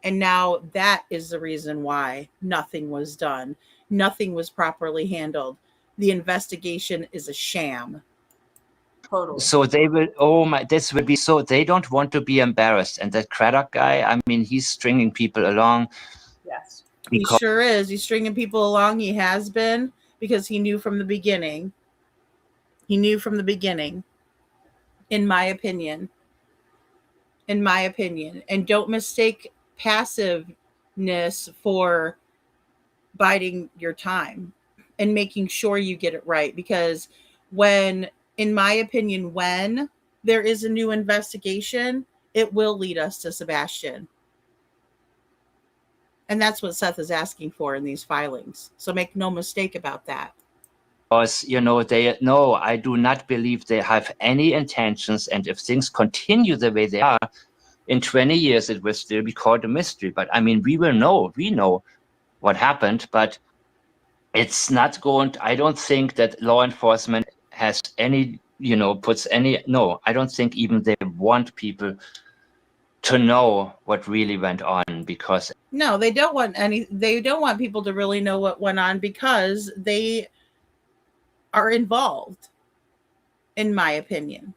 And now that is the reason why nothing was done. Nothing was properly handled. The investigation is a sham. Totally. So they will, this would be so, they don't want to be embarrassed. And that Craddock guy, I mean, he's stringing people along. Yes. He sure is. He's stringing people along. He has been, because he knew from the beginning. He knew from the beginning, in my opinion. In my opinion. And don't mistake passiveness for biding your time and making sure you get it right. Because in my opinion, when there is a new investigation, it will lead us to Sebastian. And that's what Seth is asking for in these filings. So make no mistake about that. Because, I do not believe they have any intentions. And if things continue the way they are, in 20 years, it will still be called a mystery. But I mean, we know what happened, but it's not going to, I don't think that law enforcement has any, I don't think even they want people to know what really went on, because no, they don't want people to really know what went on, because they are involved, in my opinion.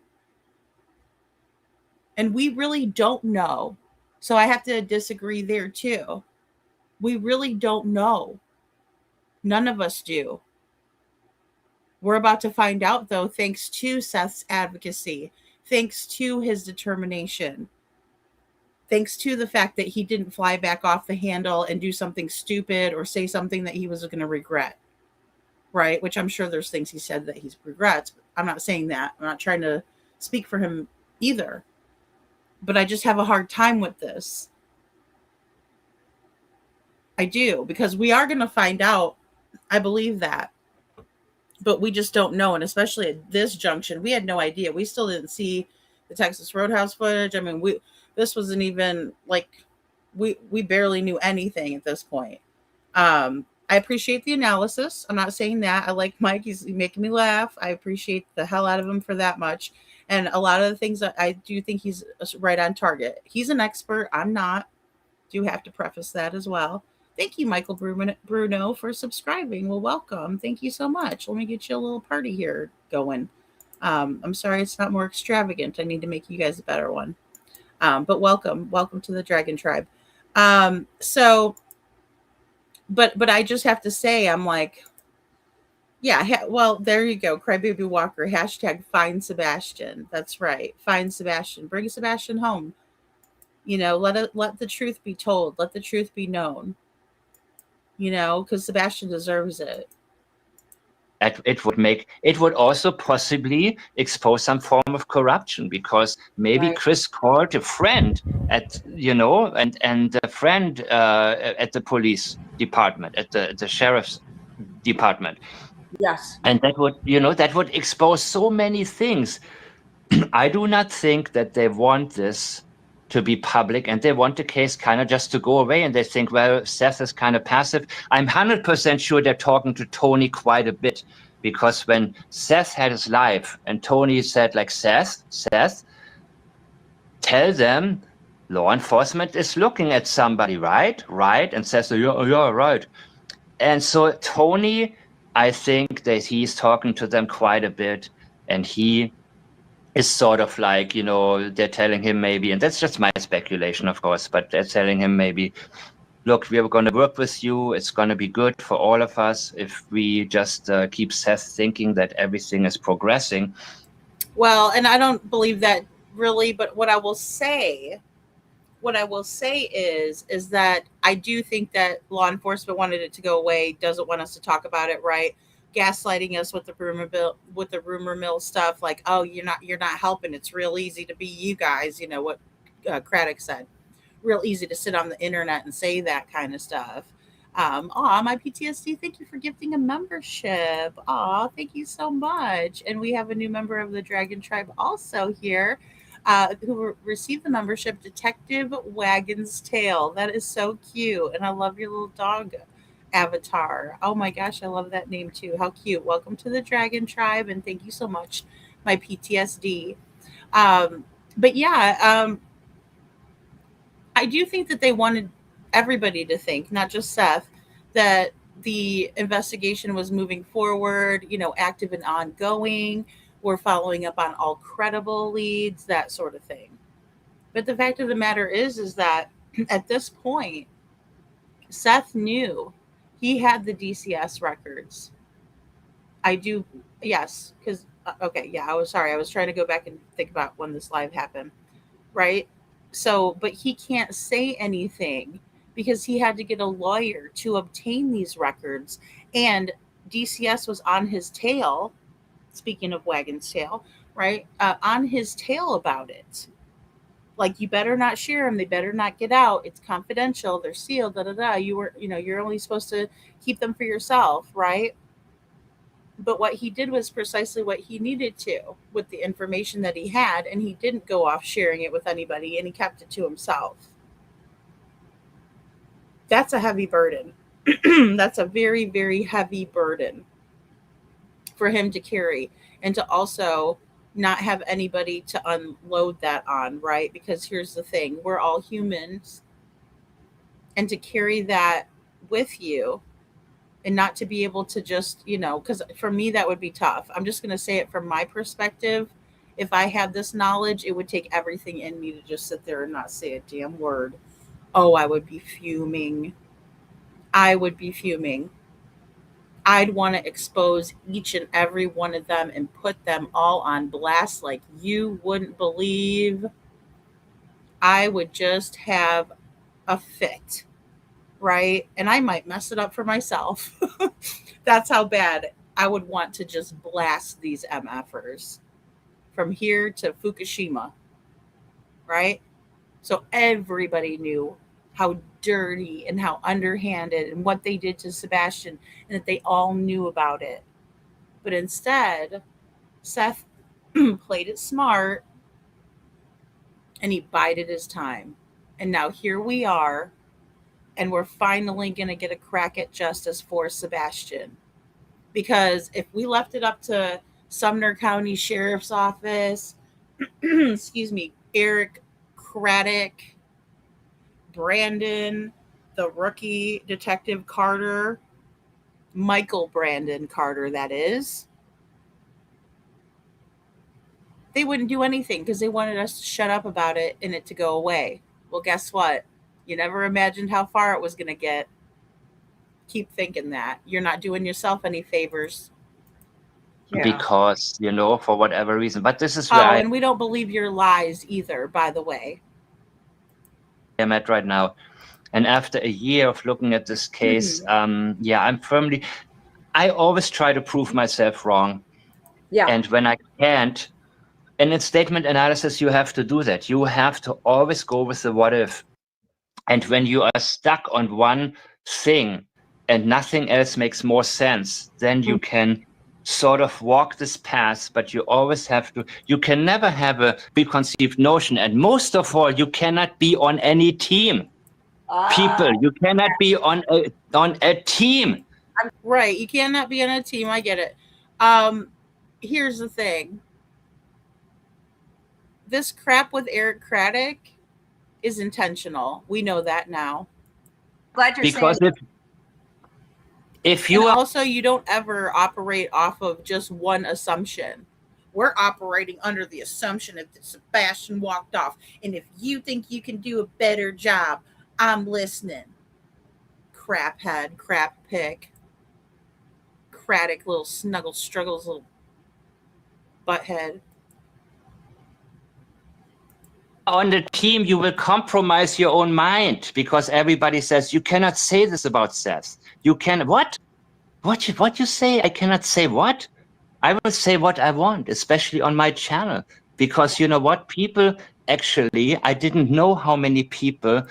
And we really don't know. So I have to disagree there too. We really don't know. None of us do. We're about to find out, though, thanks to Seth's advocacy, thanks to his determination, thanks to the fact that he didn't fly back off the handle and do something stupid or say something that he was going to regret, right? Which I'm sure there's things he said that he regrets. But I'm not saying that. I'm not trying to speak for him either. But I just have a hard time with this. I do, because we are going to find out. I believe that. But we just don't know. And especially at this junction, we had no idea. We still didn't see the Texas Roadhouse footage. I mean, this wasn't even like, we barely knew anything at this point. I appreciate the analysis. I'm not saying that. I like Mike. He's making me laugh. I appreciate the hell out of him for that much. And a lot of the things that I do think he's right on target. He's an expert. I'm not. Do have to preface that as well. Thank you, Michael Bruno, for subscribing. Well, welcome. Thank you so much. Let me get you a little party here going. I'm sorry it's not more extravagant. I need to make you guys a better one. But welcome to the Dragon Tribe. But I just have to say, I'm like, yeah, well, there you go. Crybaby Walker, hashtag find Sebastian. That's right. Find Sebastian. Bring Sebastian home. Let the truth be told. Let the truth be known. Because Sebastian deserves it. It would also possibly expose some form of corruption, because maybe Right. Chris called a friend at and a friend at the police department, at the sheriff's department. Yes. And that would expose so many things. I do not think that they want this to be public, and they want the case kind of just to go away, and they think, well, Seth is kind of passive. I'm 100% sure they're talking to Tony quite a bit, because when Seth had his live and Tony said, like, Seth, tell them law enforcement is looking at somebody, right? And Seth said, yeah, right. And so Tony, I think that he's talking to them quite a bit, and he is sort of like, they're telling him maybe, and that's just my speculation, of course, but they're telling him maybe, look, we're going to work with you. It's going to be good for all of us if we just keep Seth thinking that everything is progressing. Well, and I don't believe that really, but what I will say is that I do think that law enforcement wanted it to go away, doesn't want us to talk about it, right? Gaslighting us with the rumor mill stuff, like, oh, you're not helping. It's real easy to be you guys, what Craddock said. Real easy to sit on the internet and say that kind of stuff. My PTSD, thank you for gifting a membership. Thank you so much. And we have a new member of the Dragon Tribe also here, who received the membership, Detective Wagon's Tail. That is so cute. And I love your little dog avatar. Oh my gosh, I love that name too. How cute. Welcome to the Dragon Tribe, and thank you so much, my PTSD. But yeah, I do think that they wanted everybody to think, not just Seth, that the investigation was moving forward, active and ongoing. We're following up on all credible leads, that sort of thing. But the fact of the matter is that at this point, Seth knew he had the DCS records. I do, yes, because, okay, yeah, I was sorry. I was trying to go back and think about when this live happened, right? So, but he can't say anything because he had to get a lawyer to obtain these records. And DCS was on his tail, speaking of Wagon's Tail, right? On his tail about it. Like, you better not share them. They better not get out. It's confidential. They're sealed, you're only supposed to keep them for yourself, right? But what he did was precisely what he needed to with the information that he had, and he didn't go off sharing it with anybody, and he kept it to himself. That's a heavy burden. That's a very, very heavy burden for him to carry, and to also not have anybody to unload that on, right? Because here's the thing, we're all humans, and to carry that with you and not to be able to just, because for me, that would be tough. I'm just going to say it from my perspective. If I had this knowledge, it would take everything in me to just sit there and not say a damn word. Oh, I would be fuming. I'd want to expose each and every one of them and put them all on blast like you wouldn't believe. I would just have a fit, right? And I might mess it up for myself. That's how bad I would want to just blast these MFers from here to Fukushima, right? So everybody knew how dirty and how underhanded and what they did to Sebastian, and that they all knew about it. But instead, Seth played it smart, and he bided his time. And now here we are, and we're finally going to get a crack at justice for Sebastian. Because if we left it up to Sumner County Sheriff's Office, excuse me, Eric Craddock, Brandon, the rookie Detective Carter, Michael Brandon Carter, that is, they wouldn't do anything because they wanted us to shut up about it and it to go away. Well, guess what? You never imagined how far it was going to get. Keep thinking that. You're not doing yourself any favors. Because, for whatever reason. But this is Oh, where and we don't believe your lies either, by the way. I am at right now. And after a year of looking at this case, I always try to prove myself wrong. Yeah. And when I can't, and in statement analysis, you have to do that. You have to always go with the what if. And when you are stuck on one thing and nothing else makes more sense, then you can sort of walk this path, but you always have to, you can never have a preconceived notion. And most of all, you cannot be on any team. People, you cannot be on a team. Right. You cannot be on a team. I get it. Here's the thing. This crap with Eric Craddock is intentional. We know that now. Glad you're Because saying if you and also you don't ever operate off of just one assumption. We're operating under the assumption that Sebastian walked off. And if you think you can do a better job, I'm listening. Crap head, crap pick. Craddock, little snuggle struggles, little butthead. on the team, you will compromise your own mind because everybody says you cannot say this about Seth. You can what? What you say? I cannot say what? I will say what I want, especially on my channel, because you know what? People actually, I didn't know how many people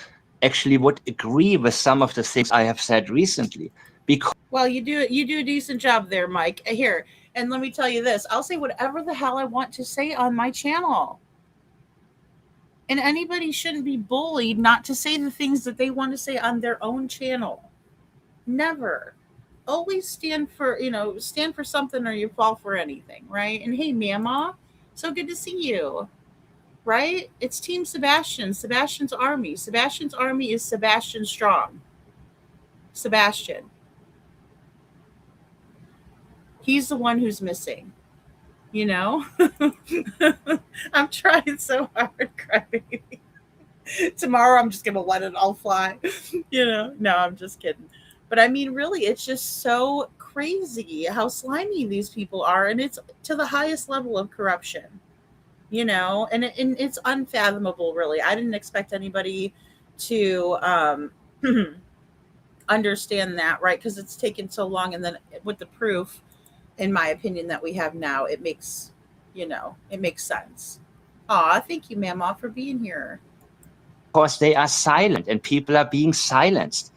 actually would agree with some of the things I have said recently. Because well, you do a decent job there, Mike. Here, and let me tell you this: I'll say whatever the hell I want to say on my channel. And anybody shouldn't be bullied not to say the things that they want to say on their own channel. Never. Always stand for something or you fall for anything, right? And hey, Mama, so good to see you, right? It's Team Sebastian, Sebastian's army. Sebastian's army is Sebastian strong. Sebastian. He's the one who's missing. I'm trying so hard, crybaby. Tomorrow I'm just gonna let it all fly. No, I'm just kidding. But I mean, really, it's just so crazy how slimy these people are, and it's to the highest level of corruption. And it's unfathomable, really. I didn't expect anybody to understand that, right? Because it's taken so long, and then with the proof, in my opinion, that we have now, it makes sense. Aw, thank you, Mama, for being here. Because they are silent and people are being silenced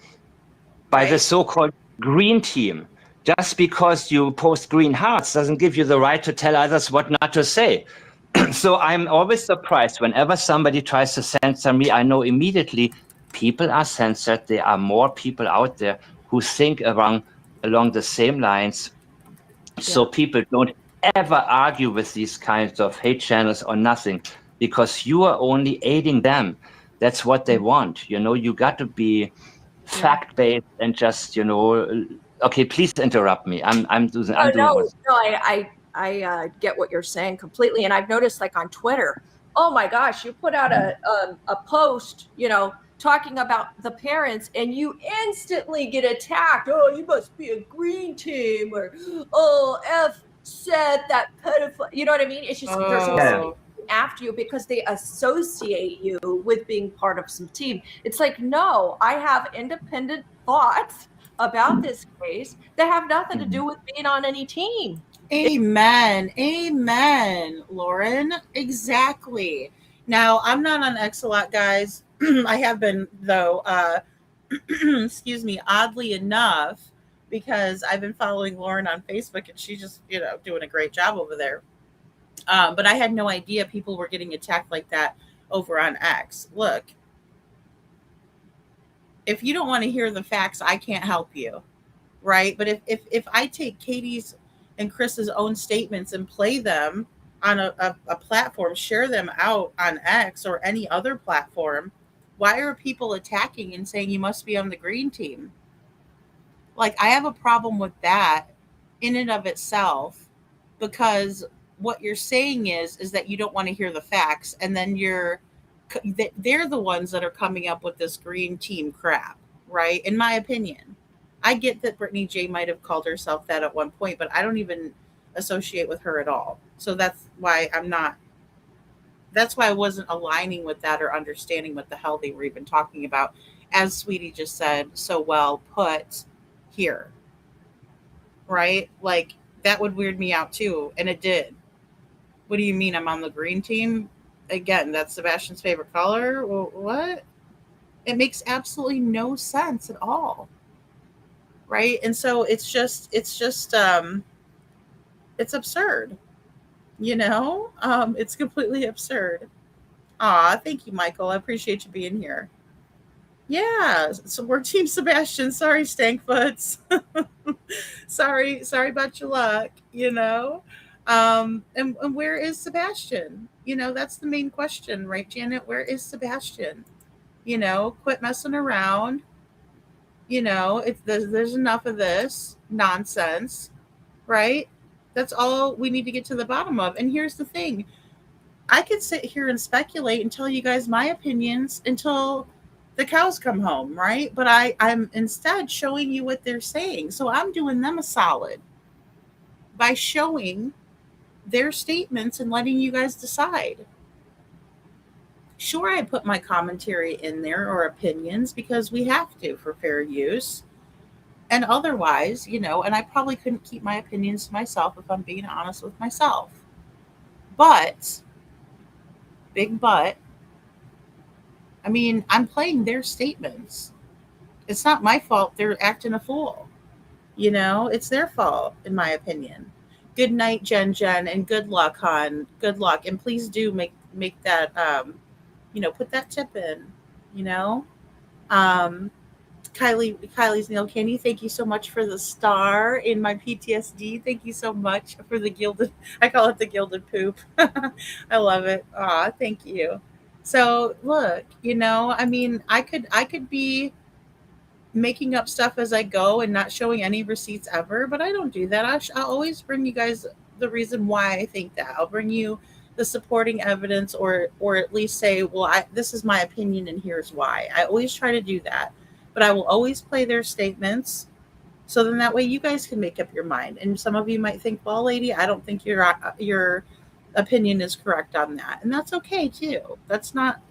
by the so-called green team. Just because you post green hearts doesn't give you the right to tell others what not to say. So I'm always surprised whenever somebody tries to censor me. I know immediately people are censored. There are more people out there who think along the same lines. So people don't ever argue with these kinds of hate channels or nothing, because you are only aiding them. That's what they want. You got to be fact-based and just, okay, please interrupt me. I'm doing I get what you're saying completely. And I've noticed, like, on Twitter, oh my gosh, you put out a post, talking about the parents, and you instantly get attacked. Oh, you must be a green team, or oh, F said that pedophile. You know what I mean? It's just there's after you because they associate you with being part of some team. It's like, no, I have independent thoughts about this case that have nothing to do with being on any team. Amen. Amen, Lauren. Exactly. Now, I'm not on X a lot, guys. I have been, though, excuse me, oddly enough, because I've been following Lauren on Facebook, and she's just, doing a great job over there. But I had no idea people were getting attacked like that over on X. Look, if you don't want to hear the facts, I can't help you, right? But if I take Katie's and Chris's own statements and play them on a platform, share them out on X or any other platform, Why are people attacking and saying you must be on the green team? Like, I have a problem with that in and of itself, because what you're saying is that you don't want to hear the facts, and then they're the ones that are coming up with this green team crap, right? In my opinion, I get that Brittany J might have called herself that at one point, but I don't even associate with her at all. So that's why I wasn't aligning with that or understanding what the hell they were even talking about. As Sweetie just said, so well put here, right? Like, that would weird me out too, and it did. What do you mean I'm on the green team? Again, that's Sebastian's favorite color? Well, what? It makes absolutely no sense at all, right? And so it's absurd, it's completely absurd. Aw, thank you, Michael. I appreciate you being here. Yeah, so we're Team Sebastian. Sorry, Stankfoots. sorry about your luck, And where is Sebastian? That's the main question, right, Janet? Where is Sebastian? Quit messing around. There's enough of this nonsense, right? That's all we need to get to the bottom of. And here's the thing. I could sit here and speculate and tell you guys my opinions until the cows come home, right? But I'm instead showing you what they're saying. So I'm doing them a solid by showing their statements and letting you guys decide. Sure, I put my commentary in there or opinions because we have to for fair use. And otherwise, and I probably couldn't keep my opinions to myself if I'm being honest with myself. But, big but, I mean, I'm playing their statements. It's not my fault they're acting a fool. It's their fault, in my opinion. Good night, Jen, and good luck, hon. Good luck. And please do make that, put that tip in, Kylie's Nail Candy, thank you so much for the star in my PTSD. Thank you so much for the gilded, I call it the gilded poop. I love it. Aw, thank you. So look, I mean, I could be making up stuff as I go and not showing any receipts ever, but I don't do that. I'll always bring you guys the reason why I think that. I'll bring you the supporting evidence, or at least say, well, this is my opinion and here's why. I always try to do that. But I will always play their statements, so then that way you guys can make up your mind. And some of you might think, well, lady, I don't think your opinion is correct on that. And that's okay too. That's not,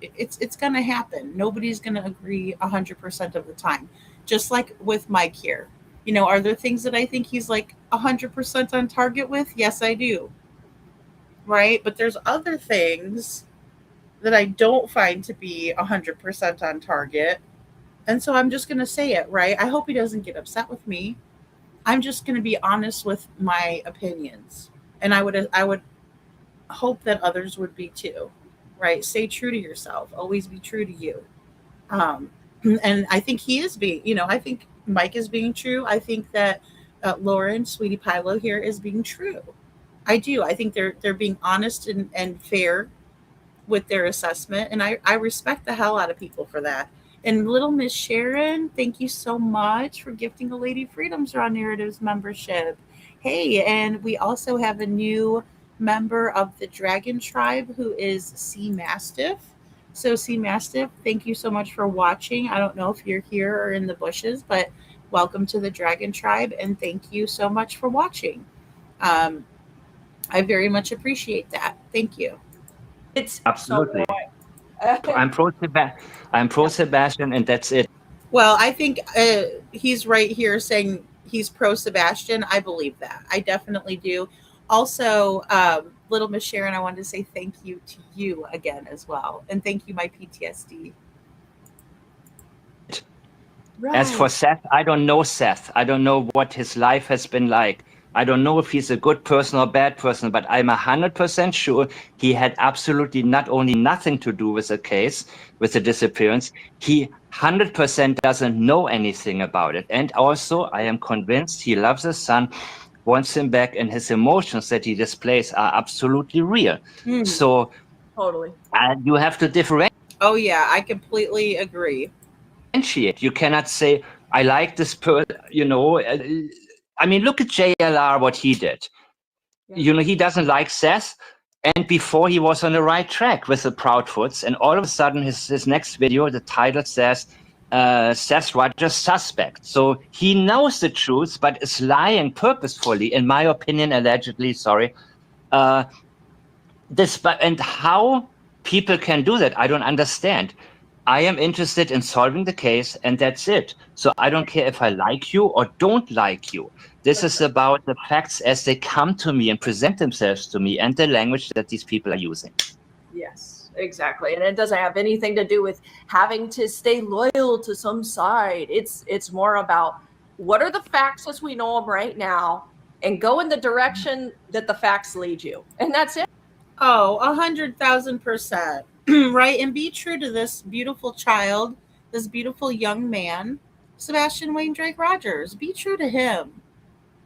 it's going to happen. Nobody's going to agree 100% of the time. Just like with Mike here. Are there things that I think he's like 100% on target with? Yes, I do. Right? But there's other things that I don't find to be 100% on target. And so I'm just going to say it, right? I hope he doesn't get upset with me. I'm just going to be honest with my opinions. And I would hope that others would be too, right? Stay true to yourself. Always be true to you. And I think he is being, I think Mike is being true. I think that Lauren, Sweetie Pilo here is being true. I do. I think they're being honest and fair with their assessment. And I respect the hell out of people for that. And little Miss Sharon, thank you so much for gifting a Lady Freedom's Raw Narratives membership. Hey, and we also have a new member of the Dragon Tribe who is Sea Mastiff. So Sea Mastiff, thank you so much for watching. I don't know if you're here or in the bushes, but welcome to the Dragon Tribe, and thank you so much for watching. I very much appreciate that. Thank you. It's absolutely. I'm pro Sebastian, and that's it. Well, I think he's right here saying he's pro Sebastian. I believe that. I definitely do. Also, little Miss Sharon, I wanted to say thank you to you again as well. And thank you, my PTSD. Right. As for Seth, I don't know Seth. I don't know what his life has been like. I don't know if he's a good person or bad person, but I'm 100% sure he had absolutely not only nothing to do with the case, with the disappearance, he 100% doesn't know anything about it. And also, I am convinced he loves his son, wants him back, and his emotions that he displays are absolutely real. So Totally. And you have to differentiate. Oh yeah, I completely agree. You cannot say, I like this person, you know. I mean, look at JLR, what he did. You know, he doesn't like Seth. And before he was on the right track with the Proudfoots. And all of a sudden, his next video, the title says, Seth Rogers suspect. So he knows the truth, but is lying purposefully, in my opinion, allegedly, sorry. And how people can do that, I don't understand. I am interested in solving the case, and that's it. So I don't care if I like you or don't like you. This is about the facts as they come to me and present themselves to me, and the language that these people are using. Yes, exactly. And it doesn't have anything to do with having to stay loyal to some side. It's more about what are the facts as we know them right now, and go in the direction that the facts lead you. And that's it. Oh, 100,000%. Right. And be true to this beautiful child, this beautiful young man, Sebastian Wayne Drake Rogers. Be true to him.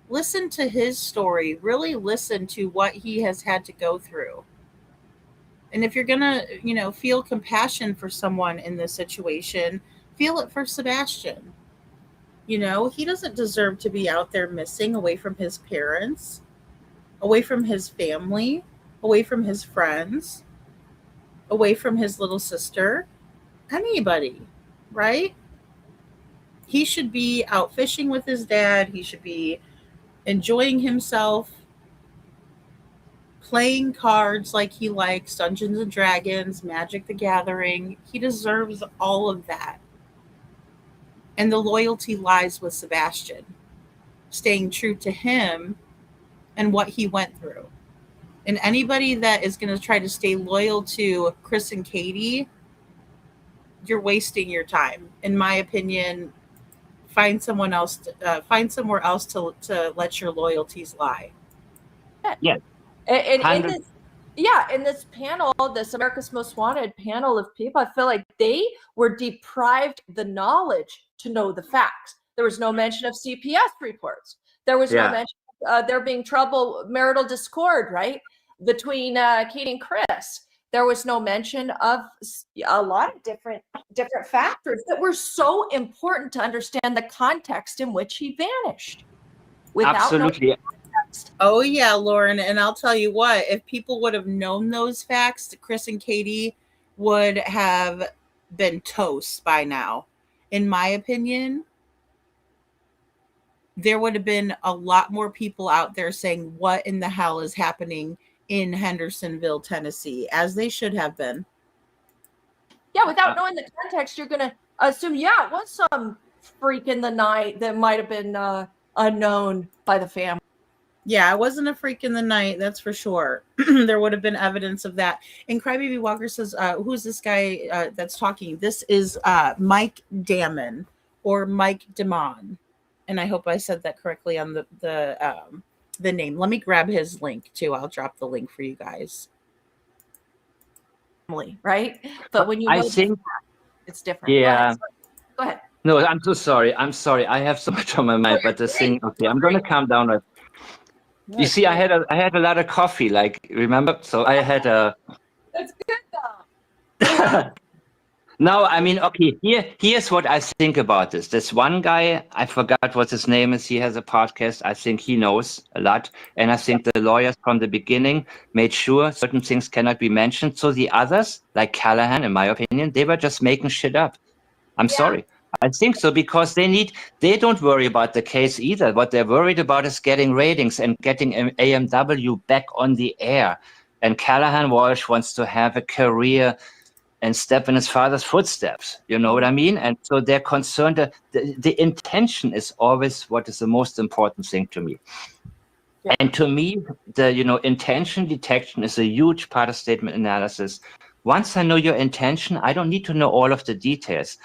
Listen to his story. Really listen to what he has had to go through. And if you're going to, feel compassion for someone in this situation, feel it for Sebastian. He doesn't deserve to be out there missing, away from his parents, away from his family, away from his friends, away from his little sister, anybody, right? He should be out fishing with his dad. He should be enjoying himself, playing cards like he likes, Dungeons and Dragons, Magic the Gathering. He deserves all of that. And the loyalty lies with Sebastian, staying true to him and what he went through. And anybody that is going to try to stay loyal to Chris and Katie, you're wasting your time. In my opinion, find somewhere else to let your loyalties lie. Yeah. And in this panel, this America's Most Wanted panel of people, I feel like they were deprived the knowledge to know the facts. There was no mention of CPS reports. There was no mention of there being marital discord, right, between Katie and Chris. There was no mention of a lot of different factors that were so important to understand the context in which he vanished. Absolutely. Oh yeah, Lauren, and I'll tell you what, if people would have known those facts, Chris and Katie would have been toast by now. In my opinion, there would have been a lot more people out there saying, what in the hell is happening in Hendersonville, Tennessee, as they should have been. Yeah, without knowing the context, you're going to assume, it was some freak in the night that might have been unknown by the family. Yeah, it wasn't a freak in the night, that's for sure. There would have been evidence of that. And Crybaby Walker says, who's this guy that's talking? This is Mike Damon or Mike Damon. And I hope I said that correctly on the name. Let me grab his link too. I'll drop the link for you guys. Right? But when you know it's different. Yeah. Go ahead. No, I'm so sorry. I have so much on my mind, but the thing, okay, I'm going to calm down. You see, I had a lot of coffee, like, remember? So I had a... That's good though. No, I mean, okay, here's what I think about this. This one guy, I forgot what his name is. He has a podcast. I think he knows a lot. And I think the lawyers from the beginning made sure certain things cannot be mentioned. So the others, like Callahan, in my opinion, they were just making shit up. I'm sorry. I think so, because they don't worry about the case either. What they're worried about is getting ratings and getting AMW back on the air. And Callahan Walsh wants to have a career and step in his father's footsteps. You know what I mean? And so they're concerned that the intention is always what is the most important thing to me. Yeah. And to me, the intention detection is a huge part of statement analysis. Once I know your intention, I don't need to know all of the details.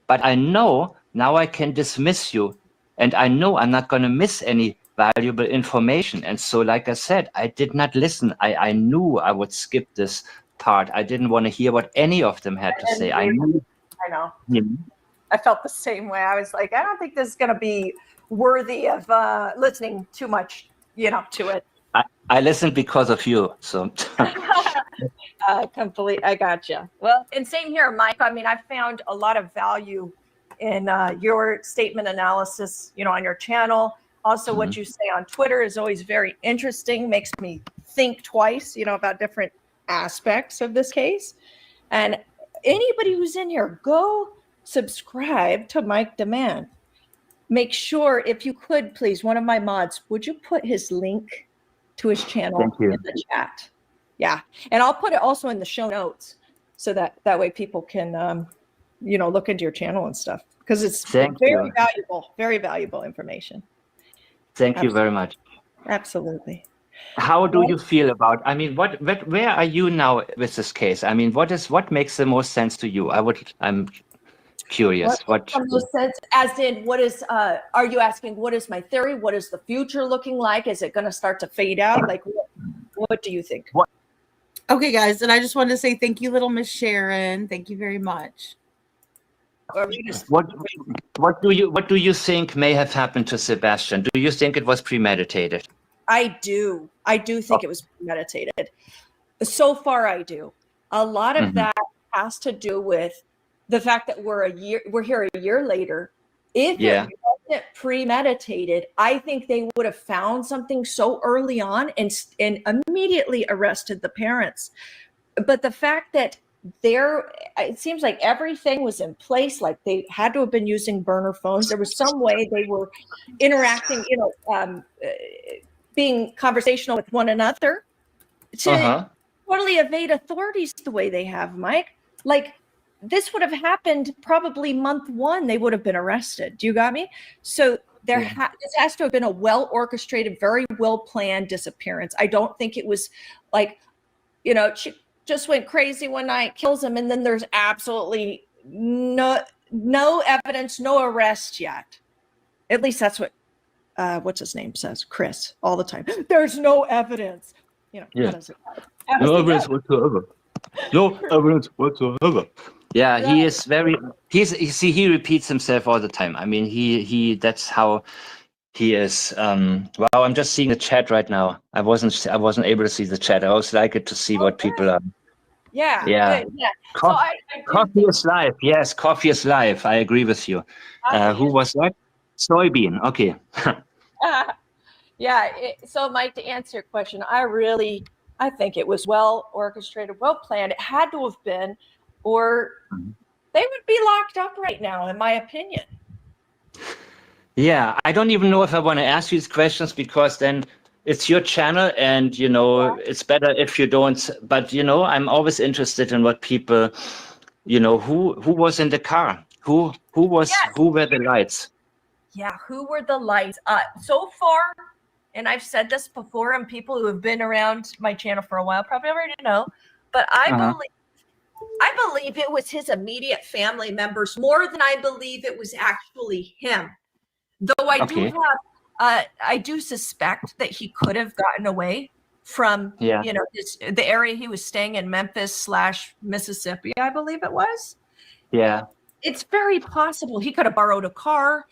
But I know now I can dismiss you, and I know I'm not going to miss any valuable information. And so, like I said, I did not listen. I knew I would skip this part. I didn't want to hear what any of them had to say. I knew. I know. Mm-hmm. I felt the same way. I was like, I don't think this is going to be worthy of listening too much, to it. I listened because of you. So. Complete. I gotcha. Well, and same here, Mike. I mean, I found a lot of value in your statement analysis, on your channel. Also, what you say on Twitter is always very interesting, makes me think twice, about different aspects of this case. And anybody who's in here, go subscribe to Mike Demand. Make sure, if you could, please, one of my mods, would you put his link to his channel in the chat? Yeah. And I'll put it also in the show notes so that way people can, look into your channel and stuff, because it's very valuable information. Thank you very much. Absolutely. How do you feel about, I mean, where are you now with this case? I mean, what makes the most sense to you? I'm curious. What makes the most sense? As in, are you asking, what is my theory? What is the future looking like? Is it going to start to fade out? Like, what do you think? Okay, guys, and I just wanted to say thank you, little Miss Sharon. Thank you very much. What do you think may have happened to Sebastian? Do you think it was premeditated? I do think it was premeditated. So far, I do. A lot of that has to do with the fact that we're here a year later. If it wasn't premeditated, I think they would have found something so early on and immediately arrested the parents. But the fact that it seems like everything was in place, like they had to have been using burner phones. There was some way they were interacting, being conversational with one another to totally evade authorities the way they have, Mike. Like, this would have happened probably month one. They would have been arrested. Do you got me? So this has to have been a well-orchestrated, very well-planned disappearance. I don't think it was like, she just went crazy one night, kills him, and then there's absolutely no evidence, no arrest yet. At least that's what what's his name says, Chris, all the time. There's no evidence. How does it go? No evidence whatsoever. No evidence whatsoever. Yeah, he is he repeats himself all the time. I mean, he that's how he is. Wow, I'm just seeing the chat right now. I wasn't able to see the chat. I always like it to see what people are. Yeah. Yeah. Good, yeah. Coffee is life. Yes, coffee is life. I agree with you. Who was that? Soybean. Okay. So Mike, to answer your question, I think it was well orchestrated, well planned. It had to have been, or they would be locked up right now, in my opinion. Yeah, I don't even know if I want to ask you these questions, because then it's your channel and, it's better if you don't. But, I'm always interested in what people, who was in the car? Who were the lights? Yeah, who were the lights? So far, and I've said this before, and people who have been around my channel for a while probably already know, but I believe it was his immediate family members more than I believe it was actually him. Though I do suspect that he could have gotten away from, the area he was staying in, Memphis/Mississippi, I believe it was. Yeah. It's very possible he could have borrowed a car,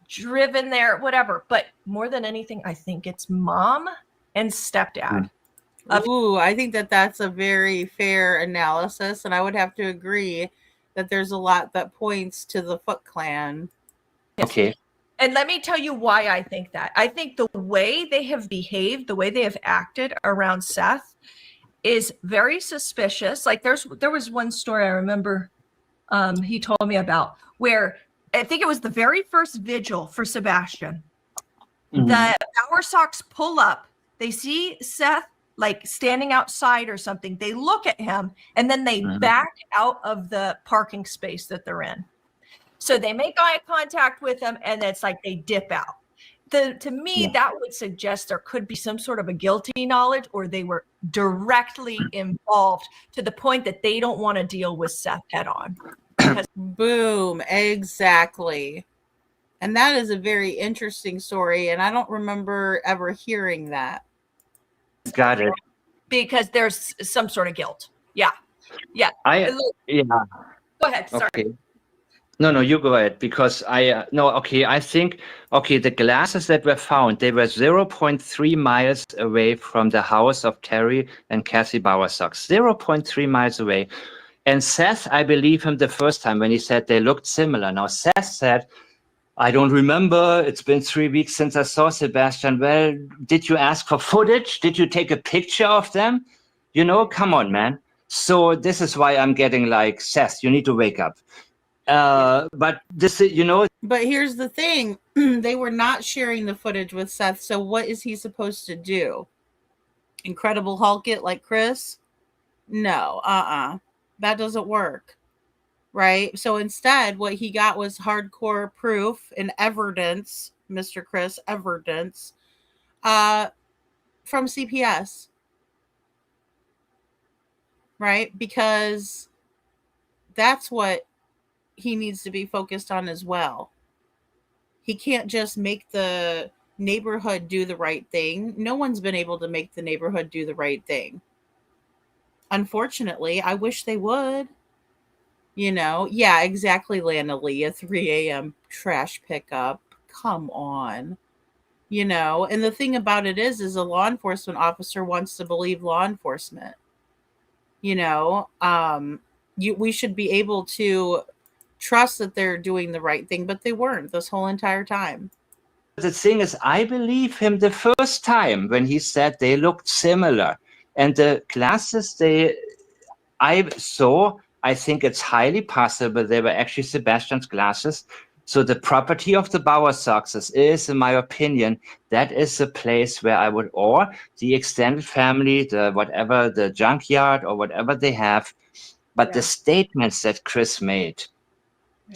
driven there, whatever. But more than anything, I think it's mom and stepdad. Ooh, I think that's a very fair analysis. And I would have to agree that there's a lot that points to the Foot Clan. Okay. And let me tell you why I think that. I think the way they have behaved, the way they have acted around Seth is very suspicious. Like there was one story I remember he told me about where I think it was the very first vigil for Sebastian. The Power Sox pull up. They see Seth like standing outside or something. They look at him and then they back out of the parking space that they're in. So they make eye contact with him and it's like they dip out. To me, that would suggest there could be some sort of a guilty knowledge, or they were directly involved to the point that they don't want to deal with Seth head on. Boom, exactly. And that is a very interesting story, and I don't remember ever hearing that. Got it. Because there's some sort of guilt. Yeah. Go ahead. Sorry. Okay. No, you go ahead, because I think, the glasses that were found, they were 0.3 miles away from the house of Terry and Kathy Bowersox, 0.3 miles away. And Seth, I believe him the first time when he said they looked similar. Now, Seth said, I don't remember. It's been 3 weeks since I saw Sebastian. Well, did you ask for footage? Did you take a picture of them? Come on, man. So this is why I'm getting like, Seth, you need to wake up. But this, But here's the thing. They were not sharing the footage with Seth. So what is he supposed to do? Incredible Hulk it like Chris? No, that doesn't work. Right? So instead, what he got was hardcore proof and evidence, Mr. Chris, evidence, from CPS. Right? Because that's what he needs to be focused on as well. He can't just make the neighborhood do the right thing. No one's been able to make the neighborhood do the right thing. Unfortunately, I wish they would. Yeah, exactly, Lana Lee, a 3 a.m. trash pickup. Come on. And the thing about it is a law enforcement officer wants to believe law enforcement. We should be able to trust that they're doing the right thing, but they weren't this whole entire time. The thing is, I believe him the first time when he said they looked similar. And the glasses I saw, I think it's highly possible they were actually Sebastian's glasses. So the property of the Bowersoxes is, in my opinion, that is the place where I would, or the extended family, the junkyard or whatever they have. But the statements that Chris made,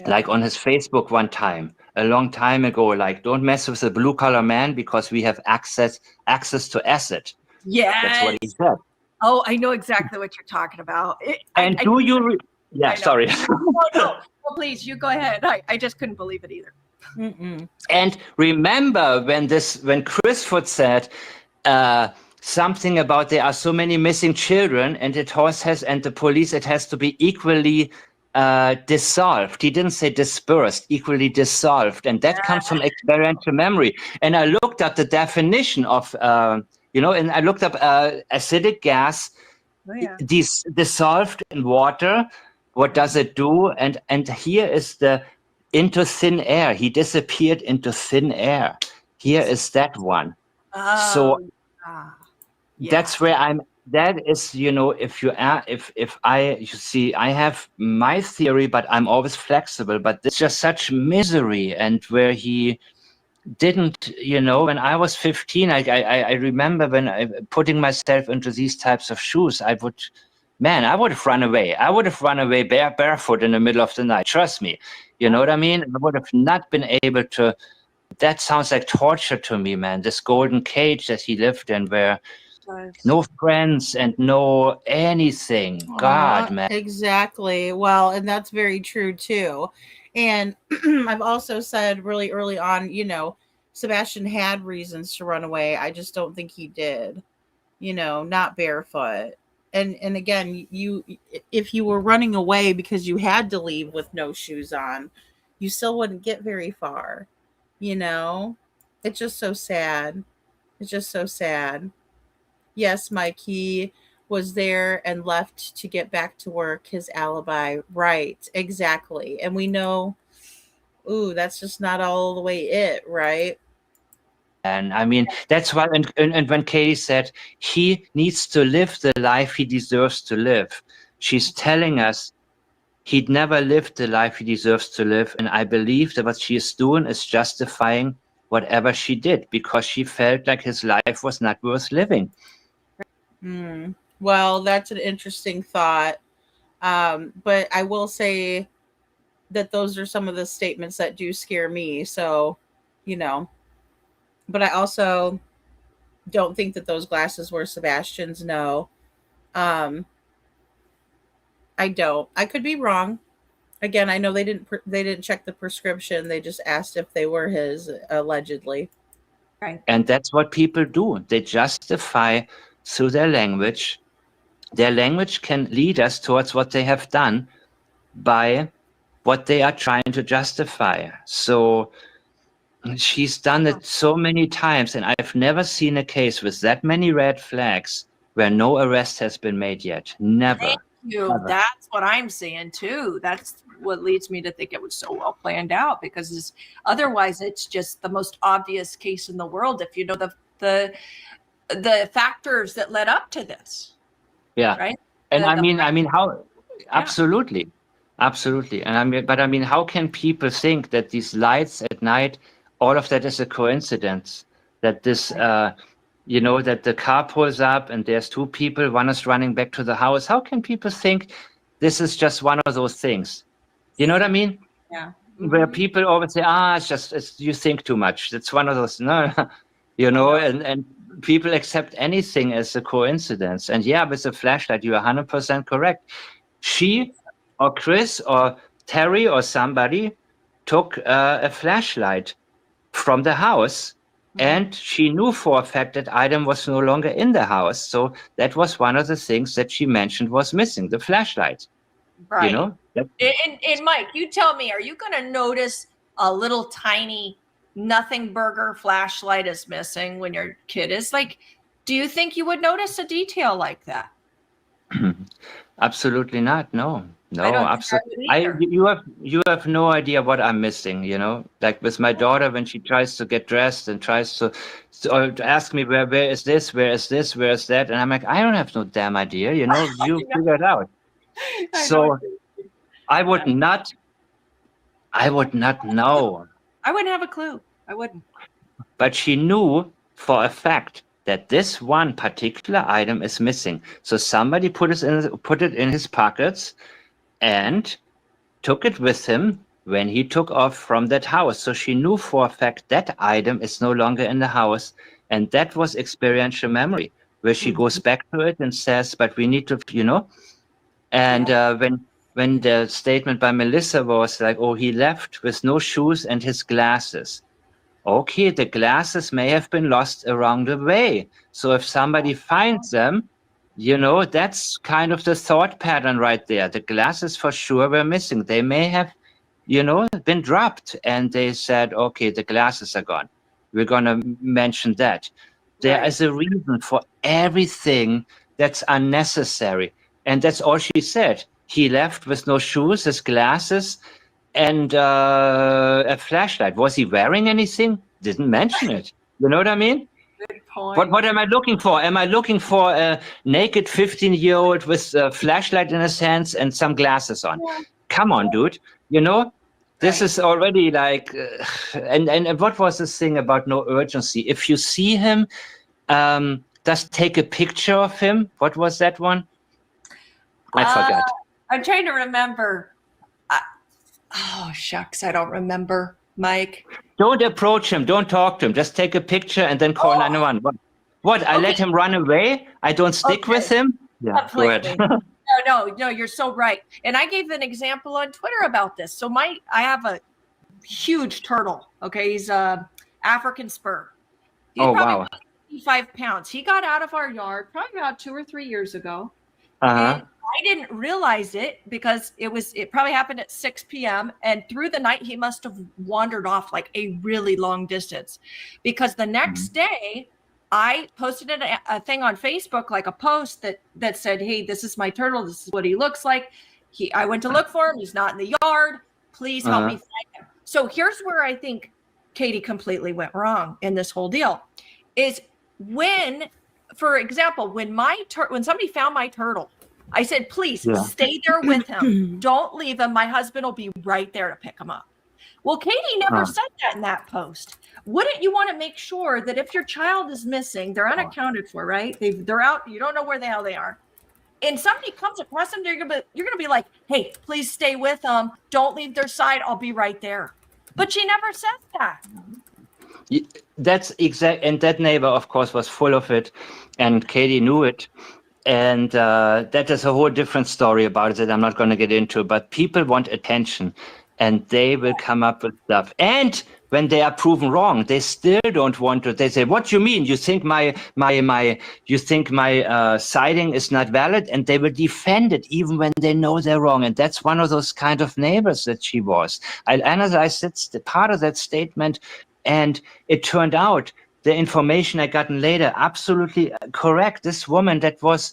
like on his Facebook one time, a long time ago, like, don't mess with the blue collar man because we have access to acid. Yes. That's what he said. Oh, I know exactly what you're talking about. Sorry. No, please, you go ahead. I just couldn't believe it either. Mm-mm. And remember when Chris Foot said something about there are so many missing children, and the police, it has to be equally dissolved. He didn't say dispersed, equally dissolved, and that comes from experiential memory. And I looked up the definition of and I looked up acidic gas dissolved in water. What does it do? And here is into thin air. He disappeared into thin air. Here is that one. That's where that is, I have my theory, but I'm always flexible, but it's just such misery. And where he didn't, when I was 15, I remember when putting myself into these types of shoes, I would have run away. I would have run away barefoot in the middle of the night. Trust me. You know what I mean? I would have not been able to. That sounds like torture to me, man. This golden cage that he lived in, where no friends and no anything. God, man. Exactly. Well, and that's very true too. And I've also said really early on, Sebastian had reasons to run away. I just don't think he did. Not barefoot. And again, if you were running away because you had to leave with no shoes on, you still wouldn't get very far. It's just so sad. It's just so sad. Yes, Mike, he was there and left to get back to work, his alibi. Right, exactly. And we know, that's just not all the way it, right? And I mean, that's why, and when Katie said he needs to live the life he deserves to live, she's telling us he'd never lived the life he deserves to live. And I believe that what she is doing is justifying whatever she did, because she felt like his life was not worth living. Well, that's an interesting thought. But I will say that those are some of the statements that do scare me. So, but I also don't think that those glasses were Sebastian's. No. I don't. I could be wrong. Again, I know they didn't check the prescription. They just asked if they were his, allegedly. Right. And that's what people do. They justify through their language. Their language can lead us towards what they have done by what they are trying to justify. So she's done it so many times, and I've never seen a case with that many red flags where no arrest has been made yet. Never. Thank you. Never. That's what I'm saying too. That's what leads me to think it was so well planned out, because otherwise it's just the most obvious case in the world if you know the factors that led up to this. Yeah. Right. And I mean, how? Absolutely, absolutely. And I mean, how can people think that these lights at night, all of that is a coincidence? That this, that the car pulls up and there's two people, one is running back to the house. How can people think this is just one of those things? You know what I mean? Yeah. Where people always say, it's you think too much. It's one of those, and people accept anything as a coincidence. And yeah, with a flashlight, you're 100% correct. She or Chris or Terry or somebody took a flashlight from the house, and she knew for a fact that item was no longer in the house. So that was one of the things that she mentioned was missing, the flashlight. Right. And Mike, you tell me, are you going to notice a little tiny nothing burger flashlight is missing when your kid is like, do you think you would notice a detail like that? Absolutely not. No, absolutely. You have no idea what I'm missing, like with my daughter, when she tries to get dressed and tries to ask me where is this, where is this, where is that? And I'm like, I don't have no damn idea, you figure it out. So I would not know. I wouldn't have a clue. I wouldn't. But she knew for a fact that this one particular item is missing. So somebody put it in his pockets and took it with him when he took off from that house. So she knew for a fact that item is no longer in the house. And that was experiential memory, where she goes back to it and says, but we need to, and when the statement by Melissa was like, oh, he left with no shoes and his glasses. Okay, the glasses may have been lost along the way. So if somebody finds them, that's kind of the thought pattern right there. The glasses for sure were missing. They may have, been dropped, and they said, okay, the glasses are gone. We're going to mention that. There is a reason for everything that's unnecessary. And that's all she said. He left with no shoes, his glasses, and a flashlight. Was he wearing anything? Didn't mention it. You know what I mean? Good point. What am I looking for? Am I looking for a naked 15-year-old with a flashlight in his hands and some glasses on? Yeah. Come on, dude. This is already like, and what was this thing about no urgency? If you see him, just take a picture of him. What was that one? I forgot. I'm trying to remember. Oh, shucks. I don't remember, Mike. Don't approach him. Don't talk to him. Just take a picture and then call 911. What? I let him run away? I don't stick with him? Yeah, go ahead. No, you're so right. And I gave an example on Twitter about this. So I have a huge turtle. Okay. He's a African spur. He's wow. 55 pounds. He got out of our yard probably about 2 or 3 years ago. Uh-huh. I didn't realize it because it probably happened at 6 p.m. And through the night, he must have wandered off like a really long distance, because the next day I posted a thing on Facebook, like a post that said, hey, this is my turtle. This is what he looks like. I went to look for him. He's not in the yard. Please help me find him. So here's where I think Katie completely went wrong in this whole deal is when, for example, when somebody found my turtle, I said, please stay there with him. Don't leave him. My husband will be right there to pick him up. Well, Katie never said that in that post. Wouldn't you want to make sure that if your child is missing, they're unaccounted for, right? They're out. You don't know where the hell they are. And somebody comes across them, you're gonna be like, hey, please stay with them. Don't leave their side. I'll be right there. But she never said that. That's exact. And that neighbor, of course, was full of it. And Katie knew it. And that is a whole different story about it that I'm not going to get into. But people want attention, and they will come up with stuff. And when they are proven wrong, they still don't want to. They say, "What do you mean? You think my citing is not valid?" And they will defend it even when they know they're wrong. And that's one of those kind of neighbors that she was. I analyzed the part of that statement, and it turned out the information I gotten later absolutely correct. This woman that was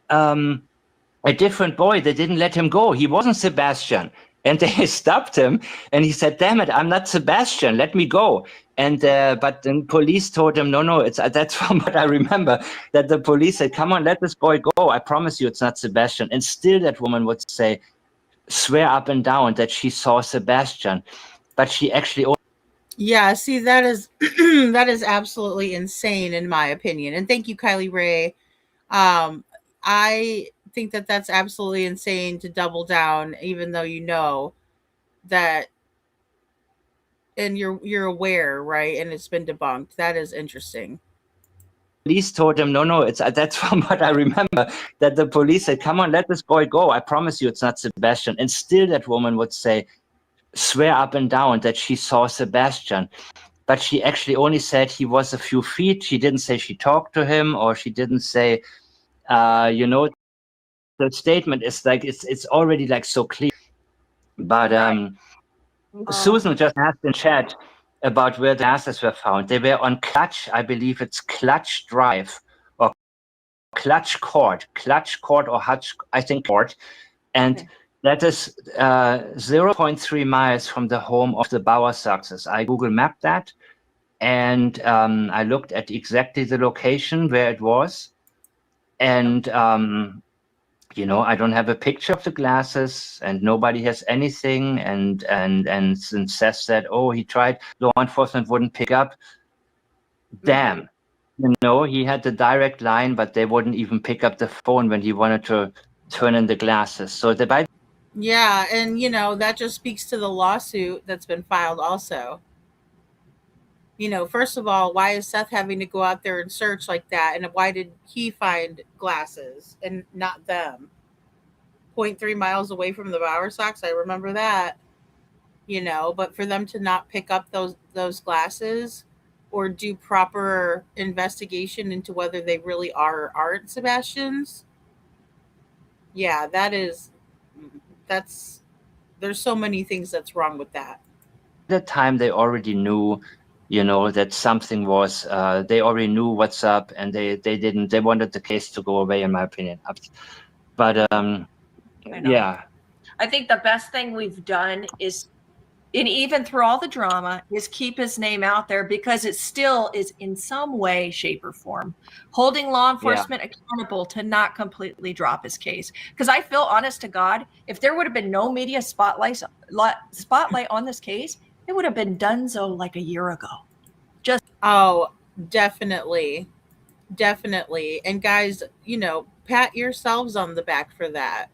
a different boy. They didn't let him go. He wasn't Sebastian. And they stopped him, and he said, "Damn it, I'm not Sebastian. Let me go." And but then police told him, "No, it's that's from what I remember, that the police said, 'Come on, let this boy go. I promise you, it's not Sebastian.'" And still, that woman would say, swear up and down that she saw Sebastian, but she actually. Yeah, see, that is that is absolutely insane in my opinion. And thank you, Kylie Ray. I think that that's absolutely insane to double down, even though you know that, and you're aware, right? And it's been debunked. That is interesting. Police told him, no, it's that's from what I remember, that the police said, "Come on, let this boy go. I promise you, it's not Sebastian." And still, that woman would say, swear up and down that she saw Sebastian, but she actually only said he was a few feet. She didn't say she talked to him, or she didn't say, the statement is like it's already like so clear. But Susan just asked in chat about where the glasses were found. They were on Clutch, I believe it's Clutch Drive or Clutch Court or Hutch, I think Court, and that is 0.3 miles from the home of the Bauer Success. I Google mapped that, and I looked at exactly the location where it was, and I don't have a picture of the glasses, and nobody has anything. And since Seth said, "Oh, he tried, law enforcement wouldn't pick up." Damn, he had the direct line, but they wouldn't even pick up the phone when he wanted to turn in the glasses. So yeah, and that just speaks to the lawsuit that's been filed also. First of all, why is Seth having to go out there and search like that? And why did he find glasses and not them? 0.3 miles away from the Bauer Sox, I remember that. But for them to not pick up those glasses or do proper investigation into whether they really are or aren't Sebastian's, yeah, there's so many things that's wrong with that. At the time, they already knew, that something was, they already knew what's up, and they wanted the case to go away, in my opinion. But yeah. I think the best thing we've done is, and even through all the drama, is keep his name out there, because it still is in some way, shape, or form holding law enforcement accountable to not completely drop his case. Because I feel, honest to God, if there would have been no media spotlight on this case, it would have been donezo like a year ago. Definitely. And guys, pat yourselves on the back for that.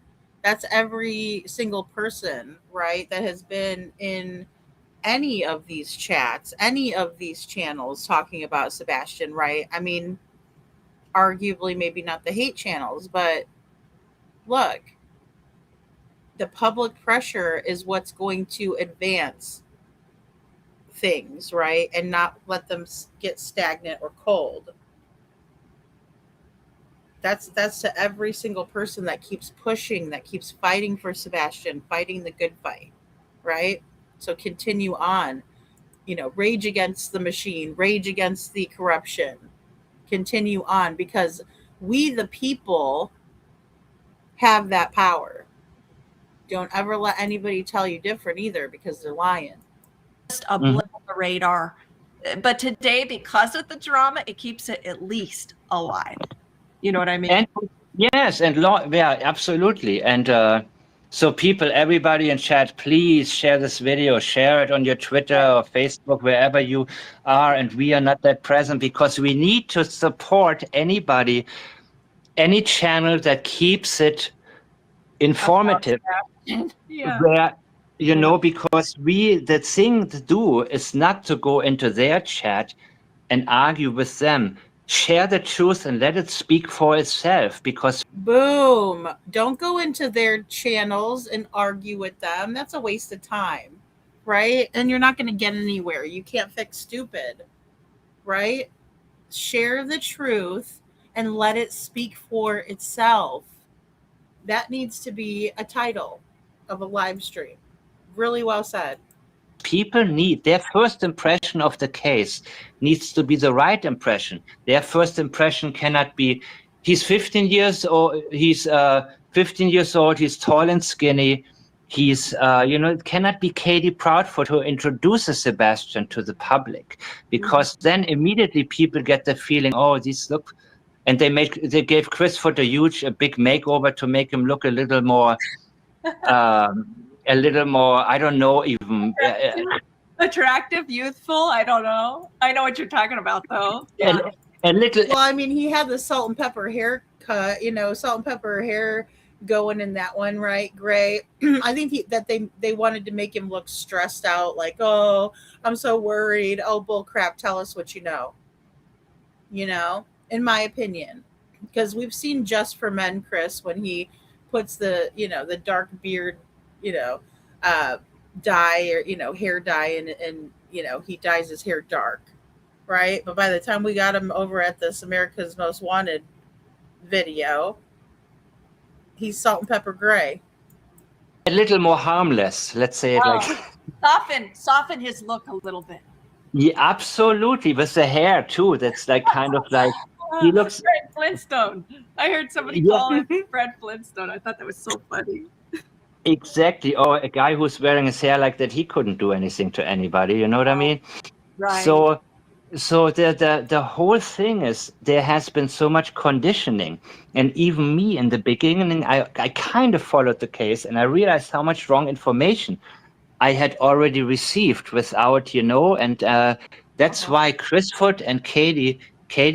That's every single person, right, that has been in any of these chats, any of these channels talking about Sebastian, right? I mean, arguably maybe not the hate channels, but look, the public pressure is what's going to advance things, right? And not let them get stagnant or cold. That's to every single person that keeps pushing, that keeps fighting for Sebastian, fighting the good fight, right? So continue on, rage against the machine, rage against the corruption, continue on, because we, the people, have that power. Don't ever let anybody tell you different either, because they're lying. Just a blip on the radar. But today, because of the drama, it keeps it at least alive. You know what I mean? And yes, and yeah, absolutely. And so everybody in chat, please share this video, share it on your Twitter or Facebook, wherever you are. And we are not that present, because we need to support any channel that keeps it informative. Yeah. Where, because the thing to do is not to go into their chat and argue with them. Share the truth and let it speak for itself, because boom, don't go into their channels and argue with them. That's a waste of time. right? And you're not going to get anywhere. You can't fix stupid, right? Share the truth and let it speak for itself. That needs to be a title of a live stream. Really well said. People need their first impression of the case needs to be the right impression. Their first impression cannot be, he's 15 years old, he's 15 years old, he's tall and skinny. He's, it cannot be Katie Proudfoot who introduces Sebastian to the public, because then immediately people get the feeling, oh, these look, and they gave Chris Foot a big makeover to make him look a little more, I don't know, even attractive, youthful. I don't know. I know what you're talking about, though. Yeah. a little. Well, I mean, he had the salt and pepper haircut, salt and pepper hair going in that one, right? Gray. I think that they wanted to make him look stressed out, like, oh, I'm so worried. Oh, bull crap. Tell us what you know. In my opinion, because we've seen Just for Men, Chris, when he puts the dark beard, dye or, hair dye and he dyes his hair dark, right? But by the time we got him over at this America's Most Wanted video, he's salt and pepper gray. A little more harmless, let's say it like. Soften his look a little bit. Yeah, absolutely. With the hair too. That's like kind of like he looks. Fred Flintstone. I heard somebody call him Fred Flintstone. I thought that was so funny. Exactly. Or a guy who's wearing his hair like that, he couldn't do anything to anybody. You know what I mean? Right. So the whole thing is there has been so much conditioning, and even me in the beginning, I kind of followed the case, and I realized how much wrong information I had already received without, and that's why Chris Foot and Katie,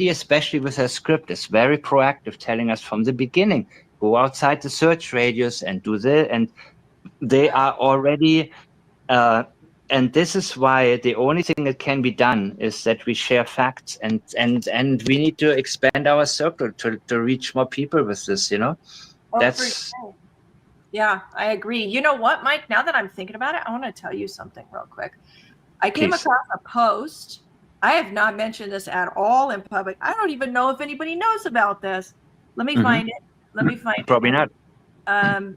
especially with her script, is very proactive, telling us from the beginning, go outside the search radius and do that. And they are already, and this is why the only thing that can be done is that we share facts, and we need to expand our circle to reach more people with this, That's. Yeah, I agree. You know what, Mike? Now that I'm thinking about it, I want to tell you something real quick. I came across a post. I have not mentioned this at all in public. I don't even know if anybody knows about this. Let me find it. Probably not. Oh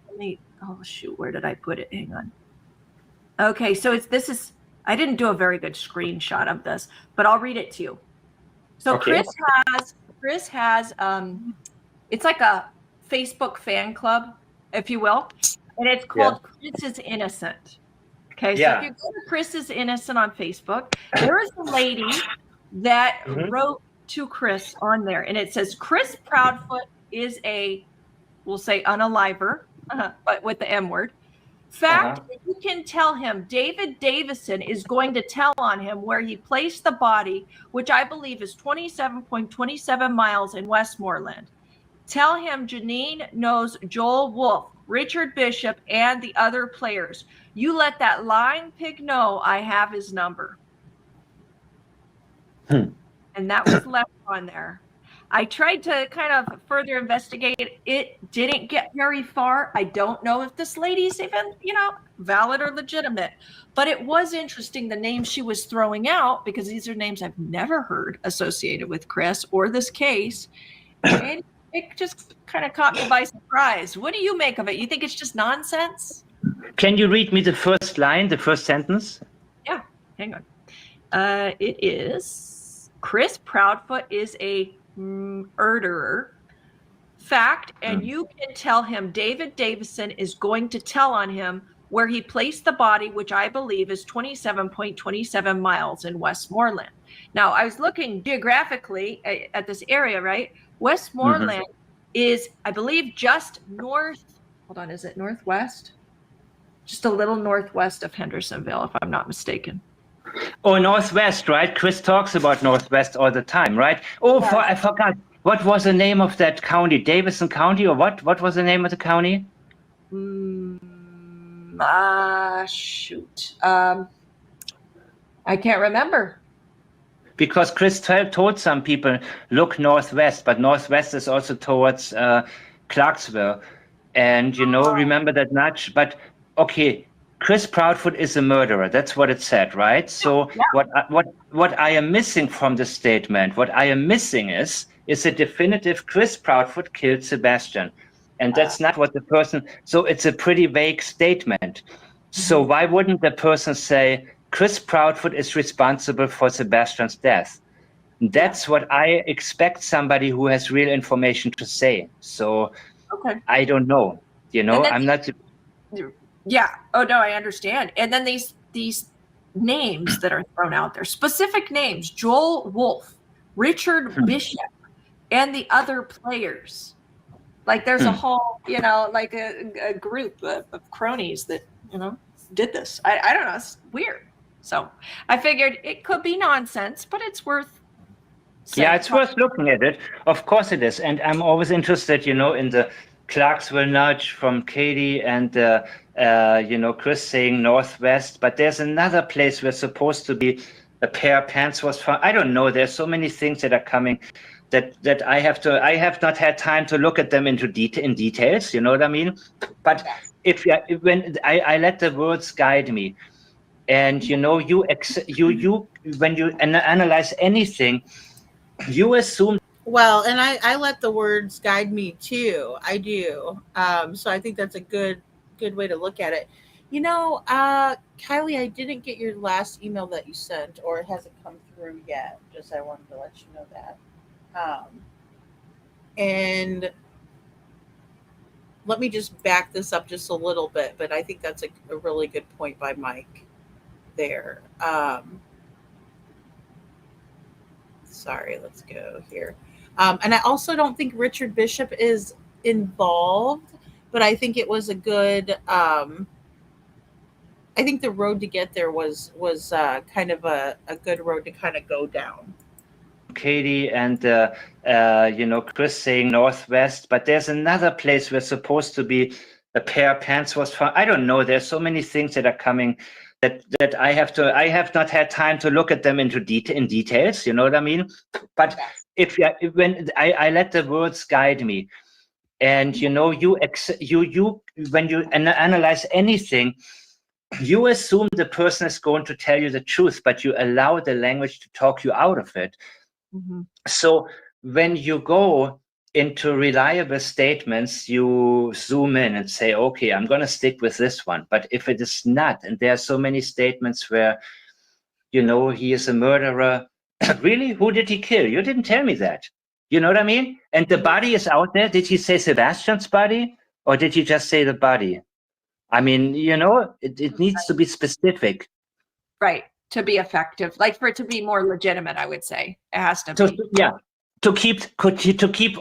shoot, where did I put it? Hang on. Okay, so I didn't do a very good screenshot of this, but I'll read it to you. So okay. Chris has it's like a Facebook fan club, if you will, and it's called Chris is Innocent. Okay, so if you go to Chris is Innocent on Facebook, there is a lady that wrote to Chris on there, and it says Chris Proudfoot is we'll say unaliver, but with the M word. Fact, you can tell him David Davison is going to tell on him where he placed the body, which I believe is 27.27 miles in Westmoreland. Tell him Janine knows Joel Wolf, Richard Bishop, and the other players. You let that lying pig know I have his number. And that was left on there. I tried to kind of further investigate. It didn't get very far. I don't know if this lady's even, valid or legitimate. But it was interesting, the names she was throwing out, because these are names I've never heard associated with Chris or this case. And it just kind of caught me by surprise. What do you make of it? You think it's just nonsense? Can you read me the first line, the first sentence? Yeah, hang on. It is, Chris Proudfoot is a murderer. Fact, and you can tell him David Davison is going to tell on him where he placed the body, which I believe is 27.27 miles in Westmoreland. Now, I was looking geographically at this area, right? Westmoreland is, I believe, just north. Hold on, is it northwest? Just a little northwest of Hendersonville, if I'm not mistaken. Oh, Northwest, right? Chris talks about Northwest all the time, right? Oh, I forgot. What was the name of that county? Davison County, or what? What was the name of the county? Shoot. I can't remember. Because Chris told some people, look northwest, but northwest is also towards Clarksville. And, remember that much. But, okay, Chris Proudfoot is a murderer. That's what it said, right? So what I am missing from the statement, what I am missing is a definitive Chris Proudfoot killed Sebastian. And that's not what the person, so it's a pretty vague statement. So why wouldn't the person say Chris Proudfoot is responsible for Sebastian's death? That's what I expect somebody who has real information to say. So I don't know, I'm not. Yeah. Oh no, I understand. And then these names that are thrown out there, specific names: Joel Wolf, Richard Bishop, and the other players. Like there's a whole, like a group of cronies that, did this. I don't know. It's weird. So I figured it could be nonsense, but it's worth Yeah, it's worth looking at it. Of course it is. And I'm always interested, in the Clarksville nudge from Katie and, Chris saying Northwest. But there's another place where supposed to be a pair of pants was found. I don't know. There's so many things that are coming that I have not had time to look at them in details. You know what I mean? But when I let the words guide me, and when you analyze anything, you assume. Well, and I let the words guide me too. I do. So I think that's a good way to look at it. Kylie, I didn't get your last email that you sent, or it hasn't come through yet. Just I wanted to let you know that. And let me just back this up just a little bit, but I think that's a really good point by Mike there. Sorry, let's go here. And I also don't think Richard Bishop is involved, but I think it was a good, I think the road to get there was kind of a good road to kind of go down. Katie and, Chris saying Northwest, but there's another place where supposed to be a pair of pants was found. I don't know. There's so many things that are coming that I have not had time to look at them in details. You know what I mean? But when I let the words guide me, and when you analyze anything, you assume the person is going to tell you the truth, but you allow the language to talk you out of it. Mm-hmm. So when you go into reliable statements, you zoom in and say, okay, I'm going to stick with this one. But if it is not, and there are so many statements where, he is a murderer. Really? Who did he kill? You didn't tell me that. You know what I mean? And the body is out there. Did he say Sebastian's body, or did he just say the body? I mean, it needs to be specific. Right. To be effective, like for it to be more legitimate, I would say it has to be. Yeah. To keep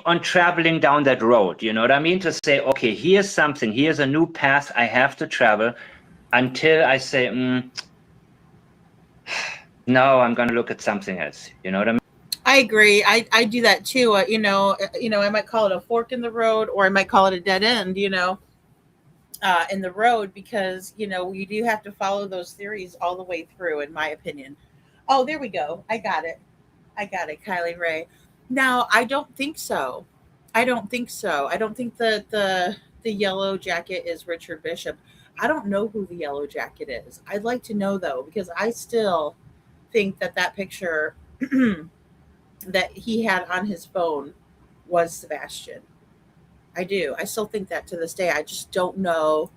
on traveling down that road, you know what I mean? To say, okay, here's something, here's a new path I have to travel, until I say, no, I'm going to look at something else. You know what I mean? I agree. I do that too. I might call it a fork in the road, or I might call it a dead end. In the road, because you do have to follow those theories all the way through, in my opinion. Oh, there we go. I got it, Kylie Ray. Now, I don't think so. I don't think that the yellow jacket is Richard Bishop. I don't know who the yellow jacket is. I'd like to know, though, because I still think that picture that he had on his phone was Sebastian. I do. I still think that to this day. I just don't know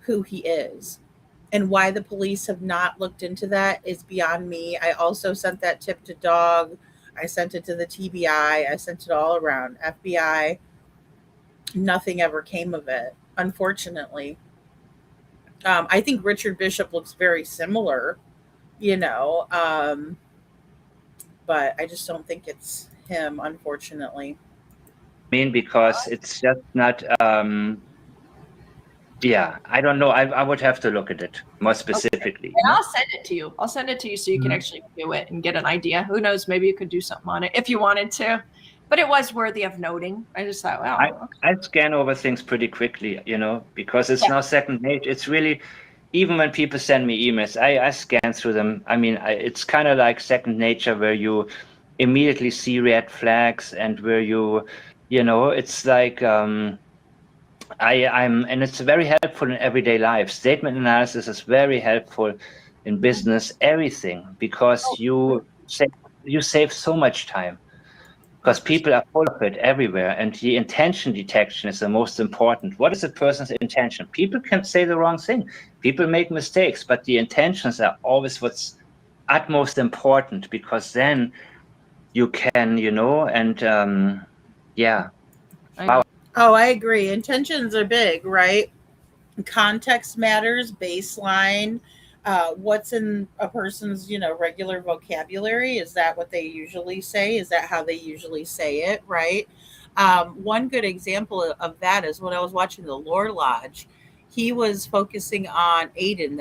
who he is. And why the police have not looked into that is beyond me. I also sent that tip to Dog. I sent it to the TBI. I sent it all around. FBI. Nothing ever came of it, unfortunately. I think Richard Bishop looks very similar, but I just don't think it's him, unfortunately. Because it's just not, I don't know. I would have to look at it more specifically. Okay. And I'll send it to you. So you can actually view it and get an idea. Who knows? Maybe you could do something on it if you wanted to. But it was worthy of noting. I just thought, wow. I scan over things pretty quickly, because it's now second nature. It's really, even when people send me emails, I scan through them. I mean, it's kind of like second nature, where you immediately see red flags, and where it's like, and it's very helpful in everyday life. Statement analysis is very helpful in business, everything, because you save so much time. Because people are full of it everywhere, and the intention detection is the most important. What is a person's intention? People can say the wrong thing. People make mistakes, but the intentions are always what's utmost important, because then you can, and yeah. Wow. Oh, I agree. Intentions are big, right? Context matters, baseline. What's in a person's, regular vocabulary? Is that what they usually say? Is that how they usually say it, right? One good example of that is when I was watching the Lore Lodge. He was focusing on Aiden,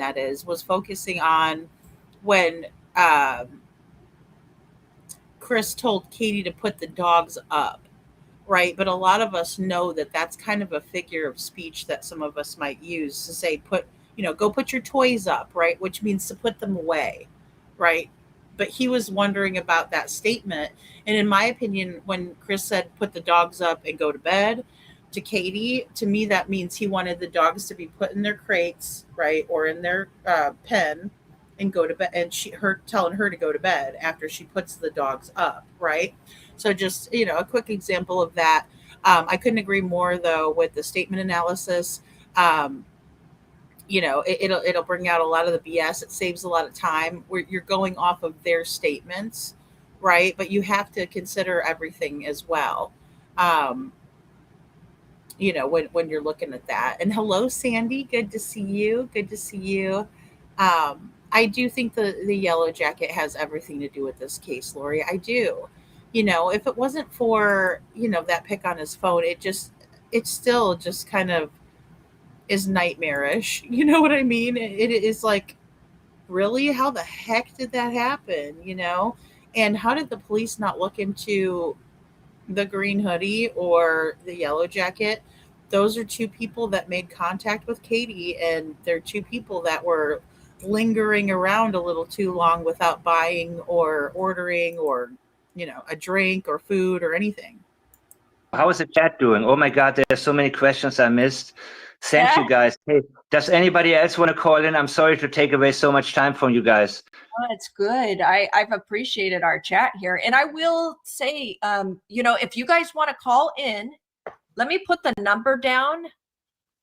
was focusing on when Chris told Katie to put the dogs up, right? But a lot of us know that that's kind of a figure of speech that some of us might use to say, go put your toys up, right? Which means to put them away, right? But he was wondering about that statement. And in my opinion, when Chris said, put the dogs up and go to bed to Katie, to me, that means he wanted the dogs to be put in their crates, right? Or in their pen and go to bed, and telling her to go to bed after she puts the dogs up, right? So just, a quick example of that. I couldn't agree more though with the statement analysis. It'll bring out a lot of the BS. It saves a lot of time where you're going off of their statements, right? But you have to consider everything as well. When you're looking at that. And hello, Sandy. Good to see you. Good to see you. I do think the Yellow Jacket has everything to do with this case, Lori. I do. If it wasn't for, that pic on his phone, it still just kind of is nightmarish. You know what I mean? It is like, really? How the heck did that happen? And how did the police not look into the green hoodie or the Yellow Jacket? Those are two people that made contact with Katie, and they're two people that were lingering around a little too long without buying or ordering or, a drink or food or anything. How is the chat doing? Oh my God, there's so many questions I missed. Thank you guys. Hey, does anybody else want to call in? I'm sorry to take away so much time from you guys. Oh, it's good. I've appreciated our chat here. And I will say, if you guys want to call in, let me put the number down.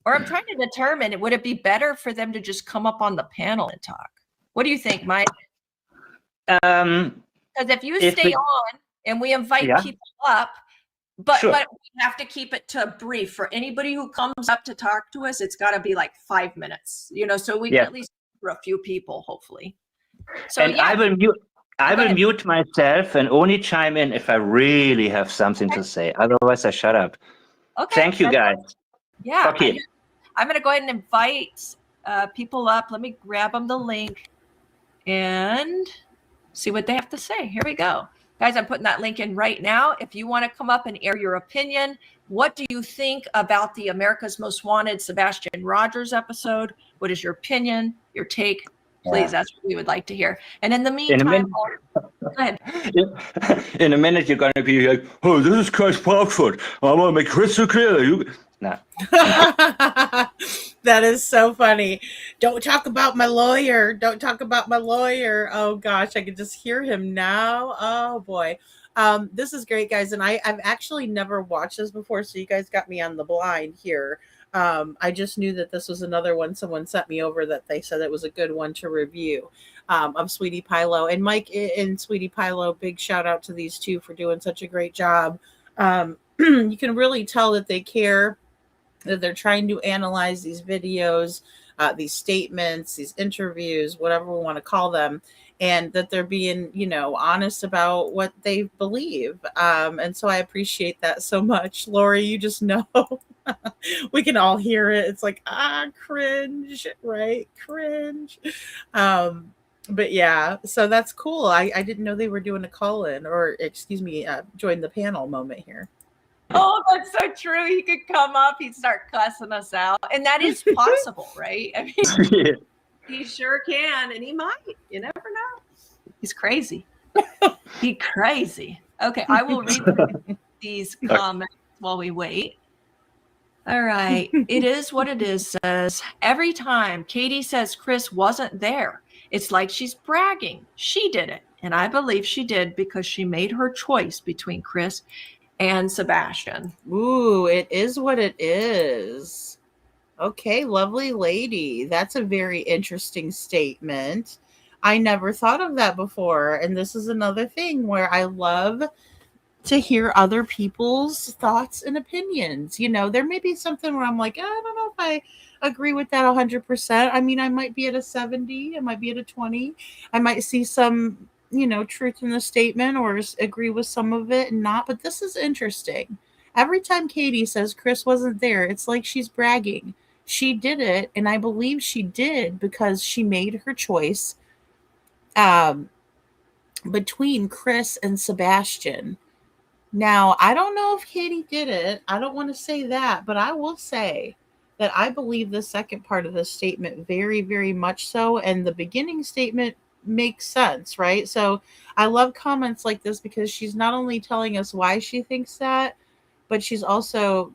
Or I'm trying to determine, would it be better for them to just come up on the panel and talk? What do you think, Mike? Because if you stay on and we invite people up, but we have to keep it to brief. For anybody who comes up to talk to us, it's got to be like 5 minutes, so we can at least for a few people, hopefully. So and I will mute myself and only chime in if I really have something to say. Otherwise, I shut up. Okay. Thank you, guys. Yeah. Okay. I'm going to go ahead and invite people up. Let me grab them the link and see what they have to say. Here we go. Guys, I'm putting that link in right now. If you want to come up and air your opinion, what do you think about the America's Most Wanted Sebastian Rogers episode? What is your opinion, your take? Please, that's what we would like to hear. And in the meantime, go ahead. In a minute, you're going to be like, oh, this is Chris Parkford. I want to make crystal clear. Nah. That is so funny. Don't talk about my lawyer. Don't talk about my lawyer. Oh gosh, I can just hear him now. Oh boy. This is great, guys. And I've actually never watched this before, so you guys got me on the blind here. I just knew that this was another one someone sent me over that they said it was a good one to review, of Sweetie Pilo. And Mike and Sweetie Pilo, big shout out to these two for doing such a great job. You can really tell that they care, that they're trying to analyze these videos, these statements, these interviews, whatever we want to call them, and that they're being, honest about what they believe. And so I appreciate that so much. Lori, you just know. We can all hear it. It's like, cringe, right? Cringe. But yeah, so that's cool. I didn't know they were doing a call-in, or excuse me, join the panel moment here. Oh, that's so true. He could come up, he'd start cussing us out. And that is possible, right? I mean, he sure can, and he might. You never know. He's crazy. He's crazy. Okay, I will read these comments while we wait. All right. It is what it is, says. Every time Katie says Chris wasn't there, it's like she's bragging. She did it. And I believe she did because she made her choice between Chris and Sebastian. Ooh, it is what it is. Okay, lovely lady. That's a very interesting statement. I never thought of that before. And this is another thing where I love to hear other people's thoughts and opinions. You know, there may be something where I'm like, I don't know if I agree with that 100%. I mean, I might be at a 70, I might be at a 20. I might see some, truth in the statement or agree with some of it and not. But this is interesting. Every time Katie says Chris wasn't there, it's like she's bragging. She did it, and I believe she did because she made her choice between Chris and Sebastian. Now, I don't know if Katie did it. I don't want to say that, but I will say that I believe the second part of this statement very, very much so. And the beginning statement makes sense, right? So I love comments like this because she's not only telling us why she thinks that, but she's also,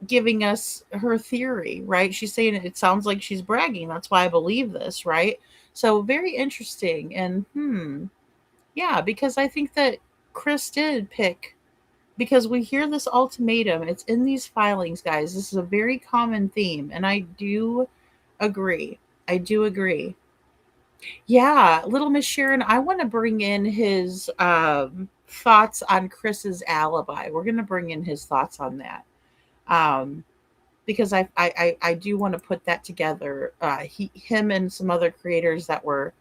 giving us her theory, right? She's saying it sounds like she's bragging. That's why I believe this, right? So very interesting. And yeah, because I think that Chris did pick, because we hear this ultimatum. It's in these filings, guys. This is a very common theme. And I do agree. I do agree. Yeah, little Miss Sharon, I want to bring in his thoughts on Chris's alibi. We're going to bring in his thoughts on that. Because I do want to put that together. Him and some other creators that were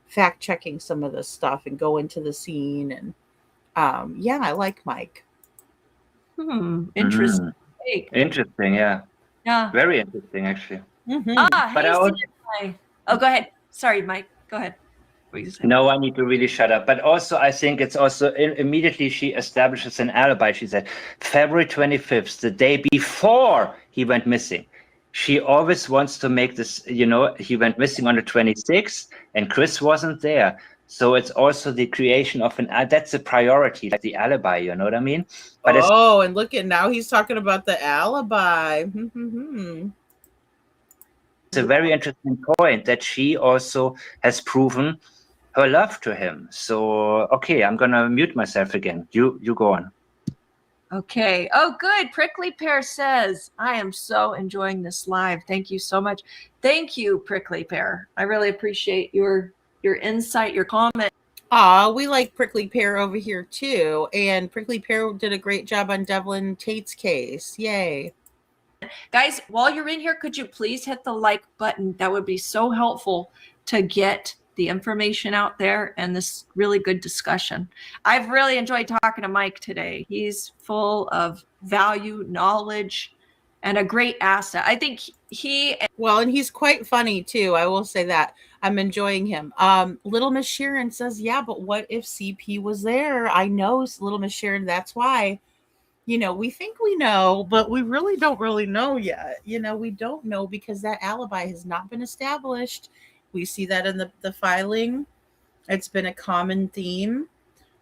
fact checking some of this stuff and go into the scene. And yeah, I like Mike. Interesting. Interesting, yeah. Yeah. Very interesting, actually. Ah, But hey, I also, oh, go ahead. Sorry, Mike. Go ahead. What were you saying? no, I need to really shut up. But also, I think it's also immediately she establishes an alibi. She said February 25th, the day before he went missing. She always wants to make this, he went missing on the 26th and Chris wasn't there. So it's also the creation of that's a priority, like the alibi, you know what I mean? But and look at, now he's talking about the alibi. It's a very interesting point that she also has proven her love to him. So, okay, I'm going to mute myself again. You go on. Okay. Oh, good. Prickly Pear says, I am so enjoying this live. Thank you so much. Thank you, Prickly Pear. I really appreciate your insight, your comment. We like Prickly Pear over here too. And Prickly Pear did a great job on Devlin Tate's case. Yay. Guys, while you're in here, could you please hit the like button? That would be so helpful to get the information out there and this really good discussion. I've really enjoyed talking to Mike today. He's full of value, knowledge, and a great asset. I think and he's quite funny too. I will say that. I'm enjoying him. Little Miss Sharon says, yeah, but what if CP was there? I know, Little Miss Sharon, that's why. We think we know, but we really don't really know yet. We don't know because that alibi has not been established. We see that in the filing. It's been a common theme.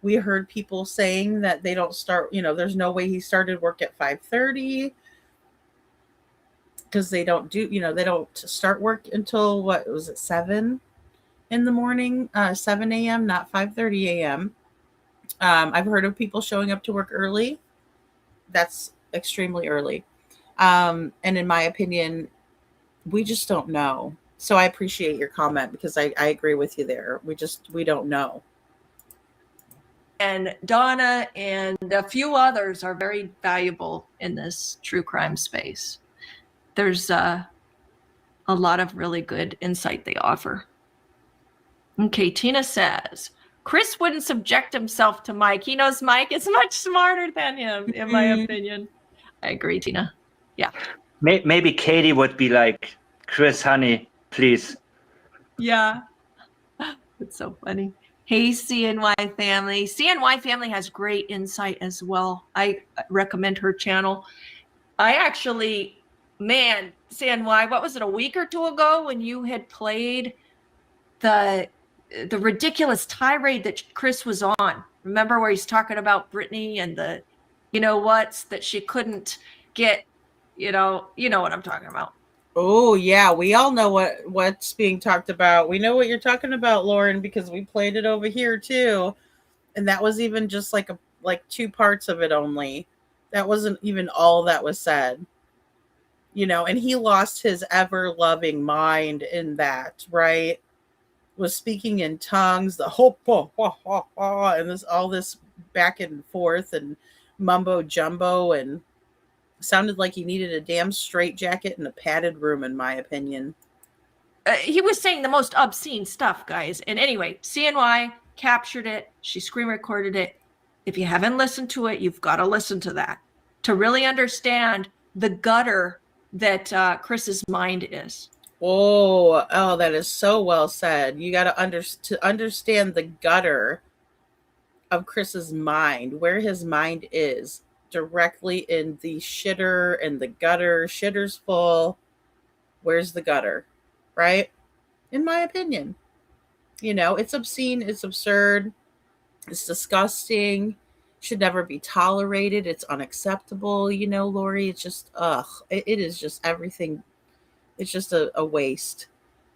We heard people saying that they don't start, there's no way he started work at 5:30 because they don't start work until what was it, 7 in the morning, 7 a.m., not 5:30 a.m. I've heard of people showing up to work early. That's extremely early. And in my opinion, we just don't know. So I appreciate your comment because I agree with you there. We don't know. And Donna and a few others are very valuable in this true crime space. There's a lot of really good insight they offer. Okay, Tina says, Chris wouldn't subject himself to Mike. He knows Mike is much smarter than him, in my opinion. I agree, Tina. Yeah. Maybe Katie would be like, Chris, honey, please. Yeah. That's so funny. Hey, CNY family. CNY family has great insight as well. I recommend her channel. I actually, man, CNY, what was it, a week or two ago when you had played the ridiculous tirade that Chris was on? Remember where he's talking about Brittany and the you know what's that she couldn't get, you know what I'm talking about. Oh yeah, we all know what's being talked about. We know what you're talking about, Lauren, because we played it over here too. And that was even just like two parts of it only. That wasn't even all that was said. And he lost his ever loving mind in that, right? Was speaking in tongues, the whole and this back and forth and mumbo jumbo, and sounded like he needed a damn straitjacket and a padded room, in my opinion. He was saying the most obscene stuff, guys. And anyway, CNY captured it. She screen recorded it. If you haven't listened to it, you've got to listen to that to really understand the gutter that Chris's mind is. Oh, that is so well said. You got to understand the gutter of Chris's mind, where his mind is, directly in the shitter and the gutter. Shitter's full. Where's the gutter? Right? In my opinion. It's obscene, it's absurd, it's disgusting, should never be tolerated, it's unacceptable, Lori. It's just, it is just everything. It's just a waste.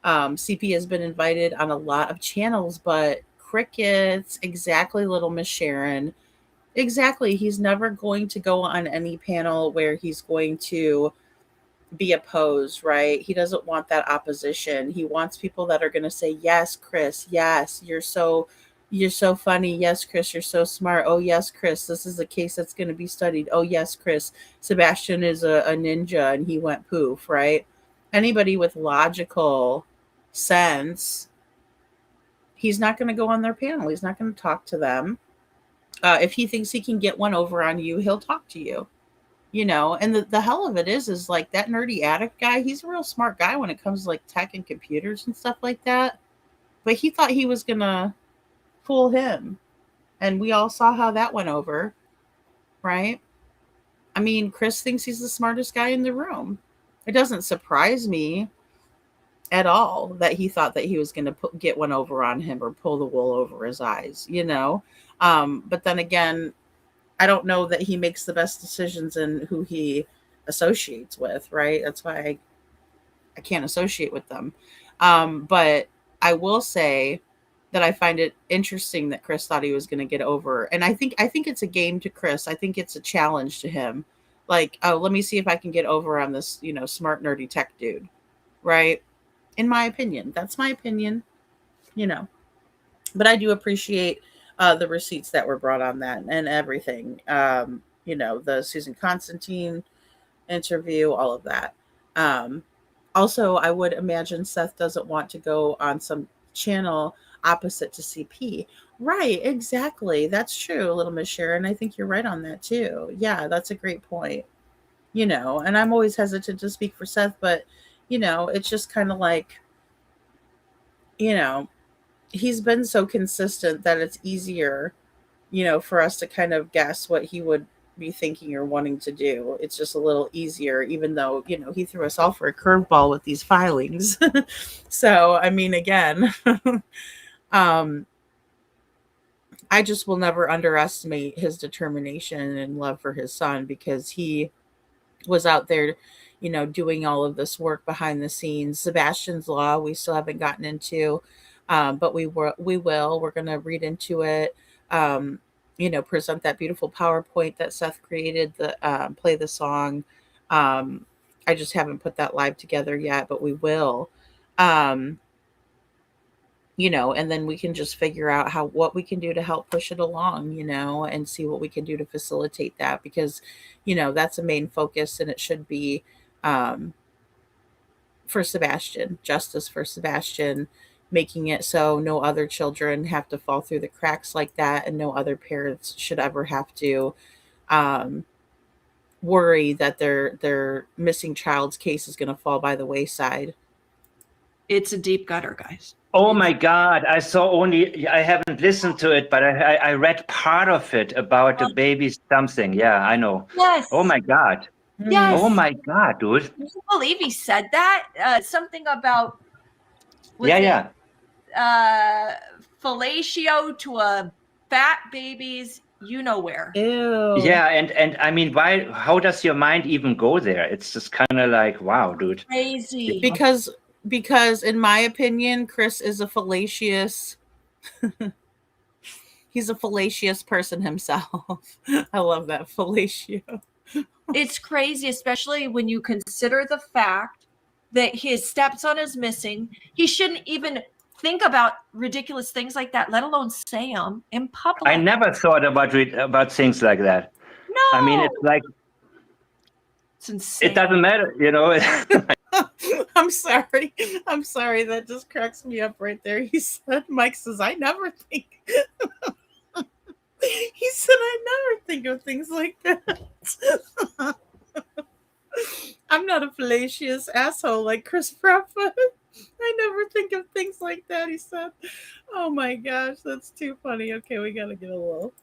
CP has been invited on a lot of channels, but crickets. Exactly, little Miss Sharon. Exactly. He's never going to go on any panel where he's going to be opposed, right? He doesn't want that opposition. He wants people that are going to say, yes, Chris, yes, you're so funny. Yes, Chris, you're so smart. Oh, yes, Chris, this is a case that's going to be studied. Oh, yes, Chris, Sebastian is a ninja and he went poof, right? Anybody with logical sense, he's not going to go on their panel. He's not going to talk to them. If he thinks he can get one over on you, he'll talk to you. And the hell of it is like that nerdy addict guy, he's a real smart guy when it comes to like tech and computers and stuff like that. But he thought he was going to fool him. And we all saw how that went over, right? I mean, Chris thinks he's the smartest guy in the room. It doesn't surprise me at all that he thought that he was going to get one over on him or pull the wool over his eyes, But then again, I don't know that he makes the best decisions in who he associates with, right? That's why I can't associate with them. But I will say that I find it interesting that Chris thought he was going to get over. And I think it's a game to Chris. I think it's a challenge to him. Like, oh, let me see if I can get over on this, smart, nerdy tech dude, right? In my opinion. That's my opinion, But I do appreciate the receipts that were brought on that and everything. The Susan Constantine interview, all of that. Also, I would imagine Seth doesn't want to go on some channel opposite to CP. Right, exactly. That's true, little Miss Sharon. I think you're right on that too. Yeah, that's a great point. And I'm always hesitant to speak for Seth, but it's just kind of like, he's been so consistent that it's easier, for us to kind of guess what he would be thinking or wanting to do. It's just a little easier, even though, he threw us all for a curveball with these filings. So, I mean, again, I just will never underestimate his determination and love for his son, because he was out there, doing all of this work behind the scenes. Sebastian's Law, we still haven't gotten into, but we will. We're going to read into it. Present that beautiful PowerPoint that Seth created, play the song. I just haven't put that live together yet, but we will. And then we can just figure out what we can do to help push it along, and see what we can do to facilitate that, because, that's a main focus, and it should be for Sebastian, justice for Sebastian, making it so no other children have to fall through the cracks like that, and no other parents should ever have to worry that their missing child's case is going to fall by the wayside. It's a deep gutter, guys. Oh my God! I haven't listened to it, but I read part of it about the baby something. Yeah, I know. Yes. Oh my God. Yes. Oh my God, dude. Can you believe he said that? Something about Yeah. fellatio to a fat baby's you know where. Ew. Yeah, and I mean, why? How does your mind even go there? It's just kind of like, wow, dude. Crazy. Because in my opinion, Chris is a fallacious. He's a fallacious person himself. I love that, fellatio. It's crazy, especially when you consider the fact that his stepson is missing. He shouldn't even think about ridiculous things like that, let alone say them in public. I never thought about things like that. No. I mean, it's like, it's insane. It doesn't matter, you know. I'm sorry. I'm sorry. That just cracks me up right there. He said, Mike says, I never think. He said, I never think of things like that. I'm not a fallacious asshole like Chris Pratt. I never think of things like that, he said. Oh my gosh, that's too funny. Okay, we got to get a little.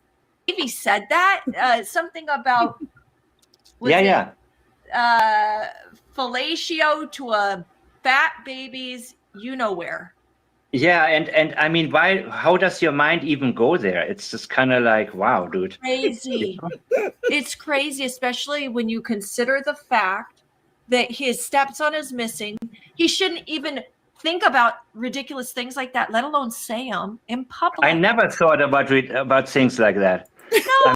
He said that. Something about. Yeah. Fellatio to a fat baby's you know where. Yeah, and I mean, why? How does your mind even go there? It's just kind of like, wow, dude. Crazy. It's crazy, especially when you consider the fact that his stepson is missing. He shouldn't even think about ridiculous things like that, let alone say them in public. I never thought about things like that. No.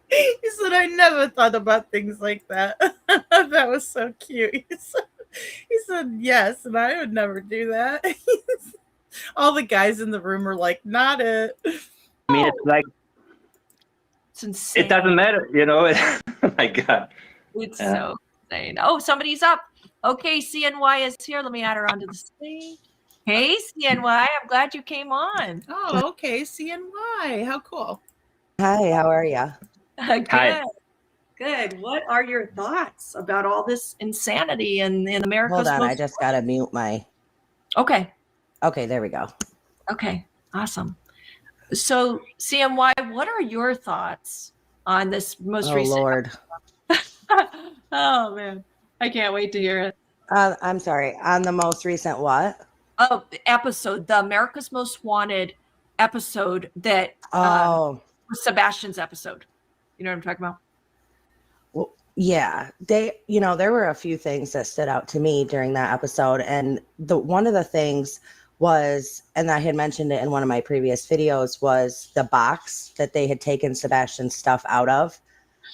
He said, I never thought about things like that. That was so cute. He said, yes, and I would never do that. All the guys in the room are like, not it. I mean, it's like, it's insane. It doesn't matter, you know. Oh my God. It's so insane. Oh, somebody's up. Okay, CNY is here. Let me add her onto the stage. Hey, CNY, I'm glad you came on. Oh, okay, CNY. How cool. Hi, how are you? Good. Hi. Good. What are your thoughts about all this insanity in America's Hold on, I most- just gotta mute my. Okay. Okay, there we go. Okay. Awesome. So, CMY, what are your thoughts on this most Oh recent? Lord. Oh man, I can't wait to hear it. I'm sorry. On the most recent what? Oh, episode, the America's Most Wanted episode that Oh. was Sebastian's episode. You know what I'm talking about? Well, yeah, there were a few things that stood out to me during that episode, and one of the things was, and I had mentioned it in one of my previous videos, was the box that they had taken Sebastian's stuff out of.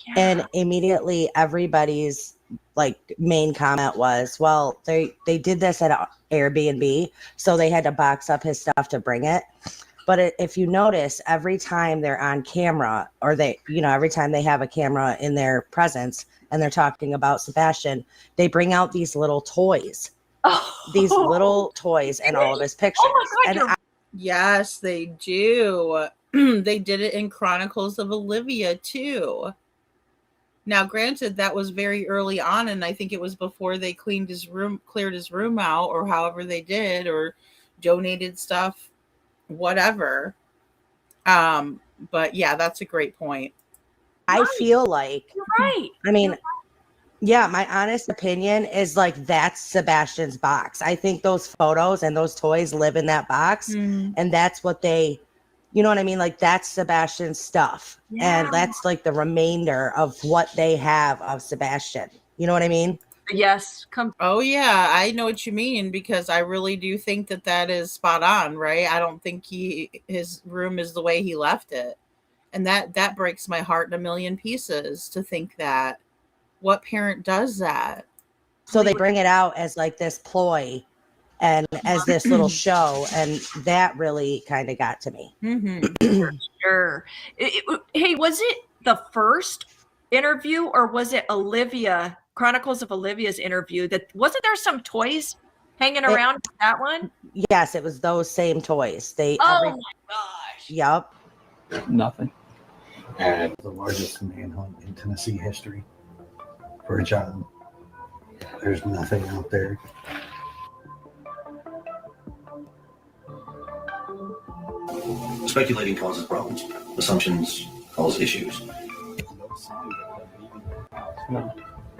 Yeah. And immediately everybody's like main comment was, well, they did this at Airbnb, so they had to box up his stuff to bring it. But if you notice, every time they're on camera, or every time they have a camera in their presence and they're talking about Sebastian, they bring out these little toys. These little toys in all of his pictures. Oh my God, yes, they do. They did it in Chronicles of Olivia too. Now, granted, that was very early on, and I think it was before they cleared his room out, or however they did, or donated stuff, whatever. But yeah, that's a great point. I feel like you're right. I mean, yeah, my honest opinion is like that's Sebastian's box. I think those photos and those toys live in that box, and that's what they, you know what I mean? Like that's Sebastian's stuff, and that's like the remainder of what they have of Sebastian. You know what I mean? Yes. Oh yeah, I know what you mean, because I really do think that is spot on, right? I don't think his room is the way he left it, and that breaks my heart in a million pieces to think that. What parent does that? So they bring it out as like this ploy and as this little show, and that really kind of got to me. For sure. Hey, was it the first interview, or was it Olivia, Chronicles of Olivia's interview? That wasn't there some toys hanging around with that one? Yes, it was those same toys. My gosh. Yep. Nothing. And the largest manhunt in Tennessee history for a child. There's nothing out there. Speculating causes problems. Assumptions cause issues.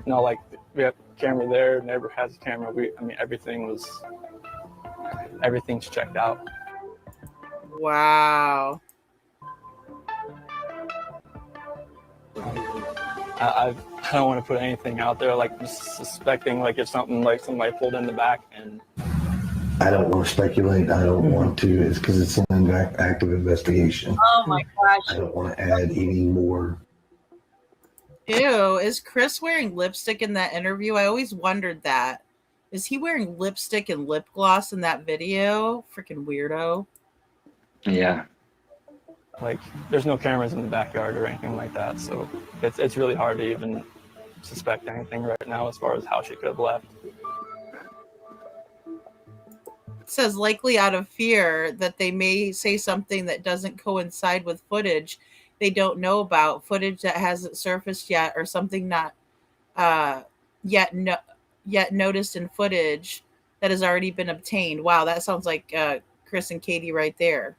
No, like we have a camera there, neighbor has a camera. Everything's checked out. Wow. I don't want to put anything out there, like just suspecting, like if something like somebody pulled in the back. And I don't want to speculate. I don't want to. It's because it's an active investigation. Oh my gosh. I don't want to add any more. Ew, is Chris wearing lipstick in that interview? I always wondered that. Is he wearing lipstick and lip gloss in that video? Freaking weirdo. Yeah. like there's no cameras in the backyard or anything like that, so it's really hard to even suspect anything right now as far as how she could have left. It says likely out of fear that they may say something that doesn't coincide with footage they don't know about, footage that hasn't surfaced yet, or something not yet noticed in footage that has already been obtained. Wow, that sounds like Chris and Katie right there.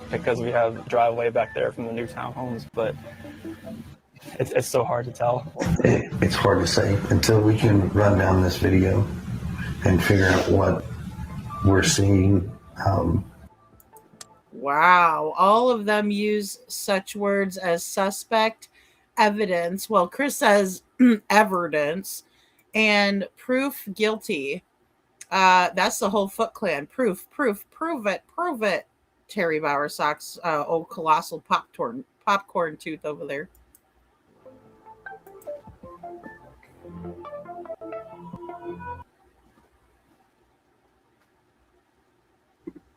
Because we have a driveway back there from the new townhomes, but it's so hard to tell. It's hard to say until we can run down this video and figure out what we're seeing. Wow, all of them use such words as suspect, evidence. Well, Chris says evidence, and proof guilty. That's the whole Foot Clan. Proof, prove it. Terry Bowersock's old colossal popcorn tooth over there.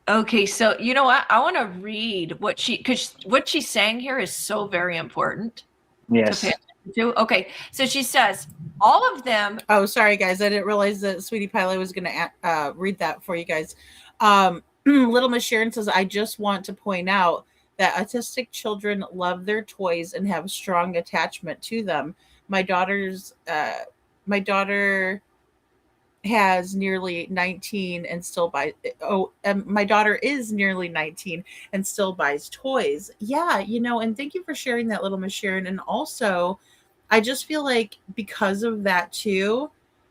Okay, so you know what? I want to read what what she's saying here is so very important. Yes. To pay attention to. Okay, so she says all of them. Oh, sorry guys, I didn't realize that Sweetie Pie was going to read that for you guys. Little Miss Sharon says, I just want to point out that autistic children love their toys and have strong attachment to them. My daughter has nearly 19 and still buys my daughter is nearly 19 and still buys toys. Yeah, and thank you for sharing that, Little Miss Sharon. And also, I just feel like because of that too,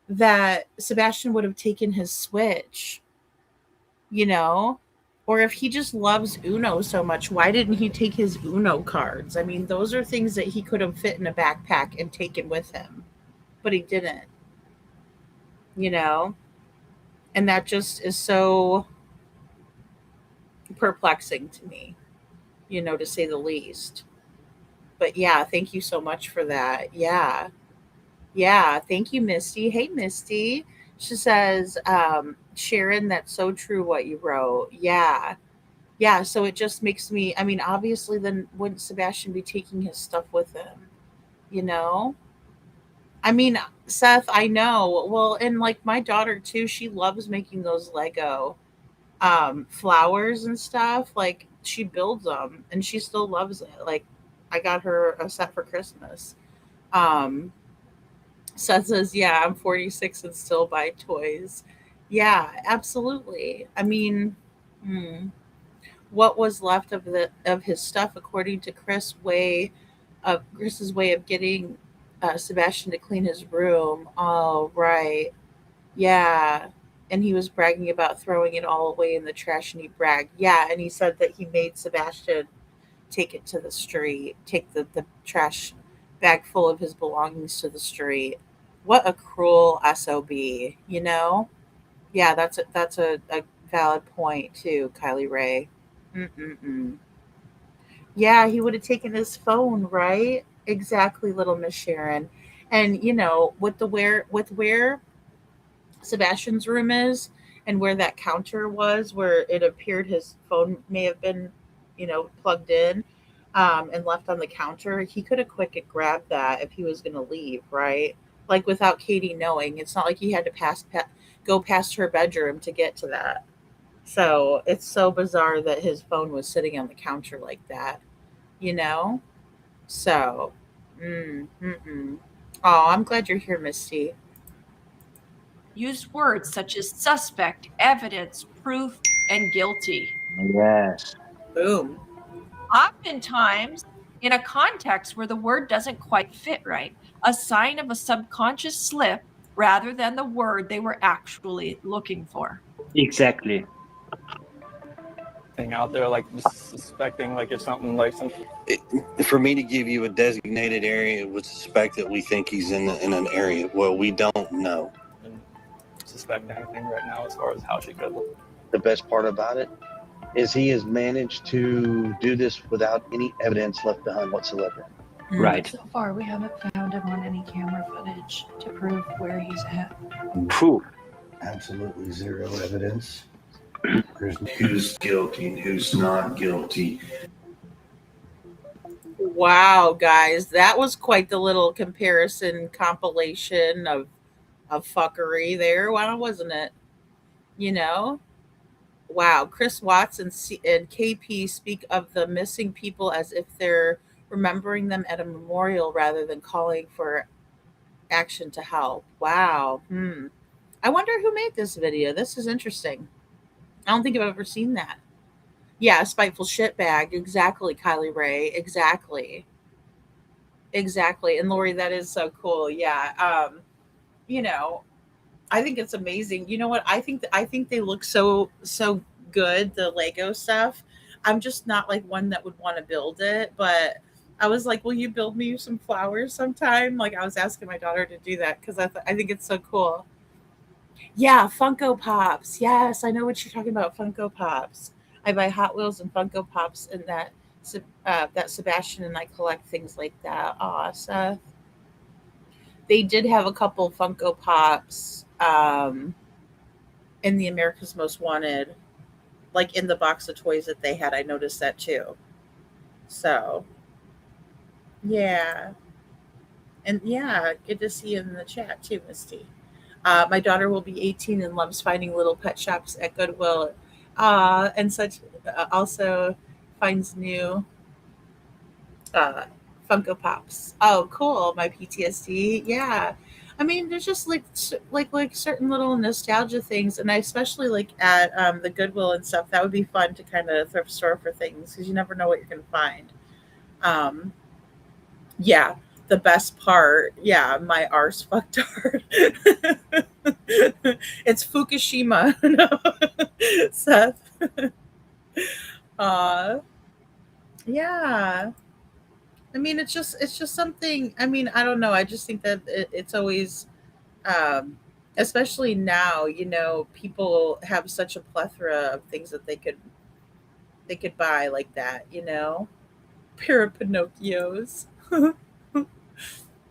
that Sebastian would have taken his Switch, or if he just loves Uno so much, why didn't he take his Uno cards? I mean, those are things that he could have fit in a backpack and taken with him, but he didn't. And that just is so perplexing to me, to say the least. But yeah, thank you so much for that. Yeah, thank you, Misty. Hey, Misty. She says, Sharon, that's so true what you wrote. Yeah, so it just makes me, obviously then wouldn't Sebastian be taking his stuff with him, Seth, I know. Well, and like my daughter too, she loves making those Lego flowers and stuff. Like she builds them and she still loves it. Like I got her a set for Christmas. Seth says, yeah, I'm 46 and still buy toys. Yeah, absolutely. What was left of his stuff, according to Chris's way of getting Sebastian to clean his room. Oh, right. Yeah. And he was bragging about throwing it all away in the trash, and he bragged. Yeah, and he said that he made Sebastian take it to the street, take the trash bag full of his belongings to the street. What a cruel SOB, Yeah, that's a valid point too, Kylie Ray. Yeah, he would have taken his phone, right? Exactly, Little Miss Sharon. And with where Sebastian's room is and where that counter was, where it appeared his phone may have been, plugged in and left on the counter, he could have quick grabbed that if he was going to leave, right? Like without Katie knowing. It's not like he had to go past her bedroom to get to that. So it's so bizarre that his phone was sitting on the counter like that, So, Oh, I'm glad you're here, Misty. Use words such as suspect, evidence, proof, and guilty. Yes. Boom. Oftentimes, in a context where the word doesn't quite fit right, a sign of a subconscious slip rather than the word they were actually looking for. Exactly. thing out there, like just suspecting, like if something like some. For me to give you a designated area, it would suspect that we think he's in an area. Well, we don't know. Suspect anything right now as far as how she could look. The best part about it is he has managed to do this without any evidence left behind whatsoever. Right. So far, we haven't found him on any camera footage to prove where he's at. Proof. Absolutely zero evidence. There's Who's guilty and who's not guilty. Wow, guys, that was quite the little comparison compilation of fuckery there. Wow, wasn't it? You know? Wow, Chris Watts and KP speak of the missing people as if they're remembering them at a memorial rather than calling for action to help. Wow. I wonder who made this video. This is interesting. I don't think I've ever seen that. Yeah, spiteful shitbag. Exactly, Kylie Ray. Exactly. And Lori, that is so cool. Yeah. You know, I think it's amazing. You know what? I think they look so good, the Lego stuff. I'm just not like one that would want to build it, but I was like, will you build me some flowers sometime? Like I was asking my daughter to do that because I think it's so cool. Yeah, Funko Pops. Yes, I know what you're talking about, Funko Pops. I buy Hot Wheels and Funko Pops, and that Sebastian and I collect things like that. Aw, Seth. They did have a couple Funko Pops in the America's Most Wanted, like in the box of toys that they had. I noticed that too. So, yeah. And yeah, good to see you in the chat too, Misty. My daughter will be 18 and loves finding little pet shops at Goodwill. And such also finds new Funko Pops. Oh, cool. My PTSD. Yeah. I mean, there's just like certain little nostalgia things. And I especially like at the Goodwill and stuff, that would be fun to kind of thrift store for things because you never know what you're going to find. Yeah. The best part, yeah, my arse fucked art. It's Fukushima, no, Seth. Yeah. I mean, it's just something. I mean, I don't know. I just think that it's always, especially now, you know, people have such a plethora of things that they could buy like that, you know, pair of Pinocchios.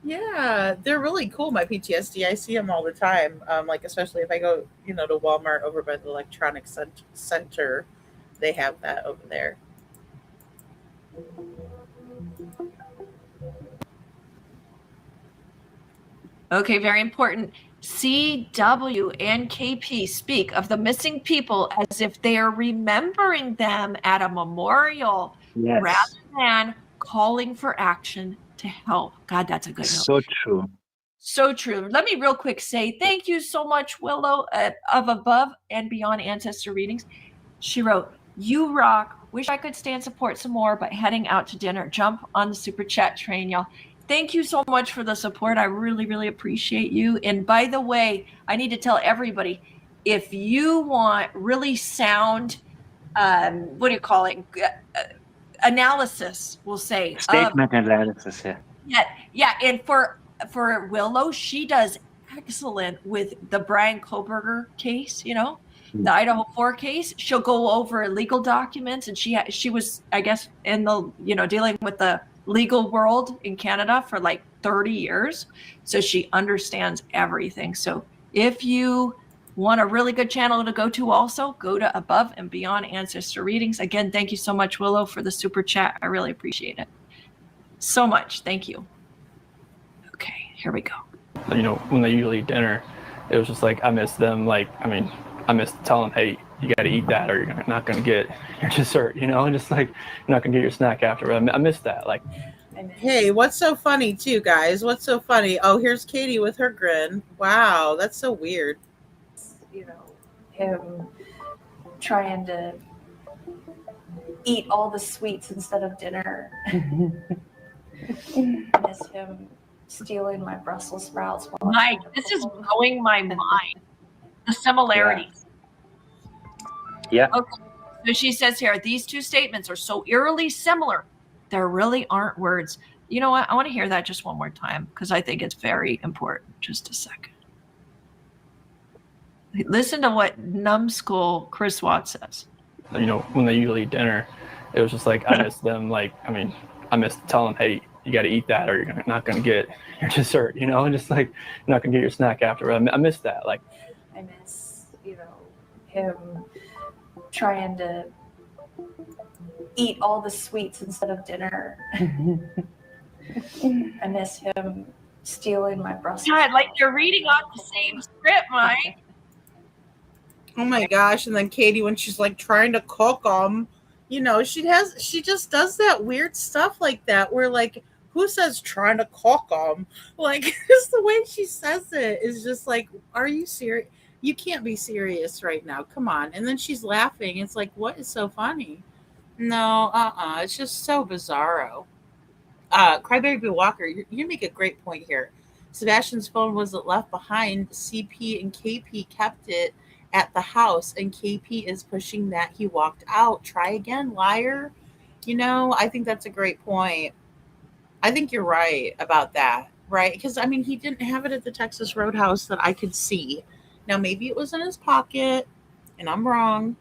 Yeah, they're really cool. My PTSD, I see them all the time. Like especially if I go, you know, to Walmart over by the electronics center, they have that over there. Okay, very important. CW and KP speak of the missing people as if they are remembering them at a memorial rather than calling for action to help. God, that's a good note. So true. So true. Let me real quick say thank you so much, Willow, of Above and Beyond Ancestor Readings. She wrote, "You rock. Wish I could stay and support some more, but heading out to dinner. Jump on the super chat train, y'all." Thank you so much for the support. I really, really appreciate you. And by the way, I need to tell everybody, if you want really sound, what do you call it? Analysis, we'll say. Statement analysis, yeah. Yeah. And for Willow, she does excellent with the Brian Koberger case, you know, the Idaho 4 case. She'll go over legal documents, and she was, I guess, in the, you know, dealing with the legal world in Canada for like 30 years. So she understands everything. So if you want a really good channel to go to, also go to Above and Beyond Ancestor Readings. Again, thank you so much, Willow, for the super chat. I really appreciate it so much. Thank you. Okay, here we go. You know, when they usually eat dinner, it was just like, I miss them. Like, I mean, I miss telling them, hey, you got to eat that or you're not going to get your dessert, you know, and just like, you're not going to get your snack after. I miss that. Like, hey, what's so funny too, guys? What's so funny? Oh, here's Katie with her grin. Wow, that's so weird. You know, him trying to eat all the sweets instead of dinner. Miss him stealing my Brussels sprouts. Mike, this is blowing my mind. The similarities. Yeah. Okay. So she says here, these two statements are so eerily similar, there really aren't words. You know what? I want to hear that just one more time because I think it's very important. Just a second. Listen to what numbskull Chris Watts says. You know, when they usually eat dinner, it was just like I miss them. Like, I mean, I miss telling them, hey, you got to eat that or you're not going to get your dessert, you know, and just like you're not going to get your snack after. I miss that. Like, I miss, him trying to eat all the sweets instead of dinner. I miss him stealing my Brussels. God, like you're reading off the same script, Mike. Oh my gosh. And then Katie, when she's like trying to cook them, she just does that weird stuff like that where like, who says trying to cook them? Like, just the way she says it is just like, are you serious? You can't be serious right now. Come on. And then she's laughing. It's like, what is so funny? No, it's just so bizarro. Crybaby Walker, you make a great point here. Sebastian's phone wasn't left behind. CP and KP kept it at the house, and KP is pushing that he walked out. Try again, liar. I think that's a great point. I think you're right about that, right? Because, I mean, he didn't have it at the Texas Roadhouse that I could see. Now, maybe it was in his pocket, and I'm wrong,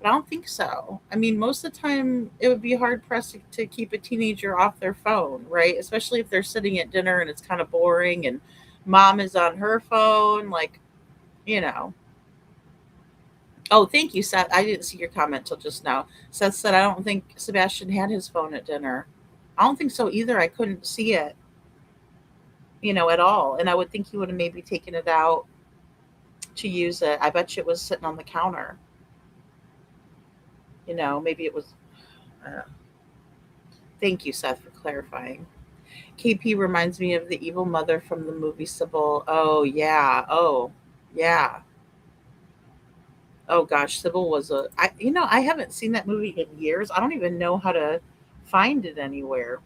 but I don't think so. I mean, most of the time, it would be hard-pressed to keep a teenager off their phone, right? Especially if they're sitting at dinner and it's kind of boring, and mom is on her phone, like, Oh, thank you, Seth. I didn't see your comment till just now. Seth said, I don't think Sebastian had his phone at dinner. I don't think so either. I couldn't see it, at all. And I would think he would have maybe taken it out to use it. I bet you it was sitting on the counter. Maybe it was. Thank you, Seth, for clarifying. KP reminds me of the evil mother from the movie Sybil. Oh, yeah. Oh, yeah. Oh gosh, Sybil was I haven't seen that movie in years. I don't even know how to find it anywhere.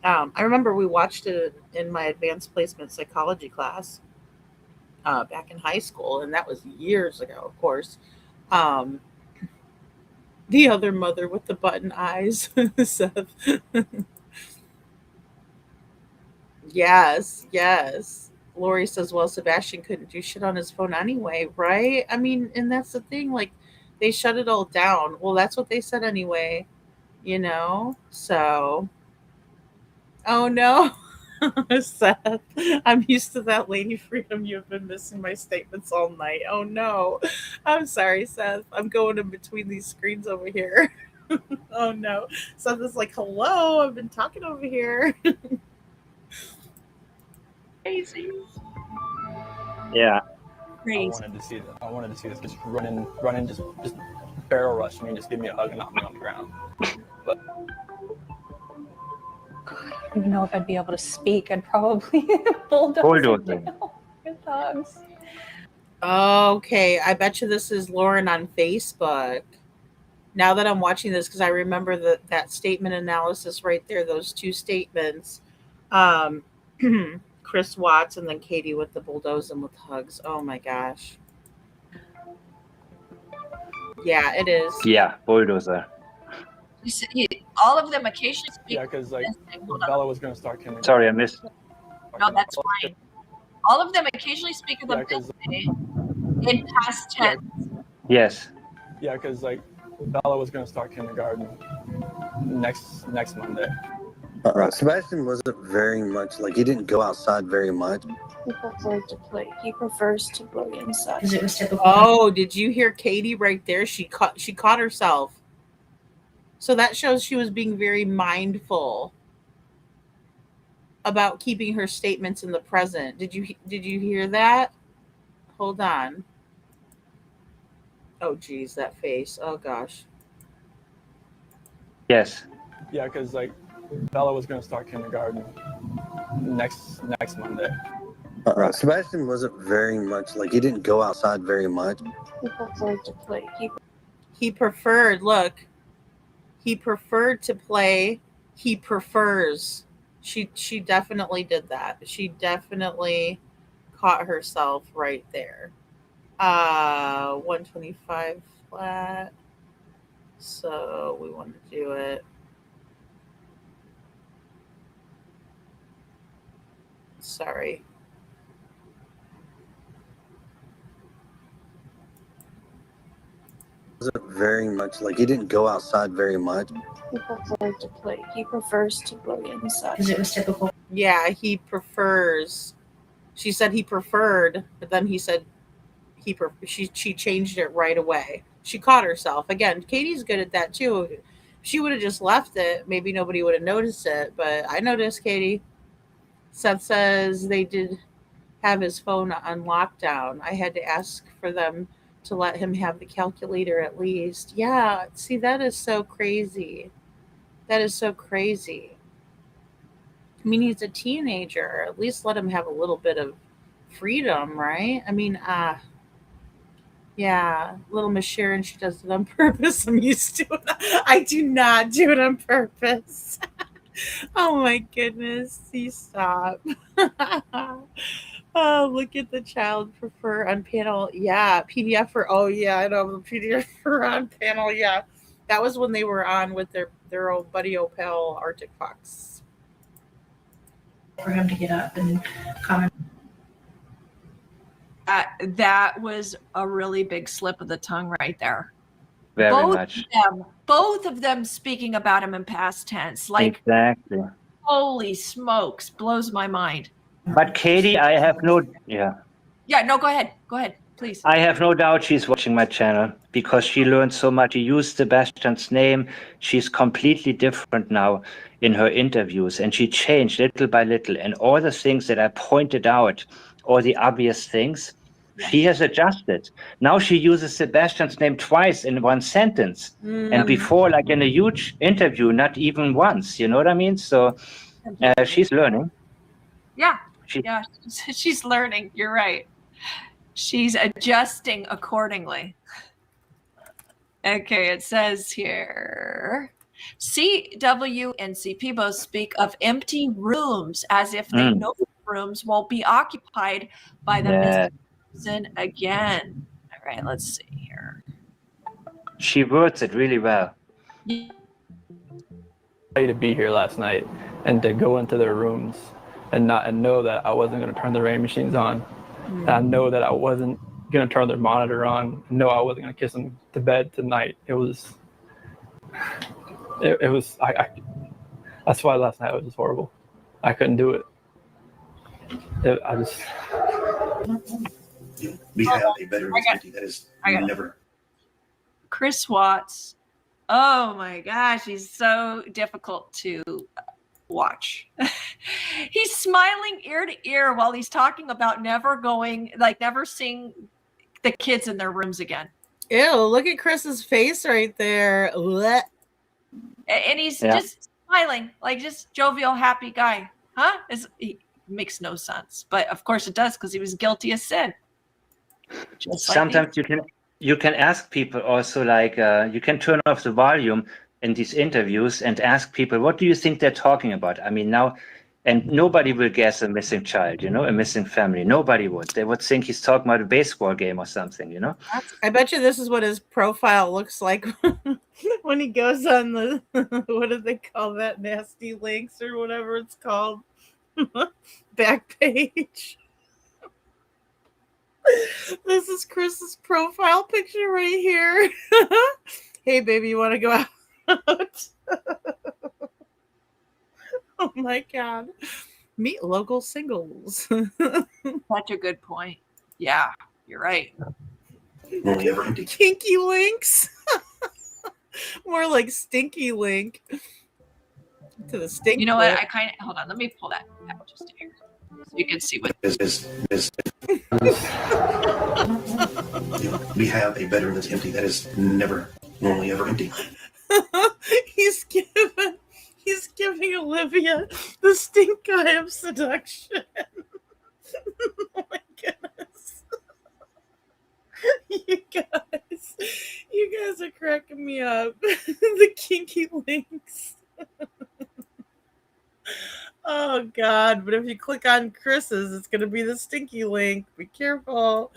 I remember we watched it in my advanced placement psychology class back in high school, and that was years ago, of course. The other mother with the button eyes, Seth. Yes. Lori says, well, Sebastian couldn't do shit on his phone anyway, right? I mean, and that's the thing, like, they shut it all down. Well, that's what they said anyway, So, oh no, Seth, I'm used to that, Lady Freedom. You've been missing my statements all night. Oh no, I'm sorry, Seth. I'm going in between these screens over here. Oh no, Seth is like, hello, I've been talking over here. Crazy. yeah. Crazy. I wanted to see this. Just run in, just barrel rush me and just give me a hug and knock me on the ground. But I don't even know if I'd be able to speak. I'd probably bulldoze with hugs. Okay, I bet you this is Lauren on Facebook. Now that I'm watching this, because I remember that statement analysis right there, those two statements. Chris Watts and then Katie with the bulldoze and with hugs. Oh my gosh. Yeah, it is. Yeah, bulldozer. All of them occasionally speak. yeah, because like Bella was going to start kindergarten. Sorry, I missed. No, that's fine. All of them occasionally speak of the birthday in past tense. Yes. Yeah, because like Bella was going to start kindergarten next Monday. Sebastian wasn't very much, like, he didn't go outside very much. He prefers to play inside. Because it was typical. Oh, did you hear Katie right there? She caught herself. So that shows she was being very mindful about keeping her statements in the present. Did you hear that? Hold on. Oh geez, that face. Oh gosh. Yes. Yeah, because like Bella was going to start kindergarten next Monday. Sebastian wasn't very much, like, he didn't go outside very much. He preferred to play. He preferred, look. He preferred to play. He prefers. She definitely did that. She definitely caught herself right there. 125 flat. So we want to do it. Sorry. Wasn't very much like he didn't go outside very much. He preferred to play. He prefers to play inside. Because it was typical. Yeah, he prefers. She said he preferred, but then he said she changed it right away. She caught herself. Again, Katie's good at that too. If she would have just left it, maybe nobody would have noticed it, but I noticed, Katie. Seth says they did have his phone on lockdown. I had to ask for them to let him have the calculator at least. Yeah, see, that is so crazy. That is so crazy. I mean, he's a teenager. At least let him have a little bit of freedom, right? I mean, yeah, little Miss Sharon, she does it on purpose. I'm used to it. I do not do it on purpose. Oh my goodness. You stop. Oh, look at the child prefer on panel. Yeah, PDF for, oh yeah, I know the PDF for on panel. Yeah, that was when they were on with their old buddy Opel Arctic Fox. For him to get up and comment. That was a really big slip of the tongue right there. Very much. Both of them speaking about him in past tense. Like, Exactly. holy smokes, blows my mind. But Katie, I have no, yeah. Yeah, no, go ahead. Go ahead, please. I have no doubt she's watching my channel because she learned so much. She used Sebastian's name. She's completely different now in her interviews, and she changed little by little. And all the things that I pointed out, all the obvious things, she has adjusted. Now she uses Sebastian's name twice in one sentence. And before, like in a huge interview, not even once. You know what I mean? So she's learning. Yeah, yeah, she's learning. You're right. She's adjusting accordingly. Okay, it says here, CW and CP both speak of empty rooms as if they know the rooms won't be occupied by the missing person again. All right, let's see here. She words it really well. To be here last night and to go into their rooms and know that I wasn't going to turn the rain machines on. And I know that I wasn't going to turn their monitor on. No, I wasn't going to kiss them to bed tonight. It was that's why last night was just horrible. I couldn't do it. We have a better entity that is never. Chris Watts. Oh my gosh, he's so difficult to watch. He's smiling ear to ear while he's talking about never seeing the kids in their rooms again. Ew, look at Chris's face right there. Blech. And he's just smiling, like just jovial, happy guy. Huh? He makes no sense. But of course it does, because he was guilty of sin. Sometimes you can ask people also, like you can turn off the volume in these interviews and ask people, what do you think they're talking about? I mean, now, and nobody will guess a missing child, a missing family. Nobody would. They would think he's talking about a baseball game or something, I bet you this is what his profile looks like when he goes on the, what do they call that? Nasty links or whatever it's called. Back page. This is Chris's profile picture right here. Hey, baby, you want to go out? Oh my God. Meet local singles. Such a good point. Yeah, you're right. Kinky links. More like stinky link. To the stink. You know what? Hold on. Let me pull that out just here so you can see what we have a bedroom that's empty that is never normally ever empty. He's giving Olivia the stink eye of seduction. Oh my goodness. You guys are cracking me up. The kinky links. Oh God, but if you click on Chris's, it's gonna be the stinky link. Be careful.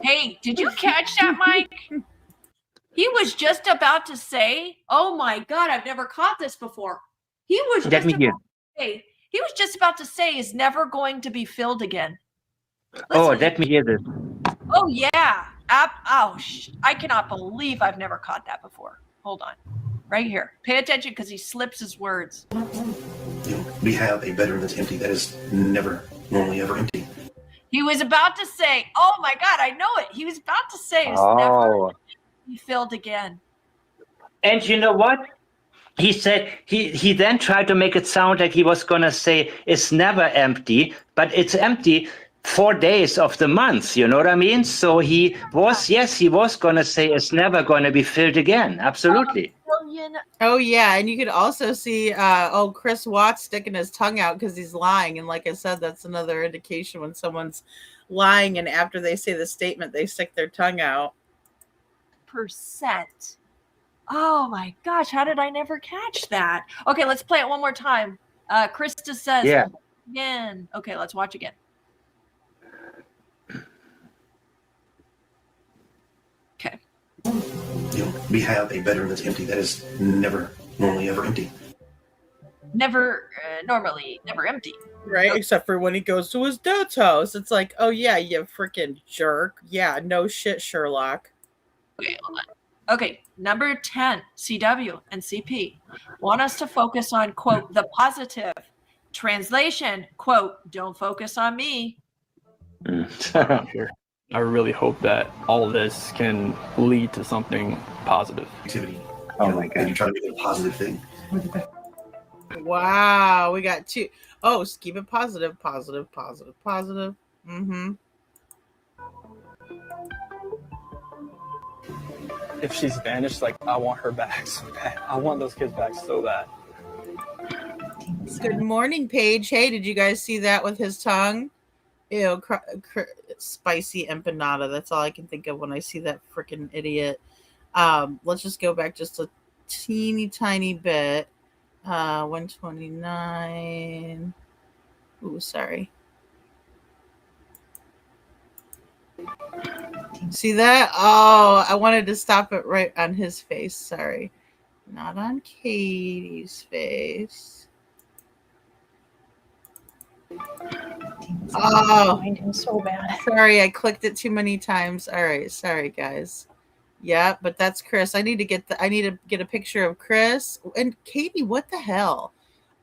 Hey, did you catch that, Mike? He was just about to say, "Oh my God, I've never caught this before." He was Let just me hear. about to say, he was just about to say, "Is never going to be filled again." Oh, Listen. let me hear this. Oh yeah. I cannot believe I've never caught that before. Hold on. Right here. Pay attention because he slips his words. We have a bedroom that's empty that is never, normally ever empty. He was about to say, "Oh my God, I know it." He was about to say, "It's never Oh. be filled again." And you know what? He said he then tried to make it sound like he was gonna say it's never empty, but it's empty 4 days of the month. You know what I mean? So he was gonna say it's never gonna be filled again. Absolutely. Oh yeah, and you could also see Chris Watts sticking his tongue out because he's lying. And like I said, that's another indication when someone's lying and after they say the statement, they stick their tongue out. %. Oh my gosh, how did I never catch that? Okay, let's play it one more time. Krista says Yeah. again. Okay, let's watch again. Okay. We have a bedroom that's empty that is never, normally ever empty. Never, normally, never empty. Right, except for when he goes to his dad's house. It's like, oh yeah, you freaking jerk. Yeah, no shit, Sherlock. Okay, hold on. Okay, number 10, CW and CP want us to focus on, quote, the positive. Translation, quote, don't focus on me. Here. I really hope that all this can lead to something positive. Activity. Oh my God. And you try to make it a positive thing. Wow, we got 2. Oh, just keep it positive, positive, positive, positive. Mm-hmm. If she's vanished, like, I want her back so bad. I want those kids back so bad. Good morning, Paige. Hey, did you guys see that with his tongue? Ew, spicy empanada. That's all I can think of when I see that freaking idiot. Let's just go back just a teeny tiny bit. 129. Ooh, sorry. See that? Oh, I wanted to stop it right on his face. Sorry. Not on Katie's face. Oh, Find him so bad. sorry, I clicked it too many times. All right, sorry guys. Yeah, but that's Chris. I need to get a picture of Chris and Katie. What the hell?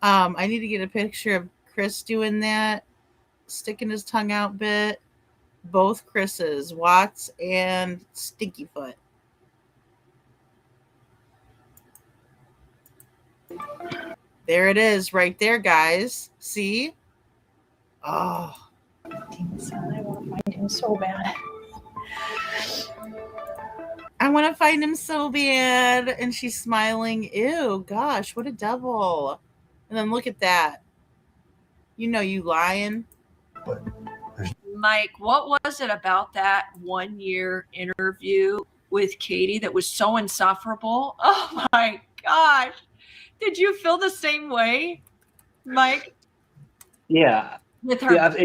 I need to get a picture of Chris doing that, sticking his tongue out bit. Both Chris's, Watts and Stinky Foot. There it is, right there, guys. See? Oh, I want to find him so bad. I want to find him so bad. And she's smiling. Ew, gosh, what a devil. And then look at that. You know you lying. Mike, what was it about that 1 year interview with Katie that was so insufferable? Oh my gosh. Did you feel the same way, Mike? Yeah. With her?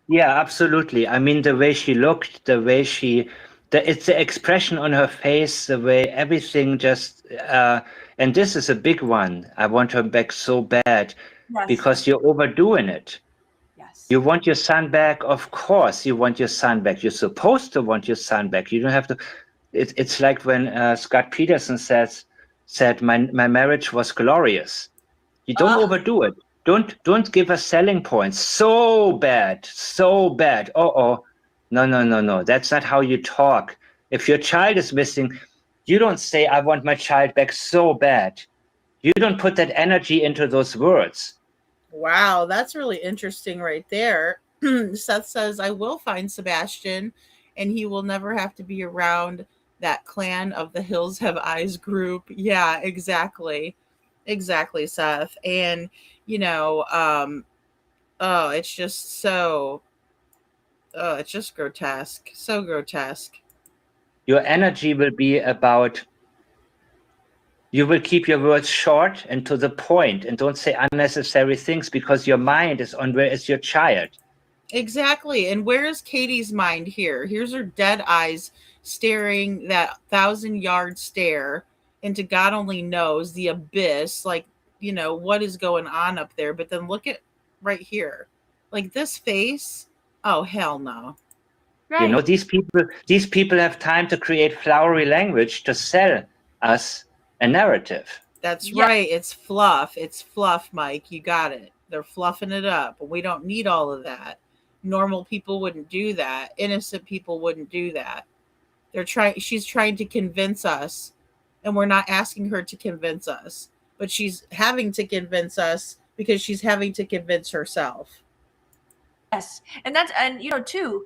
Yeah, absolutely. I mean, the way she looked, the way it's the expression on her face, the way everything just, and this is a big one. I want her back so bad because you're overdoing it. Yes. You want your son back, of course. You want your son back. You're supposed to want your son back. You don't have to. It's like when Scott Peterson said my marriage was glorious. You don't overdo it. Don't give us selling points. So bad. No. That's not how you talk. If your child is missing, you don't say, I want my child back so bad. You don't put that energy into those words. Wow, that's really interesting right there. Seth says, I will find Sebastian and he will never have to be around that clan of the Hills Have Eyes group. Yeah, exactly. Exactly, Seth. And, you know, it's just so, it's just grotesque. So grotesque. Your energy will be about, you will keep your words short and to the point and don't say unnecessary things because your mind is on where is your child. Exactly. And where is Katie's mind here? Here's her dead eyes staring that 1,000-yard stare into God only knows the abyss, like, you know, what is going on up there. But then look at right here, like this face. Oh, hell no. You know, these people have time to create flowery language to sell us a narrative. That's right. It's fluff. It's fluff, Mike. You got it. They're fluffing it up. We don't need all of that. Normal people wouldn't do that. Innocent people wouldn't do that. She's trying to convince us, and we're not asking her to convince us, but she's having to convince us because she's having to convince herself. Yes. And you know, too,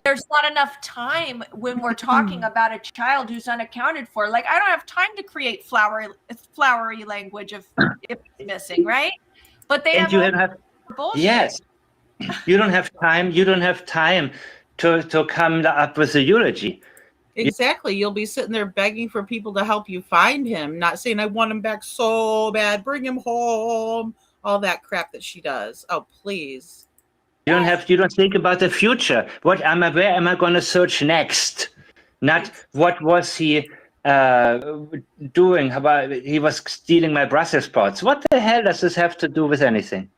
there's not enough time when we're talking about a child who's unaccounted for. Like, I don't have time to create flowery language if it's missing, right? But they bullshit. Yes, you don't have time. You don't have time to come up with a eulogy. Exactly. You'll be sitting there begging for people to help you find him, not saying, I want him back so bad, bring him home, all that crap that she does. Oh, please. You don't think about the future. Where am I going to search next? Not what was he doing? He was stealing my Brussels sprouts. What the hell does this have to do with anything?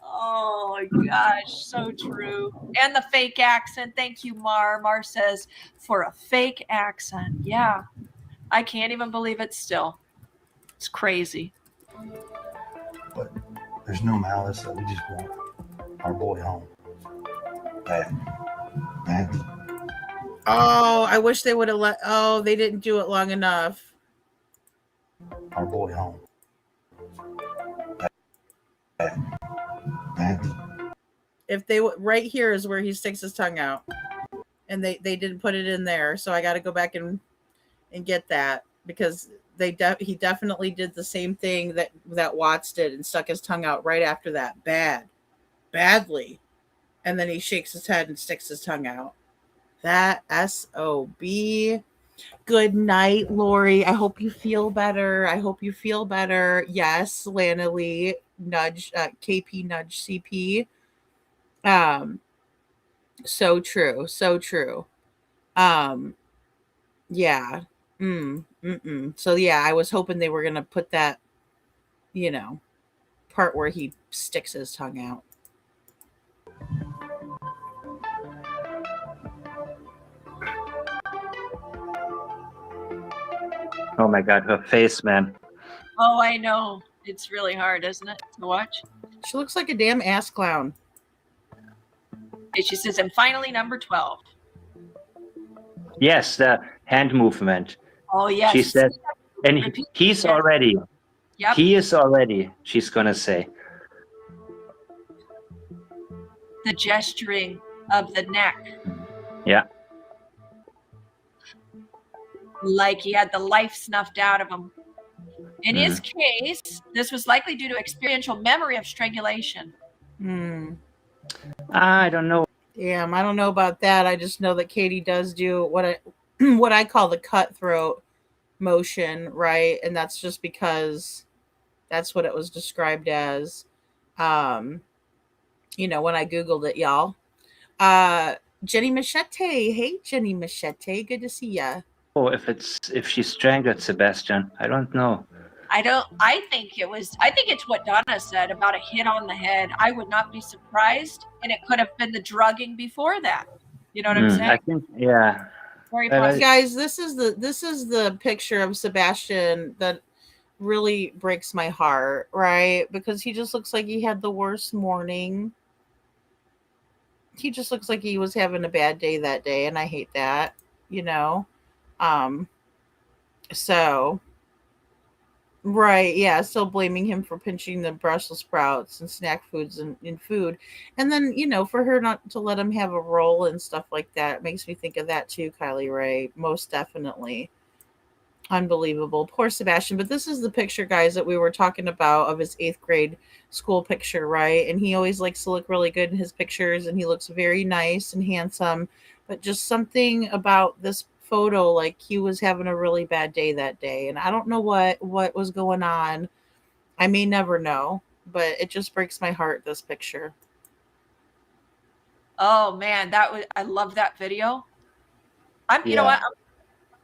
Oh my gosh, so true. And the fake accent. Thank you, Mar. Mar says, for a fake accent. Yeah. I can't even believe it still. It's crazy. But there's no malice that we just want our boy home. Bad. Oh, I wish they would have they didn't do it long enough. Our boy home. If they right here is where he sticks his tongue out, and they didn't put it in there, so I got to go back and get that, because he definitely did the same thing that Watts did and stuck his tongue out right after that, badly, and then he shakes his head and sticks his tongue out. That SOB. Good night, Lori. I hope you feel better. Yes, Lana Lee, nudge, KP nudge CP. So true. Yeah. So yeah, I was hoping they were gonna put that, part where he sticks his tongue out. Oh my God, her face, man. Oh, I know. It's really hard, isn't it, to watch? She looks like a damn ass clown. And she says, and finally, number 12. Yes, the hand movement. Oh, yes. She said, and he's already. Yep. He is already, she's going to say. The gesturing of the neck. Yeah. Like he had the life snuffed out of him. In his case, this was likely due to experiential memory of strangulation. I don't know. Damn, I don't know about that. I just know that Katie does do what I call the cutthroat motion, right? And that's just because that's what it was described as. When I Googled it, y'all. Jenny Machete. Hey, Jenny Machete. Good to see ya. Oh, if she strangled Sebastian, I don't know. I think it's what Donna said about a hit on the head. I would not be surprised, and it could have been the drugging before that. You know what I'm saying? I think, yeah. Very possible. Guys, this is the picture of Sebastian that really breaks my heart, right? Because he just looks like he had the worst morning. He just looks like he was having a bad day that day, and I hate that, So, right, yeah, still blaming him for pinching the Brussels sprouts and snack foods in food. And then, for her not to let him have a role and stuff like that, it makes me think of that too, Kylie Ray. Most definitely. Unbelievable. Poor Sebastian. But this is the picture, guys, that we were talking about of his 8th grade school picture, right? And he always likes to look really good in his pictures, and he looks very nice and handsome. But just something about this photo, like he was having a really bad day that day, and I don't know what was going on. I may never know, but it just breaks my heart, this picture. Oh man, I love that video. You know what?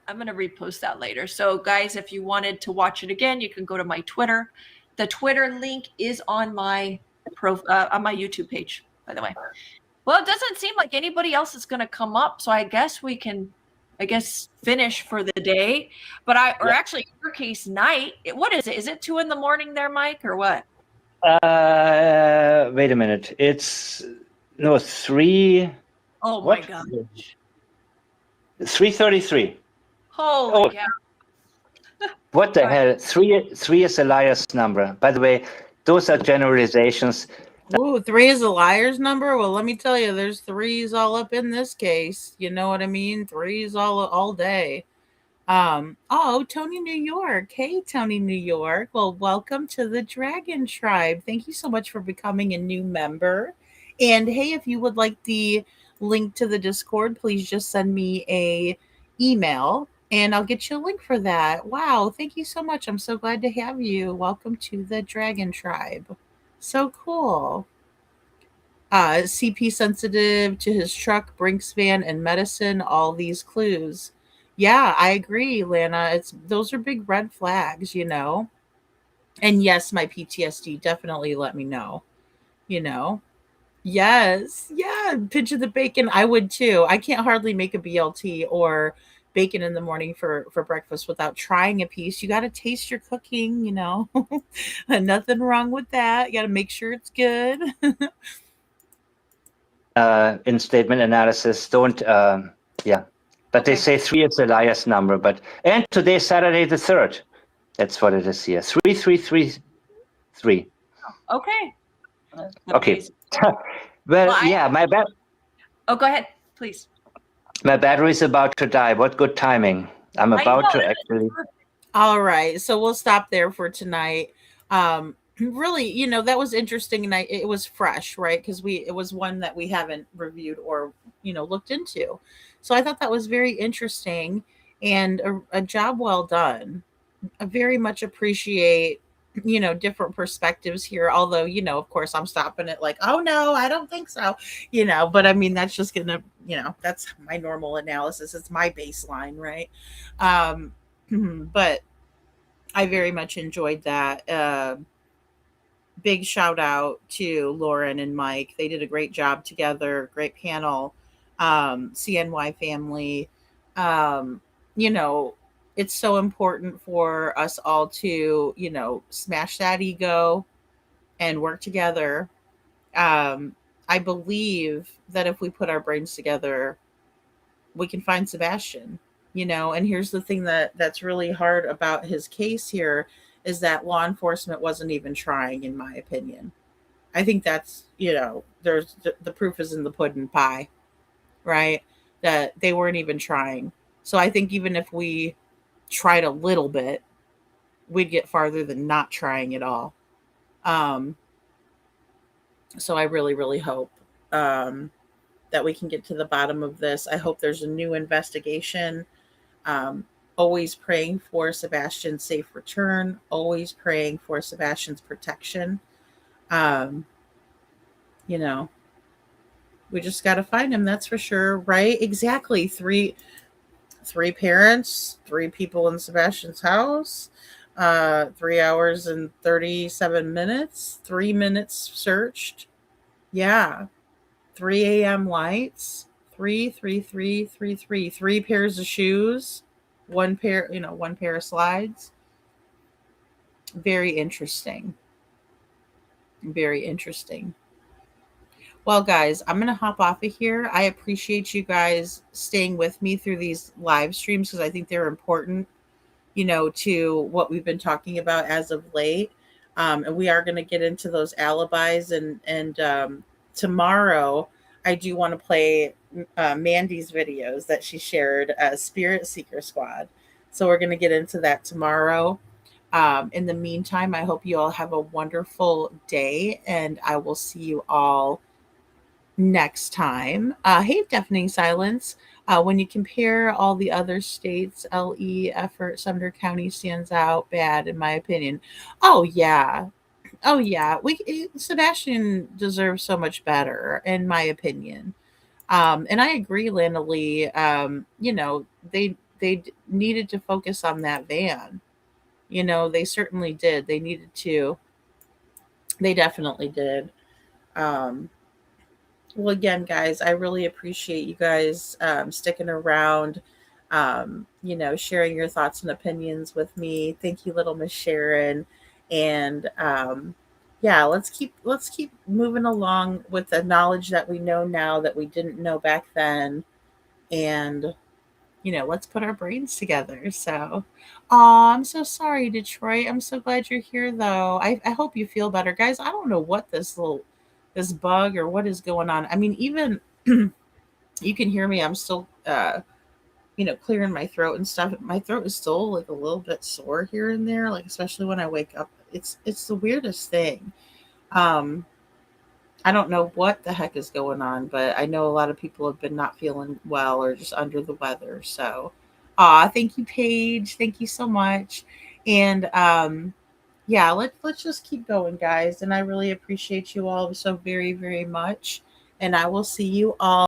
I'm going to repost that later. So guys, if you wanted to watch it again, you can go to my Twitter. The Twitter link is on my on my YouTube page, by the way. Well, it doesn't seem like anybody else is going to come up, so I guess we can, finish for the day. But actually, in your case, night. What is it? Is it 2 a.m. there, Mike, or what? Wait a minute. It's 3. Oh what? my gosh. 3:33. Holy cow. What the hell? 3 is a liar's number. By the way, those are generalizations. Ooh, 3 is a liar's number. Well, let me tell you, there's 3s all up in this case. You know what I mean? 3s all day. Oh, Tony New York. Hey, Tony New York. Well, welcome to the Dragon Tribe. Thank you so much for becoming a new member. And hey, if you would like the link to the Discord, please just send me a email and I'll get you a link for that. Wow, thank you so much. I'm so glad to have you. Welcome to the Dragon Tribe. So cool. CP sensitive to his truck, Brinks van, and medicine, all these clues. Yeah, I agree, Lana. Those are big red flags, you know. And yes, my PTSD definitely let me know, you know. Yes. Yeah, pinch of the bacon. I would too. I can't hardly make a BLT or bacon in the morning for breakfast without trying a piece. You got to taste your cooking, you know. Nothing wrong with that. You got to make sure it's good. In statement analysis, don't, but they say 3 is a liar's number. And today's Saturday the 3rd. That's what it is here. 3333. Okay. Okay. Well, yeah, my bad. Oh, go ahead, please. My battery is about to die. What good timing. I'm about to actually. All right. So we'll stop there for tonight. Really, you know, that was interesting and it was fresh, right? Because it was one that we haven't reviewed or, you know, looked into. So I thought that was very interesting and a job well done. I very much appreciate, you know, different perspectives here. Although, you know, of course, I'm stopping it like, oh no, I don't think so, you know. But I mean, that's just gonna, you know, that's my normal analysis. It's my baseline, right? But I very much enjoyed that. Big shout out to Lauren and Mike. They did a great job together. Great panel. CNY family. You know, it's so important for us all to, you know, smash that ego and work together. I believe that if we put our brains together, we can find Sebastian, you know. And here's the thing that's really hard about his case here is that law enforcement wasn't even trying, in my opinion. I think that's, you know, there's the proof is in the pudding pie, right? That they weren't even trying. So I think even if we tried a little bit, we'd get farther than not trying at all. So I really, really hope that we can get to the bottom of this. I hope there's a new investigation. Always praying for Sebastian's safe return. Always praying for Sebastian's protection. You know, we just got to find him. That's for sure. Right? Exactly. Three parents, 3 people in Sebastian's house, 3 hours and 37 minutes, 3 minutes searched. Yeah. 3 a.m. lights, 3 pairs of shoes, one pair of slides. Very interesting. Very interesting. Well, guys, I'm going to hop off of here. I appreciate you guys staying with me through these live streams because I think they're important, you know, to what we've been talking about as of late. And we are going to get into those alibis and tomorrow I do want to play Mandy's videos that she shared, Spirit Seeker Squad. So we're going to get into that tomorrow. In the meantime, I hope you all have a wonderful day and I will see you all next time. Hey, Deafening Silence. When you compare all the other states, LE effort, Sumner County stands out bad, in my opinion. Oh, yeah. Oh, yeah. Sebastian deserves so much better, in my opinion. And I agree, Lana Lee. They needed to focus on that van. They certainly did. They needed to. They definitely did. Um, well, again, guys, I really appreciate you guys sticking around. Sharing your thoughts and opinions with me. Thank you, little Miss Sharon. And yeah, let's keep moving along with the knowledge that we know now that we didn't know back then. And let's put our brains together. So, I'm so sorry, Detroit. I'm so glad you're here, though. I hope you feel better, guys. I don't know what this bug or what is going on. I mean, even you can hear me. I'm still, clearing my throat and stuff. My throat is still like a little bit sore here and there, like especially when I wake up. It's the weirdest thing. Um, I don't know what the heck is going on, but I know a lot of people have been not feeling well or just under the weather. So, thank you, Paige. Thank you so much. And yeah, let's just keep going, guys. And I really appreciate you all so very, very much. And I will see you all